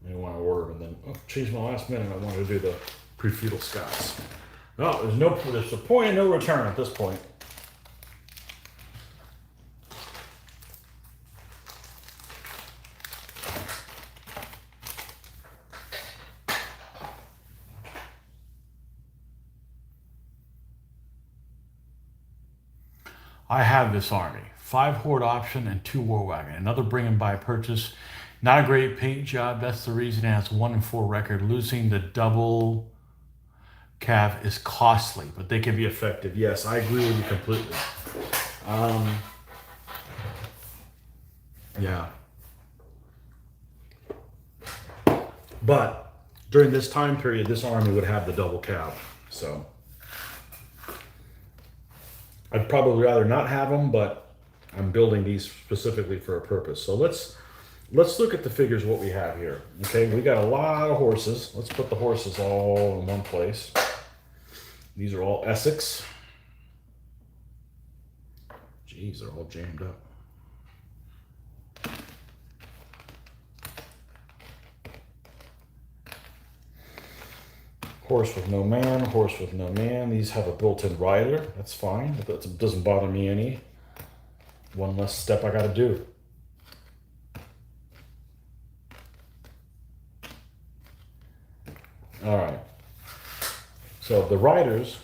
I didn't want to order them, and then change my last minute. I wanted to do the pre-feudal Scots. No, there's a point of no return at this point. I have this army. 5 horde option and 2 war wagon. Another bring and buy purchase. Not a great paint job. That's the reason it has 1-4 record. Losing the double cav is costly, but they can be effective. Yes, I agree with you completely. Yeah. But during this time period, this army would have the double cav. So I'd probably rather not have them, but I'm building these specifically for a purpose. So let's look at the figures, what we have here. Okay, we got a lot of horses. Let's put the horses all in one place. These are all Essex. Jeez, they're all jammed up. Horse with no man, horse with no man. These have a built-in rider. That's fine. That doesn't bother me any. One less step I got to do. All right. So the riders,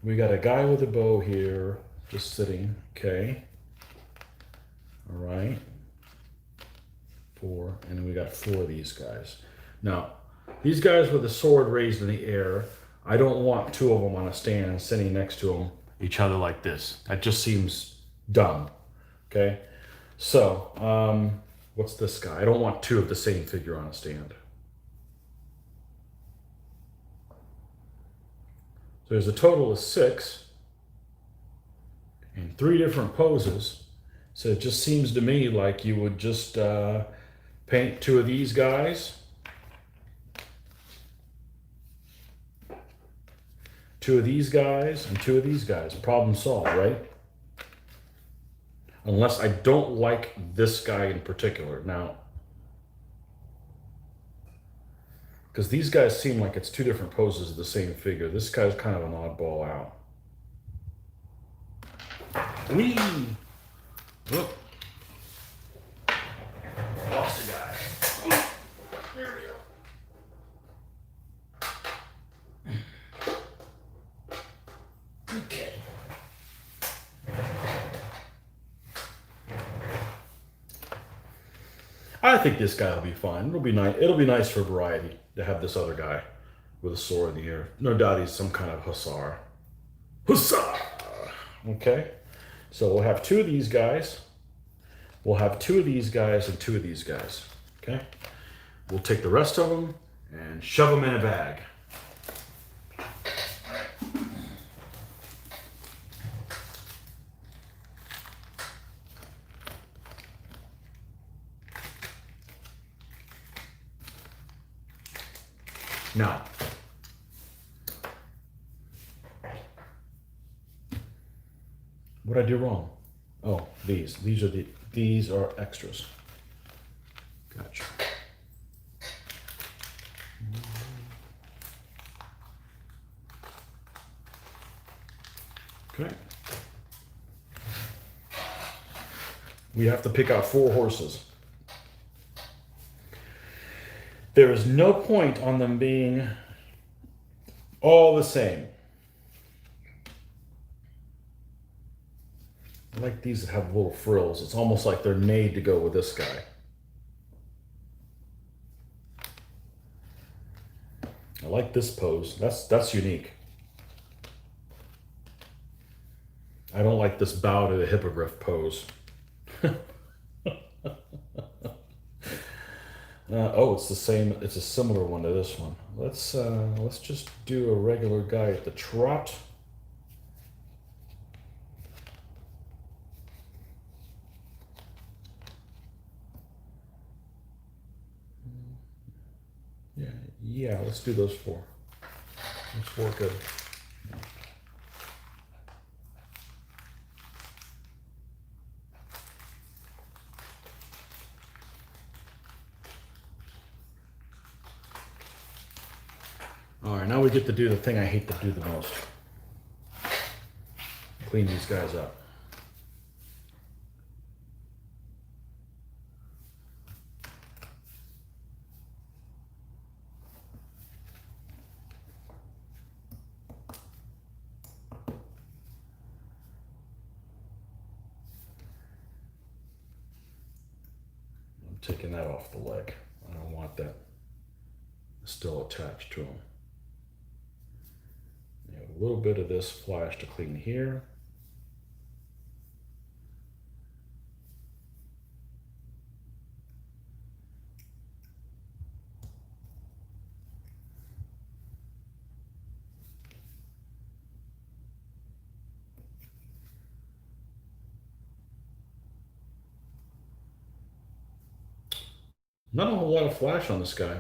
we got a guy with a bow here, just sitting. Okay. All right. 4, and then we got 4 of these guys. Now, these guys with the sword raised in the air, I don't want 2 of them on a stand sitting next to each other like this. That just seems dumb. Okay, so what's this guy? I don't want 2 of the same figure on a stand. So there's a total of 6 in 3 different poses. So it just seems to me like you would just paint 2 of these guys, 2 of these guys, and 2 of these guys. Problem solved, right? Unless I don't like this guy in particular. Now, because these guys seem like it's 2 different poses of the same figure. This guy's kind of an oddball out. Whee! Whoop. Lost a guy. There we go. Okay. I think this guy will be fine. It'll be nice. It'll be nice for variety to have this other guy with a sword in the air. No doubt he's some kind of hussar. Hussar! Okay. So we'll have 2 of these guys. We'll have 2 of these guys and 2 of these guys. Okay. We'll take the rest of them and shove them in a bag. Now, what did I do wrong? Oh, these are extras. Gotcha. Okay. We have to pick out 4 horses. There is no point on them being all the same. I like these that have little frills. It's almost like they're made to go with this guy. I like this pose. That's unique. I don't like this bow to the hippogriff pose. Oh, it's the same. It's a similar one to this one. Let's just do a regular guy at the trot. Yeah. Let's do those 4. Those 4 good. All right, now we get to do the thing I hate to do the most. Clean these guys up. I'm taking that off the leg. I don't want that still attached to him. A little bit of this flash to clean here. Not a whole lot of flash on this guy.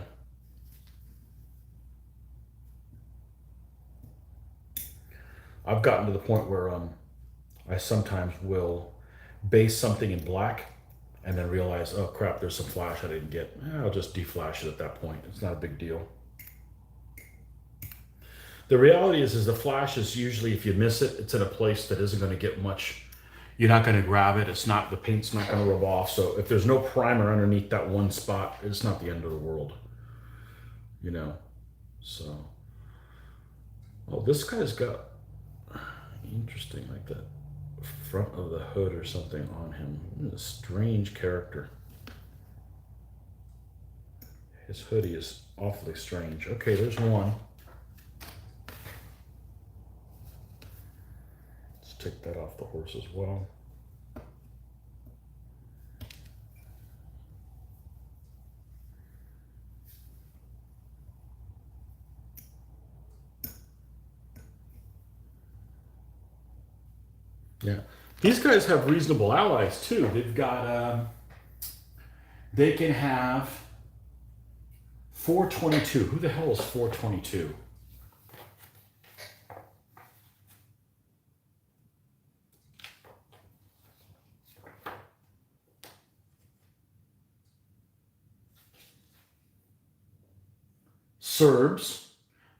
I've gotten to the point where I sometimes will base something in black and then realize, oh crap, there's some flash I didn't get. I'll just deflash it at that point. It's not a big deal. The reality is the flash is usually, if you miss it, it's in a place that isn't going to get much. You're not going to grab it. It's not, the paint's not going to rub off. So if there's no primer underneath that one spot, it's not the end of the world, you know? So, oh, this guy's got, interesting, like the front of the hood or something on him. A strange character. His hoodie is awfully strange. Okay, there's one. Let's take that off the horse as well. Yeah, these guys have reasonable allies too. They've got, they can have 422. Who the hell is 422? Serbs.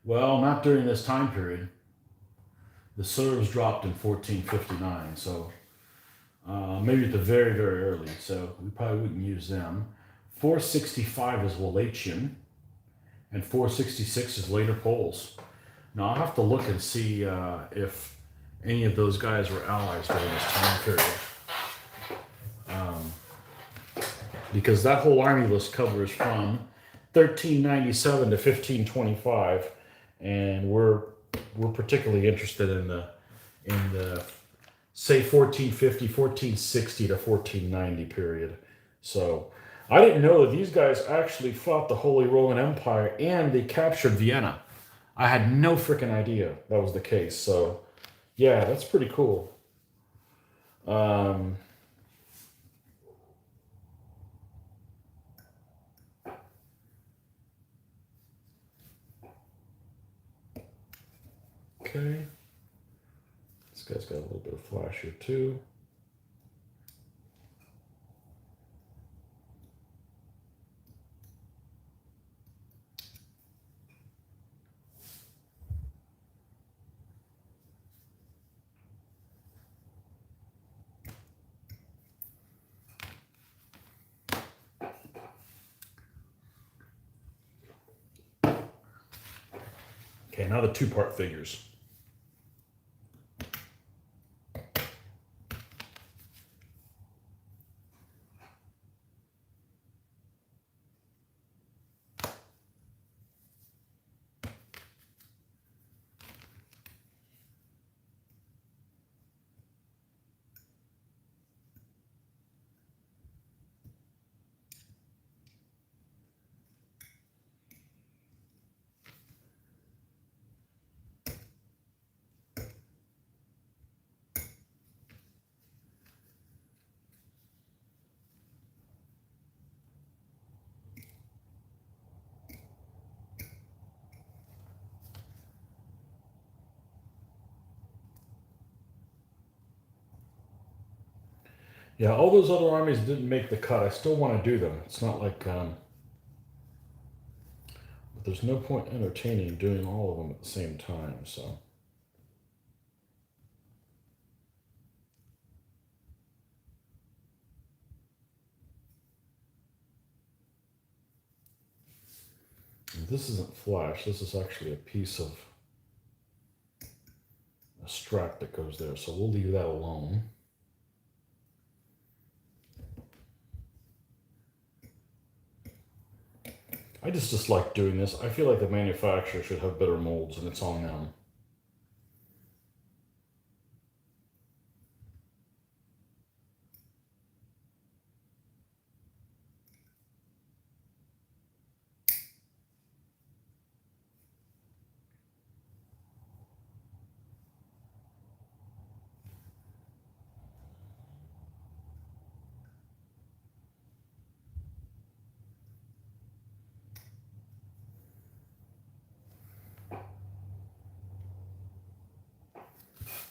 Well, not during this time period. The Serbs dropped in 1459, so maybe at the very, very early, so we probably wouldn't use them. 465 is Wallachian, and 466 is later Poles. Now, I'll have to look and see if any of those guys were allies during this time period. Because that whole army list covers from 1397 to 1525, and we're particularly interested in the say 1450, 1460 to 1490 period. So I didn't know that these guys actually fought the Holy Roman Empire and they captured Vienna. I had no freaking idea that was the case. So yeah, that's pretty cool. here too. Okay, now the two-part figures. Yeah, all those other armies didn't make the cut. I still want to do them. It's not like, but there's no point entertaining doing all of them at the same time, so. This isn't flash. This is actually a piece of a strap that goes there, so we'll leave that alone. I just dislike doing this. I feel like the manufacturer should have better molds, and it's on them.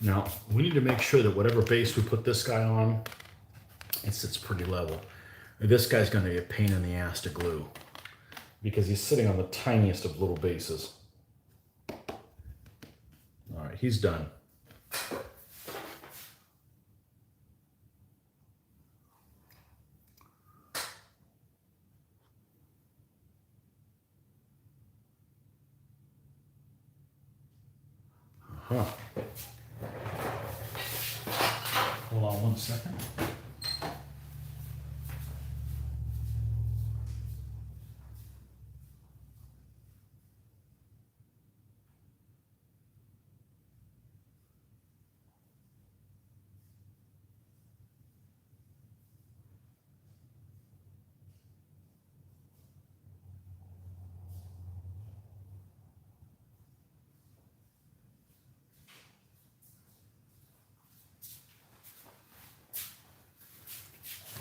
Now, we need to make sure that whatever base we put this guy on, it sits pretty level. This guy's going to be a pain in the ass to glue because he's sitting on the tiniest of little bases. All right, he's done. Huh. Hold on 1 second.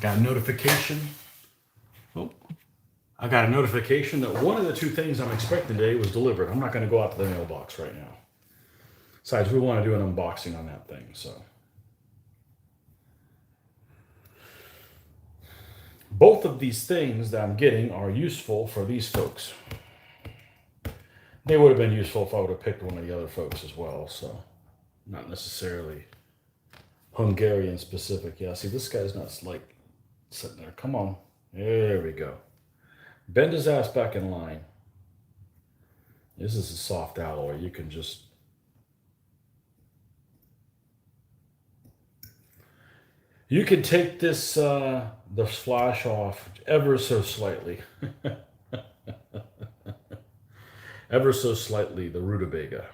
Got a notification. Oh, I got a notification that one of the two things I'm expecting today was delivered. I'm not going to go out to the mailbox right now. Besides, we want to do an unboxing on that thing, so. Both of these things that I'm getting are useful for these folks. They would have been useful if I would have picked one of the other folks as well, so. Not necessarily Hungarian specific. Yeah, see, this guy's not like sitting there. Come on. There we go. Bend his ass back in line. This is a soft alloy. You can just... You can take this, the flash off ever so slightly. Ever so slightly, the rutabaga.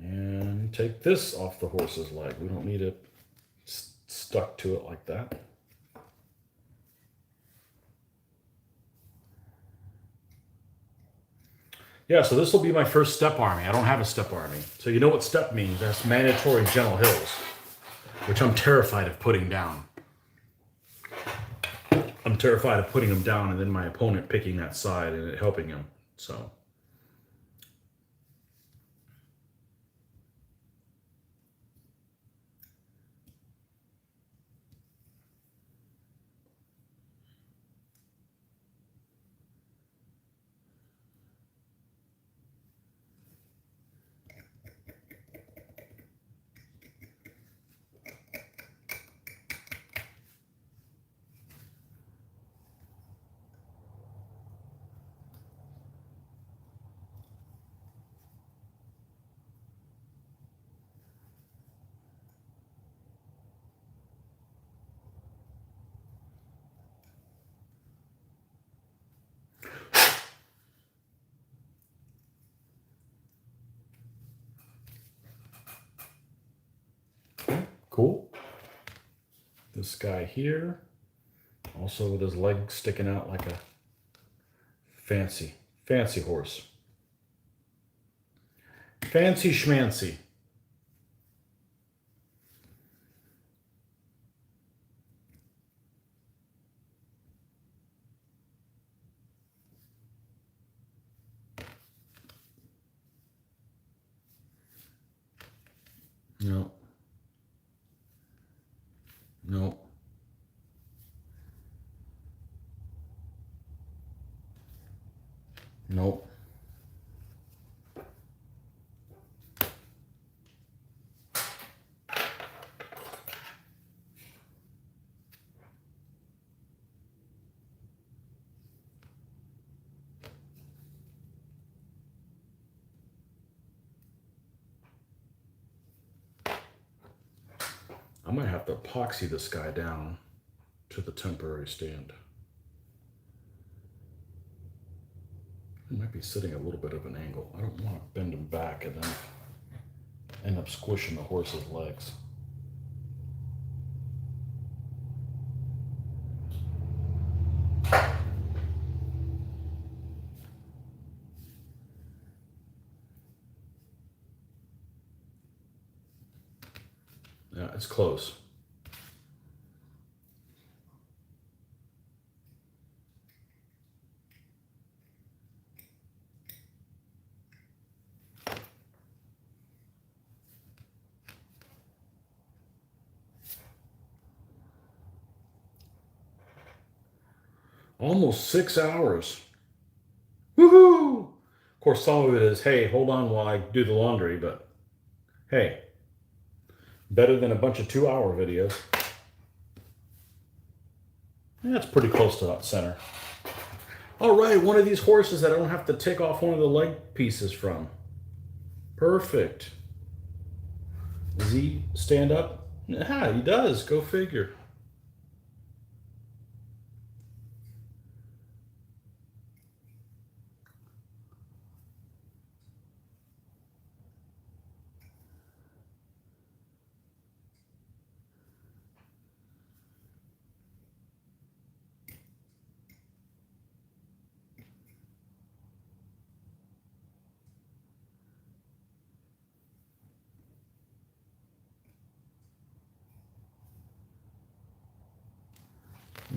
And take this off the horse's leg. We don't need it stuck to it like that. Yeah, so this will be my first step army. I don't have a step army. So you know what step means. That's mandatory gentle hills, which I'm terrified of putting down. I'm terrified of putting him down and then my opponent picking that side and it helping him. So. Cool. This guy here, also with his leg sticking out like a fancy horse. Fancy schmancy. No. No. Nope. I might have to epoxy this guy down to the temporary stand. He might be sitting a little bit of an angle. I don't want to bend him back and then end up squishing the horse's legs. Yeah, it's close. Almost 6 hours. Woohoo! Of course, some of it is, hey, hold on while I do the laundry, but hey, better than a bunch of 2-hour videos. That's pretty close to that center. All right, one of these horses that I don't have to take off one of the leg pieces from. Perfect. Does he stand up? Yeah, he does. Go figure.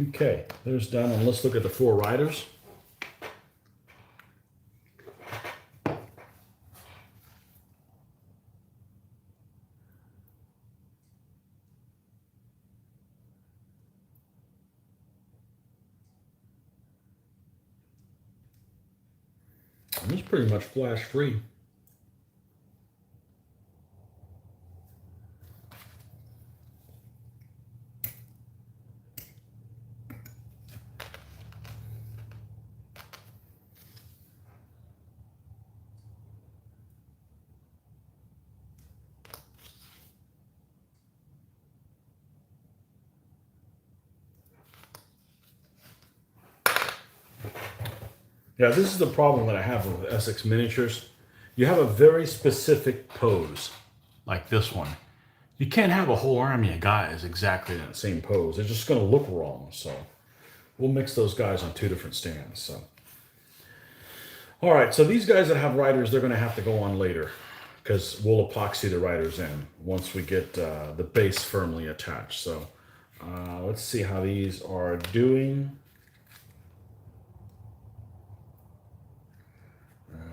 Okay, there's done, and let's look at the 4 riders. And it's pretty much flash free. Yeah, this is the problem that I have with Essex miniatures. You have a very specific pose, like this one. You can't have a whole army of guys exactly in that same pose. They're just going to look wrong. So we'll mix those guys on 2 different stands. So, all right. So these guys that have riders, they're going to have to go on later because we'll epoxy the riders in once we get the base firmly attached. So Let's see how these are doing.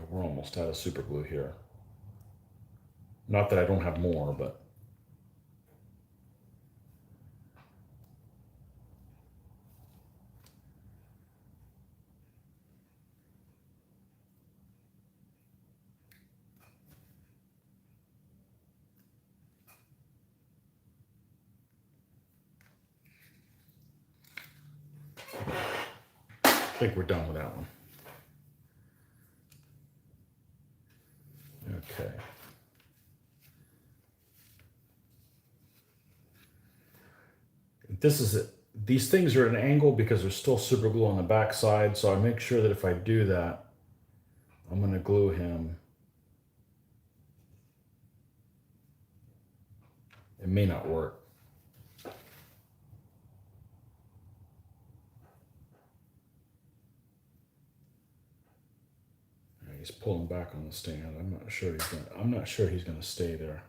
We're almost out of super glue here. Not that I don't have more, but. I think we're done with that one. Okay. This is it. These things are at an angle because there's still super glue on the back side, so I make sure that if I do that, I'm going to glue him. It may not work. He's pulling back on the stand. I'm not sure he's gonna stay there.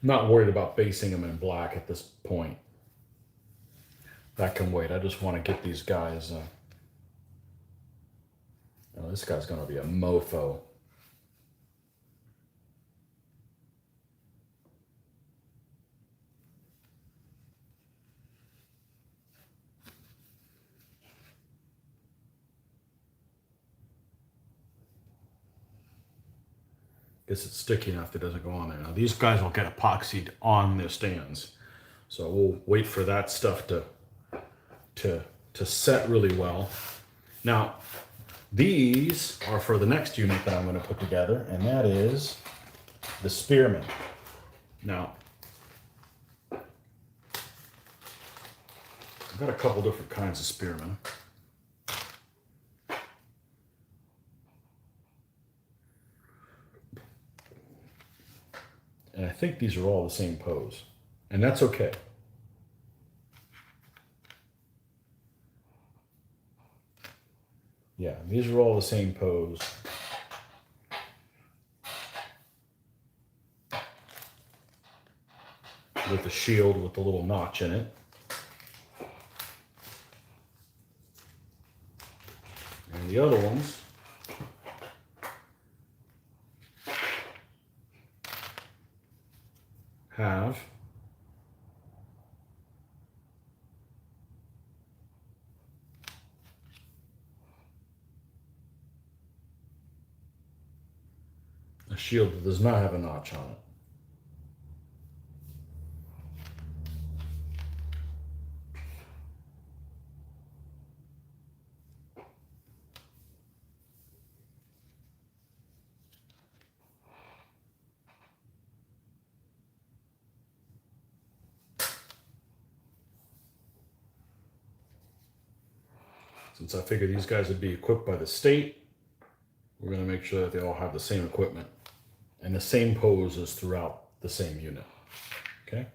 I'm not worried about basing them in black at this point. That can wait. I just want to get these guys. Oh, this guy's gonna be a mofo. Guess it's sticky enough that it doesn't go on there. Now these guys will get epoxied on their stands, so we'll wait for that stuff to set really well. Now these are for the next unit that I'm going to put together, and that is the spearmen. Now I've got a couple different kinds of spearmen. And I think these are all the same pose. And that's okay. Yeah, these are all the same pose. With the shield with the little notch in it. And the other ones have a shield that does not have a notch on it. Since I figured these guys would be equipped by the state, we're going to make sure that they all have the same equipment and the same poses throughout the same unit. Okay?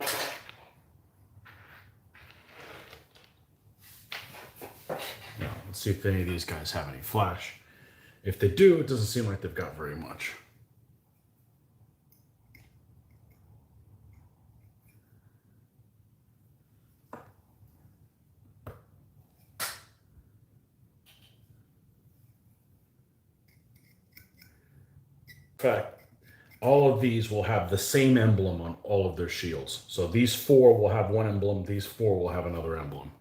Now, let's see if any of these guys have any flash. If they do, it doesn't seem like they've got very much. fact, all of these will have the same emblem on all of their shields. So these 4 will have one emblem, these 4 will have another emblem.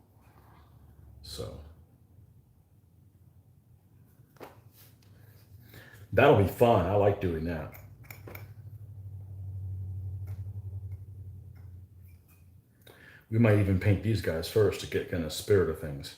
So that'll be fun. I like doing that. We might even paint these guys first to get kind of spirit of things.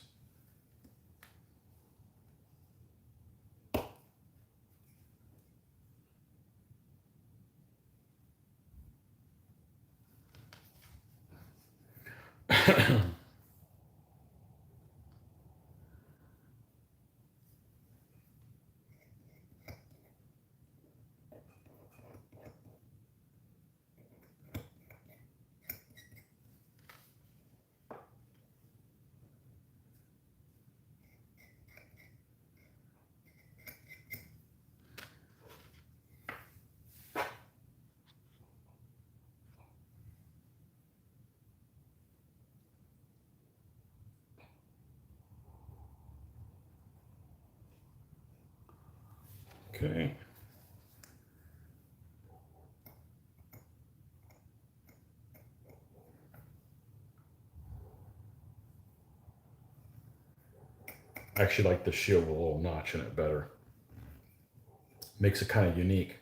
Okay. I actually like the shield with a little notch in it better. Makes it kind of unique.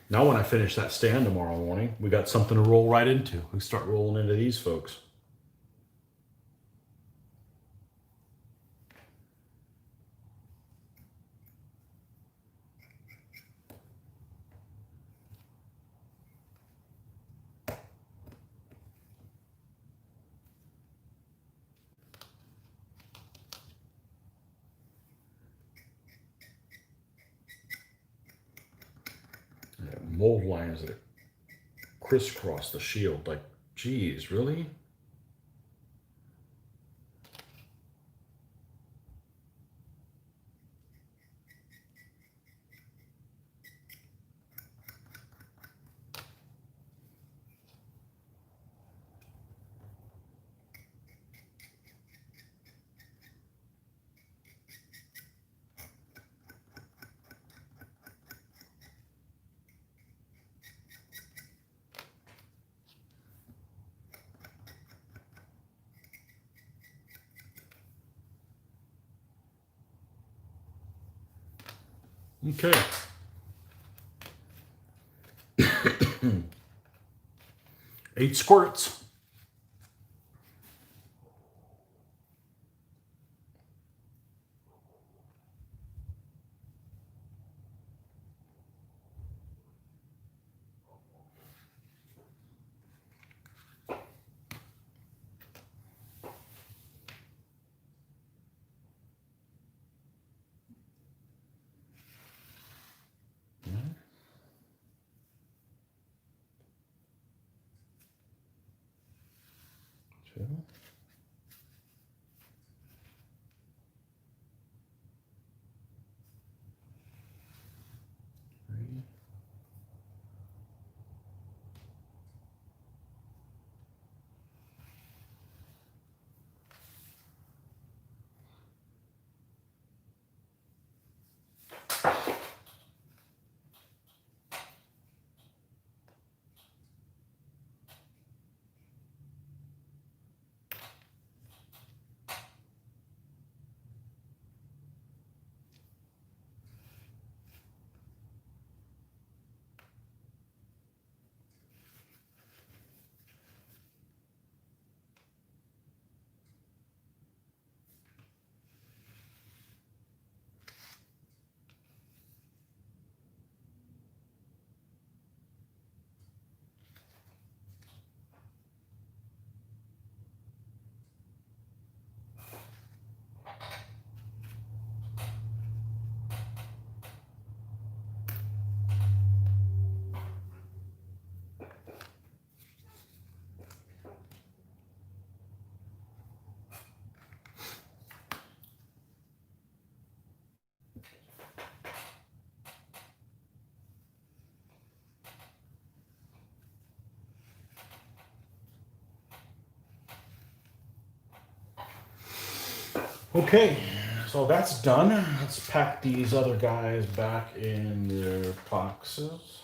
Now when I finish that stand tomorrow morning, we got something to roll right into. We start rolling into these folks. Mold lines that crisscross the shield. Like, geez, really? Okay. 8 squirts. Two. 3. Okay, so that's done. Let's pack these other guys back in their boxes.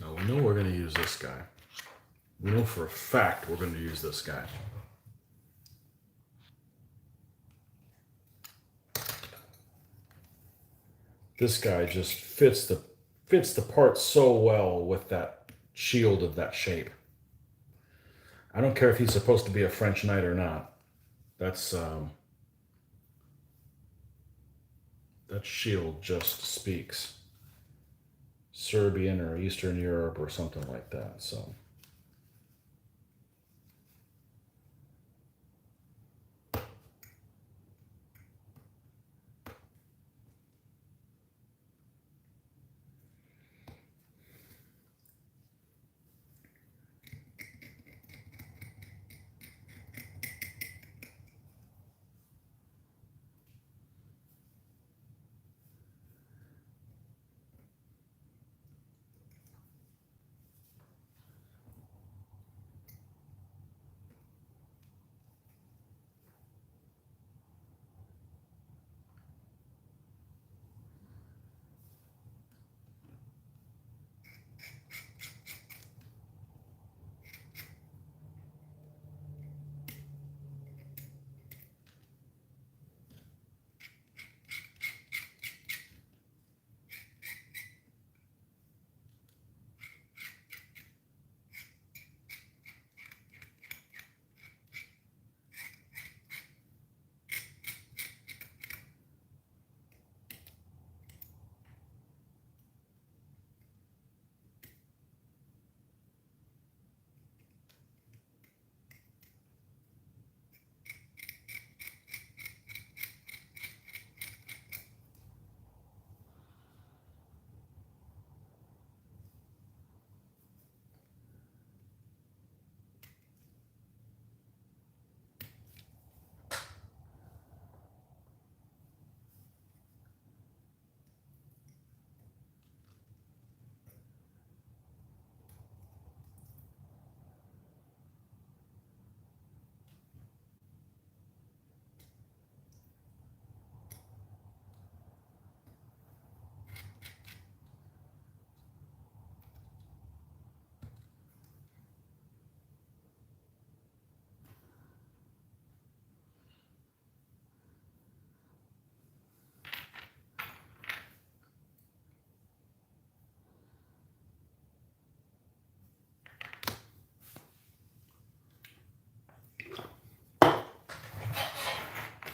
Now we know we're going to use this guy. We know for a fact we're going to use this guy. This guy just fits the part so well with that shield of that shape. I don't care if he's supposed to be a French knight or not. That's that shield just speaks Serbian or Eastern Europe or something like that. So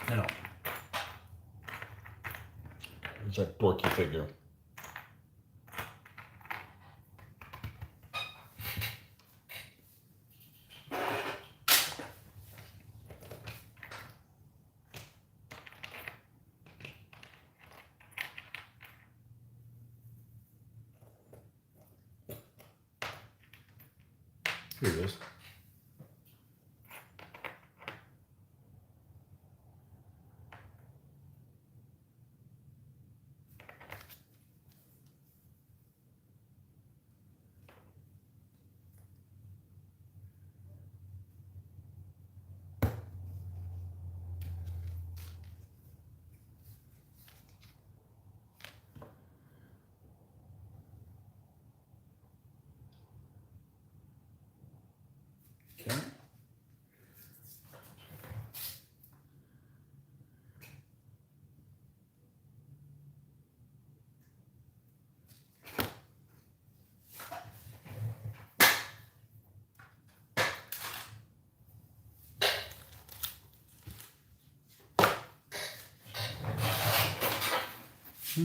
now, there's that dorky figure. Here it is. Last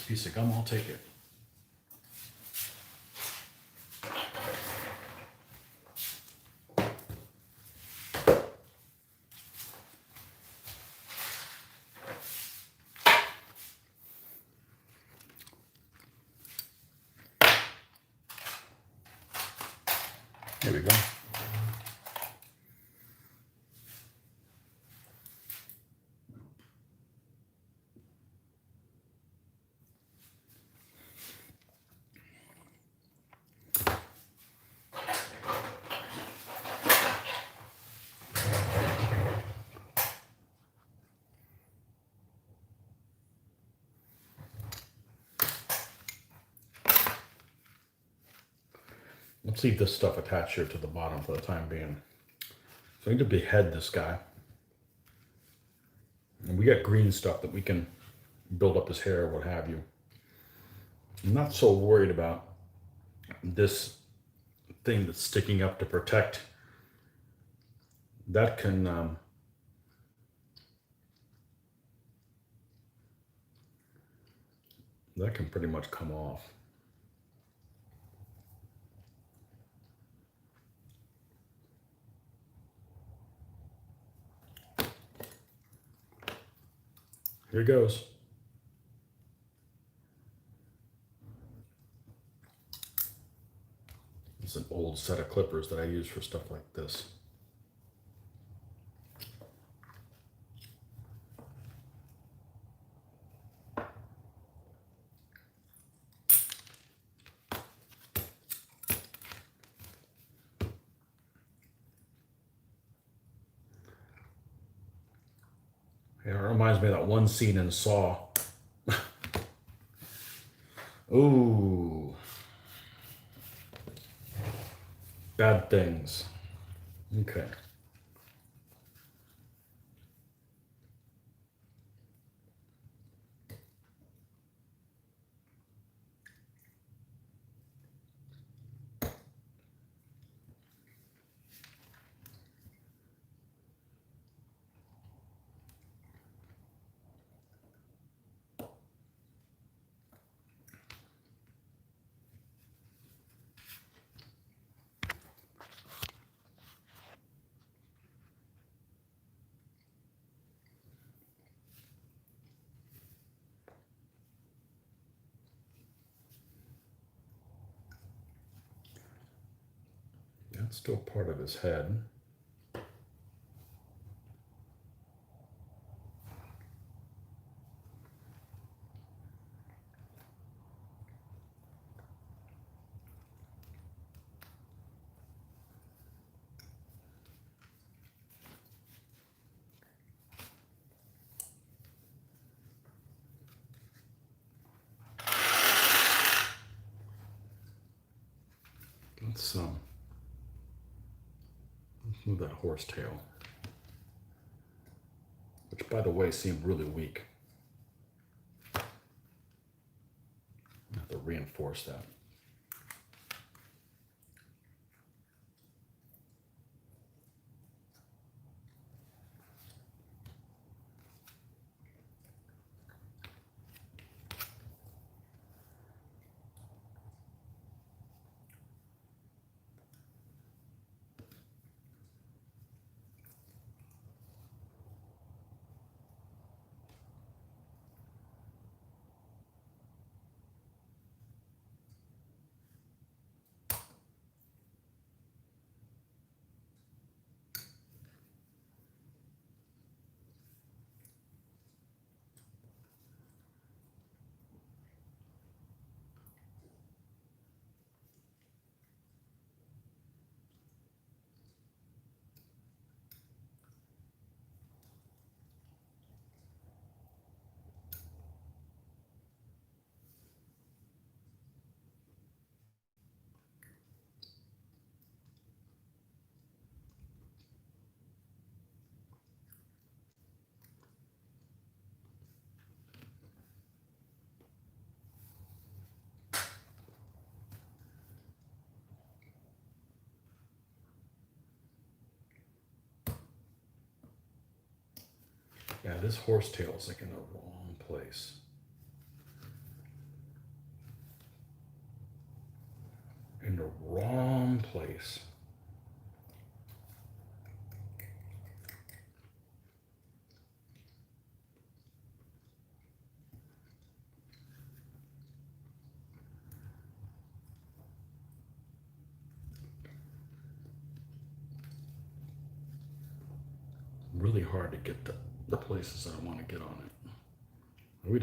piece of gum, I'll take it. There we go. Let's leave this stuff attached here to the bottom for the time being. So I need to behead this guy. And we got green stuff that we can build up his hair, what have you. I'm not so worried about this thing that's sticking up to protect. That can pretty much come off. Here goes. It's an old set of clippers that I use for stuff like this. Yeah, it reminds me of that one scene in Saw. Ooh. Bad things. Okay. That's still part of his head. Let's move that horse tail, which by the way seemed really weak. I have to reinforce that. Yeah, this horsetail is like in the wrong place. In the wrong place. Really hard to get the places that I want to get on it. We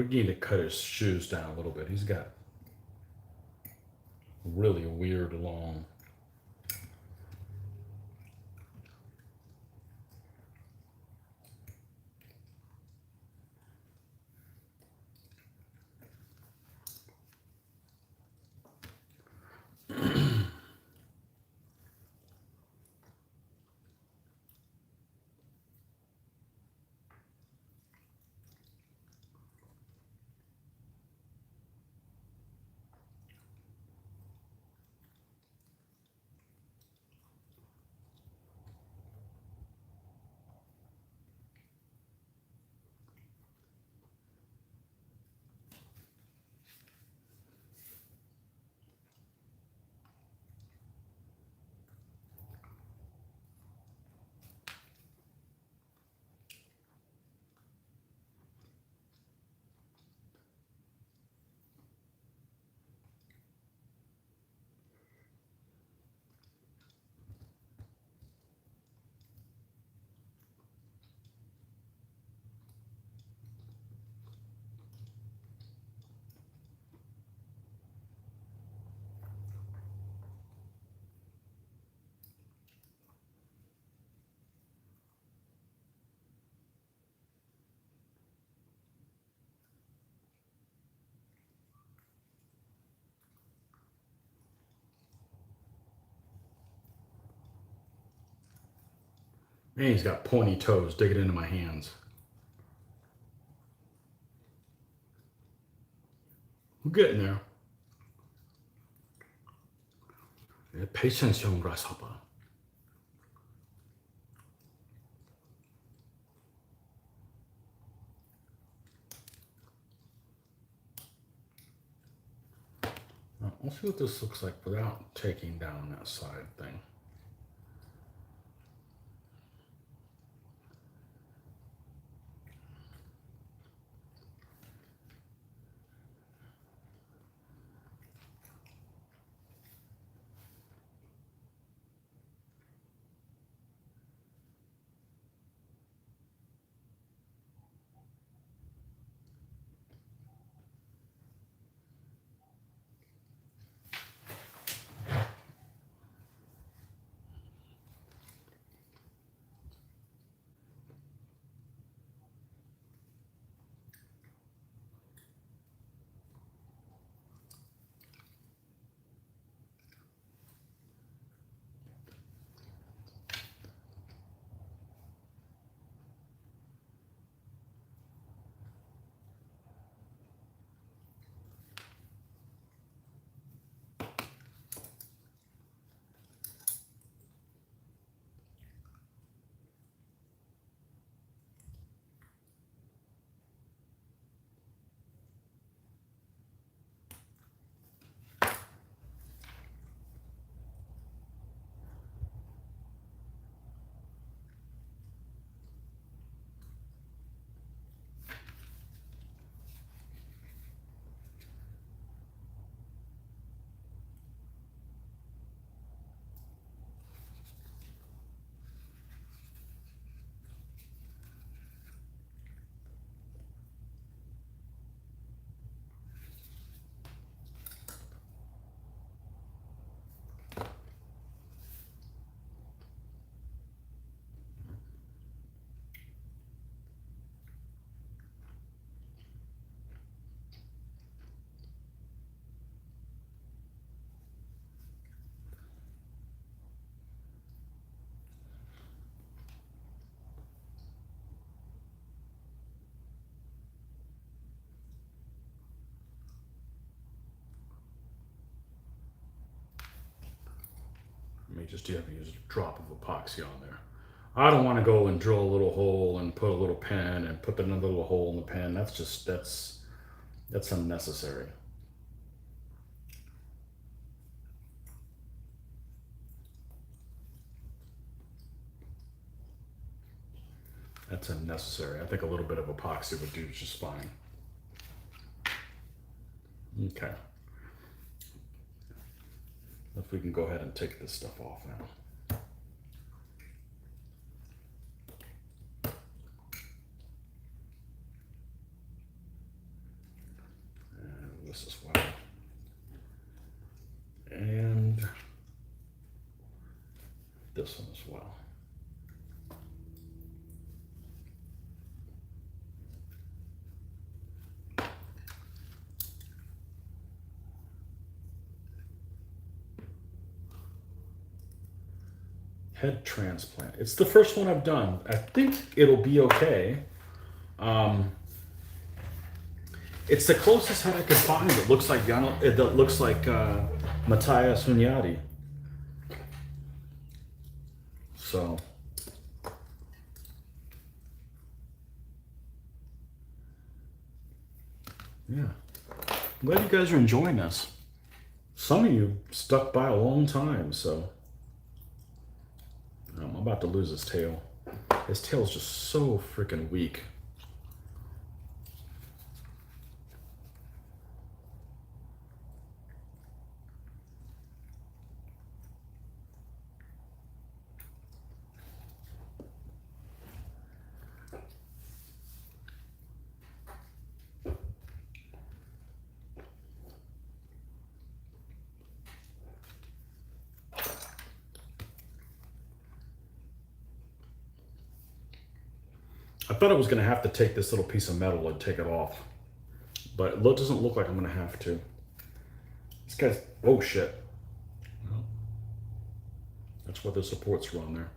need to cut his shoes down a little bit. He's got really weird long. Man, he's got pointy toes digging into my hands. We're getting there. Patience, young grasshopper. Now, let's see what this looks like without taking down that side thing. May just have to use a drop of epoxy on there. I don't want to go and drill a little hole and put a little pin and put another little hole in the pin. That's unnecessary. That's unnecessary. I think a little bit of epoxy would do just fine. Okay. If we can go ahead and take this stuff off now. And this as well. And this one as well. Head transplant. It's the first one I've done. I think it'll be okay. It's the closest head I could find. It looks like Matthias Hunyadi. So yeah, I'm glad you guys are enjoying this. Some of you stuck by a long time, so. I'm about to lose his tail. His tail's just so freaking weak. I thought I was going to have to take this little piece of metal and take it off, but it doesn't look like I'm going to have to. This guy's, oh shit. Well, that's what the supports were on there.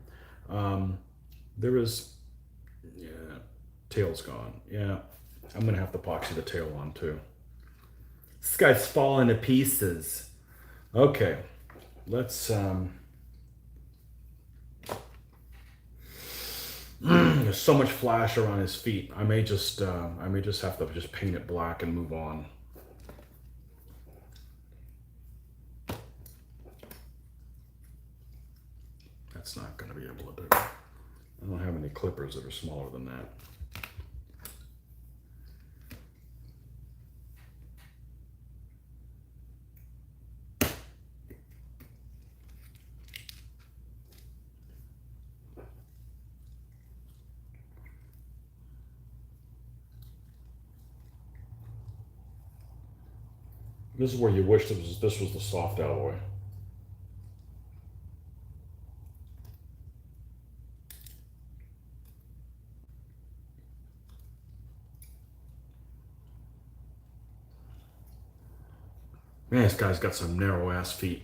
There is, yeah, tail's gone. Yeah, I'm going to have to epoxy the tail on too. This guy's falling to pieces. Okay, let's, there's so much flash around his feet. I may just have to just paint it black and move on. That's not going to be able to do. I don't have any clippers that are smaller than that. This is where you wish this was the soft alloy. Man, this guy's got some narrow ass feet.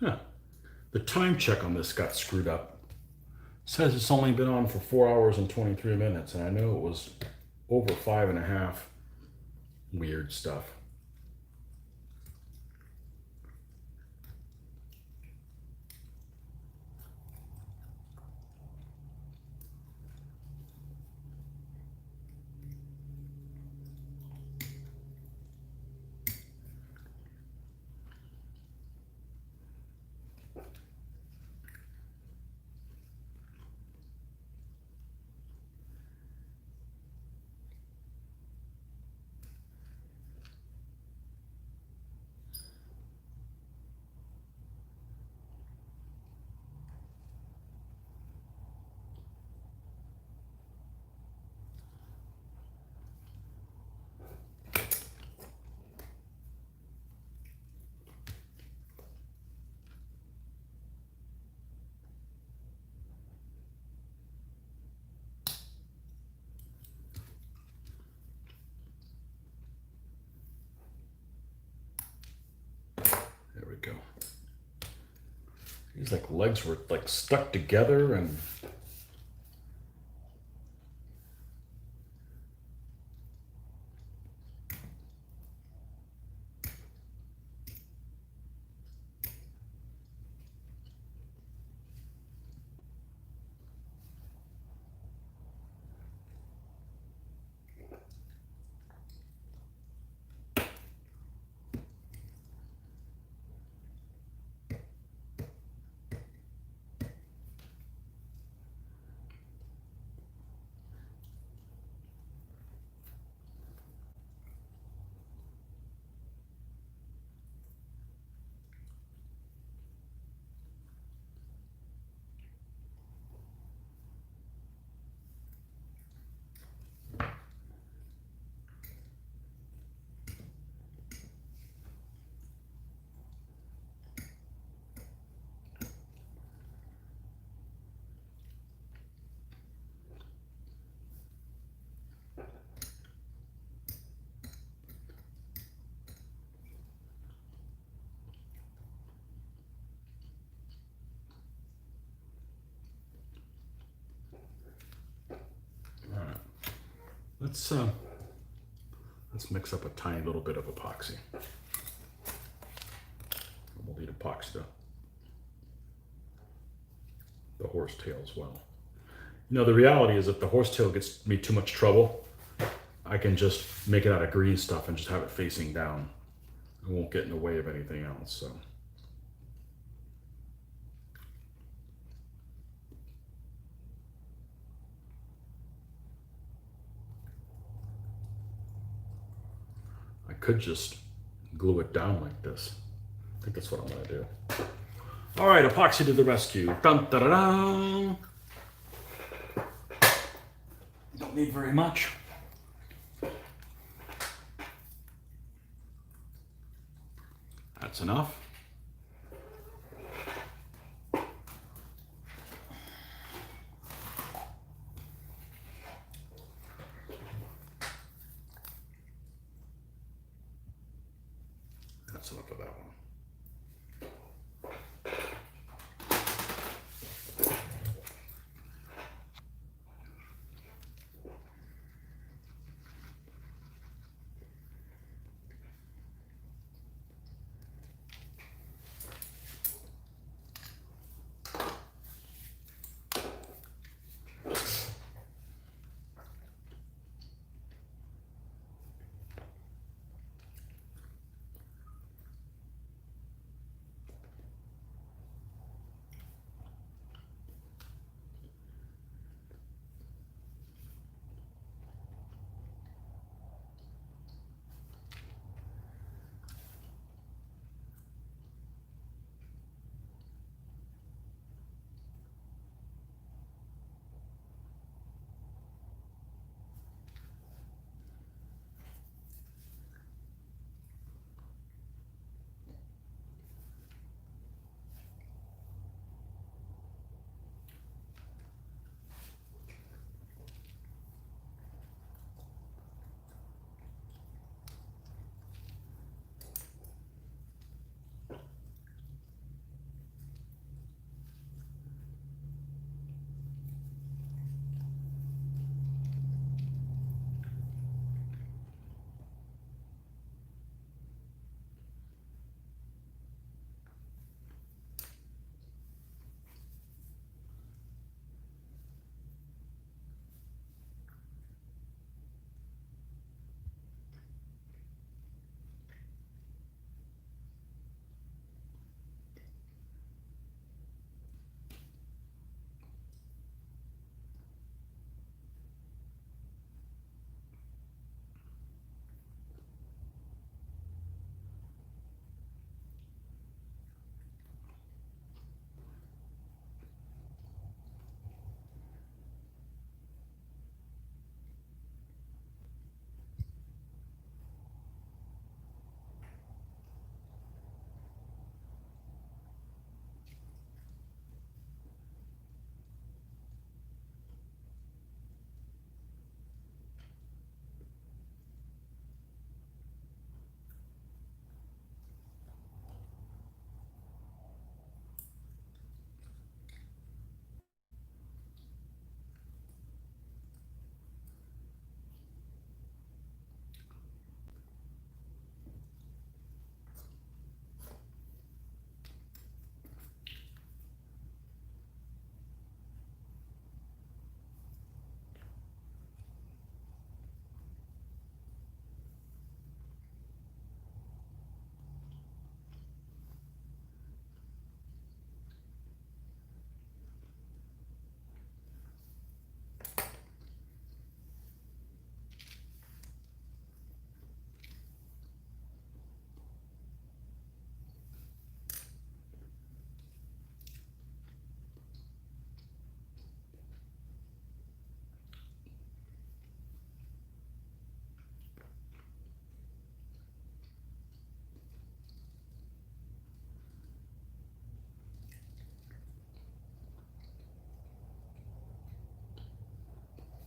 Huh. The time check on this got screwed up. It says it's only been on for 4 hours and 23 minutes, and I know it was over 5.5. Weird stuff. These like legs were like stuck together and let's mix up a tiny little bit of epoxy. We'll need epoxy the horsetail as well. You know, the reality is if the horsetail gets me too much trouble, I can just make it out of green stuff and just have it facing down. It won't get in the way of anything else, so. I could just glue it down like this. I think that's what I'm gonna do. All right, epoxy to the rescue. Dun, da, da, da. Don't need very much. That's enough. That's enough of that one.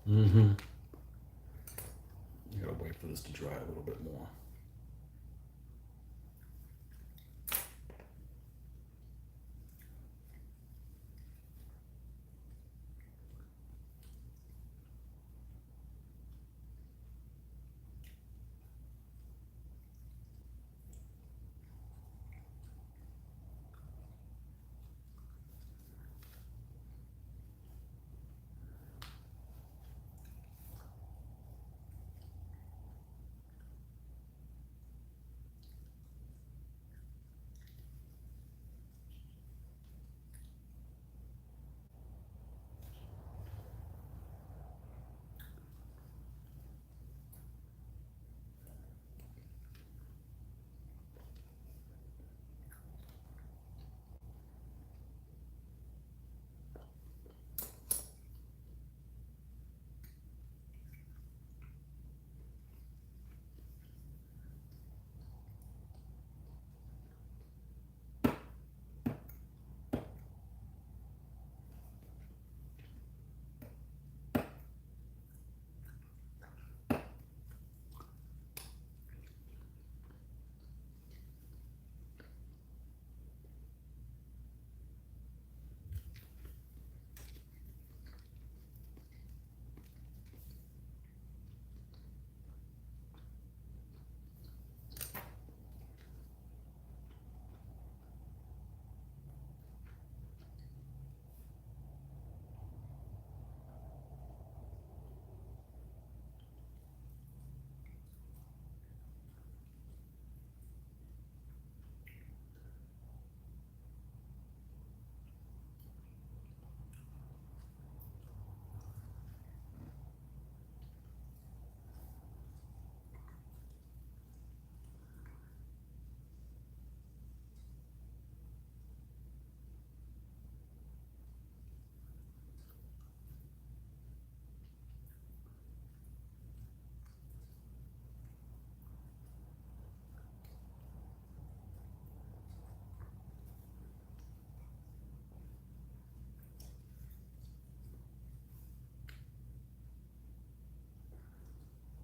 Mm-hmm. You gotta wait for this to dry a little bit more.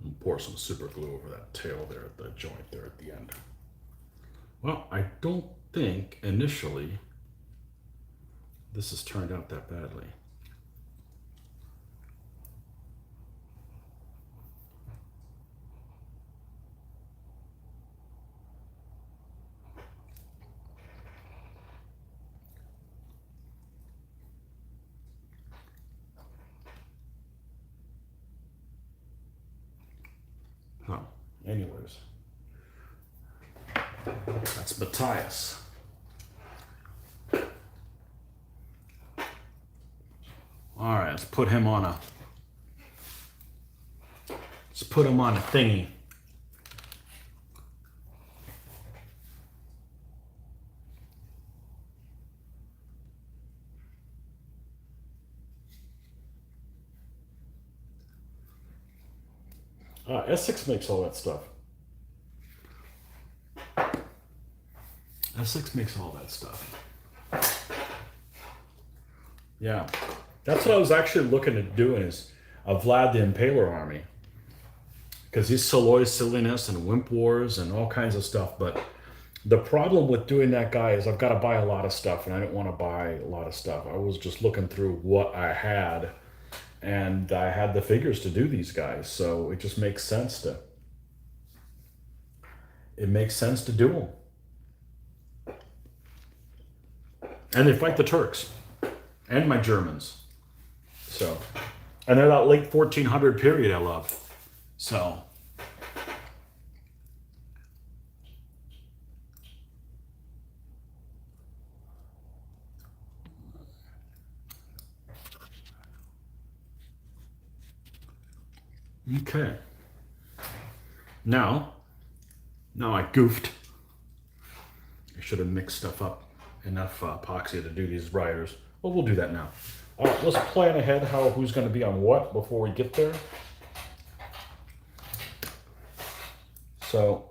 And pour some super glue over that tail there at the joint there at the end. Well, I don't think initially this has turned out that badly. Huh. Anyways, that's Matthias. All right, let's put him on a thingy. S6 makes all that stuff. S6 makes all that stuff. Yeah, that's what I was actually looking at doing is a Vlad the Impaler army. Because he's Saloy silliness and Wimp Wars and all kinds of stuff. But the problem with doing that guy is I've got to buy a lot of stuff, and I didn't want to buy a lot of stuff. I was just looking through what I had, and I had the figures to do these guys, so it just makes sense to. It makes sense to do them, and they fight the Turks and my Germans. So, and they're that late 1400 period I love. So. Okay. Now I goofed. I should have mixed stuff up enough epoxy to do these riders. Well, we'll do that now. Let's plan ahead who's going to be on what before we get there. So,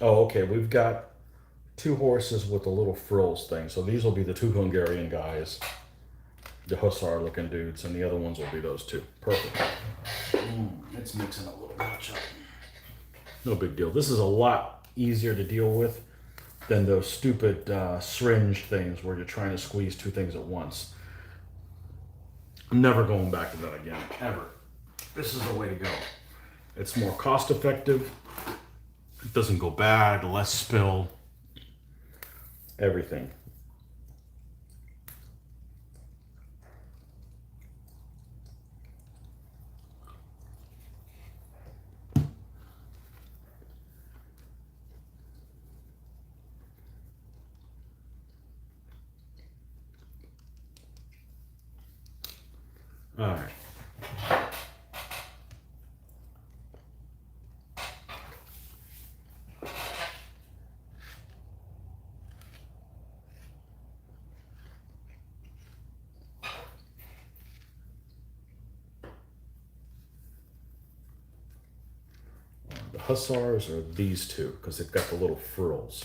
okay, we've got 2 horses with the little frills thing. So these will be the 2 Hungarian guys. the hussar looking dudes, and the other ones will be those two. Perfect. It's mixing a little much up. No big deal. This is a lot easier to deal with than those stupid syringe things where you're trying to squeeze two things at once. I'm never going back to that again, ever. This is the way to go. It's more cost effective. It doesn't go bad, less spill, everything. All right. The hussars are these two because they've got the little frills.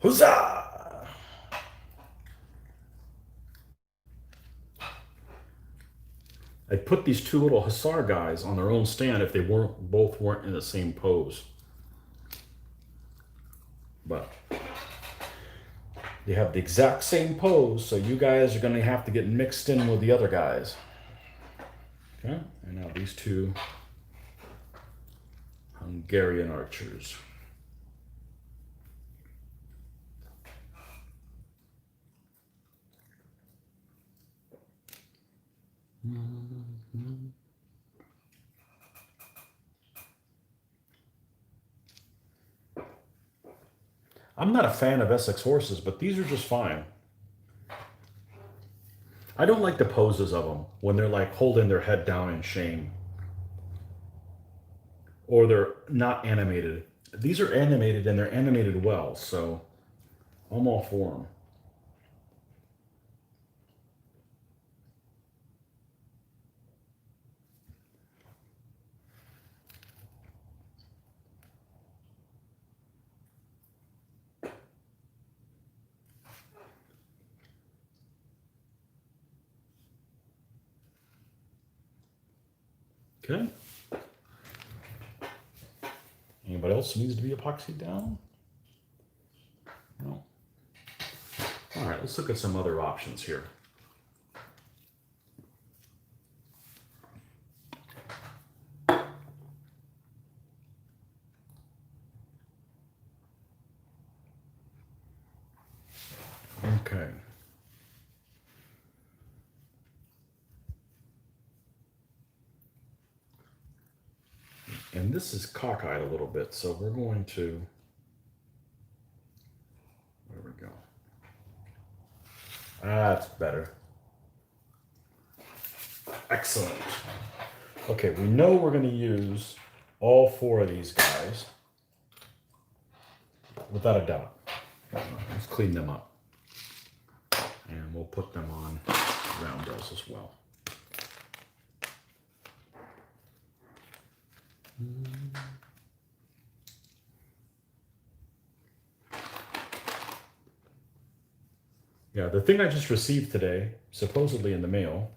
Huzzah! I'd put these two little hussar guys on their own stand if they both weren't in the same pose. But they have the exact same pose, so you guys are going to have to get mixed in with the other guys. Okay, and now these two Hungarian archers. I'm not a fan of Essex horses, but these are just fine. I don't like the poses of them when they're like holding their head down in shame. Or they're not animated. These are animated and they're animated well, so I'm all for them. Okay. Anybody else needs to be epoxied down? No. All right, let's look at some other options here. Okay. And this is cockeyed a little bit, so we're going to, there we go. That's better. Excellent. Okay, we know we're going to use all four of these guys, without a doubt. Let's clean them up. And we'll put them on roundels as well. Yeah, the thing I just received today, supposedly in the mail,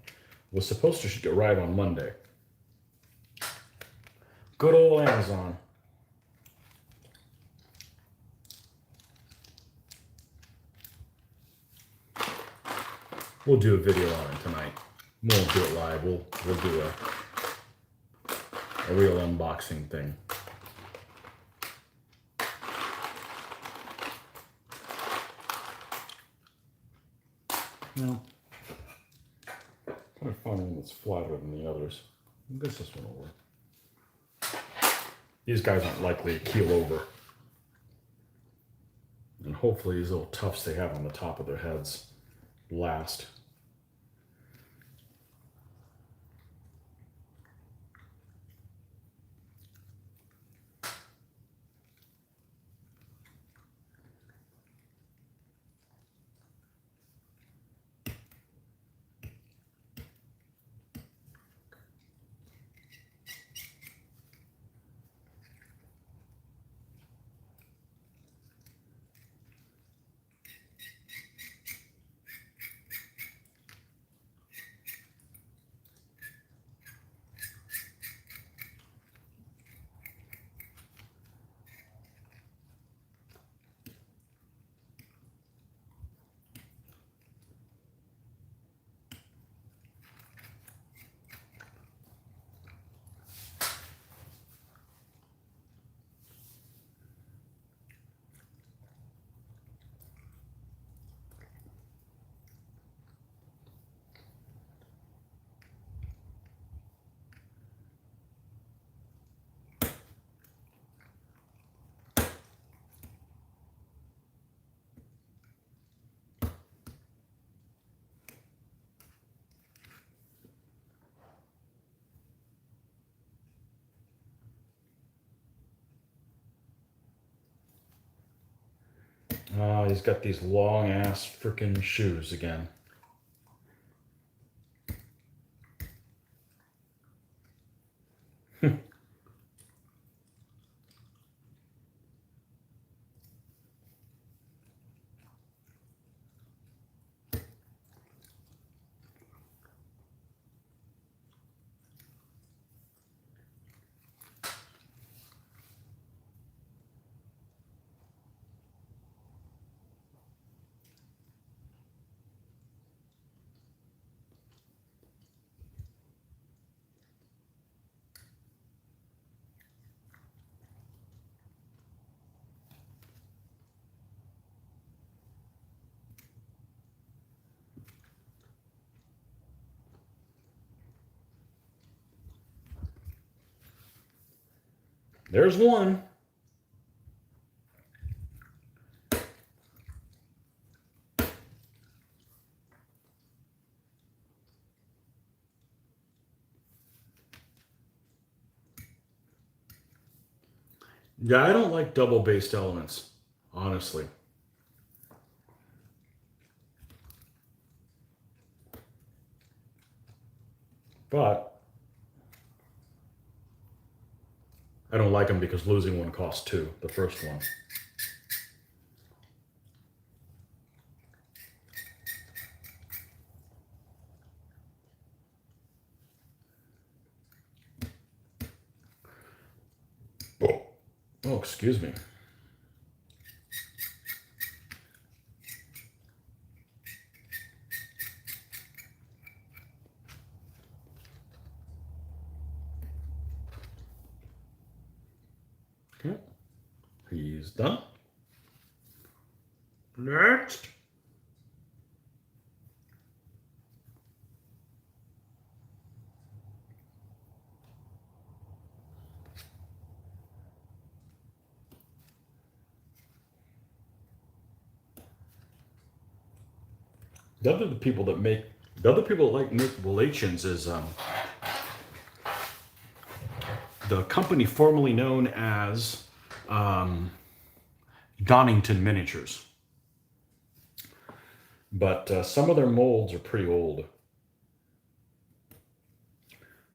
was supposed to arrive on Monday. Good old Amazon. We'll do a video on it tonight. We won't do it live. We'll do a real unboxing thing. Now, trying to find one that's flatter than the others. I guess this one will work. These guys aren't likely to keel over. And hopefully these little tufts they have on the top of their heads last. He's got these long ass freaking shoes again. There's one. Yeah, I don't like double-based elements, honestly. But I don't like them because losing one costs 2, the first one. Oh, excuse me. Okay. He's done. Next. The other people that make Wallachians is the company formerly known as Donington Miniatures. But some of their molds are pretty old.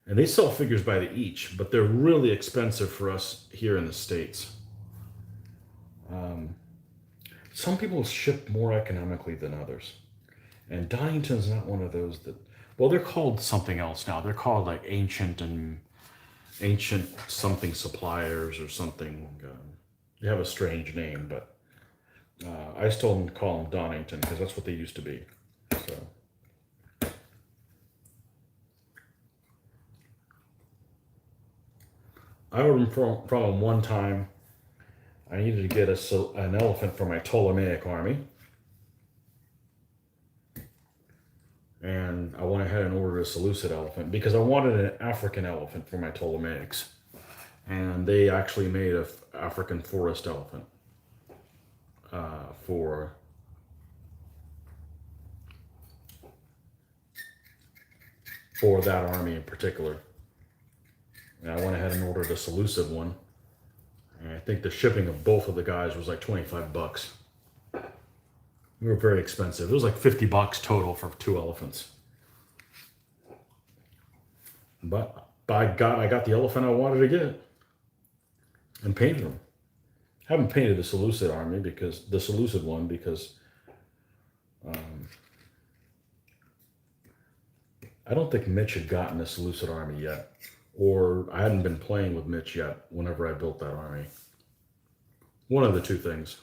And they sell figures by the each, but they're really expensive for us here in the States. Some people ship more economically than others. And Donington's not one of those that, well, they're called something else now. They're called like ancient something suppliers or something. They have a strange name, but I still call them Donington because that's what they used to be. So. I ordered from them one time. I needed to get an elephant for my Ptolemaic army. And I went ahead and ordered a Seleucid elephant because I wanted an African elephant for my Ptolemaics. And they actually made an African forest elephant for that army in particular. And I went ahead and ordered a Seleucid one. And I think the shipping of both of the guys was like $25. They were very expensive. It was like $50 total for 2 elephants. But by God, I got the elephant I wanted to get and painted them. I haven't painted the Seleucid army because I don't think Mitch had gotten the Seleucid army yet, or I hadn't been playing with Mitch yet whenever I built that army. One of the two things.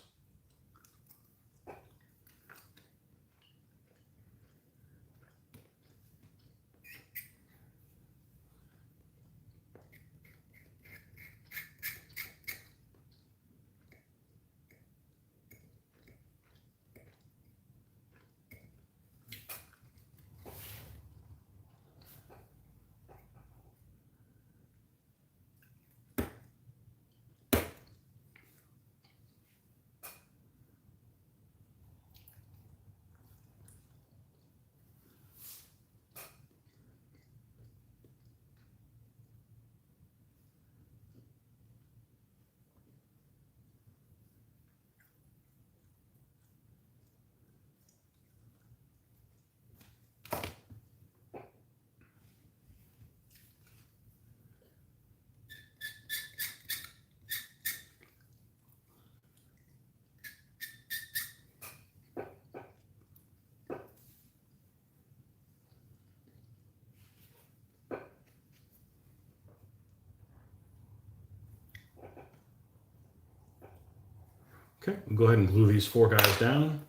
Okay, we'll go ahead and glue these 4 guys down.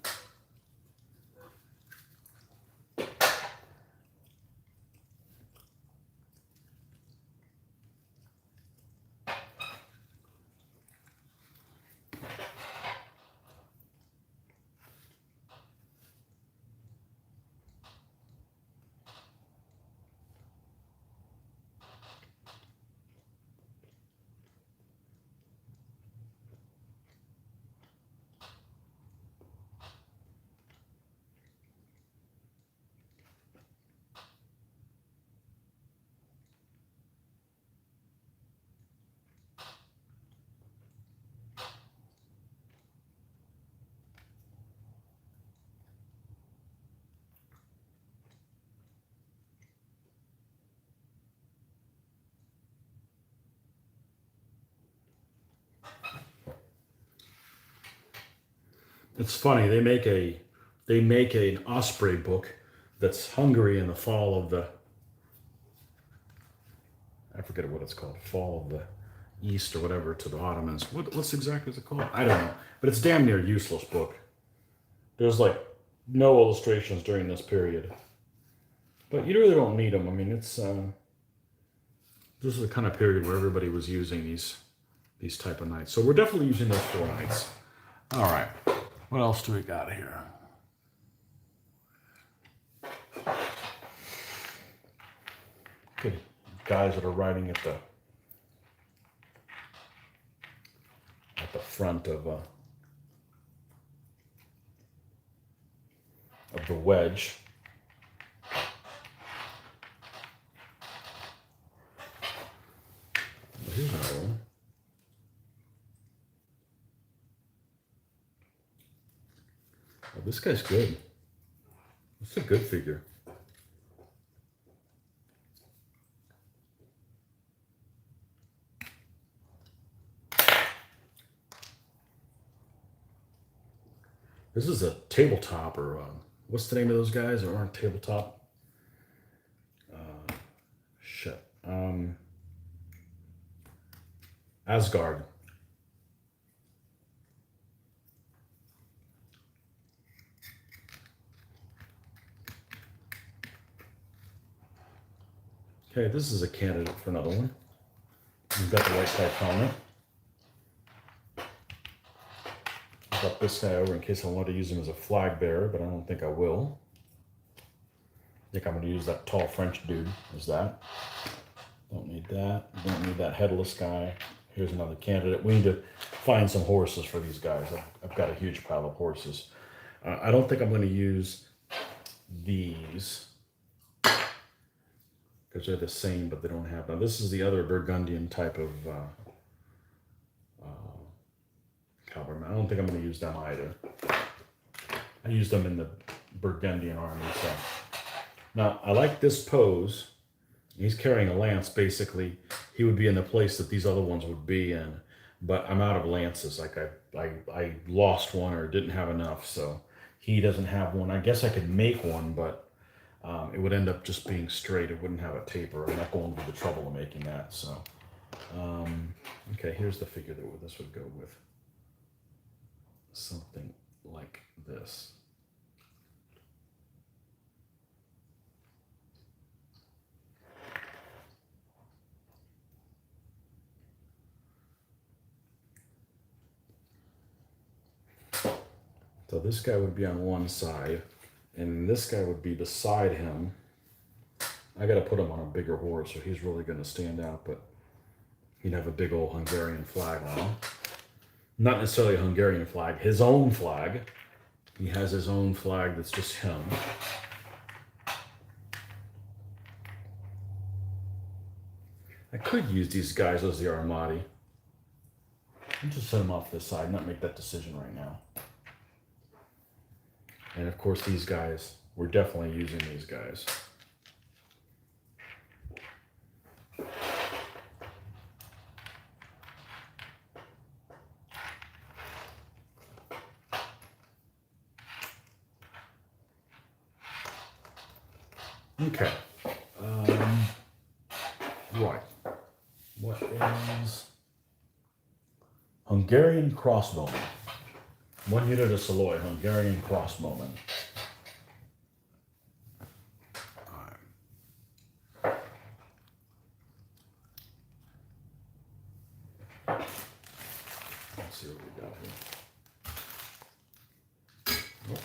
It's funny, they make an Osprey book that's Hungary in the fall of the, I forget what it's called, fall of the East or whatever to the Ottomans. What's exactly is it called? I don't know, but it's damn near useless book. There's like no illustrations during this period, but you really don't need them. I mean, it's this is the kind of period where everybody was using these type of knights. So we're definitely using those 4 knights. All right. What else do we got here? Good guys that are riding at the front of the wedge. Here's another one. Oh, this guy's good. It's a good figure. This is a tabletop, or what's the name of those guys that aren't tabletop? Shit. Asgard. Okay, this is a candidate for another one. We've got the white type helmet. I've got this guy over in case I want to use him as a flag bearer, but I don't think I will. I think I'm going to use that tall French dude as that. Don't need that. Don't need that headless guy. Here's another candidate. We need to find some horses for these guys. I've got a huge pile of horses. I don't think I'm going to use these because they're the same, but they don't have. Now this is the other Burgundian type of cavalryman. I don't think I'm going to use them either. I used them in the Burgundian army. So now I like this pose. He's carrying a lance. Basically, he would be in the place that these other ones would be in, but I'm out of lances. Like I lost one or didn't have enough, so he doesn't have one. I guess I could make one, but it would end up just being straight. It wouldn't have a taper. I'm not going through the trouble of making that. So, okay, here's the figure that this would go with. Something like this. So this guy would be on one side, and this guy would be beside him. I got to put him on a bigger horse, so he's really going to stand out, but he'd have a big old Hungarian flag on him. Not necessarily a Hungarian flag, his own flag. He has his own flag that's just him. I could use these guys as the Armati. I'll just set them off to the side, not make that decision right now. And of course these guys, we're definitely using these guys. Okay. Right. What is Hungarian crossbowman? 1 unit of Saloy Hungarian crossbowman. Let's see what we got here. Nope.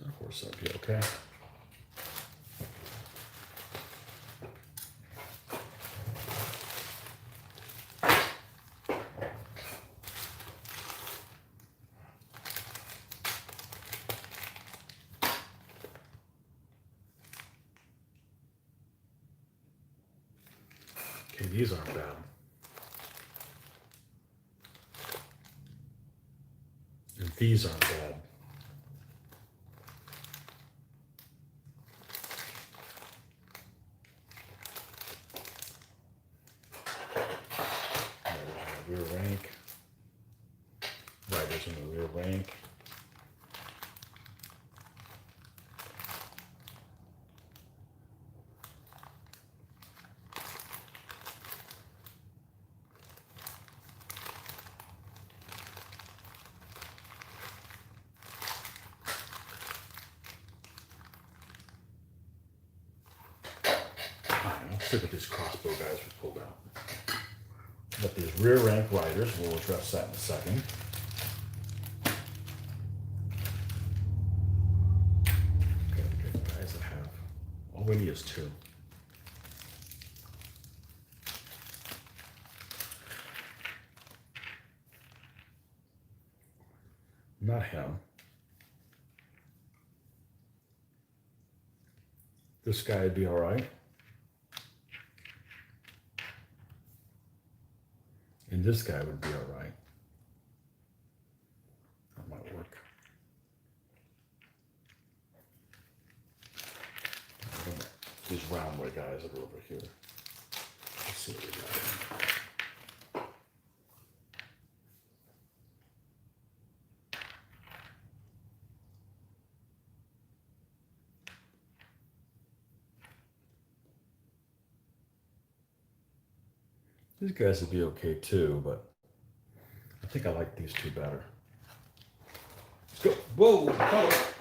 Of course, that'd be okay. Okay, these aren't bad. And these aren't bad. Rear rank. Riders in the rear rank. Alright, let's look at these crossbow guys we pulled out. Got these rear rank riders, we'll address that in a second. Okay, we got guys that have, all we need is 2. Not him. This guy would be all right. And this guy would be all right. That might work. These round way guys that are over here. Let's see what we got. These guys would be okay too, but I think I like these 2 better. Let's go. Whoa! Oh.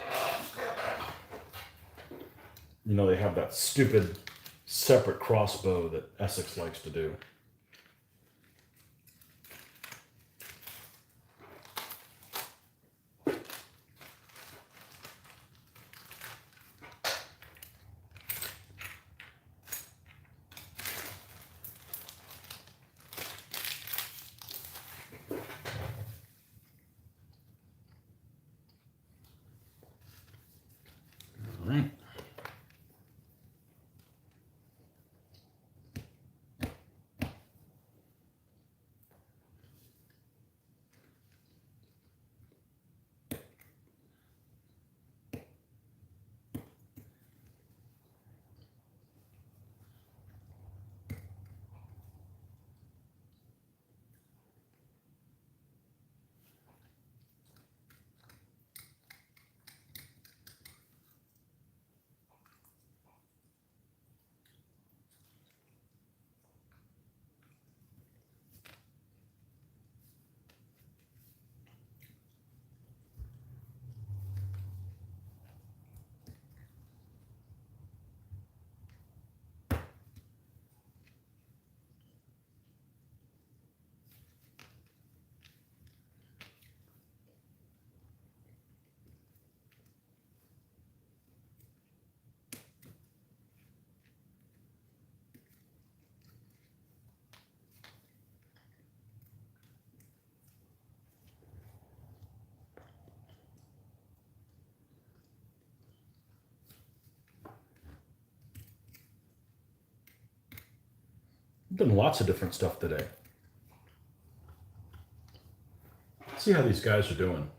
You know, they have that stupid separate crossbow that Essex likes to do. All right. I've done lots of different stuff today. Let's see how these guys are doing.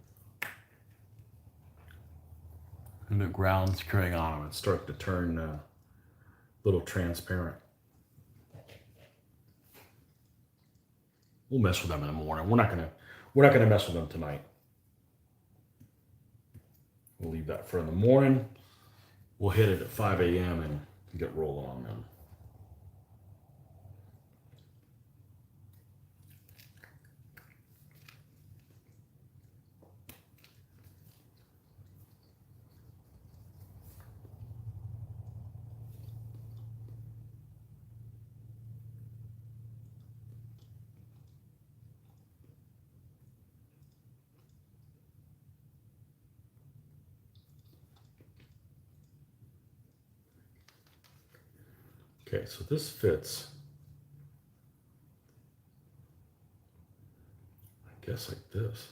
And the ground's carrying on them. It's starting to turn a little transparent. We'll mess with them in the morning. We're not gonna mess with them tonight. We'll leave that for in the morning. We'll hit it at 5 a.m. and get rolling on them. Okay, so this fits, I guess, like this.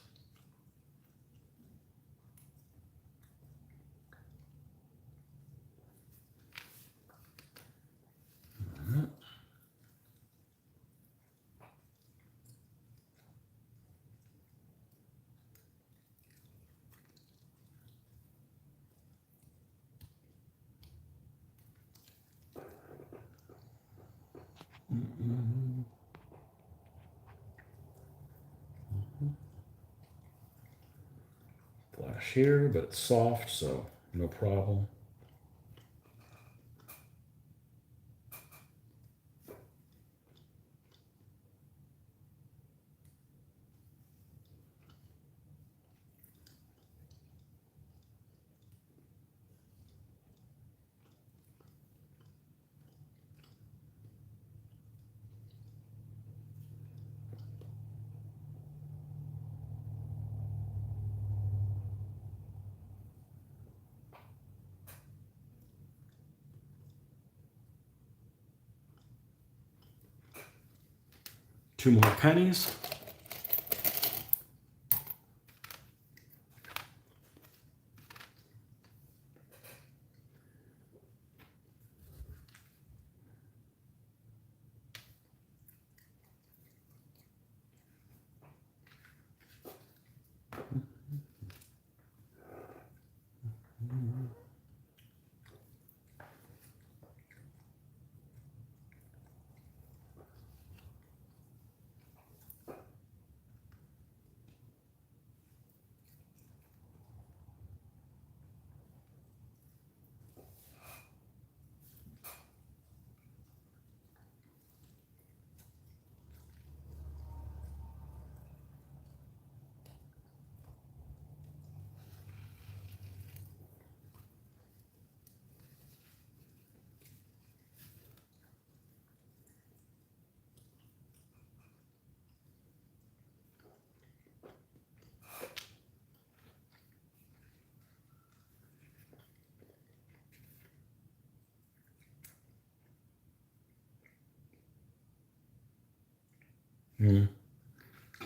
Alright. Flash here, but it's soft, so no problem. Two more pennies.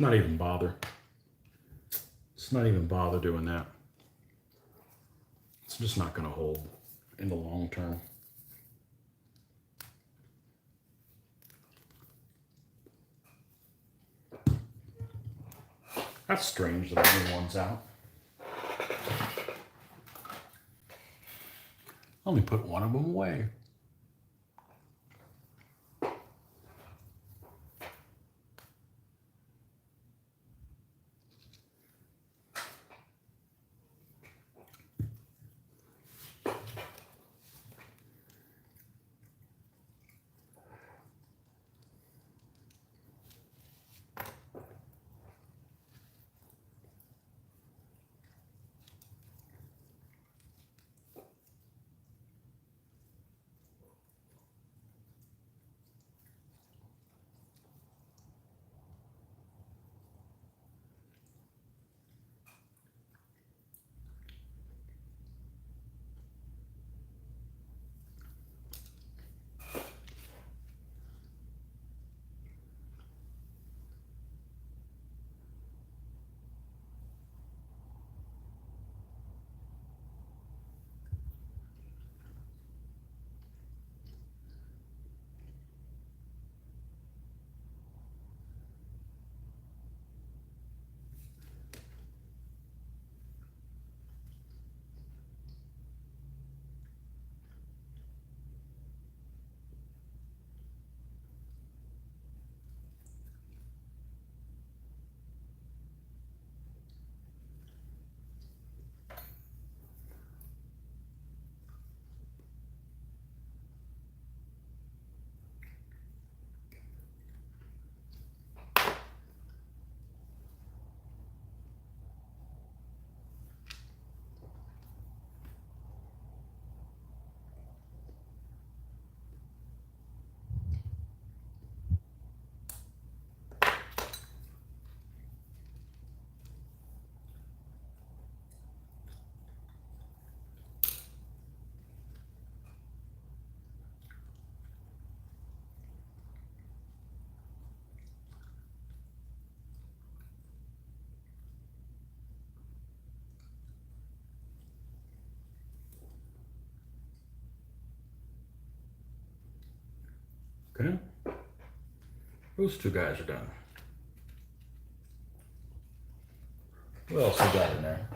Not even bother. It's not even bother doing that. It's just not going to hold in the long term. That's strange that only one's out. Let me put one of them away. Okay. Those two guys are done. What else we got in there?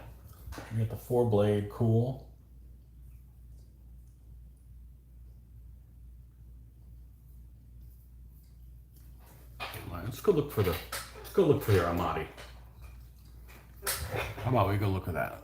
We got the 4-blade, cool. Let's go look for the Armati. How about we go look at that?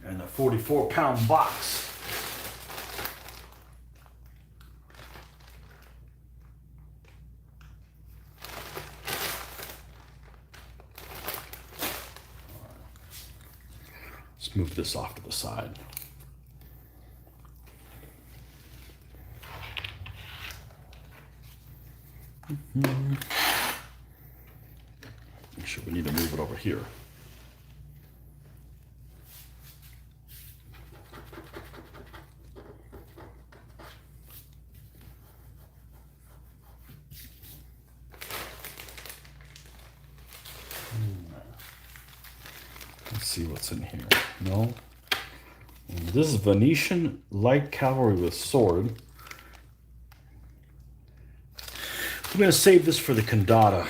And the 44-pound box. Let's move this off to the side. Make sure we need to move it over here. Let's see what's in here. No. And this is Venetian light cavalry with sword. I'm going to save this for the Condata.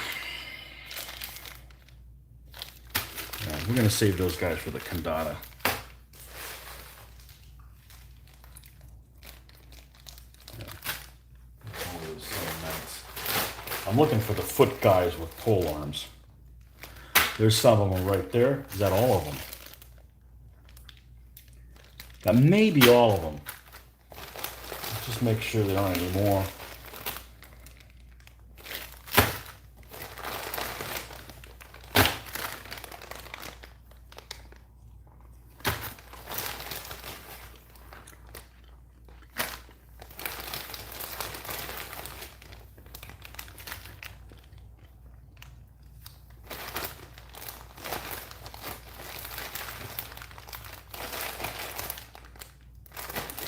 Yeah, we're going to save those guys for the Condata. I'm looking for the foot guys with pole arms. There's some of them right there. Is that all of them? That may be all of them. Let's just make sure there aren't any more.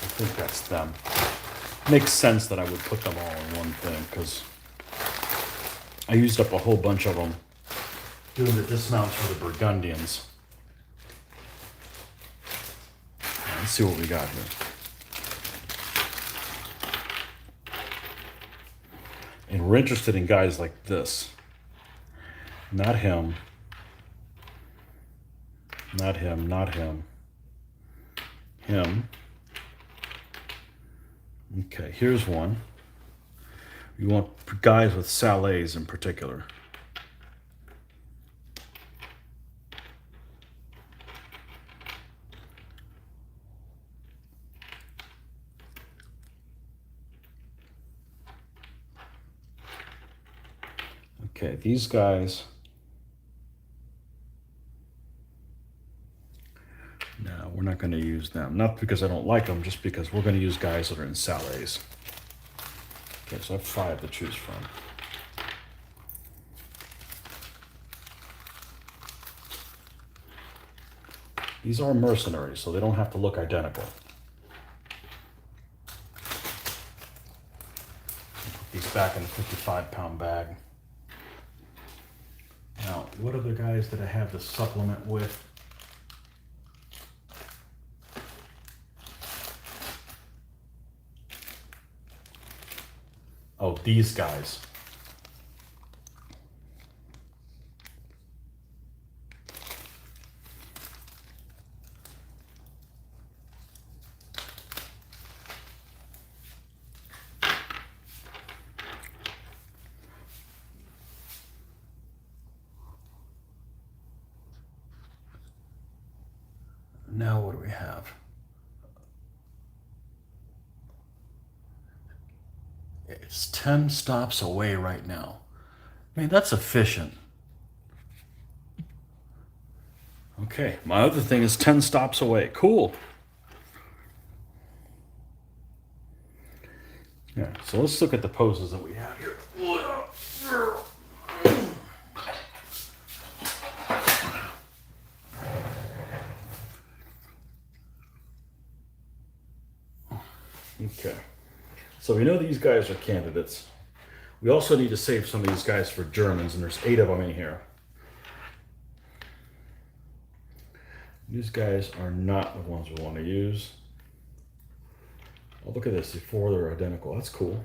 I think that's them. Makes sense that I would put them all in one thing because I used up a whole bunch of them doing the dismounts for the Burgundians. Let's see what we got here. And we're interested in guys like this. Not him. Not him, not him. Him. Okay, here's one. You want guys with salets in particular. Okay, these guys. No, we're not going to use them. Not because I don't like them, just because we're going to use guys that are in salets. Okay, so I have 5 to choose from. These are mercenaries, so they don't have to look identical. Put these back in the 55-pound bag. Now, what other guys did I have to supplement with? Oh, these guys. Now what do we have? It's 10 stops away right now. I mean, that's efficient. Okay, my other thing is 10 stops away. Cool. Yeah, so let's look at the poses that we have here. Okay, so we know these guys are candidates. We also need to save some of these guys for Germans, and there's 8 of them in here. These guys are not the ones we want to use. Oh, look at this, the 4 are identical. That's cool.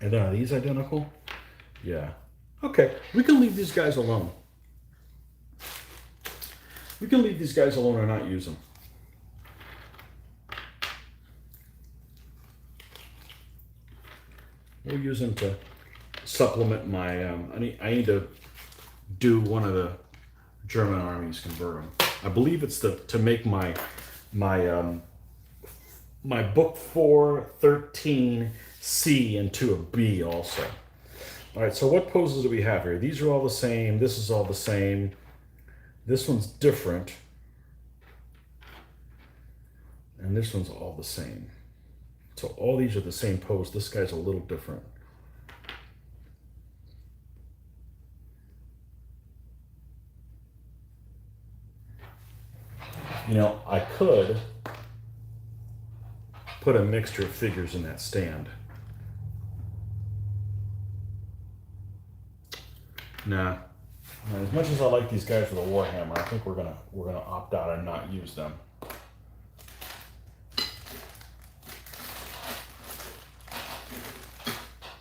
And then are these identical? Yeah. Okay, we can leave these guys alone. We can leave these guys alone or not use them. We'll use them to supplement my, I need to do one of the German armies, convert them. I believe it's to make my book 413C into a B also. All right, so what poses do we have here? These are all the same. This is all the same. This one's different. And this one's all the same. So all these are the same pose. This guy's a little different. You know, I could put a mixture of figures in that stand. Nah. As much as I like these guys with a Warhammer, I think we're gonna opt out and not use them.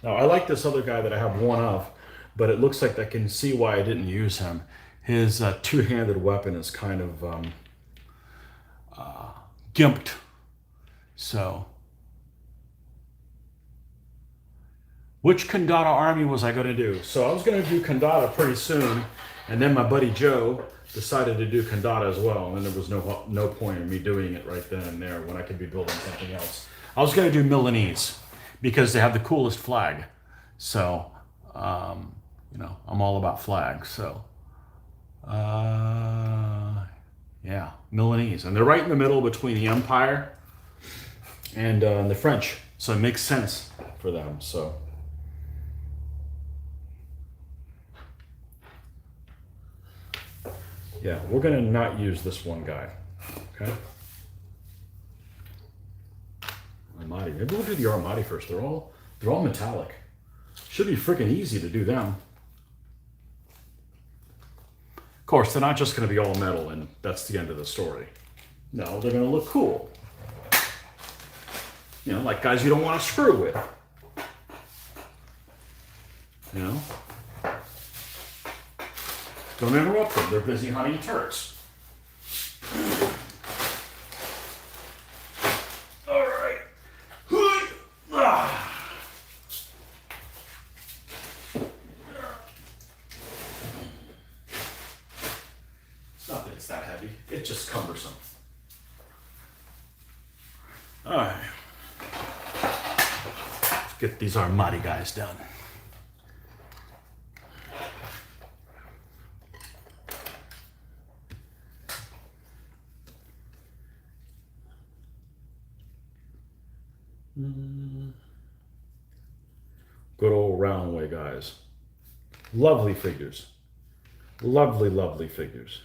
Now, I like this other guy that I have one of, but it looks like I can see why I didn't use him. His two-handed weapon is kind of gimped. So, which Kandata army was I going to do? So I was going to do Kandata pretty soon, and then my buddy Joe decided to do Kandata as well, and then there was no point in me doing it right then and there when I could be building something else. I was going to do Milanese, because they have the coolest flag. So, you know, I'm all about flags. So, yeah, Milanese. And they're right in the middle between the Empire and the French. So it makes sense for them. So, yeah, we're going to not use this one guy. Okay? Armati. Maybe we'll do the Armati first. They're all metallic. Should be freaking easy to do them. Of course, they're not just going to be all metal and that's the end of the story. No, they're going to look cool. You know, like guys you don't want to screw with. You know? Don't interrupt them. They're busy hunting turrets. It's just cumbersome. All right. Let's get these Armati guys done. Good old Roundway guys. Lovely figures. Lovely, lovely figures.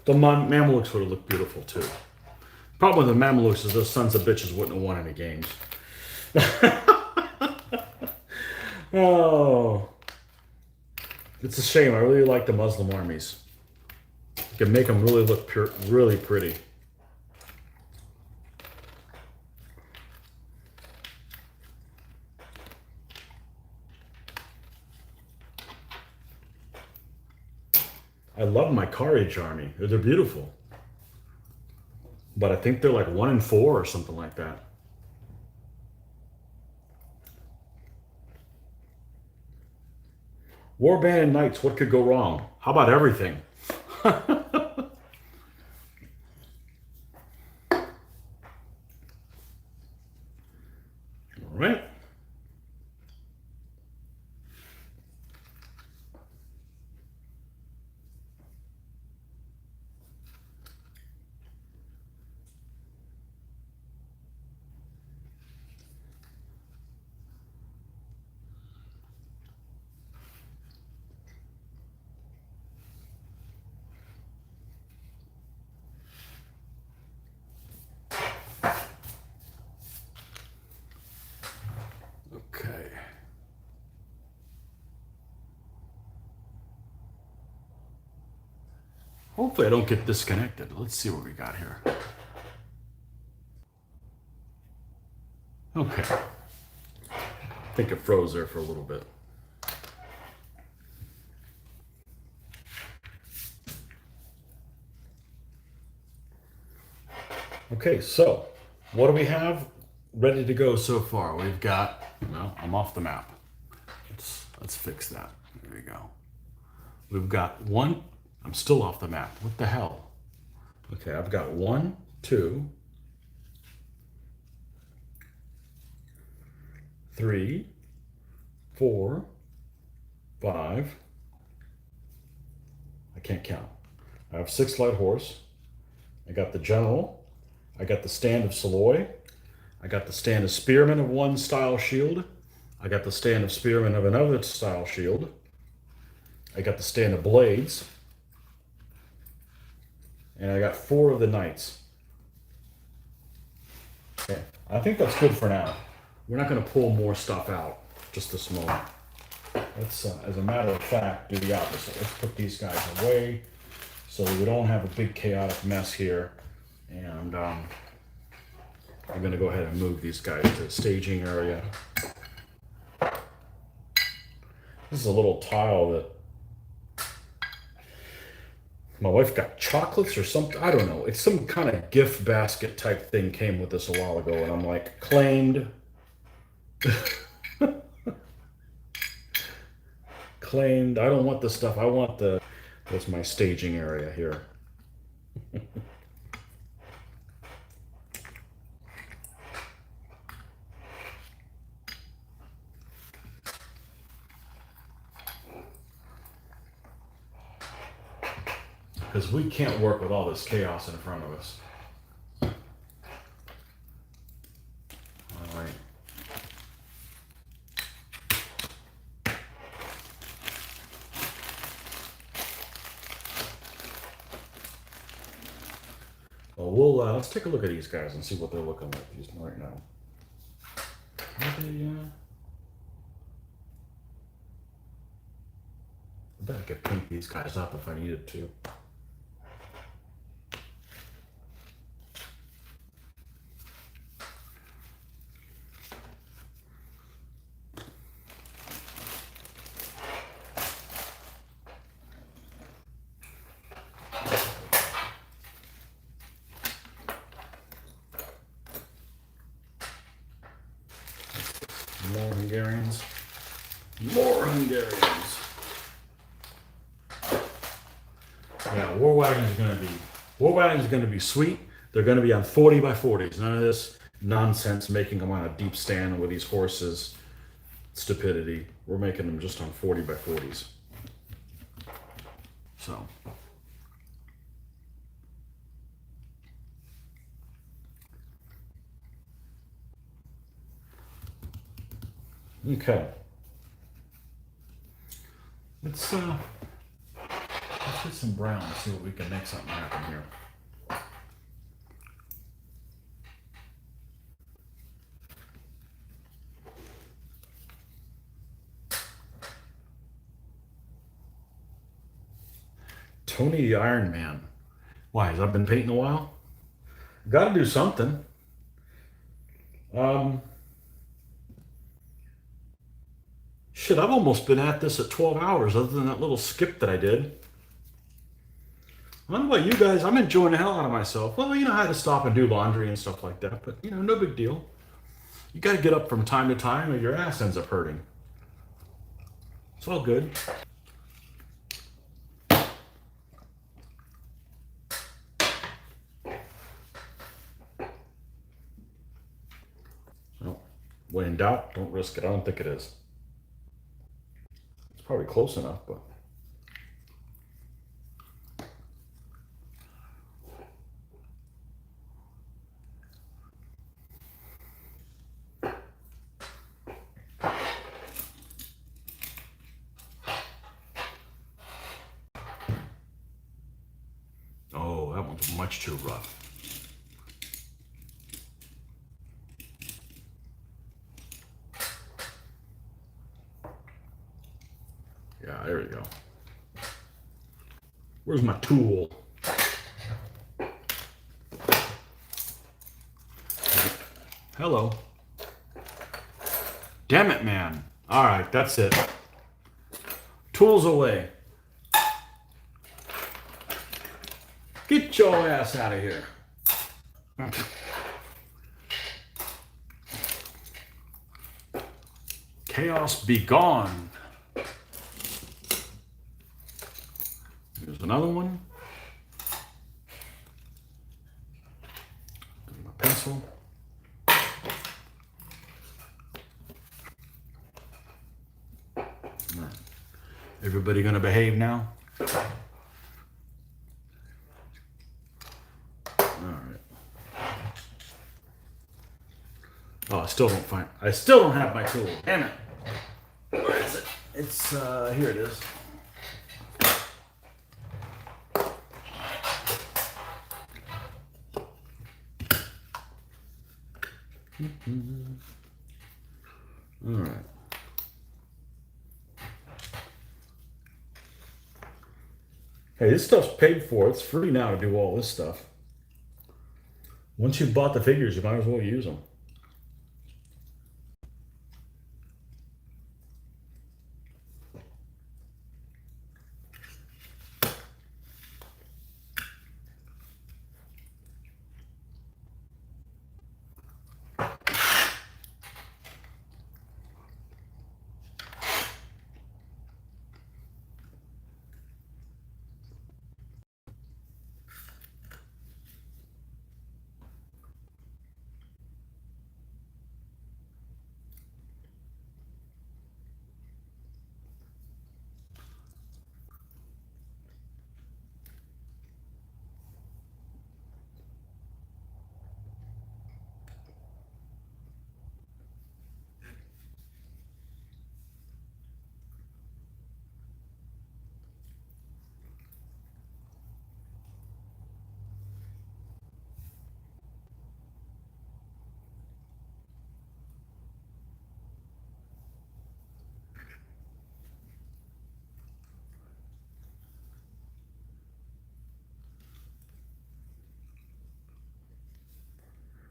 The Mamelukes would have looked beautiful too. Problem with the Mamelukes is those sons of bitches wouldn't have won any games. Oh, it's a shame. I really like the Muslim armies. You can make them really look really pretty. I love my Car Age army. They're beautiful. But I think they're like 1 in 4 or something like that. Warband Knights, what could go wrong? How about everything? Hopefully I don't get disconnected. Let's see what we got here. Okay. I think it froze there for a little bit. Okay, so what do we have ready to go so far? We've got, well, I'm off the map. Let's fix that. There we go. We've got one, I'm still off the map. What the hell? Okay, I've got 1, 2, 3, 4, 5. I can't count. I have 6 light horse. I got the general. I got the stand of Saloy. I got the stand of spearmen of one style shield. I got the stand of spearmen of another style shield. I got the stand of blades. And I got 4 of the knights. Okay, I think that's good for now. We're not going to pull more stuff out just this moment. Let's, as a matter of fact, do the opposite. Let's put these guys away so we don't have a big chaotic mess here. And I'm going to go ahead and move these guys to the staging area. This is a little tile that my wife got chocolates or something. I don't know. It's some kind of gift basket type thing came with this a while ago. And I'm like, claimed. Claimed. I don't want this stuff. I want the, that's my staging area here. Because we can't work with all this chaos in front of us. All right. Well, let's take a look at these guys and see what they're looking like these right now. Are they, I bet I could paint these guys up if I needed to. More Hungarians. More Hungarians. Yeah, War Wagon's gonna be sweet. They're gonna be on 40 by 40s. None of this nonsense making them on a deep stand with these horses. Stupidity. We're making them just on 40 by 40s. So. Okay. Let's get some brown and see what we can make something happen here. Tony the Iron Man. Why, has I been painting a while? Gotta do something. Shit, I've almost been at this at 12 hours other than that little skip that I did. I don't know about you guys, I'm enjoying the hell out of myself. Well, you know, I had to stop and do laundry and stuff like that, but you know, no big deal. You gotta get up from time to time or your ass ends up hurting. It's all good. So, when in doubt, don't risk it. I don't think it is. It's probably close enough, but. Oh, that one's much too rough. Yeah, there we go. Where's my tool? Hello. Damn it, man. All right, that's it. Tools away. Get your ass out of here. Chaos be gone. Here's another one. My pencil. Everybody gonna behave now? Alright. Oh, I still don't have my tool. Damn it. Where is it? It's here it is. Alright. Hey, this stuff's paid for. It's free now to do all this stuff. Once you've bought the figures, you might as well use them.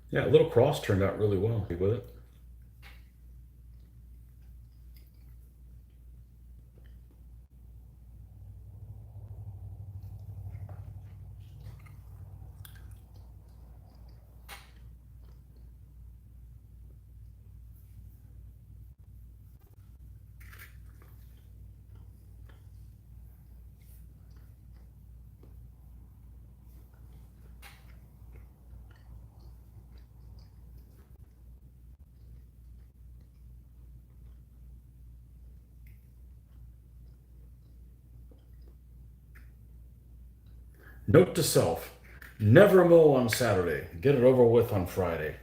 Yeah, a little cross turned out really well with it. Note to self, never mow on Saturday. Get it over with on Friday.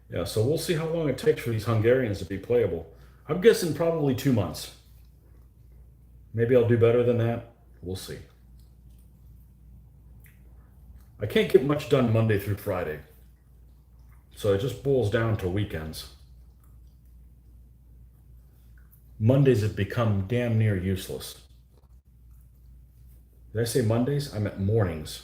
Yeah, so we'll see how long it takes for these Hungarians to be playable. I'm guessing probably 2 months. Maybe I'll do better than that. We'll see. I can't get much done Monday through Friday. So it just boils down to weekends. Mondays have become damn near useless. Did I say Mondays? I meant mornings.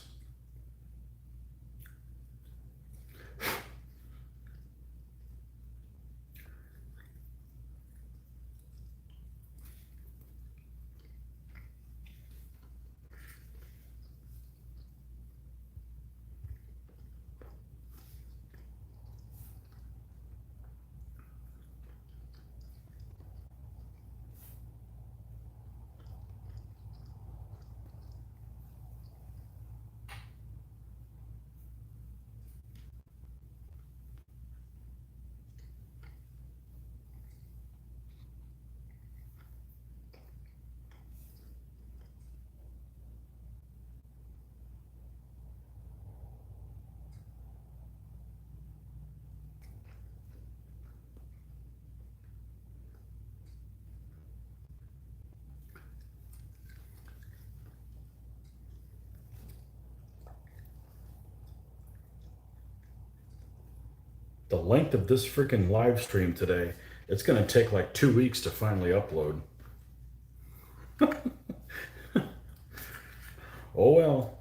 The length of this freaking live stream today It's going to take like 2 weeks to finally upload. Oh well.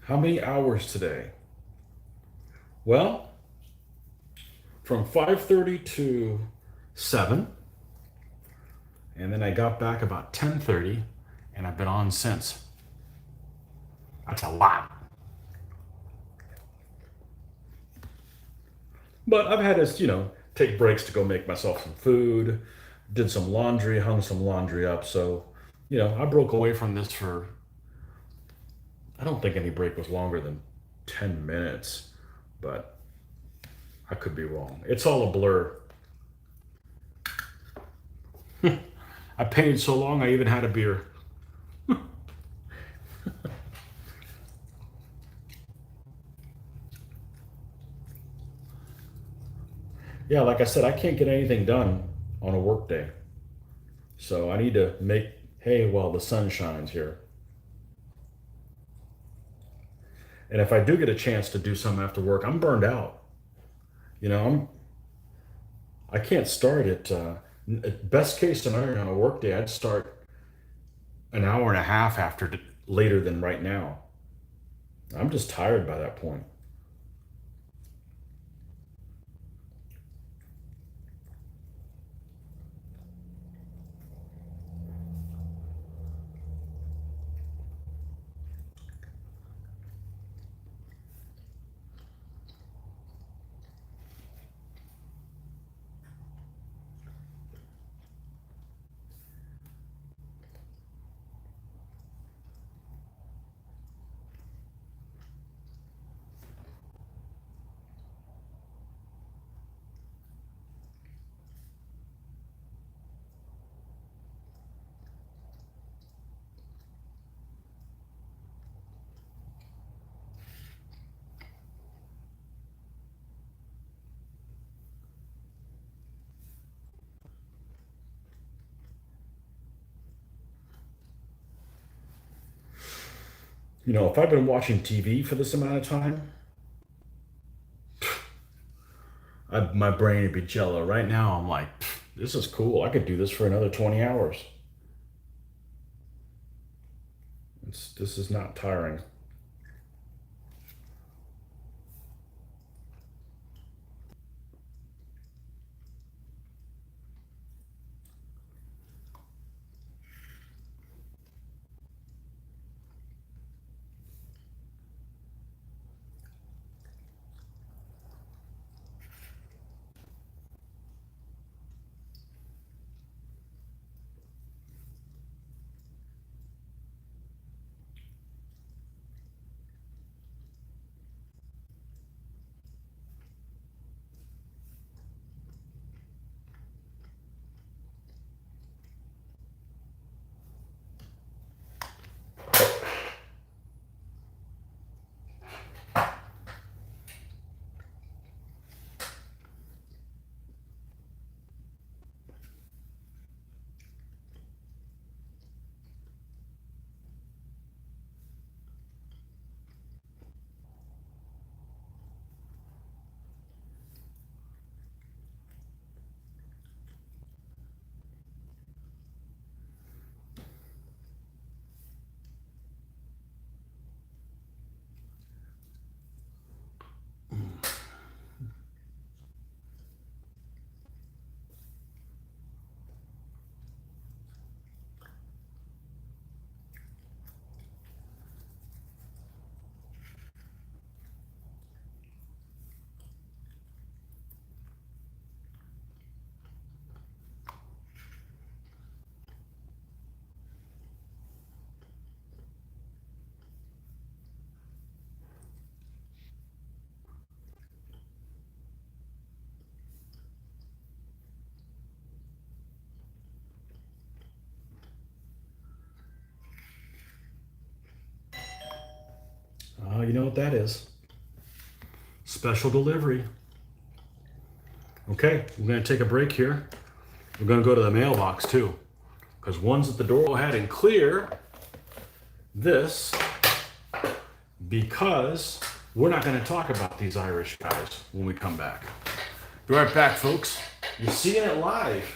How many hours today? Well, from 5:30 to 7, and then I got back about 10:30, and I've been on since. That's a lot. But I've had to, take breaks to go make myself some food, did some laundry, hung some laundry up. So, I broke away from this for, I don't think any break was longer than 10 minutes, but I could be wrong. It's all a blur. I painted so long, I even had a beer. Yeah, like I said, I can't get anything done on a work day. So I need to make hay while the sun shines here. And if I do get a chance to do something after work, I'm burned out. I can't start at best case scenario on a work day, I'd start an hour and a half later than right now. I'm just tired by that point. If I've been watching TV for this amount of time, my brain would be jello. Right now, I'm like, this is cool. I could do this for another 20 hours. This is not tiring. already know what that is. Special delivery. Okay, we're going to take a break here. We're going to go to the mailbox too, because one's at the door. Go ahead and clear this, because we're not going to talk about these Irish guys when we come back. Be right back, folks. You're seeing it live.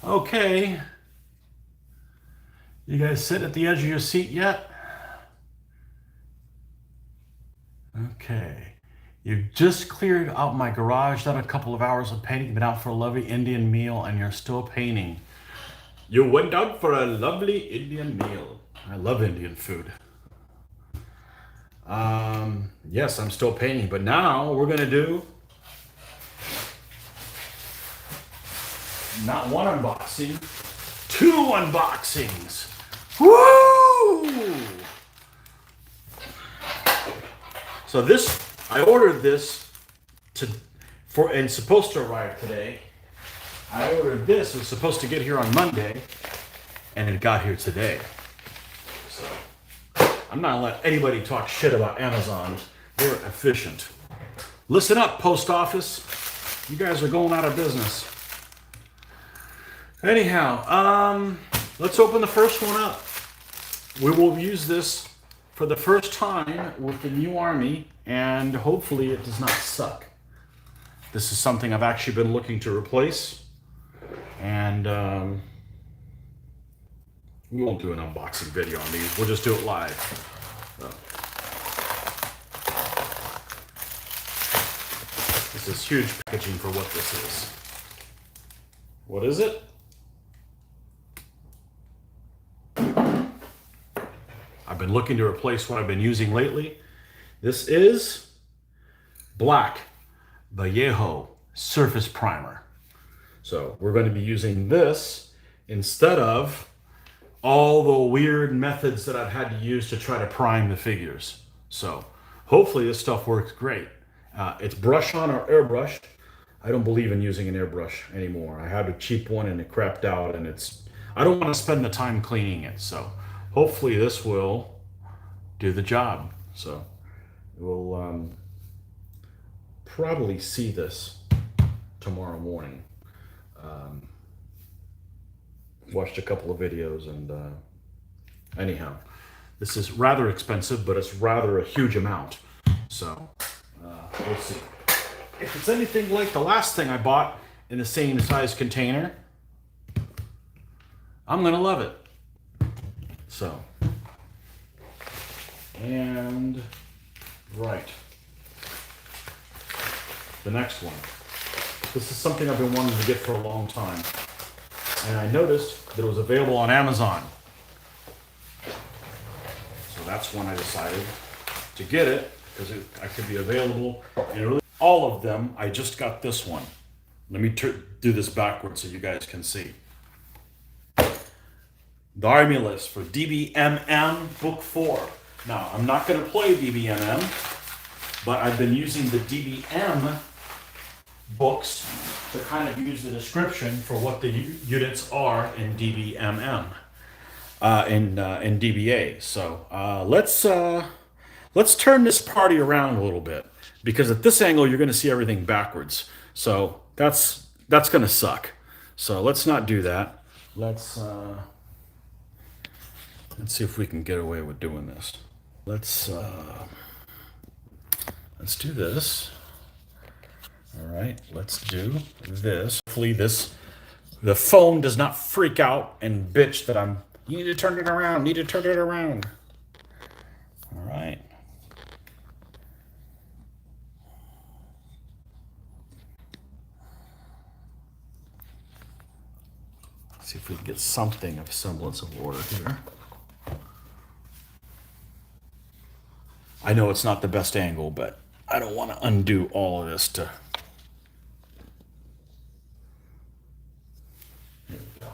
Okay. You guys sit at the edge of your seat yet? Okay. You've just cleared out my garage, done a couple of hours of painting, been out for a lovely Indian meal, and you're still painting. You went out for a lovely Indian meal. I love Indian food. Yes, I'm still painting, but now we're gonna do not one unboxing, two unboxings. Woo! So this, I ordered this and supposed to arrive today. I ordered this, it was supposed to get here on Monday, and it got here today. So I'm not gonna let anybody talk shit about Amazon. They're efficient. Listen up, post office. You guys are going out of business. Anyhow, let's open the first one up. We will use this for the first time with the new army, and hopefully it does not suck. This is something I've actually been looking to replace, and we won't do an unboxing video on these. We'll just do it live. So. This is huge packaging for what this is. What is it? I've been looking to replace what I've been using lately. This is Black Vallejo Surface Primer. So we're going to be using this instead of all the weird methods that I've had to use to try to prime the figures. So hopefully this stuff works great. It's brush on or airbrushed. I don't believe in using an airbrush anymore. I had a cheap one and it crapped out, and I don't want to spend the time cleaning it. So hopefully this will do the job. So we'll probably see this tomorrow morning. Watched a couple of videos, and anyhow, this is rather expensive, but it's rather a huge amount. So we'll see. If it's anything like the last thing I bought in the same size container, I'm gonna love it. So, and right, the next one. This is something I've been wanting to get for a long time, and I noticed that it was available on Amazon. So that's when I decided to get it, because I could be available in really all of them. I just got this one. Let me do this backwards so you guys can see. The Army List for DBMM Book 4. Now, I'm not going to play DBMM, but I've been using the DBM books to kind of use the description for what the units are in DBMM, in DBA. So let's turn this party around a little bit, because at this angle you're going to see everything backwards. So that's going to suck. So let's not do that. Let's see if we can get away with doing this. Let's do this. All right, let's do this. Hopefully the phone does not freak out and bitch that you need to turn it around, need to turn it around. All right. Let's see if we can get something of semblance of order here. I know it's not the best angle, but I don't want to undo all of this to... Here we go.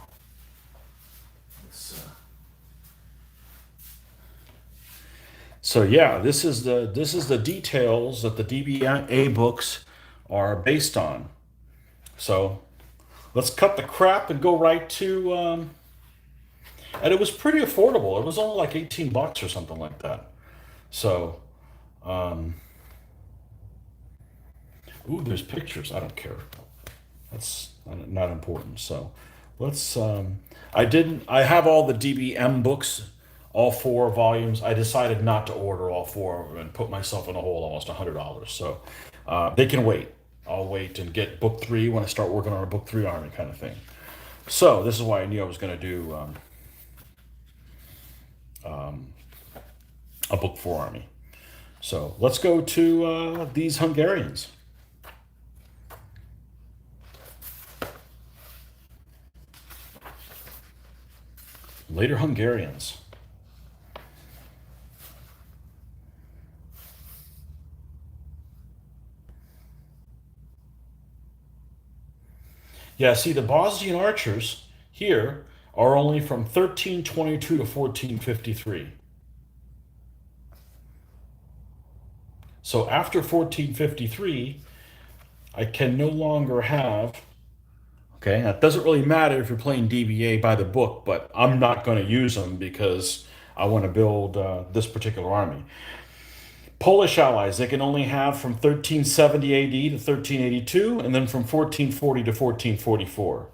So yeah, this is the details that the DBA books are based on. So let's cut the crap and go right to... and it was pretty affordable. It was only like $18 or something like that. So, ooh, there's pictures. I don't care. That's not important. So let's, I have all the DBM books, all 4 volumes. I decided not to order all 4 and put myself in a hole almost $100. So they can wait. I'll wait and get book 3 when I start working on a book 3 army kind of thing. So this is why I knew I was going to do a book 4 army. So let's go to these Hungarians. Later Hungarians. Yeah, see, the Bosnian archers here are only from 1322 to 1453. So after 1453, I can no longer have... Okay, that doesn't really matter if you're playing DBA by the book, but I'm not going to use them because I want to build this particular army. Polish allies, they can only have from 1370 AD to 1382, and then from 1440 to 1444.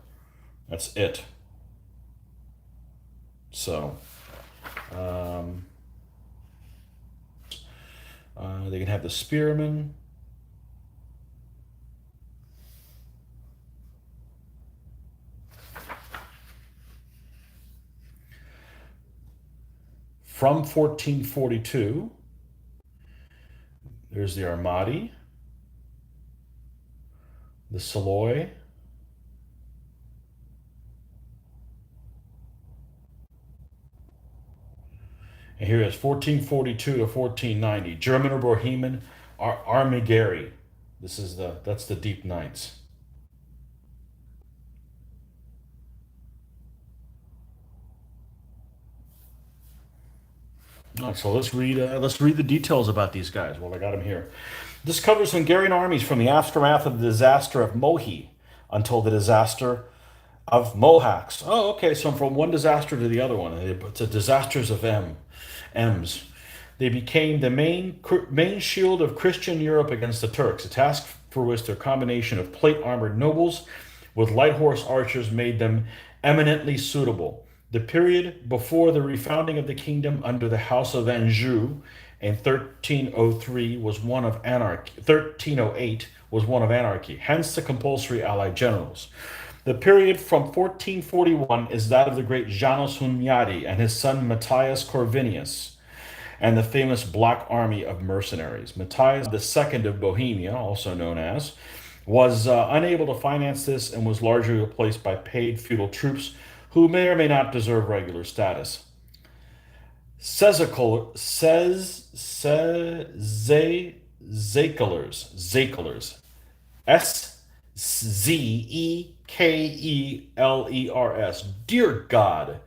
That's it. So, They can have the spearmen. From 1442, there's the armati, the Saloy, and here it is 1442 to 1490. German or Bohemian Armigeri. That's the Deep Knights. All right, so let's read the details about these guys. Well, I got them here. This covers Hungarian armies from the aftermath of the disaster of Mohi until the disaster of Mohacs. Oh, okay. So from one disaster to the other one. It's the disasters of Ems. They became the main shield of Christian Europe against the Turks, a task for which their combination of plate-armored nobles with light horse archers made them eminently suitable. The period before the refounding of the kingdom under the House of Anjou in 1303 was one of anarchy. 1308 was one of anarchy, hence the compulsory allied generals. The period from 1441 is that of the great Janos Hunyadi and his son Matthias Corvinus, and the famous Black Army of mercenaries. Matthias II of Bohemia, also known as, was unable to finance this and was largely replaced by paid feudal troops who may or may not deserve regular status. Zakelers, Zekelers. Dear God,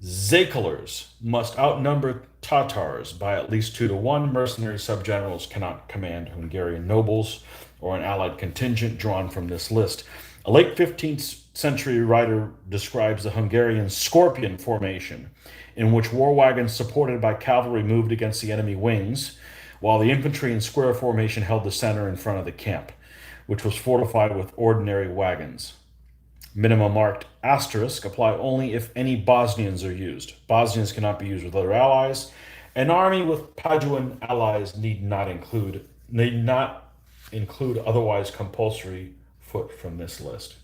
Zakelers must outnumber Tatars by at least 2 to 1. Mercenary subgenerals cannot command Hungarian nobles or an allied contingent drawn from this list. A late 15th century writer describes the Hungarian scorpion formation, in which war wagons supported by cavalry moved against the enemy wings, while the infantry in square formation held the center in front of the camp, which was fortified with ordinary wagons. Minimum marked asterisk apply only if any Bosnians are used. Bosnians cannot be used with other allies. An army with Paduan allies need not include otherwise compulsory foot from this list.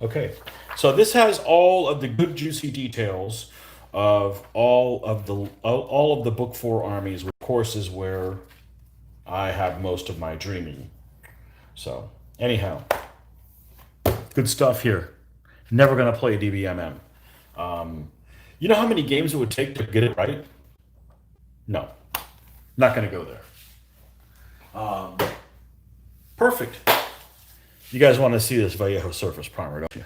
Okay, so this has all of the good juicy details of all of the Book 4 armies, which of course is where I have most of my dreaming. So anyhow, good stuff here. Never gonna play DBMM. You know how many games it would take to get it right? No, not gonna go there. Perfect. You guys want to see this Vallejo surface primer, don't you?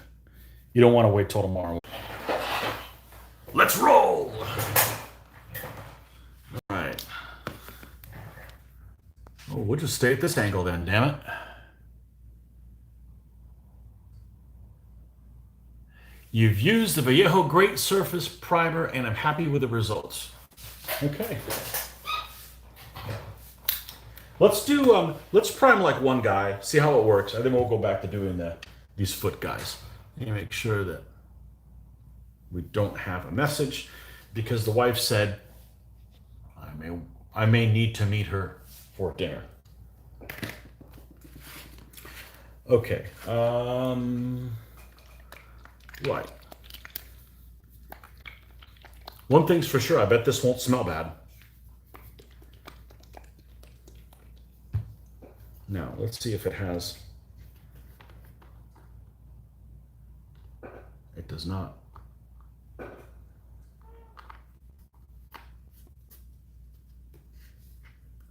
You don't want to wait till tomorrow. Let's roll! All right. Oh, we'll just stay at this angle then, damn it. You've used the Vallejo Great Surface Primer and I'm happy with the results. Okay. Let's prime like one guy, see how it works, and then we'll go back to doing these foot guys. And make sure that we don't have a message, because the wife said I may need to meet her for dinner. Okay. Right. One thing's for sure, I bet this won't smell bad. Now, let's see if it has. It does not.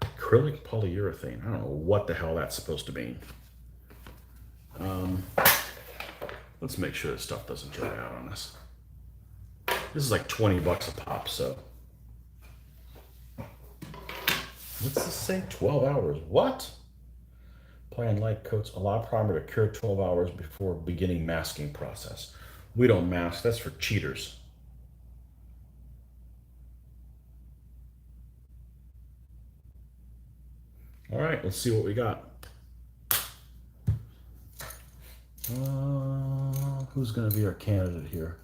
Acrylic polyurethane. I don't know what the hell that's supposed to mean. Let's make sure this stuff doesn't dry out on us. This is like $20 a pop, so. What's this say? 12 hours. What? Apply on light coats. Allow primer to cure 12 hours before beginning masking process. We don't mask. That's for cheaters. All right, let's see what we got. Who's going to be our candidate here?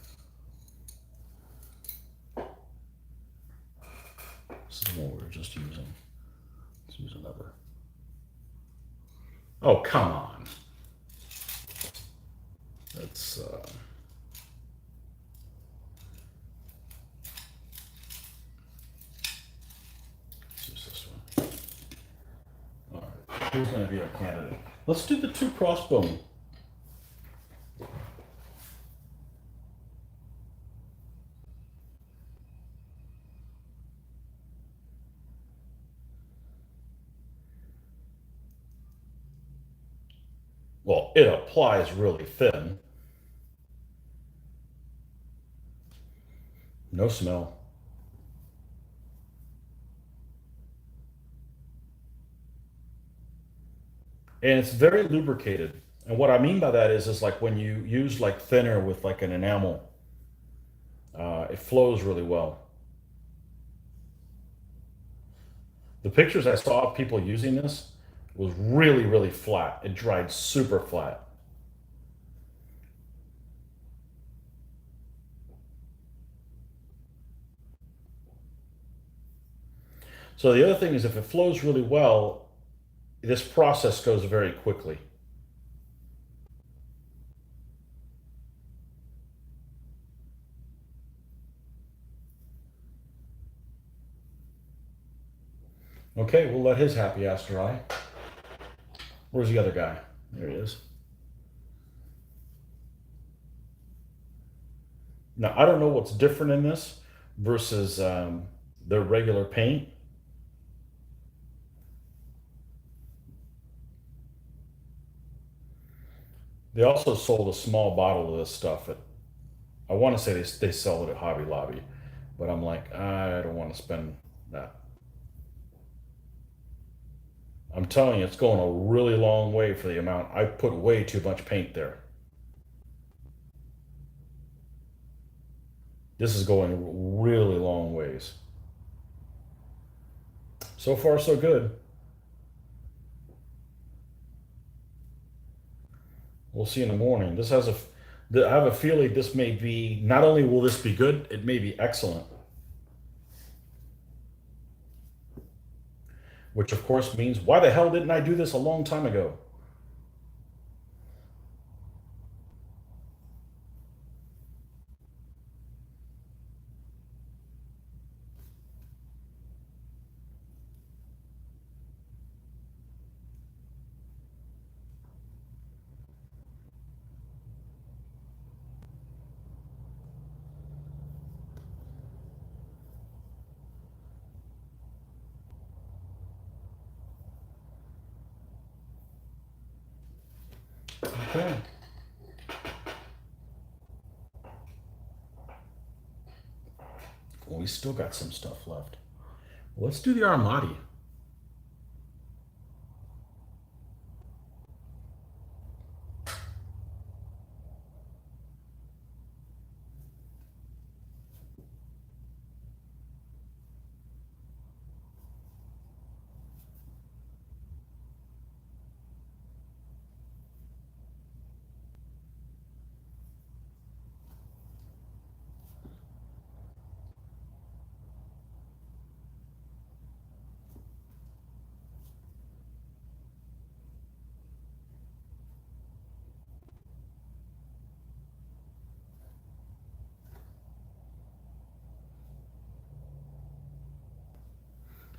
This is the one we were just using. Oh, come on. Let's use this one. All right, who's going to be our candidate? Let's do the 2 crossbone. Well, it applies really thin. No smell. And it's very lubricated. And what I mean by that is like when you use like thinner with like an enamel, it flows really well. The pictures I saw of people using this was really, really flat. It dried super flat. So the other thing is if it flows really well, this process goes very quickly. Okay, we'll let his happy ass dry. Where's the other guy? There he is. Now, I don't know what's different in this versus their regular paint. They also sold a small bottle of this stuff at, I want to say they sell it at Hobby Lobby, but I'm like, I don't want to spend that. I'm telling you, it's going a really long way for the amount. I put way too much paint there. This is going really long ways. So far, so good. We'll see in the morning. This has I have a feeling this may be, not only will this be good, it may be excellent. Which of course means, why the hell didn't I do this a long time ago? Okay. Well, we still got some stuff left. Let's do the Armati.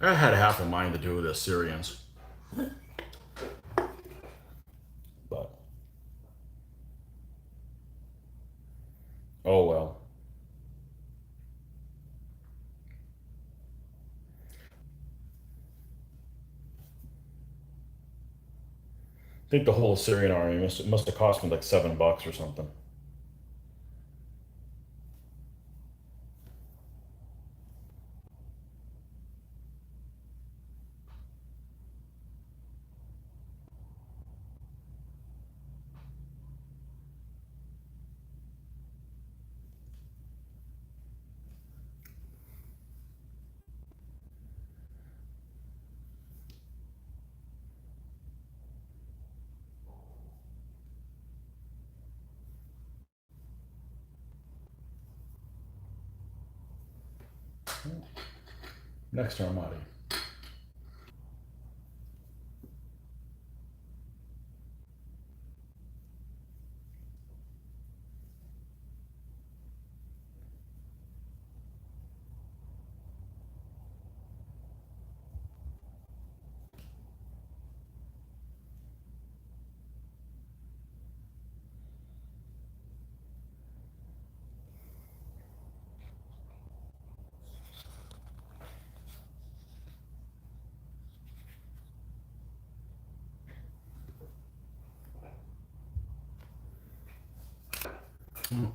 I had half a mind to do the Assyrians. But, oh well. I think the whole Assyrian army must have cost me like $7 or something. Next Armati. Mm.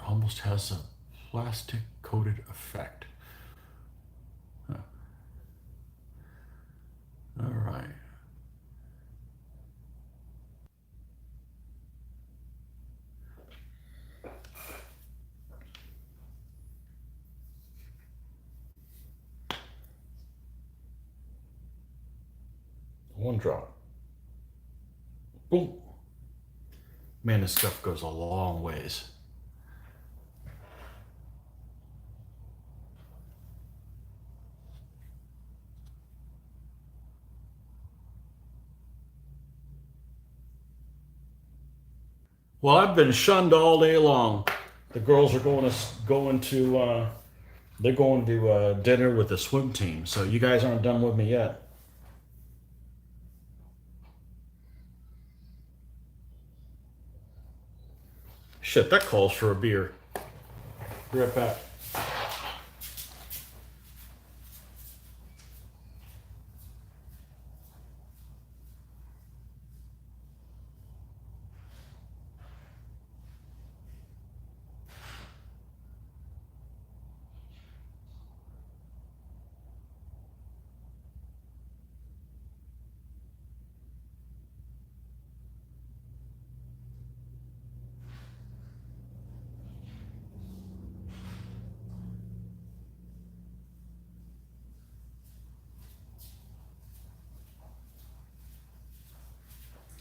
Almost has a plastic coated effect. Huh. All right. One drop. Boom. Man, this stuff goes a long ways. Well, I've been shunned all day long. The girls are going to they're going to dinner with the swim team. So you guys aren't done with me yet. Shit, that calls for a beer. Be right back.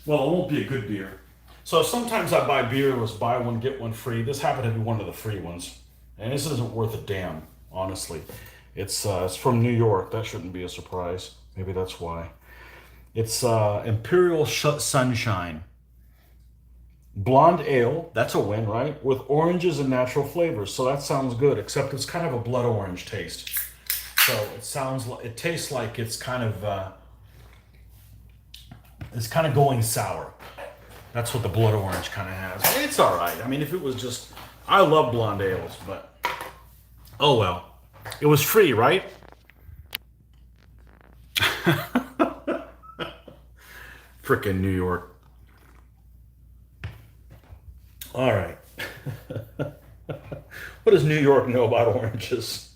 Well, it won't be a good beer. So sometimes I buy beer that was buy one get one free. This happened to be one of the free ones, and this isn't worth a damn, honestly. It's from New York. That shouldn't be a surprise. Maybe that's why. It's Imperial Sunshine. Blonde ale, that's a win, right? With oranges and natural flavors. So that sounds good, except it's kind of a blood orange taste. So it tastes like it's kind of going sour. That's what the blood orange kind of has. It's all right. I mean, if it was just, I love blonde ales, but oh well. It was free, right? Frickin' New York. All right. What does New York know about oranges?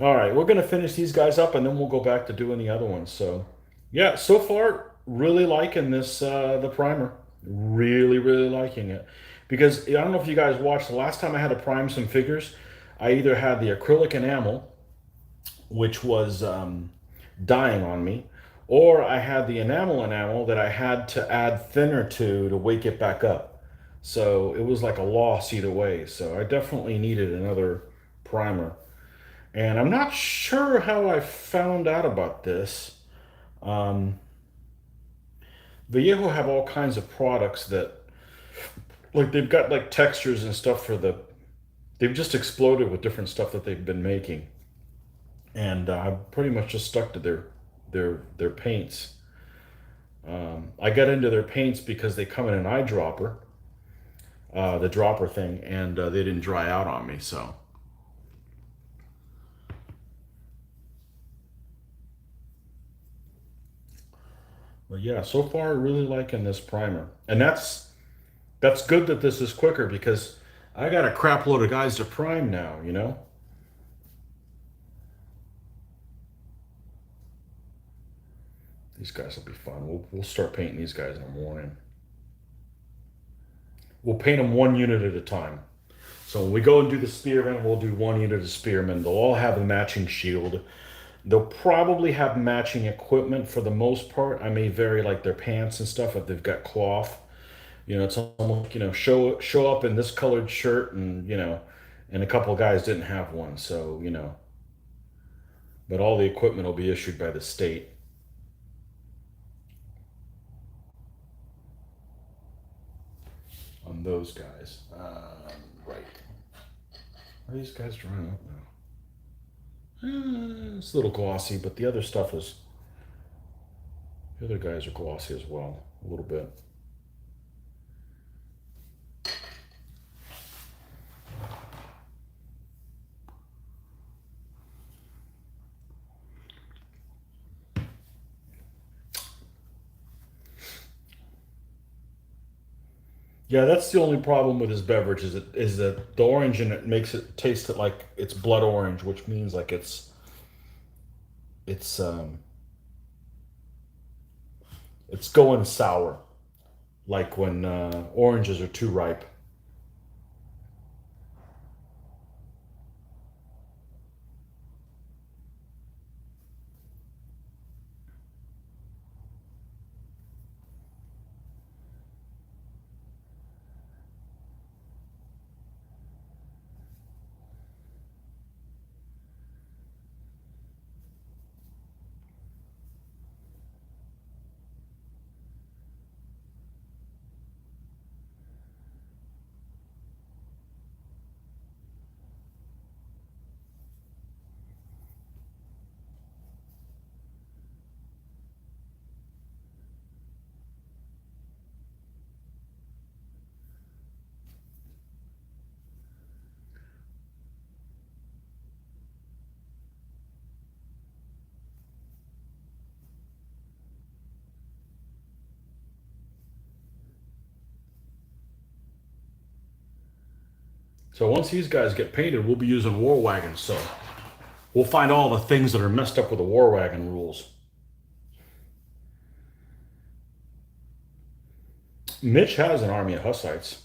All right, we're gonna finish these guys up, and then we'll go back to doing the other ones. So, yeah, so far, really liking this the primer. Really, really liking it, because I don't know if you guys watched the last time I had to prime some figures. I either had the acrylic enamel, which was dying on me, or I had the enamel that I had to add thinner to wake it back up. So it was like a loss either way. So I definitely needed another primer. And I'm not sure how I found out about this. Vallejo have all kinds of products that, like, they've got like textures and stuff they've just exploded with different stuff that they've been making. And I've pretty much just stuck to their paints. I got into their paints because they come in an eyedropper, the dropper thing, and they didn't dry out on me, so. But yeah, so far really liking this primer. And that's good that this is quicker, because I got a crap load of guys to prime now, you know? These guys will be fun. We'll start painting these guys in the morning. We'll paint them one unit at a time. So when we go and do the spearmen, we'll do one unit of spearmen. They'll all have a matching shield. They'll probably have matching equipment for the most part. I may vary like their pants and stuff if they've got cloth. You know, it's almost, you know, show up in this colored shirt, and, you know, and a couple of guys didn't have one, so, you know. But all the equipment will be issued by the state. On those guys. Right. Are these guys drying up now? It's a little glossy, but the other stuff is... The other guys are glossy as well. a little bit. Yeah, that's the only problem with this beverage is that the orange in it makes it taste it like it's blood orange, which means like it's it's going sour, like when oranges are too ripe. So once these guys get painted, we'll be using war wagons. So we'll find all the things that are messed up with the war wagon rules. Mitch has an army of Hussites,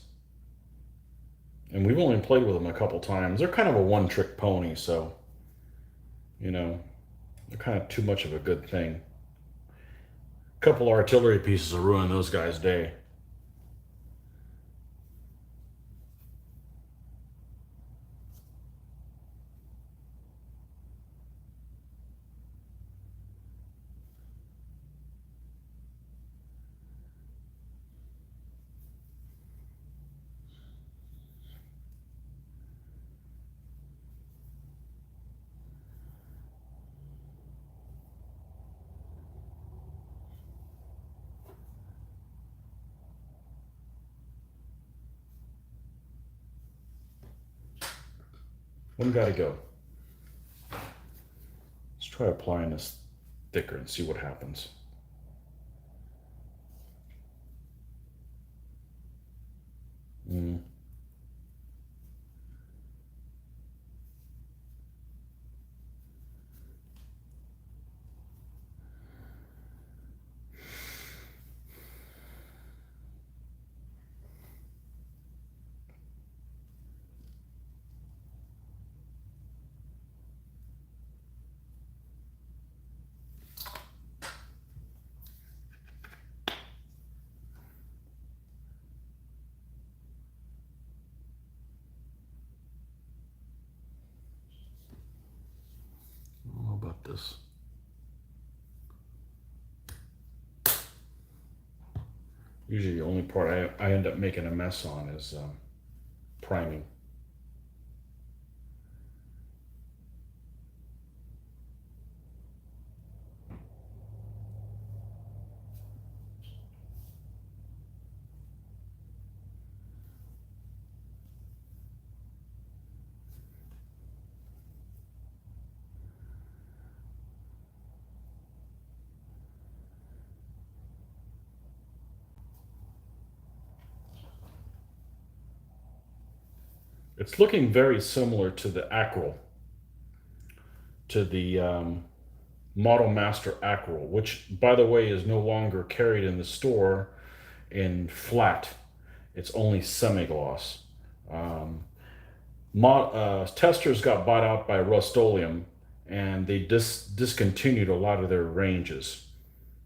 and we've only played with them a couple times. They're kind of a one-trick pony, so you know they're kind of too much of a good thing. A couple artillery pieces will ruin those guys' day. One got to go. Let's try applying this thicker and see what happens. I don't know about this. Usually the only part I end up making a mess on is priming. It's looking very similar to the Acral, to the Model Master Acral, which, by the way, is no longer carried in the store in flat. It's only semi-gloss. Testers got bought out by Rust-Oleum, and they discontinued a lot of their ranges.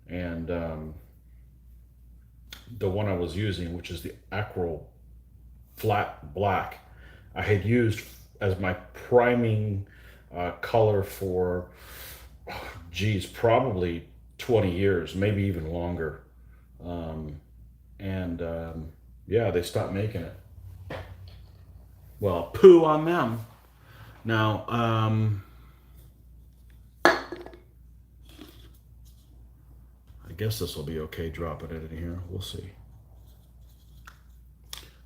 And the one I was using, which is the Acral Flat Black, I had used as my priming color for, geez, probably 20 years, maybe even longer. Yeah, they stopped making it. Well, poo on them. Now, I guess this will be okay dropping it in here. We'll see.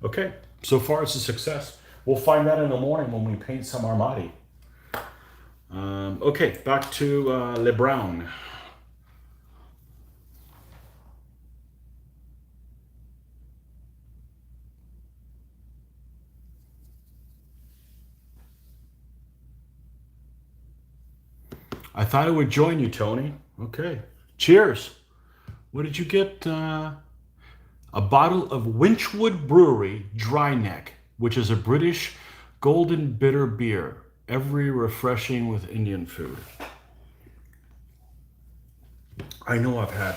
Okay, so far it's a success. We'll find that in the morning when we paint some armati. Okay, back to Le Brown. I thought I would join you, Tony. Okay. Cheers. What did you get? A bottle of Winchwood Brewery Dry Neck, which is a British golden bitter beer. Every refreshing with Indian food. I know I've had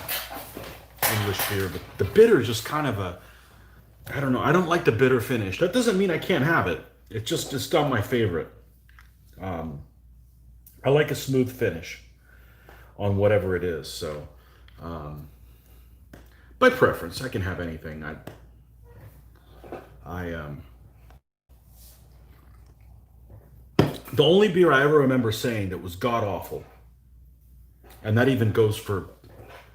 English beer, but the bitter is just kind of a, I don't know. I don't like the bitter finish. That doesn't mean I can't have it. It's not my favorite. I like a smooth finish on whatever it is. So, by preference, I can have anything. The only beer I ever remember saying that was god awful, and that even goes for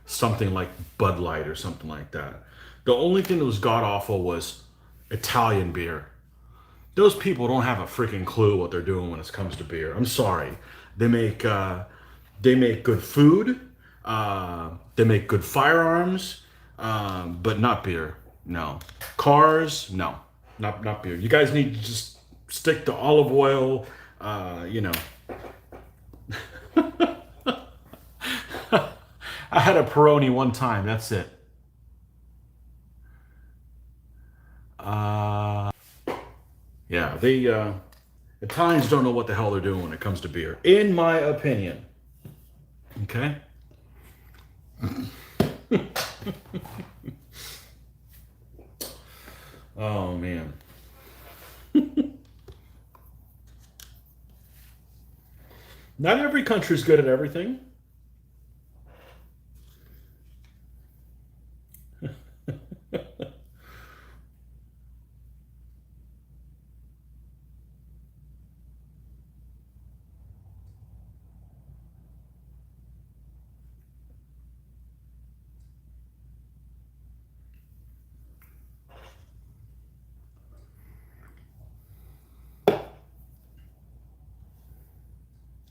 something like Bud Light or something like that. The only thing that was god awful was Italian beer. Those people don't have a freaking clue what they're doing when it comes to beer. I'm sorry. They make good food. They make good firearms, but not beer. No. Cars, no. Not beer. You guys need to just stick to olive oil. You know. I had a Peroni one time. That's it. Yeah, Italians don't know what the hell they're doing when it comes to beer, in my opinion. Okay? Oh, man. Not every country's good at everything.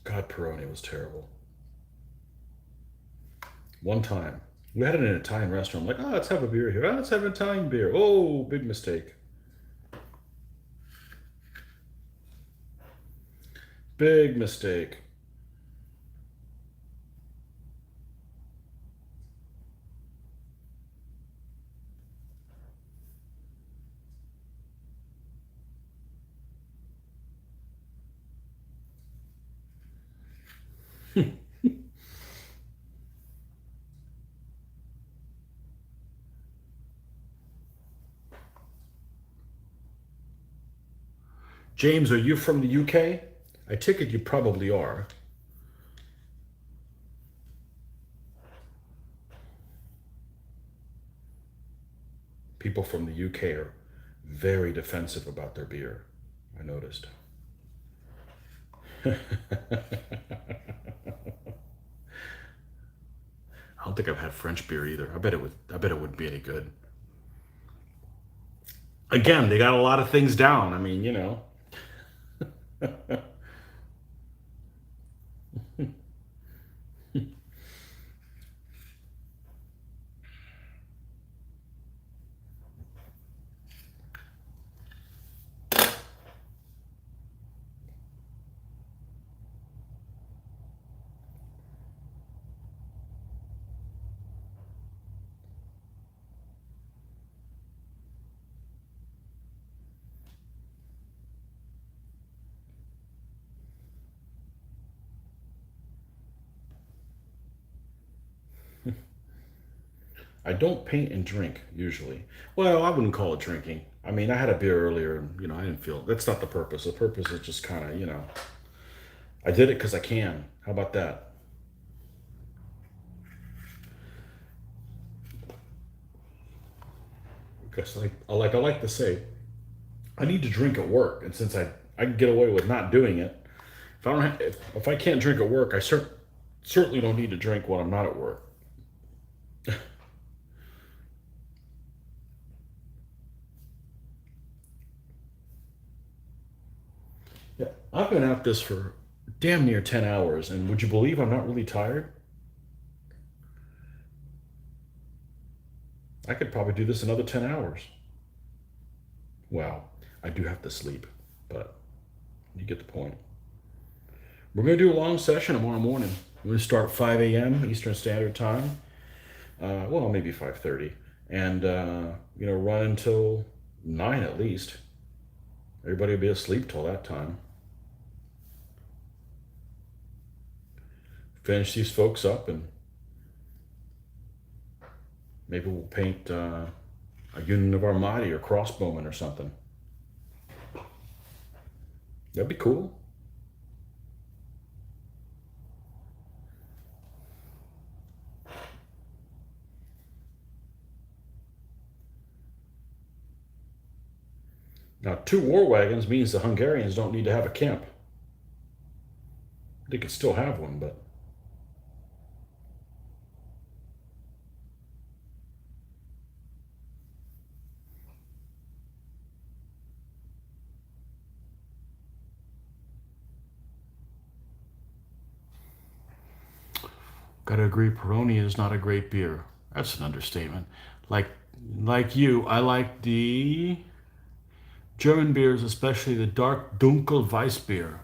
God, Peroni was terrible. One time, we had it in an Italian restaurant. I'm like, oh, let's have a beer here. Oh, let's have an Italian beer. Oh, big mistake. Big mistake. James, are you from the UK? I take it you probably are. People from the UK are very defensive about their beer, I noticed. I don't think I've had French beer either. I bet it wouldn't be any good. Again, they got a lot of things down. I mean, you know. I don't paint and drink usually. Well, I wouldn't call it drinking. I mean, I had a beer earlier and, you know, I didn't feel, that's not the purpose. The purpose is just kind of, you know, I did it because I can. How about that? Because I like to say, I need to drink at work. And since I can get away with not doing it, if I can't drink at work, I certainly don't need to drink when I'm not at work. I've been at this for damn near 10 hours, and would you believe I'm not really tired? I could probably do this another 10 hours. Well, I do have to sleep, but you get the point. We're going to do a long session tomorrow morning. We're going to start at 5 a.m. Eastern Standard Time. Well, maybe 5:30. And, run until 9 at least. Everybody will be asleep till that time. Finish these folks up, and maybe we'll paint a unit of Armati or crossbowmen or something. That'd be cool. Now, 2 war wagons means the Hungarians don't need to have a camp. They could still have one, but... Gotta agree, Peroni is not a great beer. That's an understatement. Like you, I like the German beers, especially the dark Dunkel Weissbier.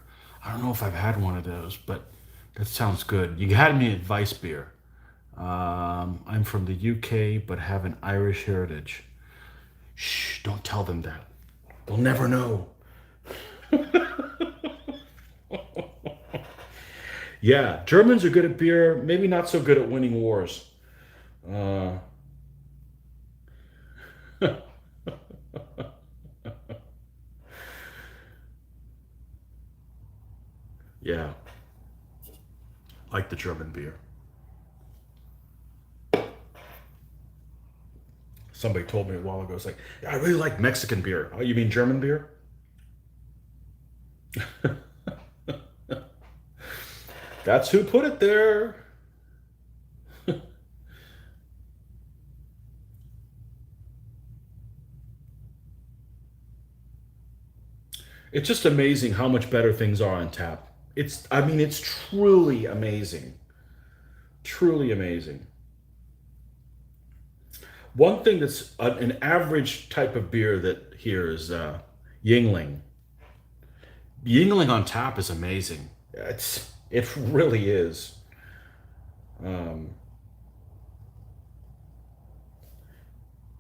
I don't know if I've had one of those, but that sounds good. You had me at Weissbier. I'm from the UK, but have an Irish heritage. Shh, don't tell them that. They'll never know. Yeah, Germans are good at beer, maybe not so good at winning wars. Uh, yeah, like the German beer. Somebody told me a while ago, it's like, I really like Mexican beer. Oh, you mean German beer? That's who put it there. It's just amazing how much better things are on tap. It's truly amazing. Truly amazing. One thing that's an average type of beer that here is Yingling. Yingling on tap is amazing. It really is. Um,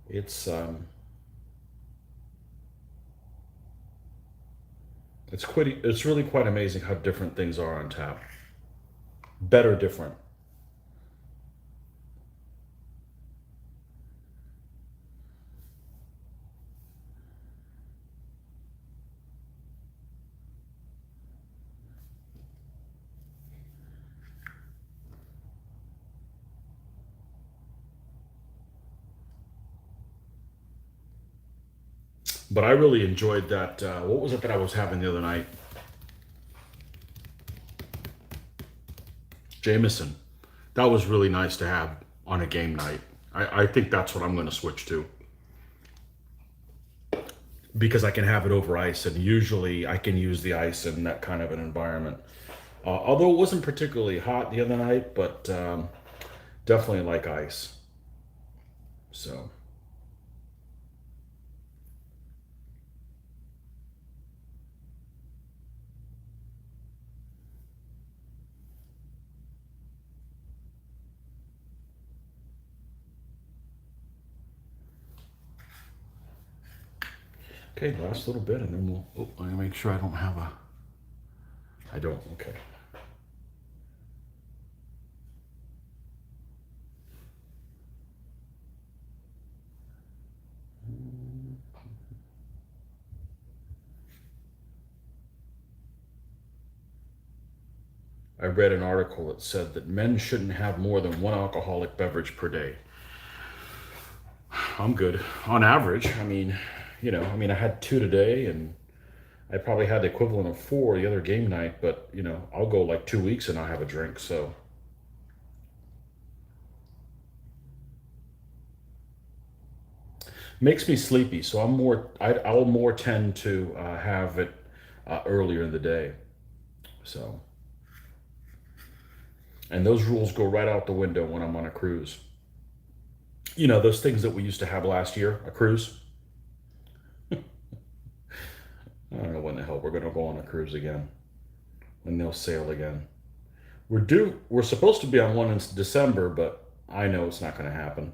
it's um, it's really quite amazing how different things are on tap. Better different. But I really enjoyed that. What was it that I was having the other night? Jameson. That was really nice to have on a game night. I think that's what I'm going to switch to. Because I can have it over ice, and usually I can use the ice in that kind of an environment. Although it wasn't particularly hot the other night, but definitely like ice. So. Okay, last little bit, and then we'll. Oh, let me make sure I don't have a. I don't. Okay. I read an article that said that men shouldn't have more than 1 alcoholic beverage per day. I'm good. On average, I had 2 today, and I probably had the equivalent of 4 the other game night, but, I'll go like 2 weeks and not have a drink, so. Makes me sleepy, so I'll more tend to have it earlier in the day. So, and those rules go right out the window when I'm on a cruise. You know, those things that we used to have last year, a cruise. I don't know when the hell we're going to go on a cruise again, when they'll sail again. We're supposed to be on one in December, but I know it's not going to happen.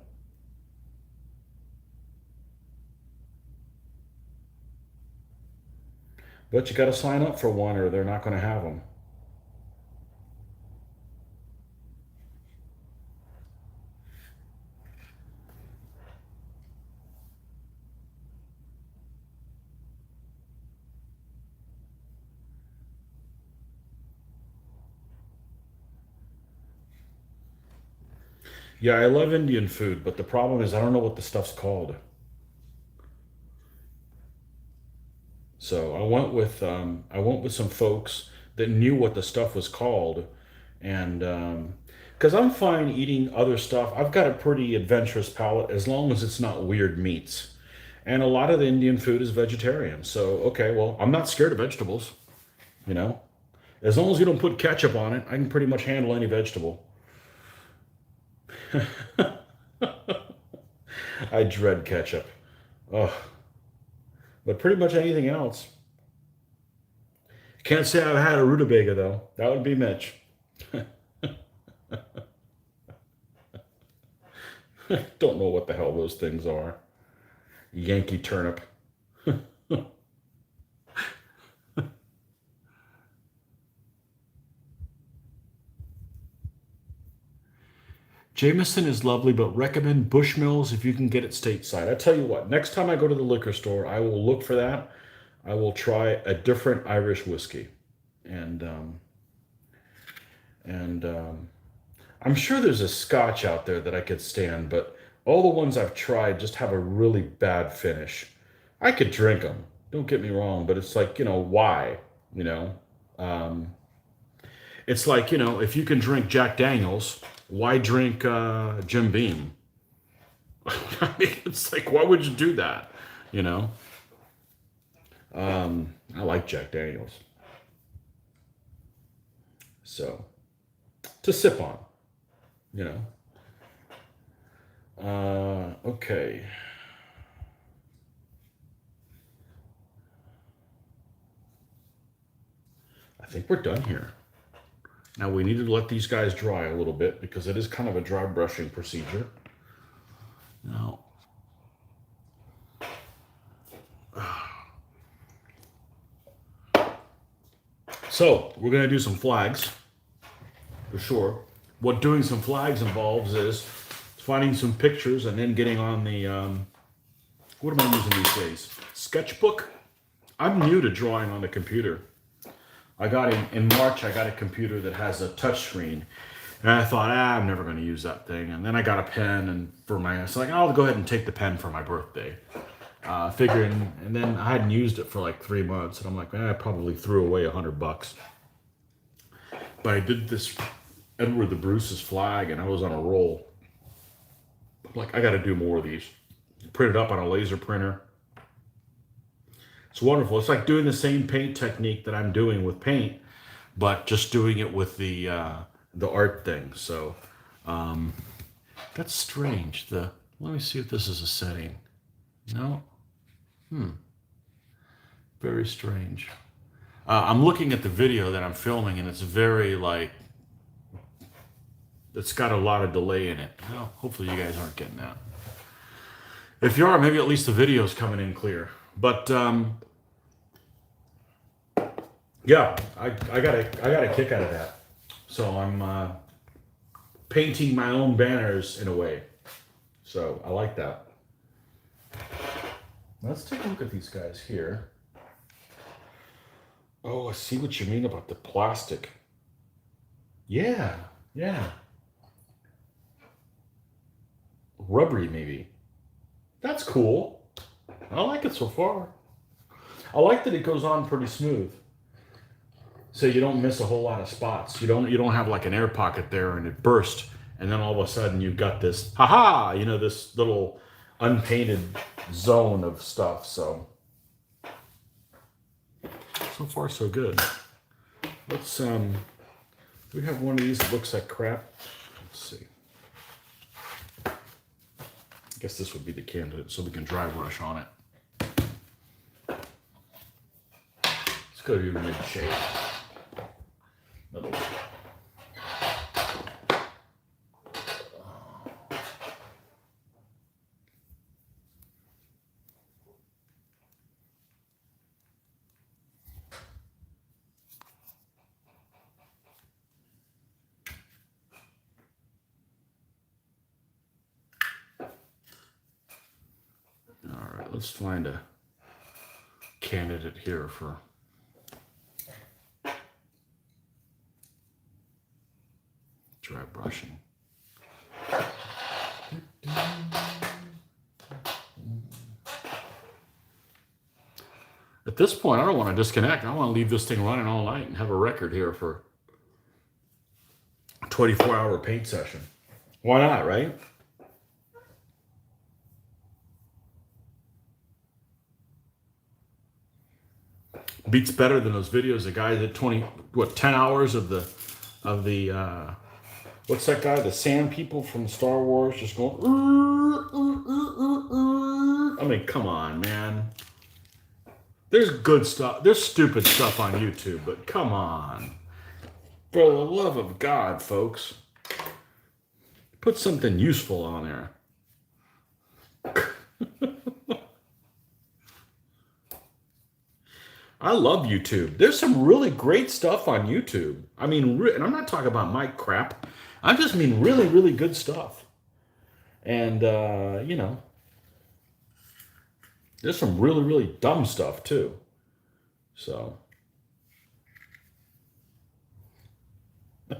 But you got to sign up for one or they're not going to have them. Yeah, I love Indian food, but the problem is I don't know what the stuff's called. So I went with some folks that knew what the stuff was called, and because I'm fine eating other stuff. I've got a pretty adventurous palate as long as it's not weird meats, and a lot of the Indian food is vegetarian. So okay, well I'm not scared of vegetables, you know, as long as you don't put ketchup on it, I can pretty much handle any vegetable. I dread ketchup. Ugh. But pretty much anything else. Can't say I've had a rutabaga though. That would be Mitch. Don't know what the hell those things are. Yankee turnip. Jameson is lovely, but recommend Bushmills if you can get it stateside. I tell you what, next time I go to the liquor store, I will look for that. I will try a different Irish whiskey, and I'm sure there's a Scotch out there that I could stand, but all the ones I've tried just have a really bad finish. I could drink them, don't get me wrong, but it's like, you know, why? You know, it's like, you know, if you can drink Jack Daniels, why drink Jim Beam? I mean, it's like, why would you do that? You know? I like Jack Daniels. So, to sip on, you know. Okay. I think we're done here. Now we need to let these guys dry a little bit because it is kind of a dry brushing procedure. Now, so we're going to do some flags for sure. What doing some flags involves is finding some pictures and then getting on the, what am I using these days? Sketchbook? I'm new to drawing on the computer. I got in March, I got a computer that has a touch screen. And I thought, I'm never going to use that thing. And then I got a pen and so like, I'll go ahead and take the pen for my birthday. Figuring, and then I hadn't used it for like 3 months. And I'm like, I probably threw away $100. But I did this Edward the Bruce's flag and I was on a roll. I'm like, I got to do more of these. Print it up on a laser printer. It's wonderful. It's like doing the same paint technique that I'm doing with paint, but just doing it with the art thing. So that's strange. Let me see if this is a setting. No. Very strange. I'm looking at the video that I'm filming, and it's very like it's got a lot of delay in it. Well, hopefully you guys aren't getting that. If you are, maybe at least the video is coming in clear. But yeah, I got a kick out of that. So I'm painting my own banners in a way. So I like that. Let's take a look at these guys here. Oh, I see what you mean about the plastic. Yeah. Rubbery maybe. That's cool. I like it so far. I like that it goes on pretty smooth. So you don't miss a whole lot of spots. You don't have like an air pocket there and it burst and then all of a sudden you've got this you know, this little unpainted zone of stuff. So So far, so good. Let's we have one of these that looks like crap. Let's see. I guess this would be the candidate, so we can dry brush on it. It's gonna be mid shape. All right, let's find a candidate here for dry brushing. At this point, I don't want to disconnect. I want to leave this thing running all night and have a record here for a 24-hour paint session. Why not, right? Beats better than those videos. The guy that 10 hours of the what's that guy? The sand people from Star Wars just going. I mean, come on, man. There's good stuff. There's stupid stuff on YouTube, but come on. For the love of God, folks. Put something useful on there. I love YouTube. There's some really great stuff on YouTube. I mean, and I'm not talking about my crap. I just mean really, really good stuff. And, you know, there's some really, really dumb stuff too. So. I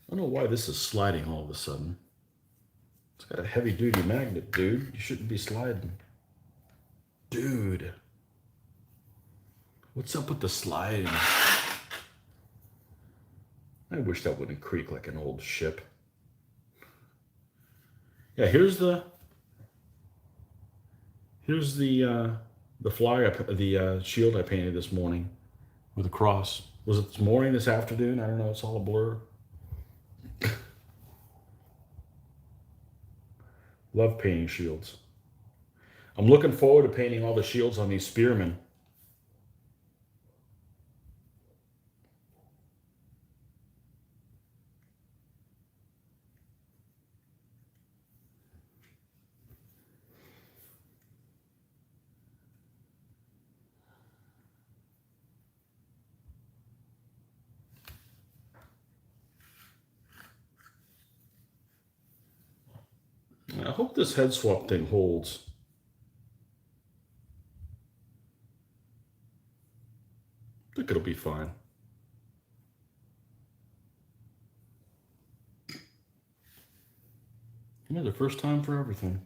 don't know why this is sliding all of a sudden. It's got a heavy-duty magnet, dude. You shouldn't be sliding. Dude. What's up with the sliding? I wish that wouldn't creak like an old ship. Yeah, here's the flag, the shield I painted this morning with a cross. Was it this morning, this afternoon? I don't know. It's all a blur. Love painting shields. I'm looking forward to painting all the shields on these spearmen. I hope this head swap thing holds. I think it'll be fine. Yeah, the first time for everything.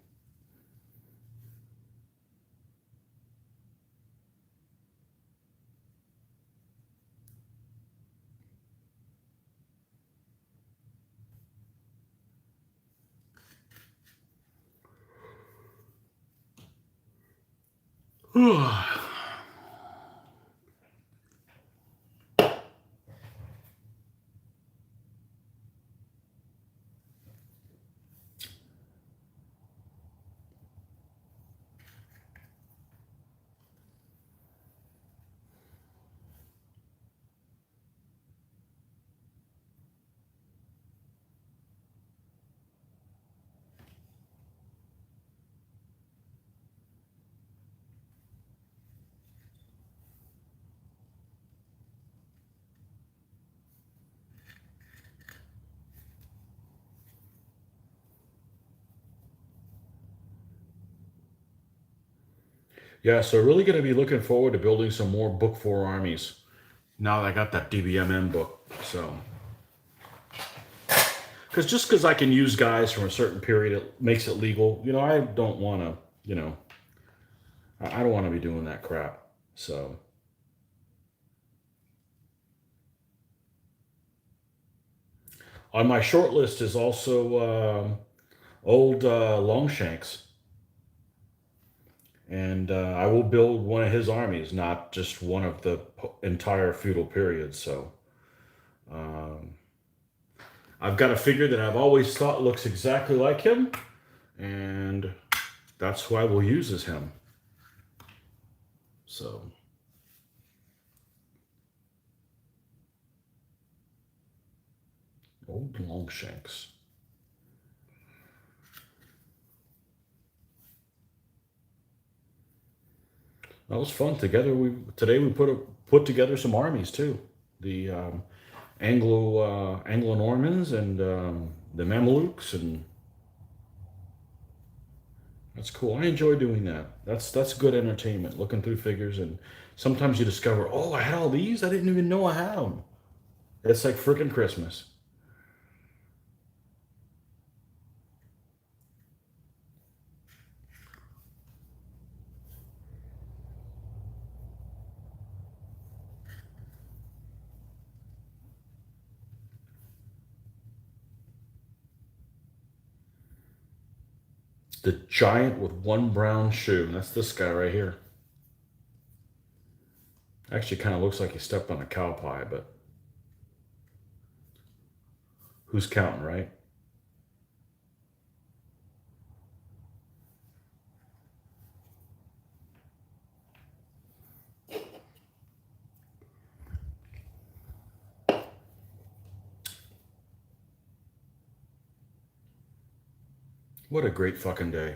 Yeah, so really going to be looking forward to building some more Book 4 armies now that I got that DBMM book. So, because I can use guys from a certain period, it makes it legal. You know, I don't want to, you know, I don't want to be doing that crap. So, on my short list is also old Longshanks. And I will build one of his armies, not just one of the entire feudal period. So um, I've got a figure that I've always thought looks exactly like him, and that's who I will use as him. So old Longshanks. That was fun. Today we put together some armies too. The Anglo Normans and the Mamelukes, and that's cool. I enjoy doing that. That's good entertainment. Looking through figures, and sometimes you discover, oh, I had all these. I didn't even know I had them. It's like freaking Christmas. The giant with one brown shoe. That's this guy right here. Actually, kind of looks like he stepped on a cow pie, but who's counting, right? What a great fucking day.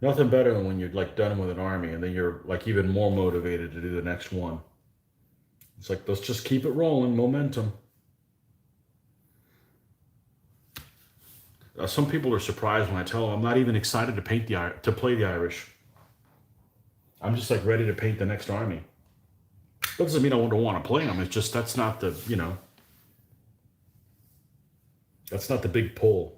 Nothing better than when you're like done with an army and then you're like even more motivated to do the next one. It's like, let's just keep it rolling, momentum. Some people are surprised when I tell them I'm not even excited to to play the Irish. I'm just like ready to paint the next army. That doesn't mean I don't want to play them. It's just that's not the, that's not the big pull.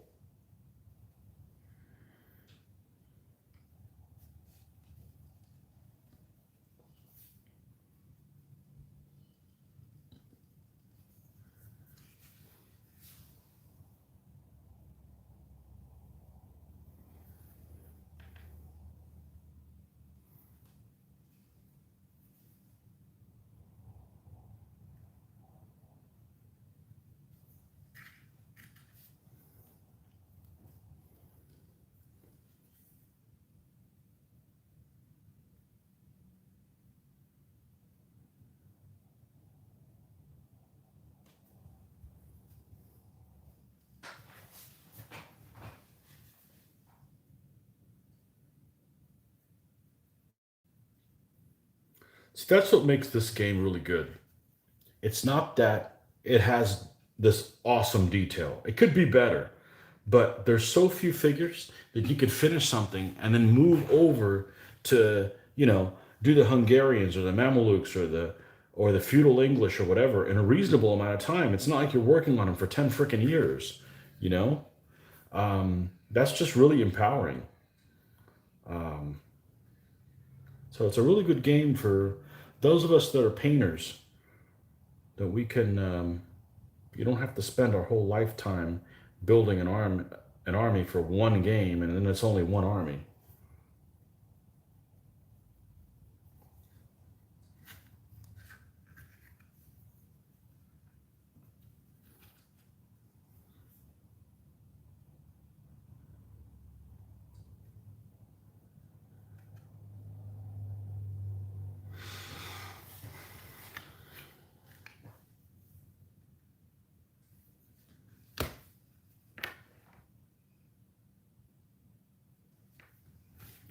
So that's what makes this game really good. It's not that it has this awesome detail. It could be better, but there's so few figures that you could finish something and then move over to, do the Hungarians or the Mamelukes or the feudal English or whatever in a reasonable amount of time. It's not like you're working on them for 10 freaking years, you know? That's just really empowering. Um, so it's a really good game for those of us that are painters, that we can, you don't have to spend our whole lifetime building an army for one game, and then it's only one army.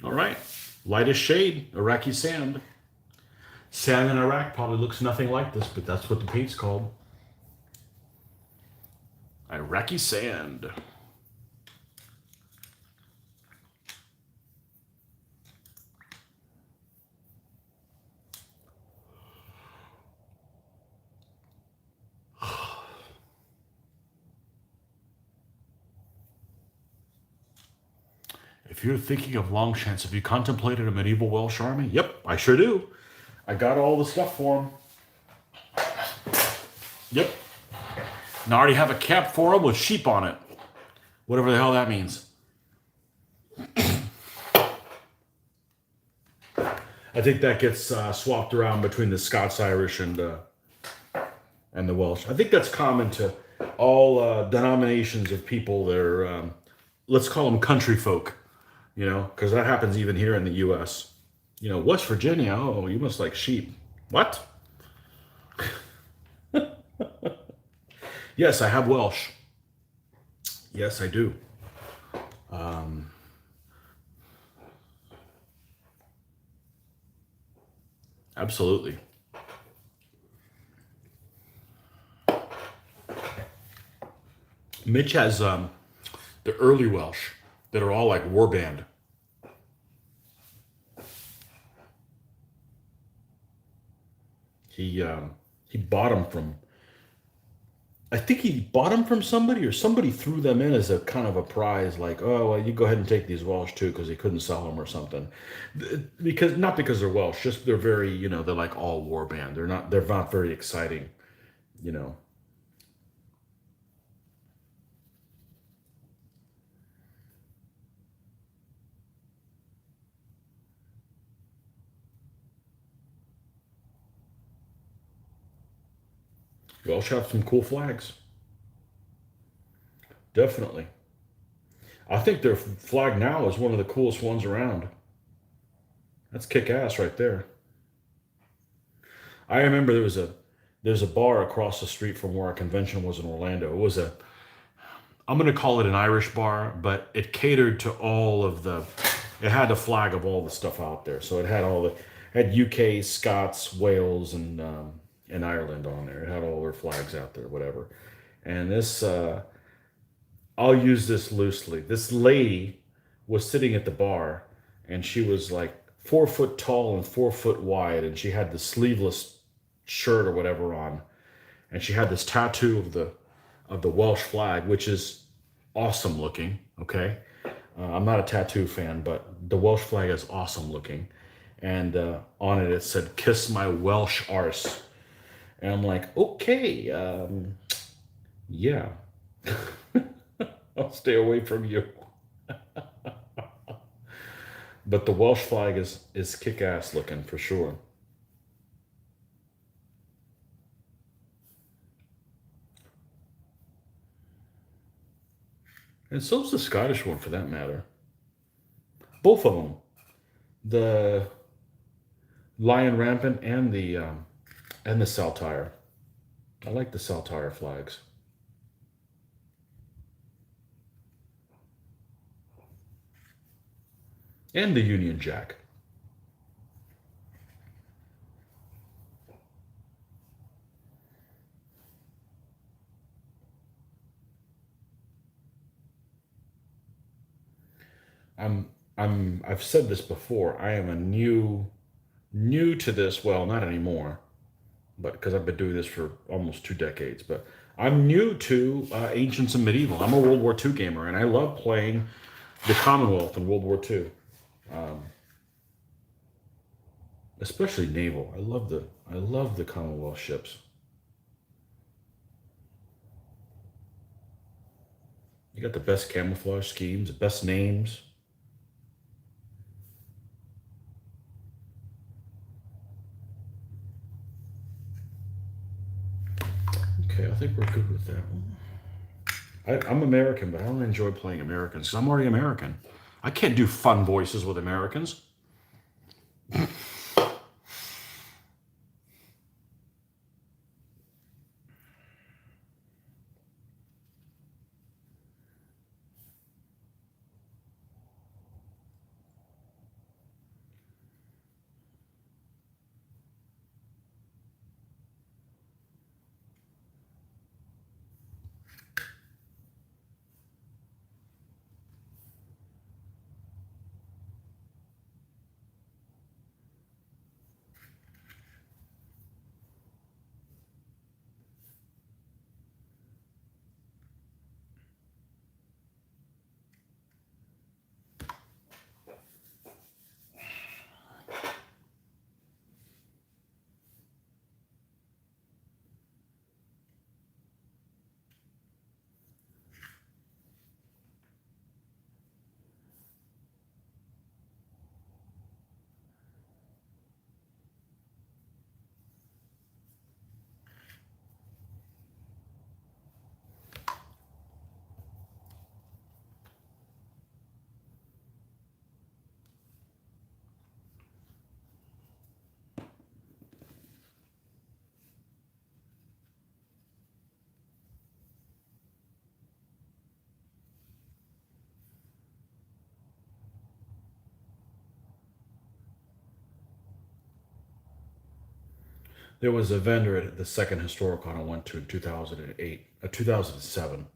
All right, light as shade, Iraqi sand. Sand in Iraq probably looks nothing like this, but that's what the paint's called. Iraqi sand. If you're thinking of Longshanks, have you contemplated a medieval Welsh army? Yep, I sure do. I got all the stuff for him. Yep. And I already have a cap for him with sheep on it. Whatever the hell that means. I think that gets swapped around between the Scots-Irish and the Welsh. I think that's common to all denominations of people that are, let's call them country folk, you know, because that happens even here in the U.S. You know, West Virginia, oh, you must like sheep. What? Yes, I have Welsh. Yes, I do. Absolutely. Mitch has the early Welsh that are all like warband. He bought them from, I think he bought them from somebody, or somebody threw them in as a kind of a prize, like, oh, well, you go ahead and take these Welsh too, because he couldn't sell them or something. Because not because they're Welsh, just they're very, you know, they're like all warband. They're not very exciting, you know. Welsh have some cool flags. Definitely. I think their flag now is one of the coolest ones around. That's kick ass right there. I remember there's a bar across the street from where our convention was in Orlando. It was I'm gonna call it an Irish bar, but it catered to all of it had a flag of all the stuff out there. So it had had UK, Scots, Wales, and Ireland on there. It had all their flags out there, whatever. And this, I'll use this loosely. This lady was sitting at the bar, and she was like 4 foot tall and 4 foot wide, and she had the sleeveless shirt or whatever on, and she had this tattoo of the Welsh flag, which is awesome looking. Okay, I'm not a tattoo fan, but the Welsh flag is awesome looking, and on it said "Kiss my Welsh arse," and I'm like, okay, yeah. I'll stay away from you. But the Welsh flag is kick-ass looking for sure. And so's the Scottish one for that matter. Both of them. The Lion Rampant and the Saltire. I like the Saltire flags. And the Union Jack. I've said this before. I am a new to this. Well, not anymore, but because I've been doing this for almost 2 decades. But I'm new to Ancients and Medieval. I'm a World War II gamer, and I love playing the Commonwealth in World War II, especially naval. I love the Commonwealth ships. You got the best camouflage schemes, the best names. Okay, I think we're good with that one. I'm American, but I don't enjoy playing Americans because I'm already American. I can't do fun voices with Americans. There was a vendor at the second historical I went to in 2007.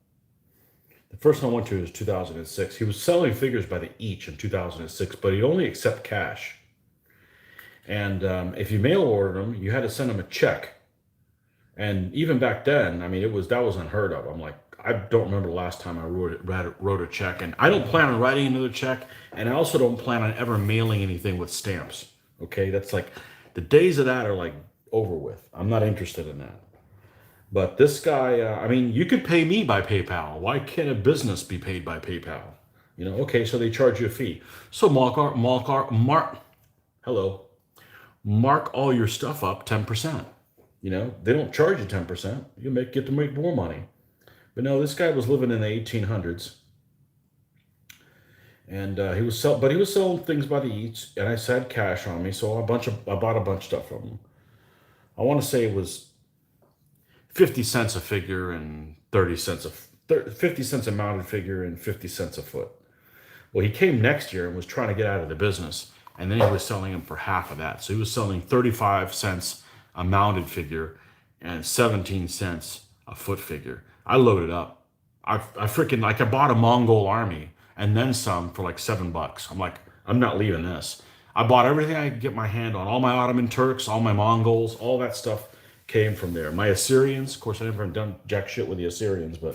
The first one I went to was 2006. He was selling figures by the each in 2006, but he only accept cash. And if you mail ordered them, you had to send him a check. And even back then, I mean, that was unheard of. I'm like, I don't remember the last time I wrote a check, and I don't plan on writing another check, and I also don't plan on ever mailing anything with stamps. Okay, that's like the days of that are like over with. I'm not interested in that. But this guy, I mean, you could pay me by PayPal. Why can't a business be paid by PayPal? You know, okay, so they charge you a fee. So mark all your stuff up 10%. You know, they don't charge you 10%. You get to make more money. But no, this guy was living in the 1800s, and he was selling things by the each, and I had cash on me, so I bought a bunch of stuff from him. I want to say it was 50 cents a figure and 50 cents a mounted figure and 50 cents a foot. Well, he came next year and was trying to get out of the business, and then he was selling them for half of that. So he was selling 35 cents a mounted figure and 17 cents a foot figure. I loaded up. I bought a Mongol army and then some for like $7. I'm like, I'm not leaving this. I bought everything I could get my hand on. All my Ottoman Turks, all my Mongols, all that stuff came from there. My Assyrians, of course, I never done jack shit with the Assyrians, but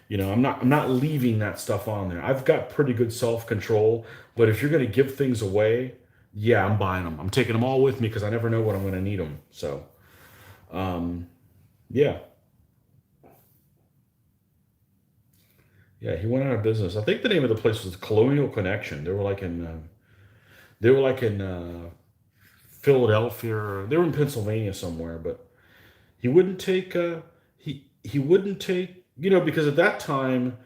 you know, I'm not leaving that stuff on there. I've got pretty good self-control, but if you're going to give things away, yeah, I'm buying them. I'm taking them all with me because I never know when I'm going to need them. So, yeah. Yeah, he went out of business. I think the name of the place was Colonial Connection. They were like in Philadelphia, or they were in Pennsylvania somewhere. But he wouldn't take he wouldn't take, you know, because at that time,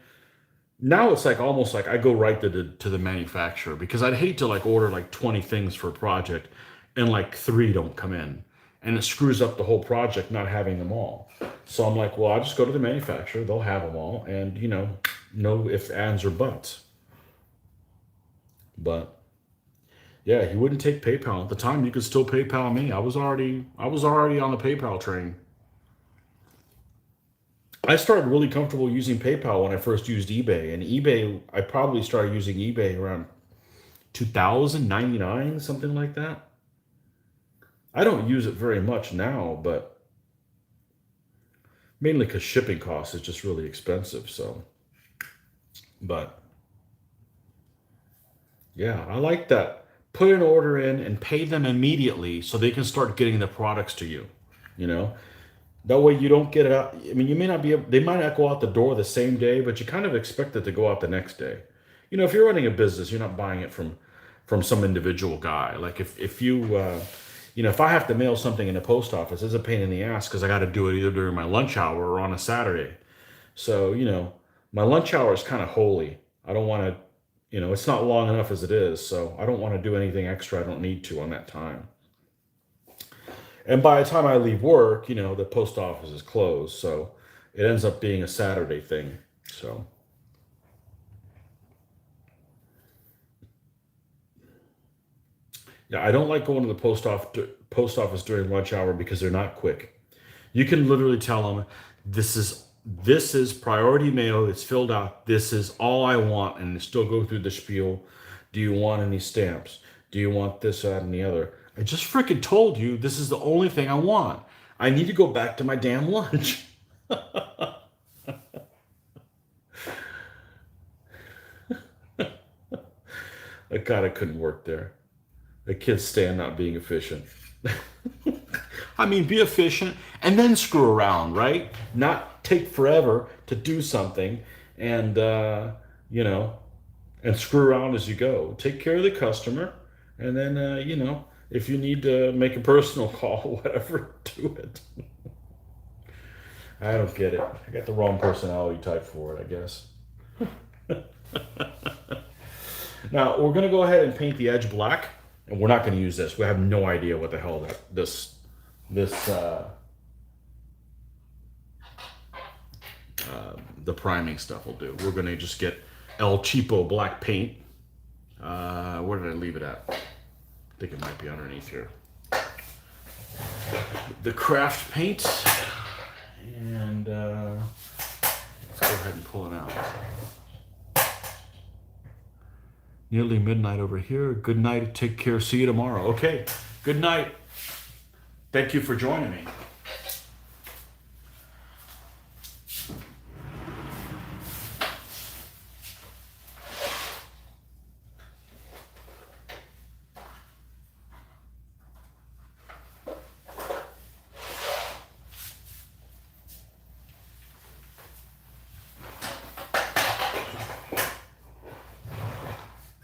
now it's like almost like I go right to the manufacturer, because I'd hate to like order like 20 things for a project and like 3 don't come in, and it screws up the whole project not having them all. So I'm like, well, I'll just go to the manufacturer, they'll have them all, and you know, no ifs, ands, or buts. But yeah, he wouldn't take PayPal. At the time, you could still PayPal me. I was already on the PayPal train. I started really comfortable using PayPal when I first used eBay. And eBay, I probably started using eBay around 2099, something like that. I don't use it very much now, but mainly because shipping costs is just really expensive. So, but yeah, I like that. Put an order in and pay them immediately so they can start getting the products to you. You know, that way you don't get it out. I mean, you may not be able, they might not go out the door the same day, but you kind of expect it to go out the next day. You know, if you're running a business, you're not buying it from some individual guy. Like if you, you know, if I have to mail something in the post office, it's a pain in the ass because I got to do it either during my lunch hour or on a Saturday. So, you know, my lunch hour is kind of holy. I don't want to, you know, it's not long enough as it is. So I don't want to do anything extra I don't need to on that time. And by the time I leave work, you know, the post office is closed. So it ends up being a Saturday thing. So. Yeah, I don't like going to the post office during lunch hour because they're not quick. You can literally tell them, this is priority mail. It's filled out. This is all I want, and they still go through the spiel. Do you want any stamps? Do you want this, that, and the other? I just freaking told you this is the only thing I want. I need to go back to my damn lunch. God, I couldn't work there. The kids stand not being efficient. I mean, be efficient and then screw around, right? Not take forever to do something and, you know, and screw around as you go. Take care of the customer, and then, you know, if you need to make a personal call, whatever, do it. I don't get it. I got the wrong personality type for it, I guess. Now, we're going to go ahead and paint the edge black. And we're not going to use this. We have no idea what the hell the priming stuff will do. We're going to just get El Cheapo black paint. Where did I leave it at? I think it might be underneath here. the craft paint, and let's go ahead and pull it out. Nearly midnight over here. Good night. Take care. See you tomorrow. Okay. Good night. Thank you for joining me.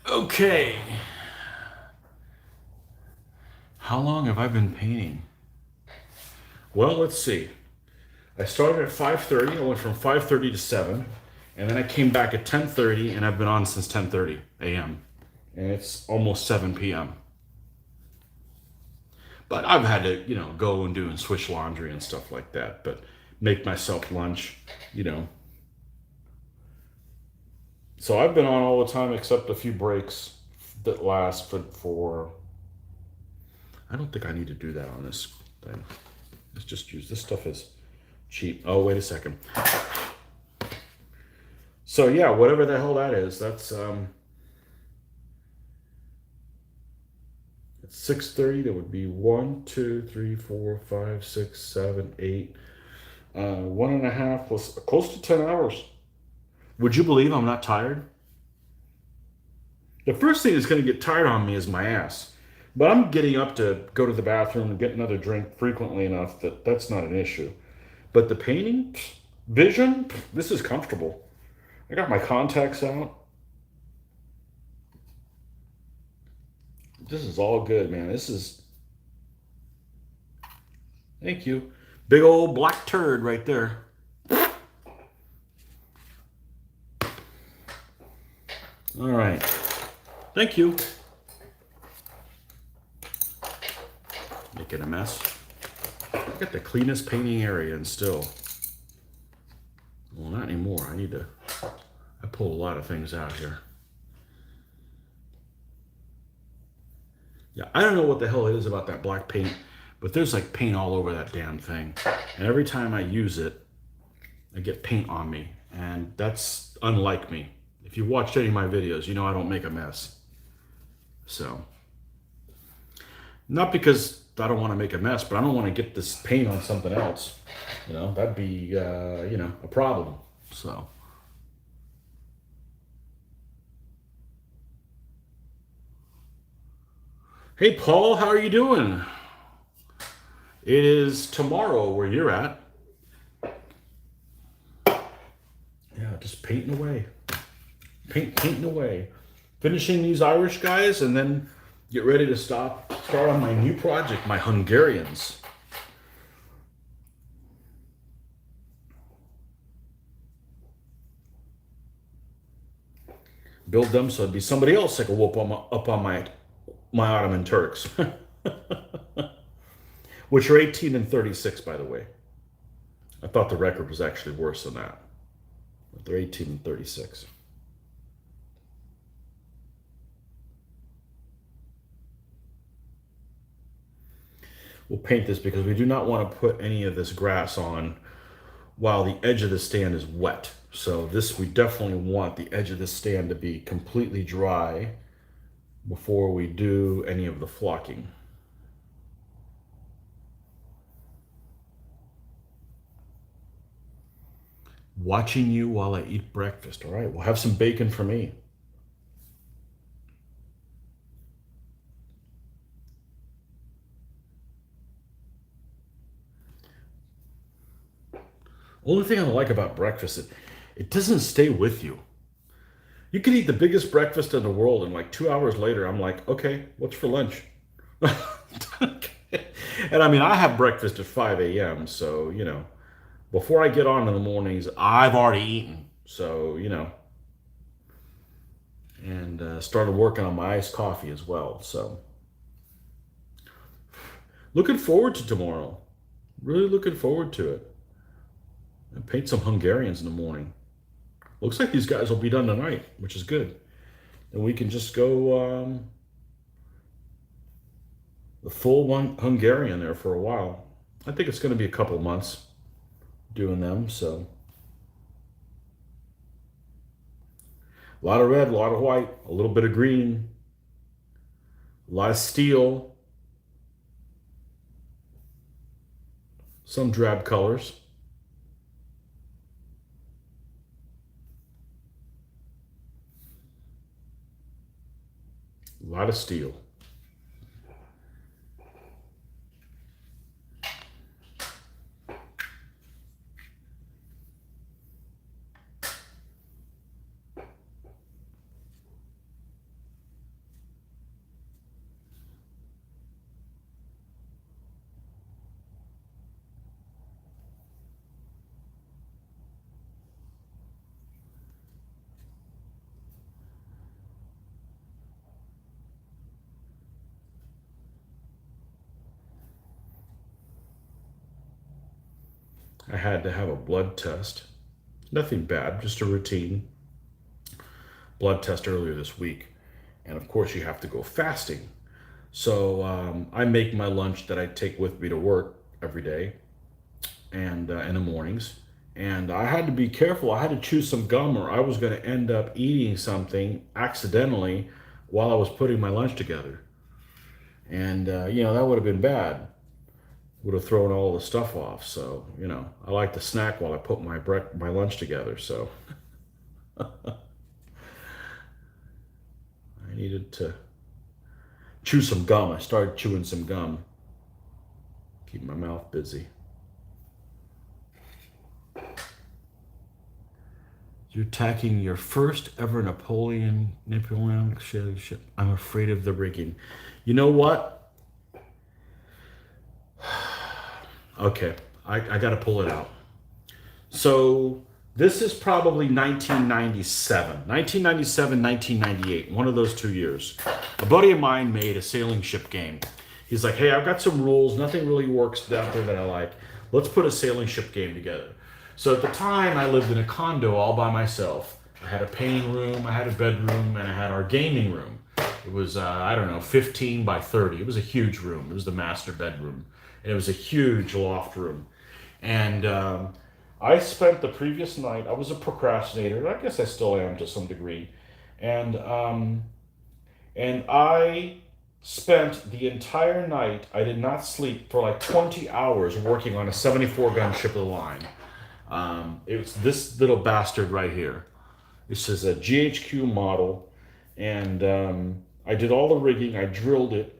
Okay. How long have I been painting? Well, let's see. I started at 5:30. I went from 5:30 to 7. And then I came back at 10:30, and I've been on since 10:30 a.m. And it's almost 7 p.m. But I've had to, go and do and switch laundry and stuff like that. But make myself lunch, So I've been on all the time except a few breaks that last for I don't think I need to do that on this thing. Let's just use this stuff is cheap. Oh, wait a second. So yeah, whatever the hell that is, that's it's 6:30. That would be 1, 2, 3, 4, 5, 6, 7, 8. 1.5 plus close to 10 hours. Would you believe I'm not tired? The first thing that's going to get tired on me is my ass. But I'm getting up to go to the bathroom and get another drink frequently enough that that's not an issue. But the painting, vision, this is comfortable. I got my contacts out. This is all good, man. This is... Thank you. Big old black turd right there. All right. Thank you. Making a mess. I got the cleanest painting area and still. Well, not anymore. I pull a lot of things out here. Yeah, I don't know what the hell it is about that black paint, but there's like paint all over that damn thing. And every time I use it, I get paint on me. And that's unlike me. If you watched any of my videos, you know I don't make a mess. So, not because I don't want to make a mess, but I don't want to get this paint on something else. That'd be, a problem. So. Hey, Paul, how are you doing? It is tomorrow where you're at. Yeah, just painting away. Painting away. Finishing these Irish guys and then get ready to start on my new project, my Hungarians. Build them so it'd be somebody else that could whoop up on my Ottoman Turks. Which are 18 and 36, by the way. I thought the record was actually worse than that. But they're 18 and 36. We'll paint this because we do not want to put any of this grass on while the edge of the stand is wet. So this, we definitely want the edge of the stand to be completely dry before we do any of the flocking. Watching you while I eat breakfast. All right, we'll have some bacon for me. Only thing I don't like about breakfast is it doesn't stay with you. You can eat the biggest breakfast in the world and like 2 hours later, I'm like, okay, what's for lunch? And I mean, I have breakfast at 5 a.m. So, before I get on in the mornings, I've already eaten. So, and started working on my iced coffee as well. So, looking forward to tomorrow. Really looking forward to it. And paint some Hungarians in the morning. Looks like these guys will be done tonight, which is good. And we can just go, the full one Hungarian there for a while. I think it's going to be a couple months doing them. So a lot of red, a lot of white, a little bit of green, a lot of steel, some drab colors. A lot of steel. I had to have a blood test. Nothing bad, just a routine blood test earlier this week. And of course, you have to go fasting. So I make my lunch that I take with me to work every day and in the mornings. And I had to be careful. I had to chew some gum or I was going to end up eating something accidentally while I was putting my lunch together. And, that would have been bad. Would have thrown all the stuff off. So, I like to snack while I put my lunch together. So I needed to chew some gum. I started chewing some gum. Keep my mouth busy. You're attacking your first ever Napoleonic ship. I'm afraid of the rigging. You know what? Okay, I got to pull it out. So this is probably 1997, 1998, one of those 2 years. A buddy of mine made a sailing ship game. He's like, hey, I've got some rules. Nothing really works out there that I like. Let's put a sailing ship game together. So at the time, I lived in a condo all by myself. I had a painting room, I had a bedroom, and I had our gaming room. It was, 15 by 30. It was a huge room. It was the master bedroom. And it was a huge loft room. And I spent the previous night, I was a procrastinator. I guess I still am to some degree. And I spent the entire night, I did not sleep for like 20 hours working on a 74-gun ship of the line. It was this little bastard right here. This is a GHQ model. And I did all the rigging, I drilled it.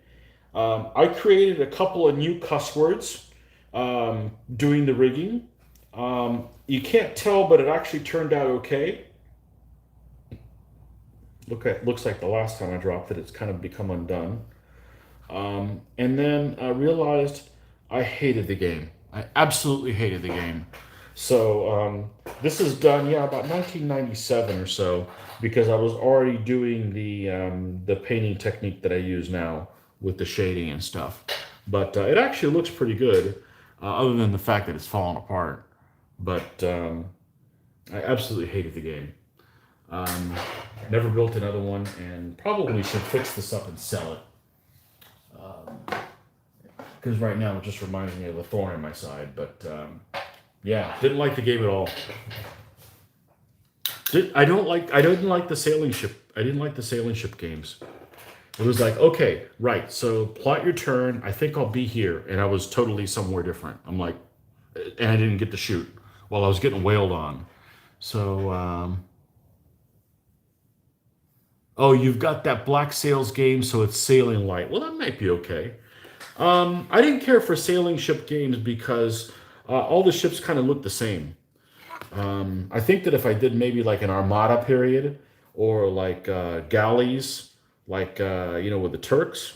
I created a couple of new cuss words doing the rigging. You can't tell, but it actually turned out okay. Looks like the last time I dropped it, it's kind of become undone. And then I realized I hated the game. I absolutely hated the game. So this is done, about 1997 or so, because I was already doing the painting technique that I use now with the shading and stuff. But it actually looks pretty good, other than the fact that it's fallen apart. But I absolutely hated the game. Never built another one, and probably should fix this up and sell it. Because right now it just reminds me of a thorn in my side. But didn't like the game at all. I didn't like the sailing ship. I didn't like the sailing ship games. It was like, okay, right, so plot your turn. I think I'll be here. And I was totally somewhere different. I'm like, and I didn't get to shoot while I was getting wailed on. So, oh, you've got that Black Sails game, so it's sailing light. Well, that might be okay. I didn't care for sailing ship games because all the ships kind of look the same. I think that if I did maybe like an Armada period or like galleys, like, with the Turks,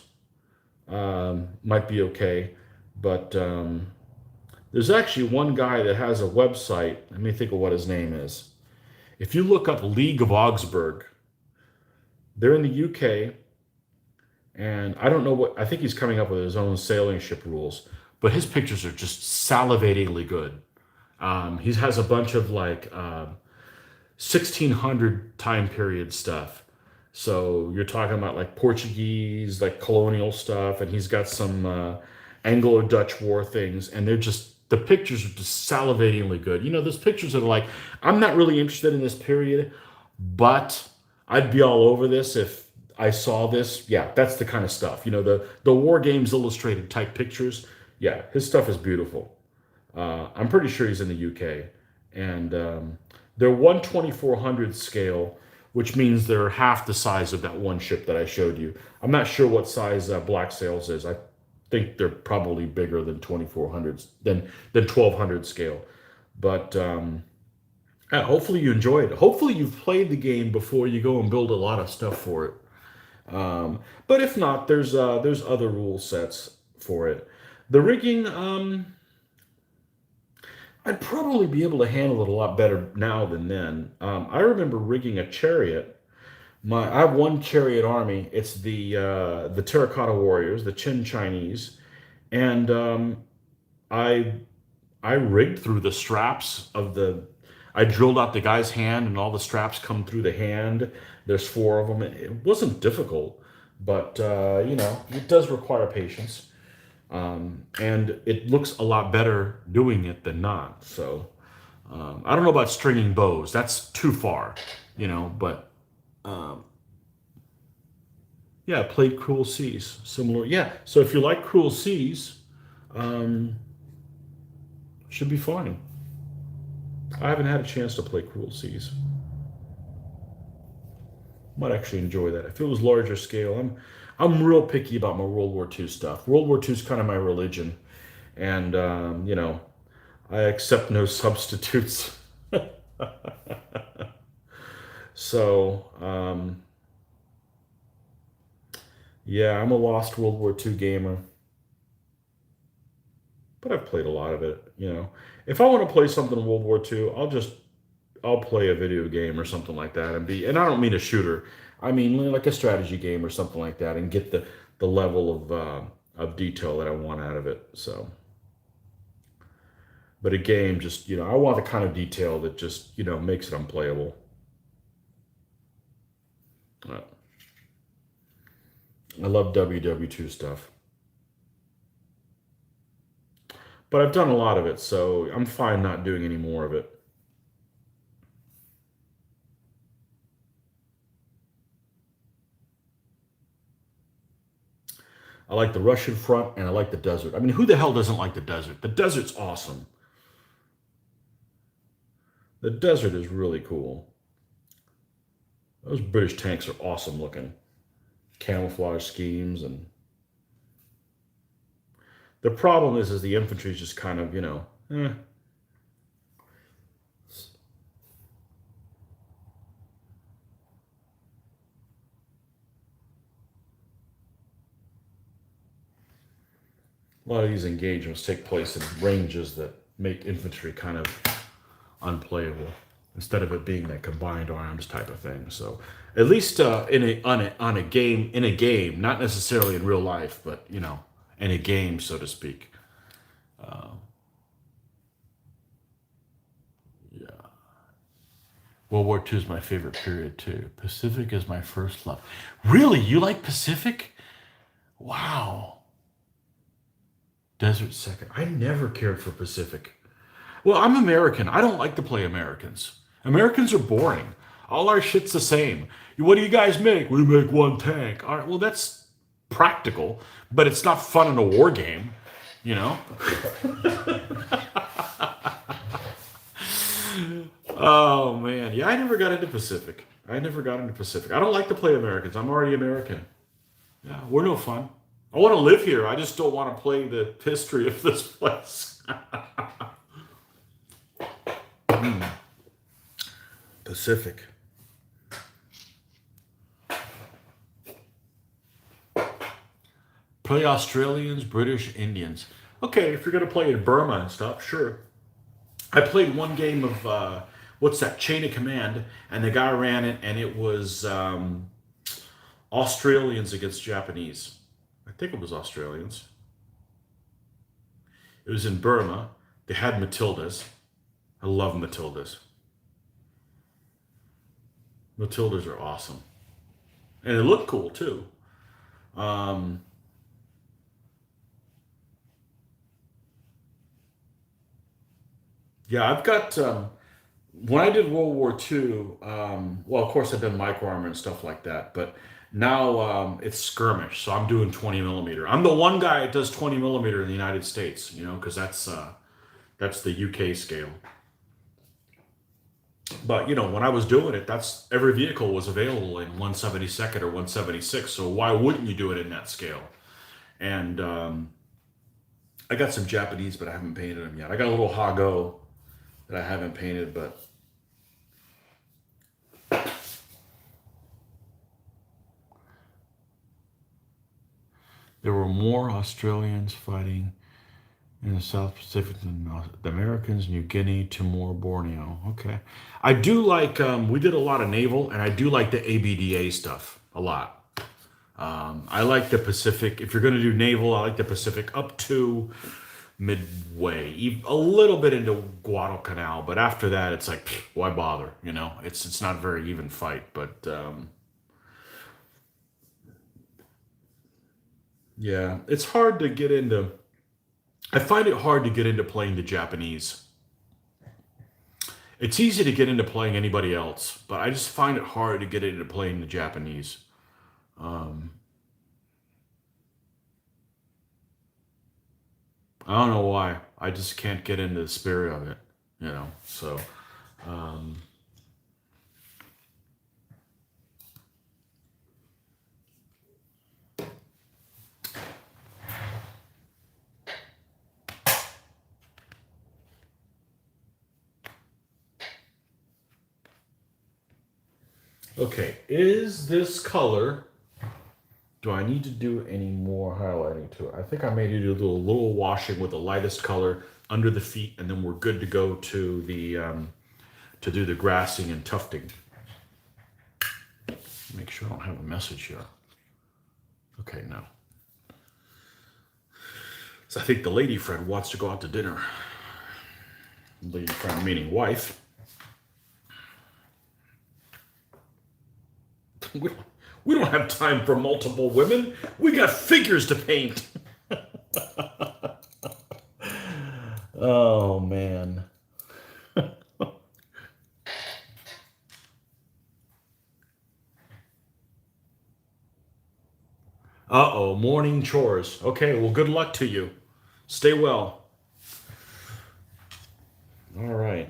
might be okay. But there's actually one guy that has a website. Let me think of what his name is. If you look up League of Augsburg, they're in the UK. And I don't know I think he's coming up with his own sailing ship rules. But his pictures are just salivatingly good. He has a bunch of like 1600 time period stuff. So you're talking about like Portuguese, like colonial stuff, and he's got some Anglo-Dutch war things, and they're just, the pictures are just salivatingly good. You know, there's pictures that are like, I'm not really interested in this period, but I'd be all over this if I saw this. Yeah, that's the kind of stuff. You know, the War Games Illustrated type pictures. Yeah, his stuff is beautiful. I'm pretty sure he's in the UK, and they're 1/2400 scale, which means they're half the size of that one ship that I showed you. I'm not sure what size Black Sails is. I think they're probably bigger than 2400s than 1200 scale, but yeah, hopefully you enjoy it. Hopefully you've played the game before you go and build a lot of stuff for it. But if not, there's other rule sets for it. The rigging, I'd probably be able to handle it a lot better now than then. I remember rigging a chariot. I have one chariot army. It's the Terracotta Warriors, the Qin Chinese, and I I rigged through the straps of the. I drilled out the guy's hand, and all the straps come through the hand. There's four of them. It wasn't difficult, but you know, it does require patience. And it looks a lot better doing it than not. So I don't know about stringing bows. That's too far, you know. But yeah, played Cruel Seas. Similar. Yeah. So if you like Cruel Seas, should be fine. I haven't had a chance to play Cruel Seas. Might actually enjoy that. If it was larger scale, I'm real picky about my World War II stuff. World War II is kind of my religion, and you know, I accept no substitutes. So yeah, I'm a lost World War II gamer, but I've played a lot of it. You know, if I want to play something in World War II, I'll play a video game or something like that and I don't mean a shooter. I mean like a strategy game or something like that and get the level of detail that I want out of it. So, but a game just, you know, I want the kind of detail that just, you know, makes it unplayable. I love WW2 stuff. But I've done a lot of it, so I'm fine not doing any more of it. I like the Russian front and I like the desert. I mean, who the hell doesn't like the desert? The desert's awesome. The desert is really cool. Those British tanks are awesome looking. Camouflage schemes, and the problem is the infantry is just kind of, you know, A lot of these engagements take place in ranges that make infantry kind of unplayable instead of it being that combined arms type of thing. So at least on a game, not necessarily in real life, but you know, in a game, so to speak. Yeah. World War II is my favorite period too. Pacific is my first love. Really, you like Pacific? Wow. Desert second. I never cared for Pacific. Well, I'm American. I don't like to play Americans. Americans are boring. All our shit's the same. What do you guys make? We make one tank. All right, well, that's practical, but it's not fun in a war game, you know? Oh, man. Yeah, I never got into Pacific. I don't like to play Americans. I'm already American. Yeah, we're no fun. I want to live here. I just don't want to play the history of this place. Pacific. Play Australians, British, Indians. Okay, if you're going to play in Burma and stuff, sure. I played one game of, what's that, Chain of Command, and the guy ran it, and it was Australians against Japanese. I think it was Australians. It was in Burma. They had Matildas. I love Matildas. Matildas are awesome. and it looked cool too. Um, yeah, I've got. When I did World War II, well, of course I've done micro armor and stuff like that, but now it's skirmish, so I'm doing 20 millimeter. I'm the one guy that does 20 millimeter in the United States, you know, because that's the UK scale. But you know, when I was doing it, that's every vehicle was available in 1/72 or 1/76. So why wouldn't you do it in that scale? And I got some Japanese, but I haven't painted them yet. I got a little Hago that I haven't painted, but there were more Australians fighting in the South Pacific than the Americans, New Guinea, Timor, Borneo. Okay. I do like, we did a lot of naval, and I do like the ABDA stuff a lot. I like the Pacific. If you're going to do naval, I like the Pacific up to midway, a little bit into Guadalcanal, but after that, it's like, why bother? You know, it's not a very even fight, but yeah, it's hard to get into. I find it hard to get into playing the Japanese. It's easy to get into playing anybody else, but I just find it hard to get into playing the Japanese. Um, I don't know why. I just can't get into the spirit of it, you know. So, um, okay, is this color? Do I need to do any more highlighting to it? I think I may need to do a little washing with the lightest color under the feet, and then we're good to go to the to do the grassing and tufting. Make sure I don't have a message here. Okay, no. So I think the lady friend wants to go out to dinner. Lady friend meaning wife. We don't have time for multiple women. We got figures to paint. Oh, man. Uh-oh, morning chores. Okay, well, good luck to you. Stay well. All right.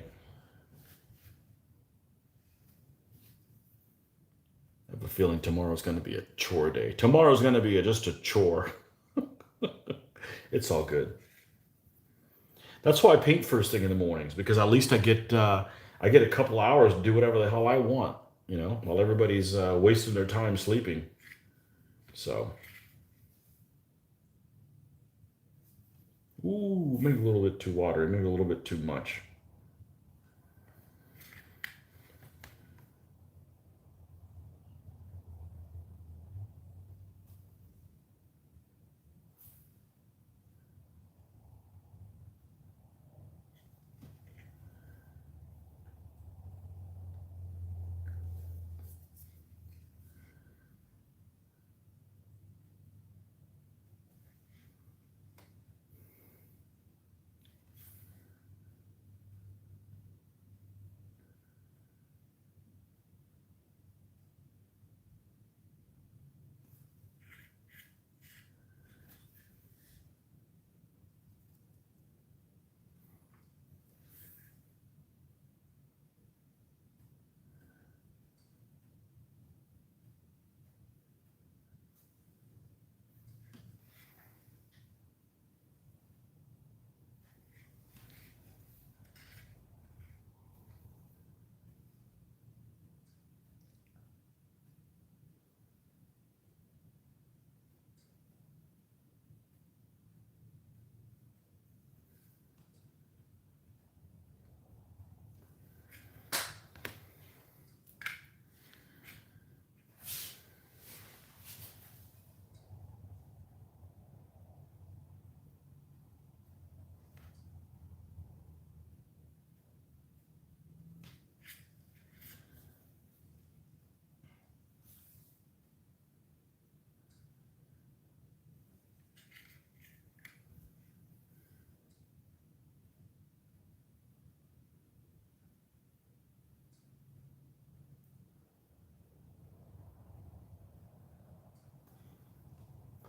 I have a feeling tomorrow's going to be a chore day. Tomorrow's going to be just a chore. It's all good. That's why I paint first thing in the mornings, because at least I get a couple hours to do whatever the hell I want, you know, while everybody's wasting their time sleeping. So, ooh, maybe a little bit too watery, maybe a little bit too much.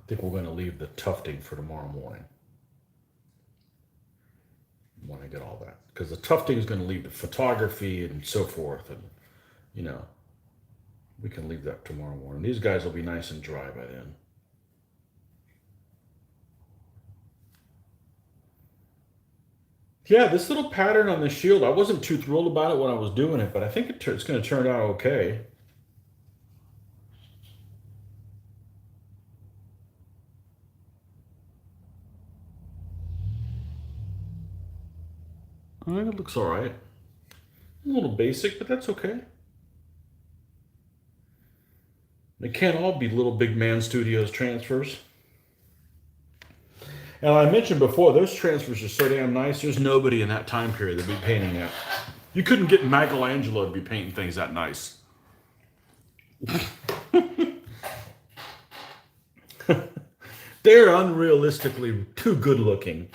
I think we're going to leave the tufting for tomorrow morning. When I get all that. Because the tufting is going to leave the photography and so forth. And, you know, we can leave that tomorrow morning. These guys will be nice and dry by then. Yeah, this little pattern on the shield, I wasn't too thrilled about it when I was doing it, but I think it's going to turn out okay. I think it looks all right. A little basic, but that's okay. They can't all be Little Big Man Studios transfers. And I mentioned before, those transfers are so damn nice. There's nobody in that time period that'd be painting that. You couldn't get Michelangelo to be painting things that nice. They're unrealistically too good looking.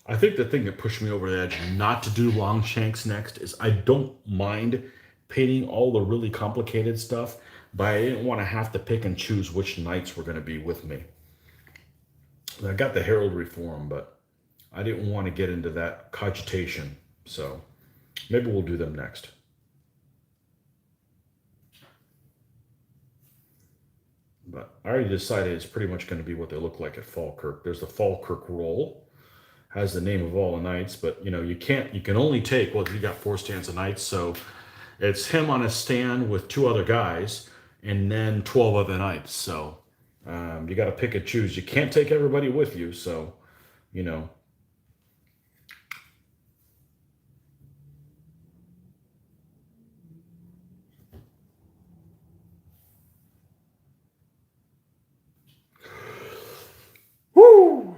I think the thing that pushed me over the edge not to do Longshanks next is I don't mind painting all the really complicated stuff, but I didn't want to have to pick and choose which knights were going to be with me. I got the heraldry for them, but I didn't want to get into that cogitation. So maybe we'll do them next. But I already decided it's pretty much going to be what they look like at Falkirk. There's the Falkirk roll. Has the name of all the knights, but you know, you can only take, well, you got 4 stands of knights, so it's him on a stand with 2 other guys and then 12 other knights. So you got to pick and choose. You can't take everybody with you, so you know. Woo!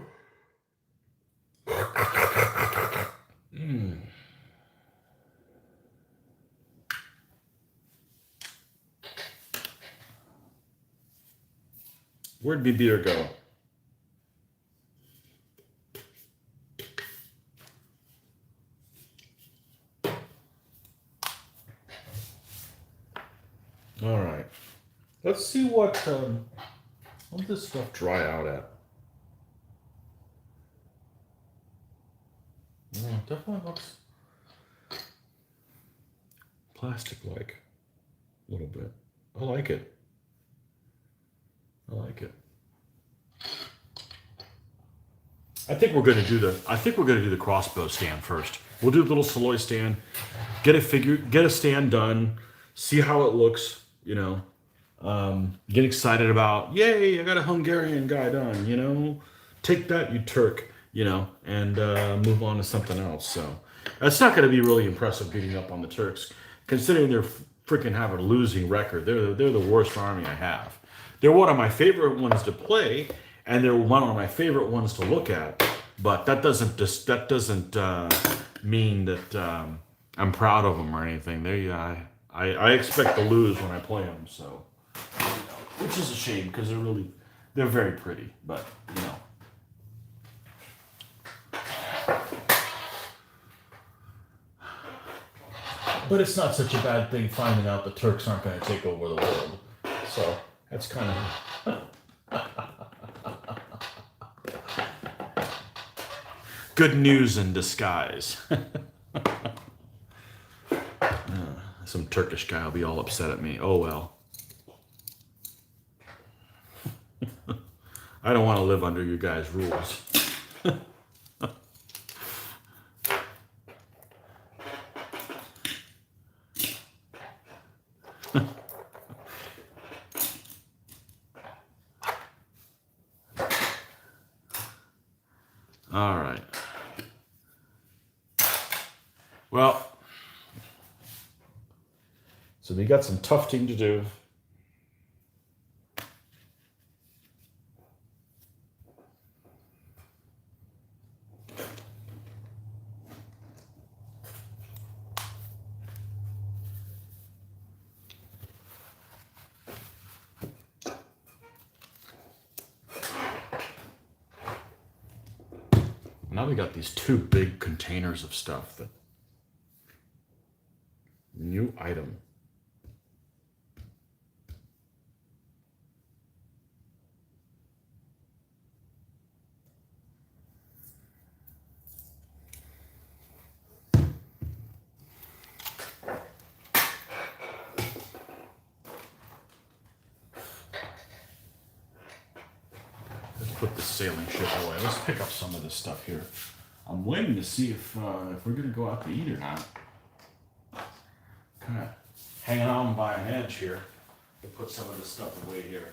Where'd me beer go? All right. Let's see what this stuff dry out at. Definitely looks plastic-like a little bit. I like it. I like it. I think we're going to do the crossbow stand first. We'll do the little Saloy stand, get a stand done, see how it looks, you know. Get excited about, yay, I got a Hungarian guy done, you know. Take that, you Turk, you know, and move on to something else. So that's not going to be really impressive beating up on the Turks, considering they're freaking have a losing record. They're the worst army I have. They're one of my favorite ones to play, and they're one of my favorite ones to look at. But that doesn't mean that I'm proud of them or anything. I expect to lose when I play them, so you know, which is a shame because they're very pretty, but you know. But it's not such a bad thing finding out the Turks aren't going to take over the world. So that's kind of good news in disguise. Some Turkish guy will be all upset at me. Oh well. I don't want to live under you guys' rules. All right. Well, so we got some tufting to do. Now we got these two big containers of stuff. That new item. Let's put the sailing ship away. Let's pick up some of this stuff here. I'm waiting to see if we're going to go out to eat or not. Kind of hanging on by an edge here to put some of this stuff away here.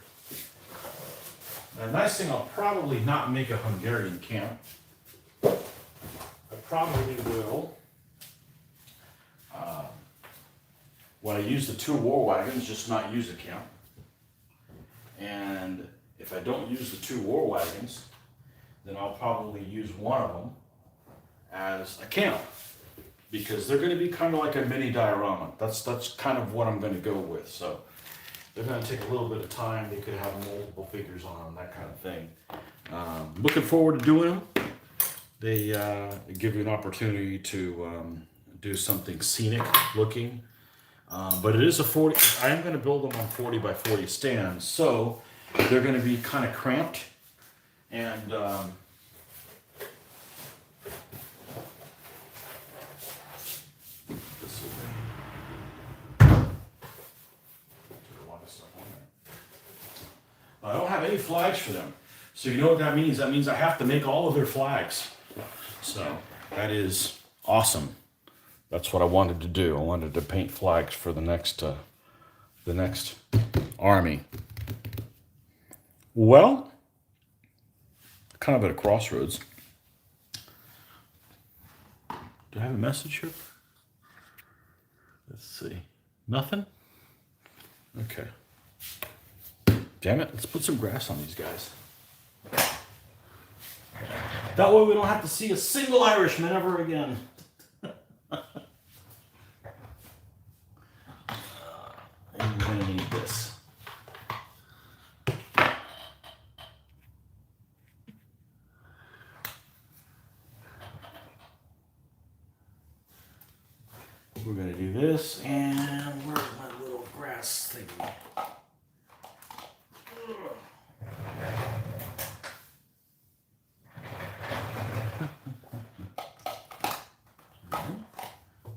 The nice thing, I'll probably not make a Hungarian camp. I probably will. When I use the 2 war wagons, just not use a camp. And if I don't use the 2 war wagons, then I'll probably use one of them as a camp, because they're going to be kind of like a mini diorama. That's kind of what I'm going to go with. So they're going to take a little bit of time. They could have multiple figures on them, that kind of thing. Looking forward to doing them. They give you an opportunity to do something scenic looking. But it is a 40, I am going to build them on 40 by 40 stands, so they're going to be kind of cramped, and this will I don't have any flags for them, so you know what that means? That means I have to make all of their flags. So that is awesome. That's what I wanted to do. I wanted to paint flags for the next army. Well, kind of at a crossroads. Do I have a message here? Let's see. Nothing? Okay. Damn it, let's put some grass on these guys. That way we don't have to see a single Irishman ever again. And we're gonna need this. We're gonna do this, and where's my little grass thing?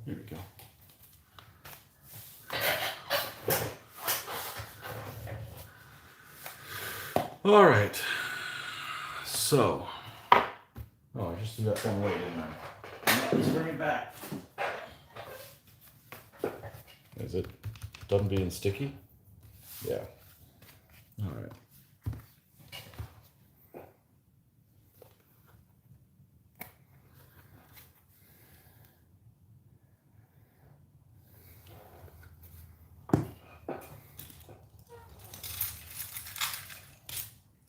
Here we go. All right. So, oh, I just threw that thing away, didn't I? Let's bring it back. Is it done being sticky? Yeah. All right.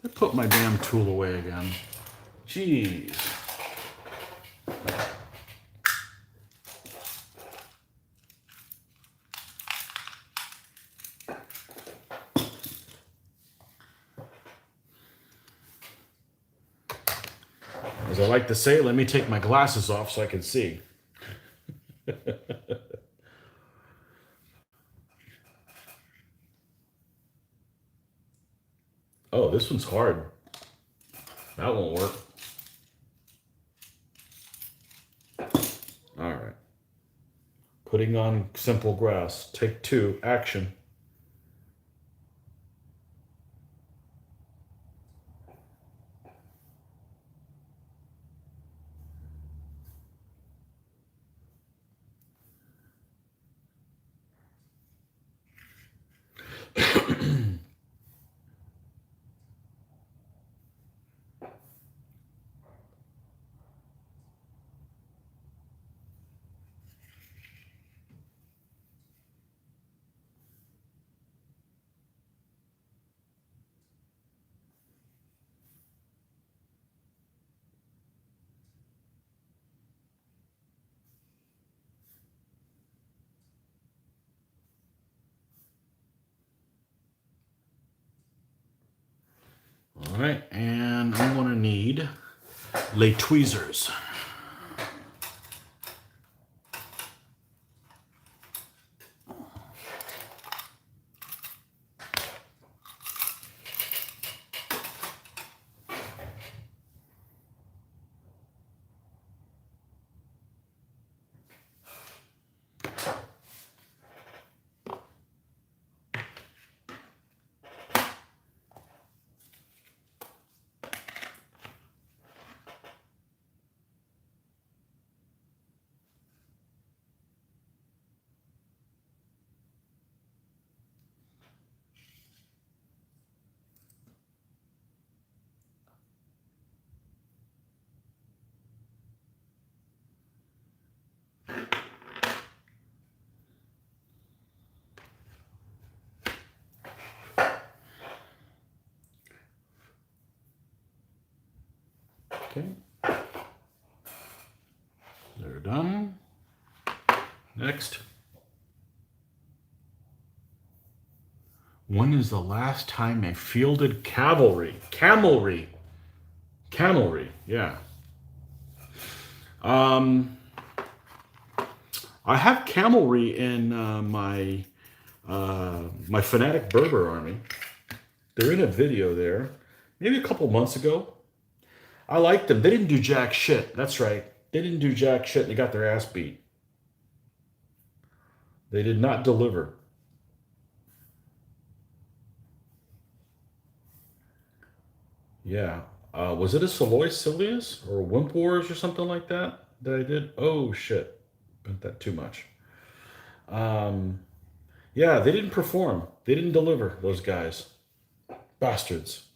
I put my damn tool away again. Jeez. As I like to say, let me take my glasses off so I can see. Oh, this one's hard. That won't work. All right. Putting on simple grass. Take 2, action. All right, and I'm gonna need Les tweezers. Okay. They're done. Next. When is the last time I fielded cavalry? Camelry. Yeah. I have camelry in my my fanatic Berber army. They're in a video there, maybe a couple months ago. I liked them. They didn't do jack shit. That's right. They didn't do jack shit. They got their ass beat. They did not deliver. Yeah. Was it a Salois Silius or a Wimp Wars or something like that that I did? Oh, shit. Bent that too much. Yeah, they didn't perform. They didn't deliver, those guys. Bastards.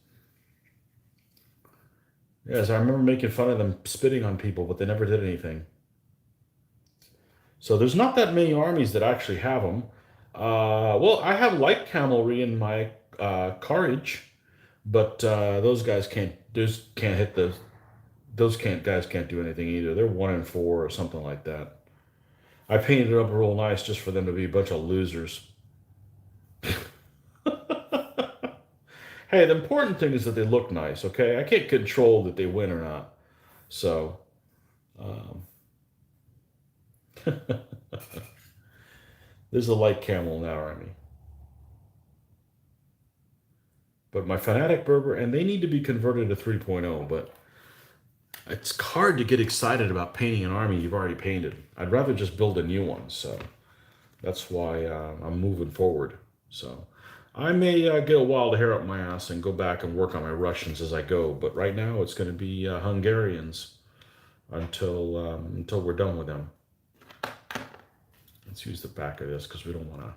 Yes, I remember making fun of them spitting on people, but they never did anything. So there's not that many armies that actually have them. Well, I have light cavalry in my carriage, but those guys can't. Those can't hit the. Guys can't do anything either. They're 1 in 4 or something like that. I painted it up real nice just for them to be a bunch of losers. Hey, the important thing is that they look nice, okay? I can't control that they win or not. So, there's a light camel in our army. But my fanatic Berber, and they need to be converted to 3.0, but it's hard to get excited about painting an army you've already painted. I'd rather just build a new one, so that's why I'm moving forward. So I may get a wild hair up my ass and go back and work on my Russians as I go, but right now it's going to be Hungarians until we're done with them. Let's use the back of this because we don't want to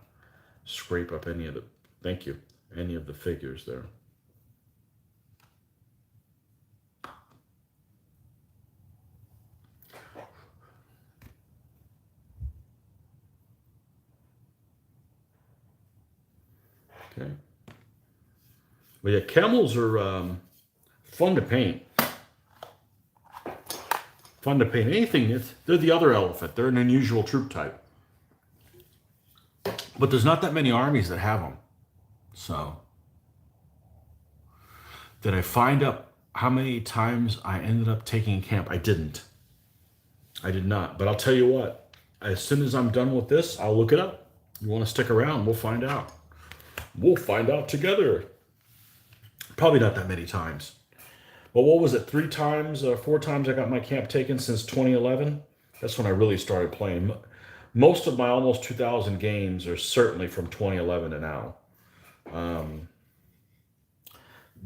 scrape up any of the, thank you, any of the figures there. Okay. But yeah, camels are fun to paint. Fun to paint. Anything, they're the other elephant. They're an unusual troop type. But there's not that many armies that have them. So, did I find out how many times I ended up taking camp? I didn't. I did not. But I'll tell you what, as soon as I'm done with this, I'll look it up. You want to stick around? We'll find out. We'll find out together. Probably not that many times. But what was it, 3 times, 4 times I got my camp taken since 2011? That's when I really started playing. Most of my almost 2,000 games are certainly from 2011 to now.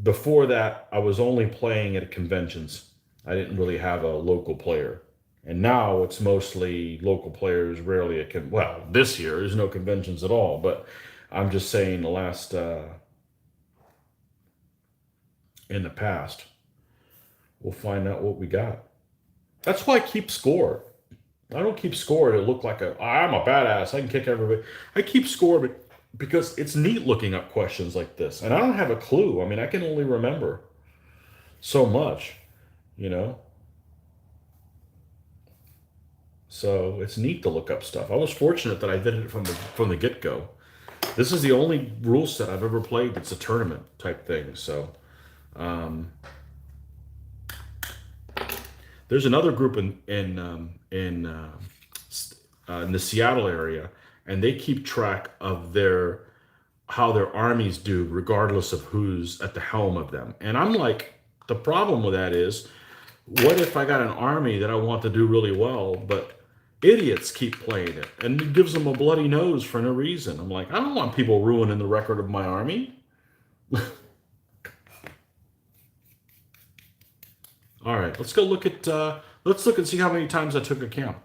Before that, I was only playing at conventions. I didn't really have a local player. And now it's mostly local players, rarely well, this year there's no conventions at all, but I'm just saying the last, in the past, we'll find out what we got. That's why I keep score. I don't keep score to look like I'm a badass, I can kick everybody. I keep score because it's neat looking up questions like this. And I don't have a clue. I mean, I can only remember so much, you know? So it's neat to look up stuff. I was fortunate that I did it from the get-go. This is the only rule set I've ever played that's a tournament type thing. So, There's another group in the Seattle area, and they keep track of how their armies do, regardless of who's at the helm of them. And I'm like, the problem with that is, what if I got an army that I want to do really well, but idiots keep playing it, and it gives them a bloody nose for no reason? I'm like, I don't want people ruining the record of my army. All right, let's go look at. Let's look and see how many times I took a camp.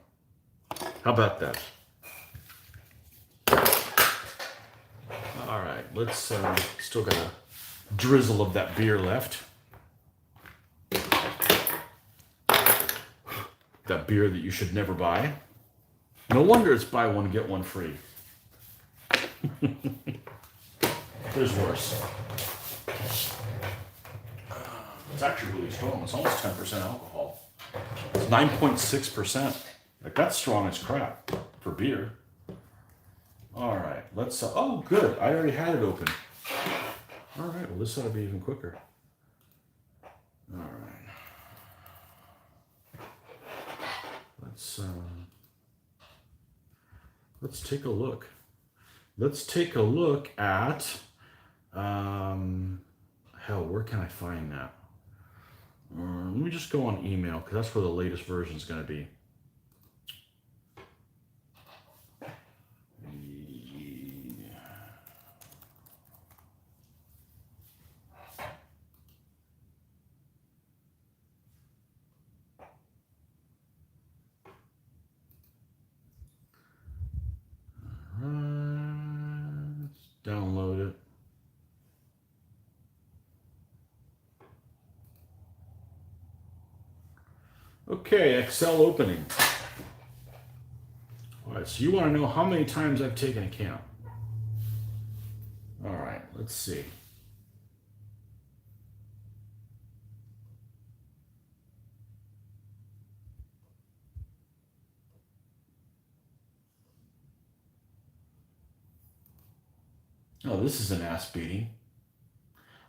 How about that? All right, let's. Still got a drizzle of that beer left. That beer that you should never buy. No wonder it's buy one get one free. There's worse. It's actually really strong. It's almost 10% alcohol. It's 9.6%. Like, that's strong as crap for beer. All right, let's. Oh, good. I already had it open. All right. Well, this ought to be even quicker. All right. Let's take a look. Let's take a look at. Hell, where can I find that? Let me just go on email, because that's where the latest version is going to be. Let's download it. Okay, Excel opening. All right, so you want to know how many times I've taken a camp. All right, let's see. Oh, this is an ass beating.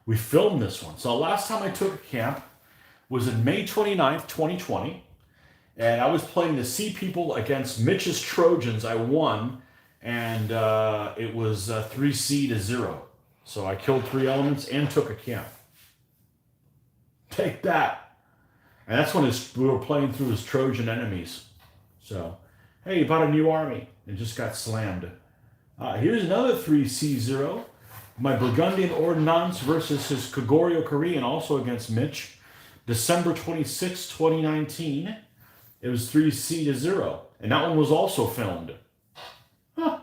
We filmed this one. So last time I took a camp was in May 29th, 2020. And I was playing the Sea People against Mitch's Trojans. I won, and it was 3C-0. So I killed 3 elements and took a camp. Take that. And that's when we were playing through his Trojan enemies. So, hey, he bought a new army and just got slammed. Here's another 3C-0. My Burgundian Ordnance versus his Kogorio Korean, also against Mitch. December 26, 2019. It was 3C-0. And that one was also filmed. Huh.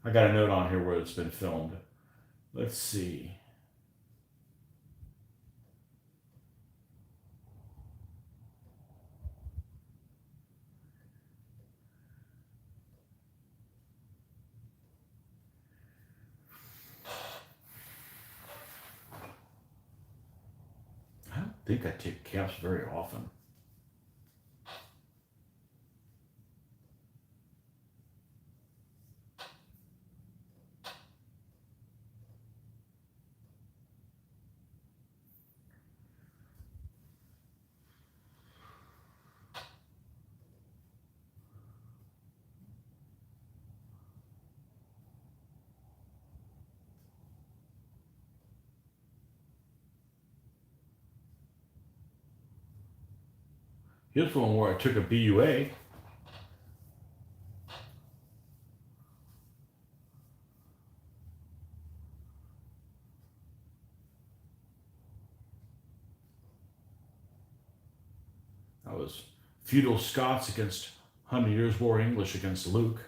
I got a note on here where it's been filmed. Let's see. I don't think I take camps very often. Here's one where I took a BUA. That was feudal Scots against 100 Years' War English against Luke.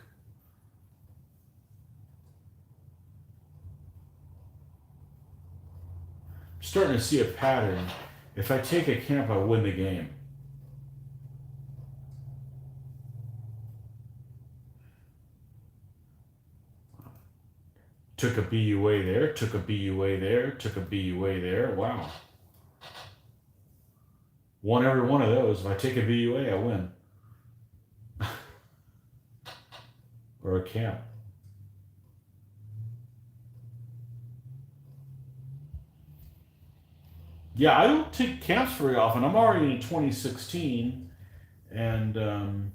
I'm starting to see a pattern. If I take a camp, I win the game. Took a BUA there, took a BUA there, took a BUA there. Wow. Won every one of those. If I take a BUA, I win. Or a camp. Yeah, I don't take camps very often. I'm already in 2016, and okay,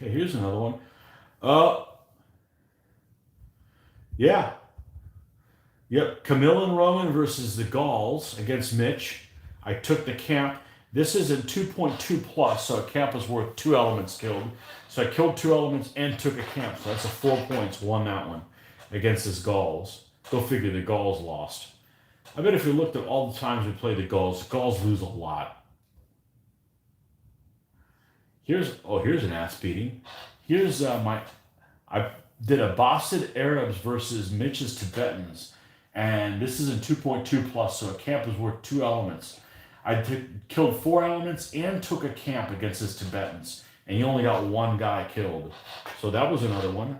here's another one. Uh, yeah, yep. Camille and Roman versus the Gauls against Mitch. I took the camp. This is a 2.2 plus, so a camp is worth 2 elements killed. So I killed 2 elements and took a camp. So that's a 4 points. Won that one against this Gauls. Go figure, the Gauls lost. I bet if you looked at all the times we played the Gauls lose a lot. Here's an ass beating. Here's I did a Boston Arabs versus Mitch's Tibetans, and this is in 2.2 plus, so a camp is worth 2 elements. I killed 4 elements and took a camp against his Tibetans, and he only got 1 guy killed. So that was another one.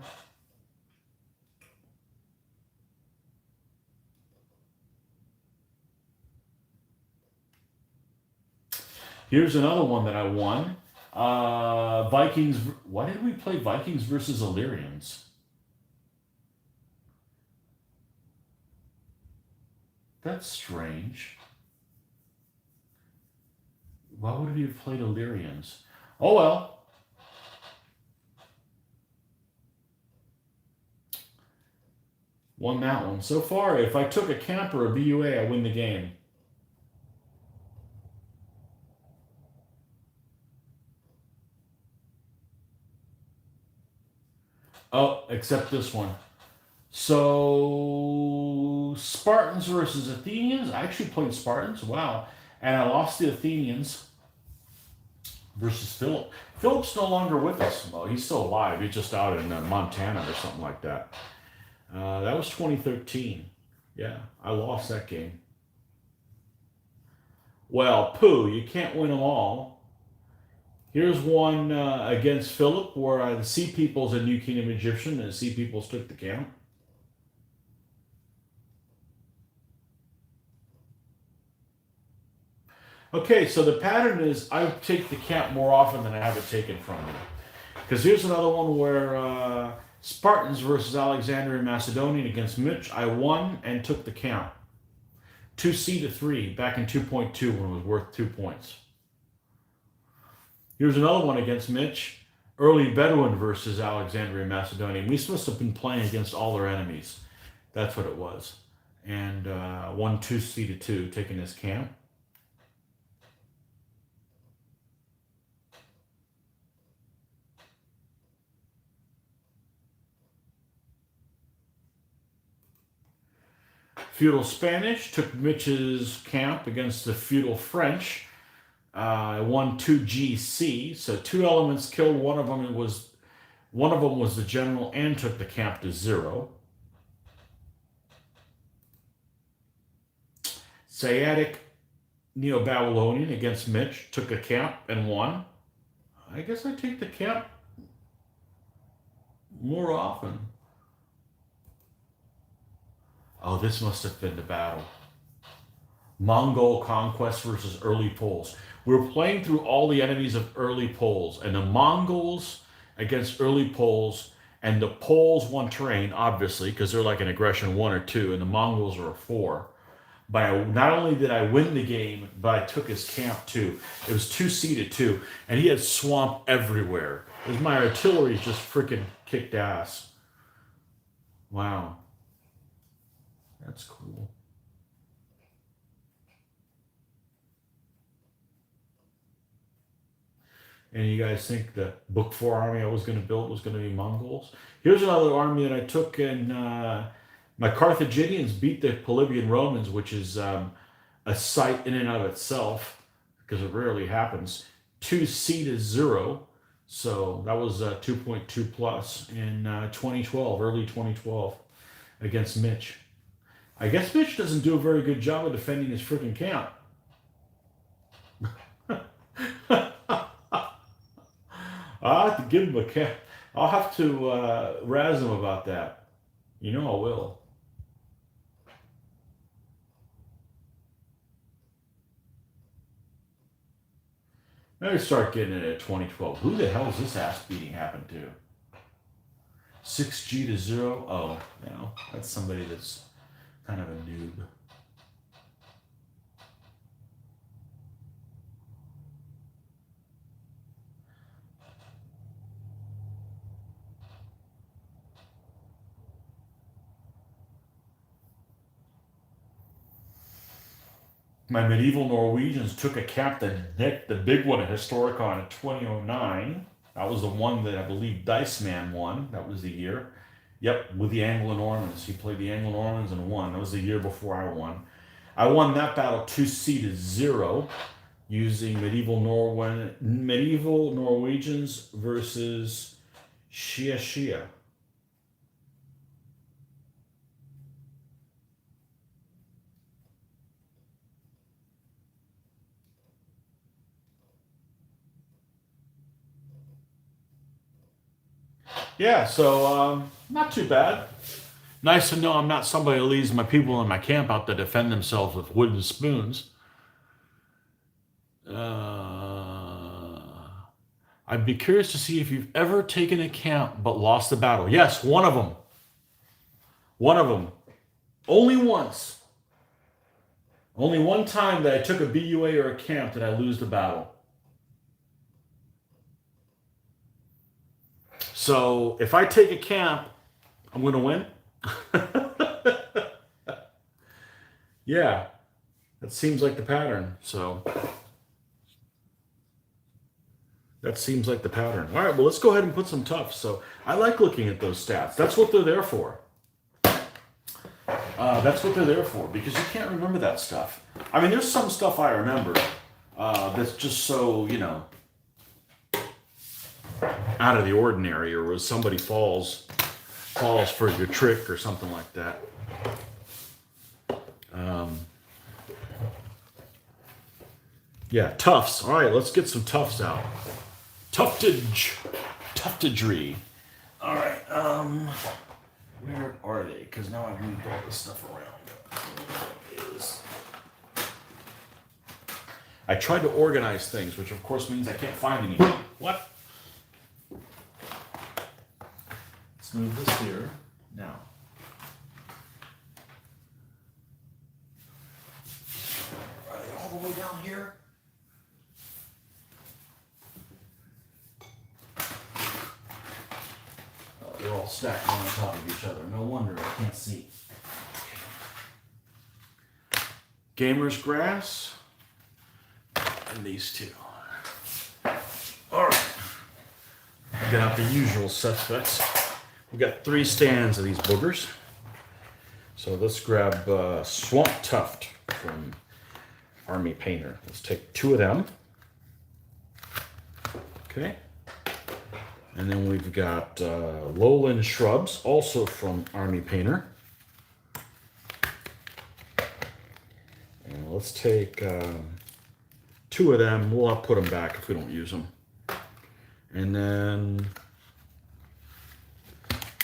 Here's another one that I won. Vikings. Why did we play Vikings versus Illyrians? That's strange. Why would we have played Illyrians? Oh well. Won that one. So far, if I took a camp or a BUA, I win the game. Oh, except this one. So, Spartans versus Athenians. I actually played Spartans. Wow. And I lost the Athenians versus Philip. Philip's no longer with us. Well, he's still alive. He's just out in Montana or something like that. That was 2013. Yeah, I lost that game. Well, pooh, you can't win them all. Here's one against Philip where the Sea People's a New Kingdom Egyptian and the Sea Peoples took the camp. Okay, so the pattern is I take the camp more often than I have it taken from me. Because here's another one where Spartans versus Alexandria Macedonian against Mitch. I won and took the camp. 2C to 3 back in 2.2 when it was worth 2 points. Here's another one against Mitch. Early Bedouin versus Alexandria Macedonian. We must have been playing against all their enemies. That's what it was. And won 2C to 2, taking his camp. Feudal Spanish took Mitch's camp against the feudal French. I won 2 GC, so 2 elements killed. One of them was the general and took the camp to 0. Saitic Neo-Babylonian against Mitch took a camp and won. I guess I take the camp more often. Oh, this must have been the battle. Mongol conquest versus early Poles. We're playing through all the enemies of early Poles, and the Mongols against early Poles, and the Poles won terrain, obviously, because they're like an aggression 1 or 2, and the Mongols are a 4. But not only did I win the game, but I took his camp too. It was 2C to 2, and he had swamp everywhere. Because my artillery just freaking kicked ass. Wow. That's cool. And you guys think the Book 4 army I was going to build was going to be Mongols? Here's another army that I took in. My Carthaginians beat the Polybian Romans, which is a sight in and of itself, because it rarely happens. 2C to 0. So that was 2.2 plus in 2012, early 2012, against Mitch. I guess Mitch doesn't do a very good job of defending his freaking camp. I'll have to give him a camp. I'll have to razz him about that. You know I will. Then we start getting it at 2012. Who the hell is this ass beating happen to? 6G to 0. Oh, no. That's somebody that's kind of a noob. My medieval Norwegians took a captain, Nick, the big one at Historicon in 2009. That was the one that I believe Dice Man won. That was the year. Yep, with the Anglo-Normans. He played the Anglo-Normans and won. That was the year before I won. I won that battle 2C to 0 using medieval Norwegians versus Shia. Yeah, so not too bad. Nice to know I'm not somebody who leaves my people in my camp out to defend themselves with wooden spoons. I'd be curious to see if you've ever taken a camp but lost a battle. Yes, one of them. One of them. Only once. Only one time that I took a BUA or a camp did I lose the battle. So if I take a camp, I'm going to win. Yeah, that seems like the pattern. So that seems like the pattern. All right, well, let's go ahead and put some toughs. So I like looking at those stats. That's what they're there for. That's what they're there for, because you can't remember that stuff. I mean, there's some stuff I remember that's just so, you know, out of the ordinary, or was somebody falls for your trick or something like that. Yeah, toughs. All right, let's get some toughs out. Tuftagery. All right. Where are they? Because now I've moved all this stuff around. I tried to organize things, which of course means I can't find anything. What? Let's move this here now. Are they all the way down here? Oh, they're all stacked on top of each other. No wonder I can't see. Gamer's Grass. And these two. All right. Get out the usual suspects. We got 3 stands of these boogers. So let's grab Swamp Tuft from Army Painter. Let's take 2 of them. Okay. And then we've got Lowland Shrubs, also from Army Painter. And let's take 2 of them. We'll have to put them back if we don't use them. And then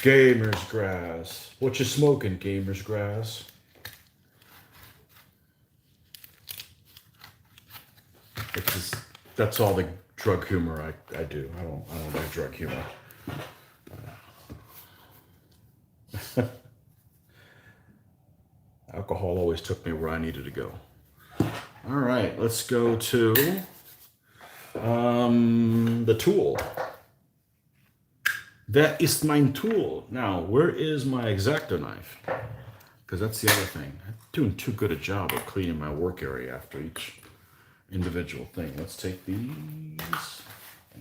Gamer's Grass. What you smoking, Gamer's Grass? It's just, that's all the drug humor I do. I don't like drug humor. Alcohol always took me where I needed to go. All right, let's go to the tool. That is mein Tool. Now, where is my X-Acto knife? Because that's the other thing. I'm doing too good a job of cleaning my work area after each individual thing. Let's take these and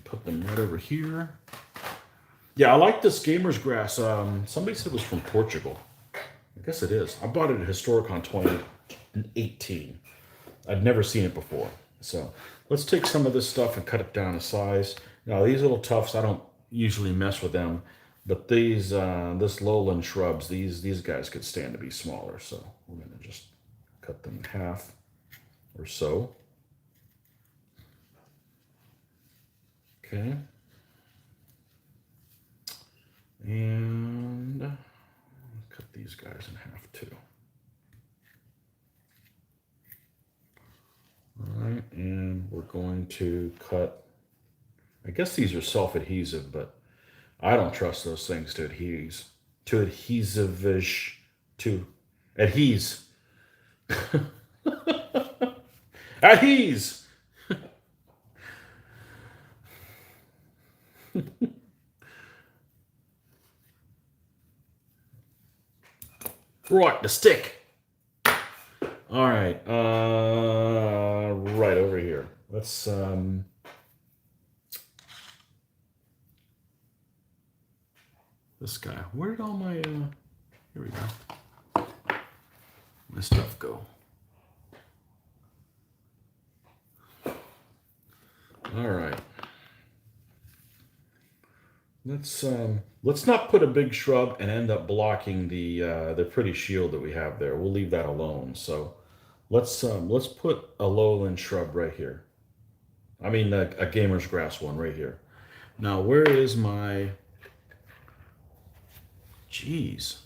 put them right over here. Yeah, I like this Gamer's Grass. Somebody said it was from Portugal. I guess it is. I bought it at Historicon 2018. I'd never seen it before. So let's take some of this stuff and cut it down to size. Now, these little tufts, I don't usually mess with them, but these this Lowland Shrubs, these guys could stand to be smaller. So we're gonna just cut them in half or so. Okay. And cut these guys in half too. All right, and we're going to cut, I guess these are self-adhesive, but I don't trust those things to adhese. To adhesive-ish, to adhese. Adhese! Right, the stick. All right, right over here. Let's, this guy. Where did all my, here we go. My stuff go. All right. Let's not put a big shrub and end up blocking the pretty shield that we have there. We'll leave that alone. So let's put a lowland shrub right here. I mean a gamer's grass one right here. Now where is my? Jeez,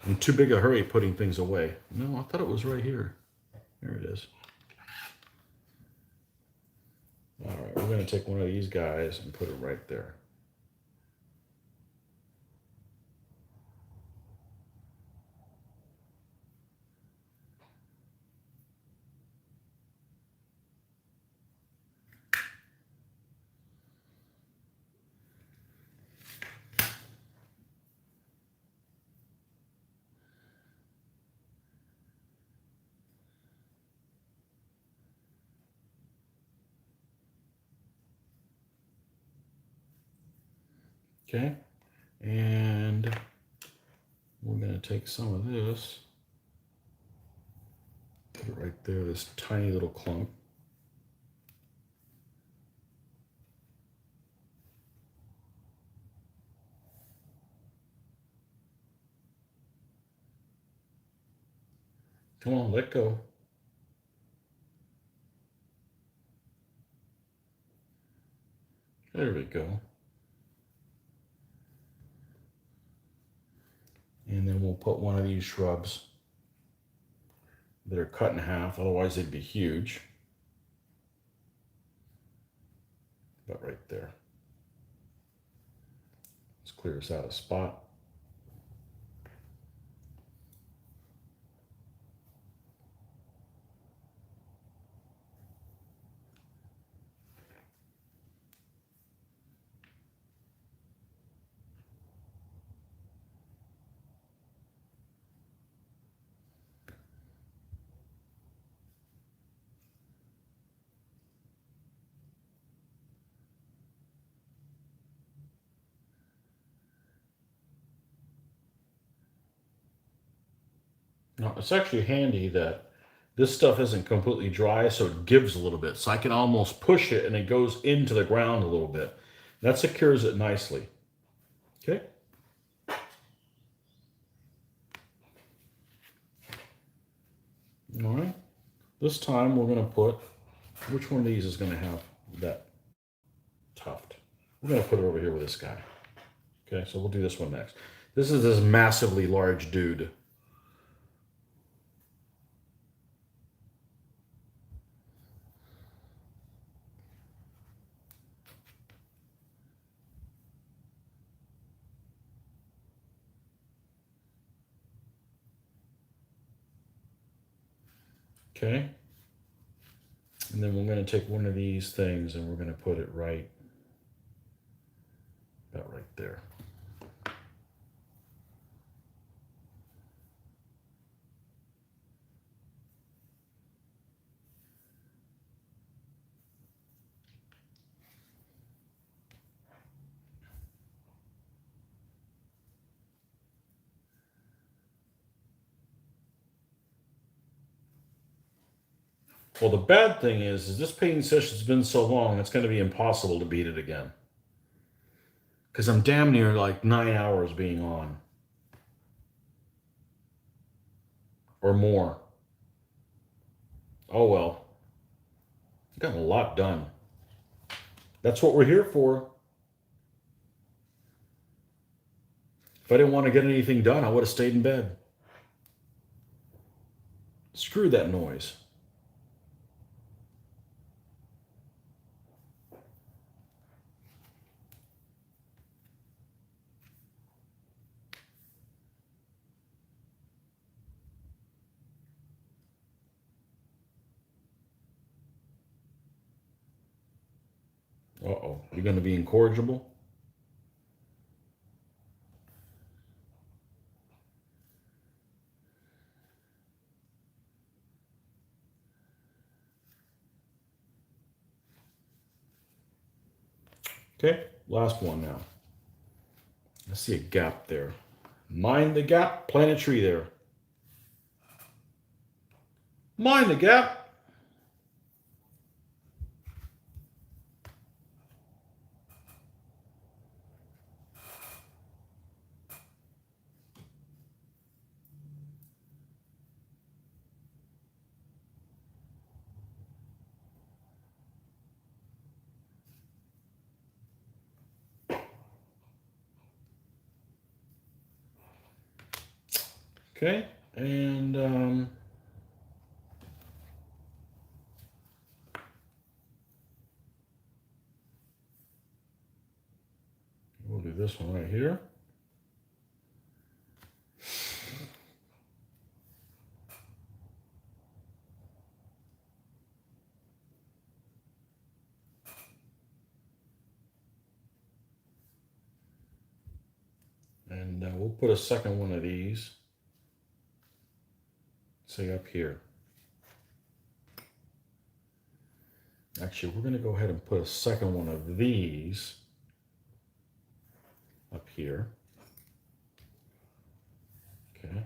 I'm too big a hurry putting things away. No, I thought it was right here. There it is. All right, we're going to take one of these guys and put it right there. Okay, and we're going to take some of this, put it right there, this tiny little clump. Come on, let go. There we go. And then we'll put one of these shrubs that are cut in half, otherwise they'd be huge. But right there. Let's clear this out of spot. Now, it's actually handy that this stuff isn't completely dry, so it gives a little bit. So I can almost push it and it goes into the ground a little bit. That secures it nicely. Okay. All right. This time we're going to put, which one of these is going to have that tuft? We're going to put it over here with this guy. Okay, so we'll do this one next. This is this massively large dude. Okay. And then we're going to take one of these things and we're going to put it right, about right there. Well, the bad thing is this painting session's been so long, it's going to be impossible to beat it again. Because I'm damn near like 9 hours being on. Or more. Oh well. Got a lot done. That's what we're here for. If I didn't want to get anything done, I would have stayed in bed. Screw that noise. Uh-oh. You're going to be incorrigible? Okay, last one now. I see a gap there. Mind the gap, plant a tree there. Mind the gap. Okay, and we'll do this one right here. And we'll put a second one of these, say up here. Actually, we're going to go ahead and put a second one of these up here. Okay.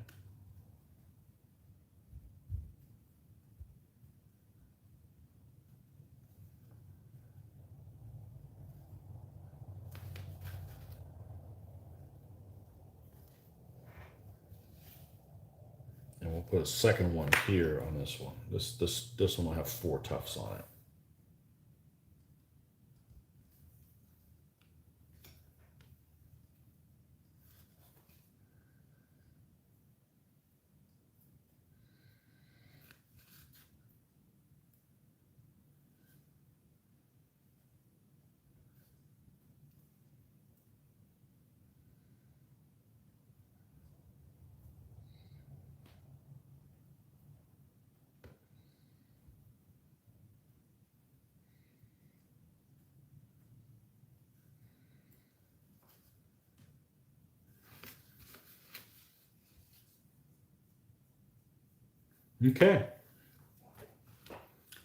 And we'll put a second one here on this one. This one will have 4 tufts on it. Okay.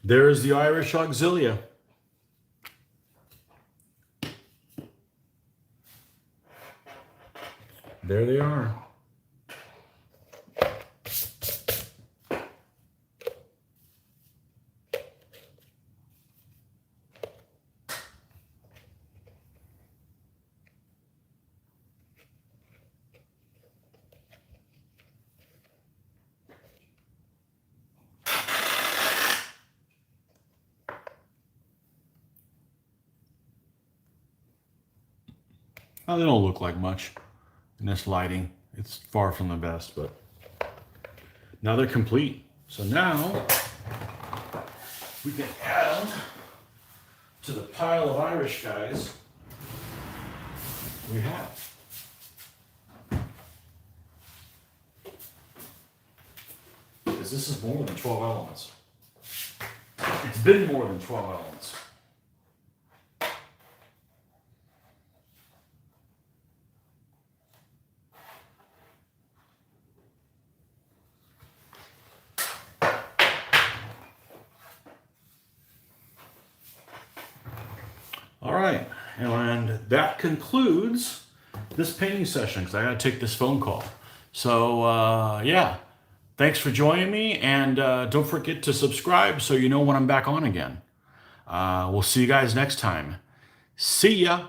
There's the Irish auxilia. There they are. Well, they don't look like much in this lighting. It's far from the best, but now they're complete. So now we can add them to the pile of Irish guys we have. Because this is more than 12 elements. It's been more than 12 elements. All right, and that concludes this painting session because I got to take this phone call. So yeah, thanks for joining me, and don't forget to subscribe so you know when I'm back on again. We'll see you guys next time. See ya.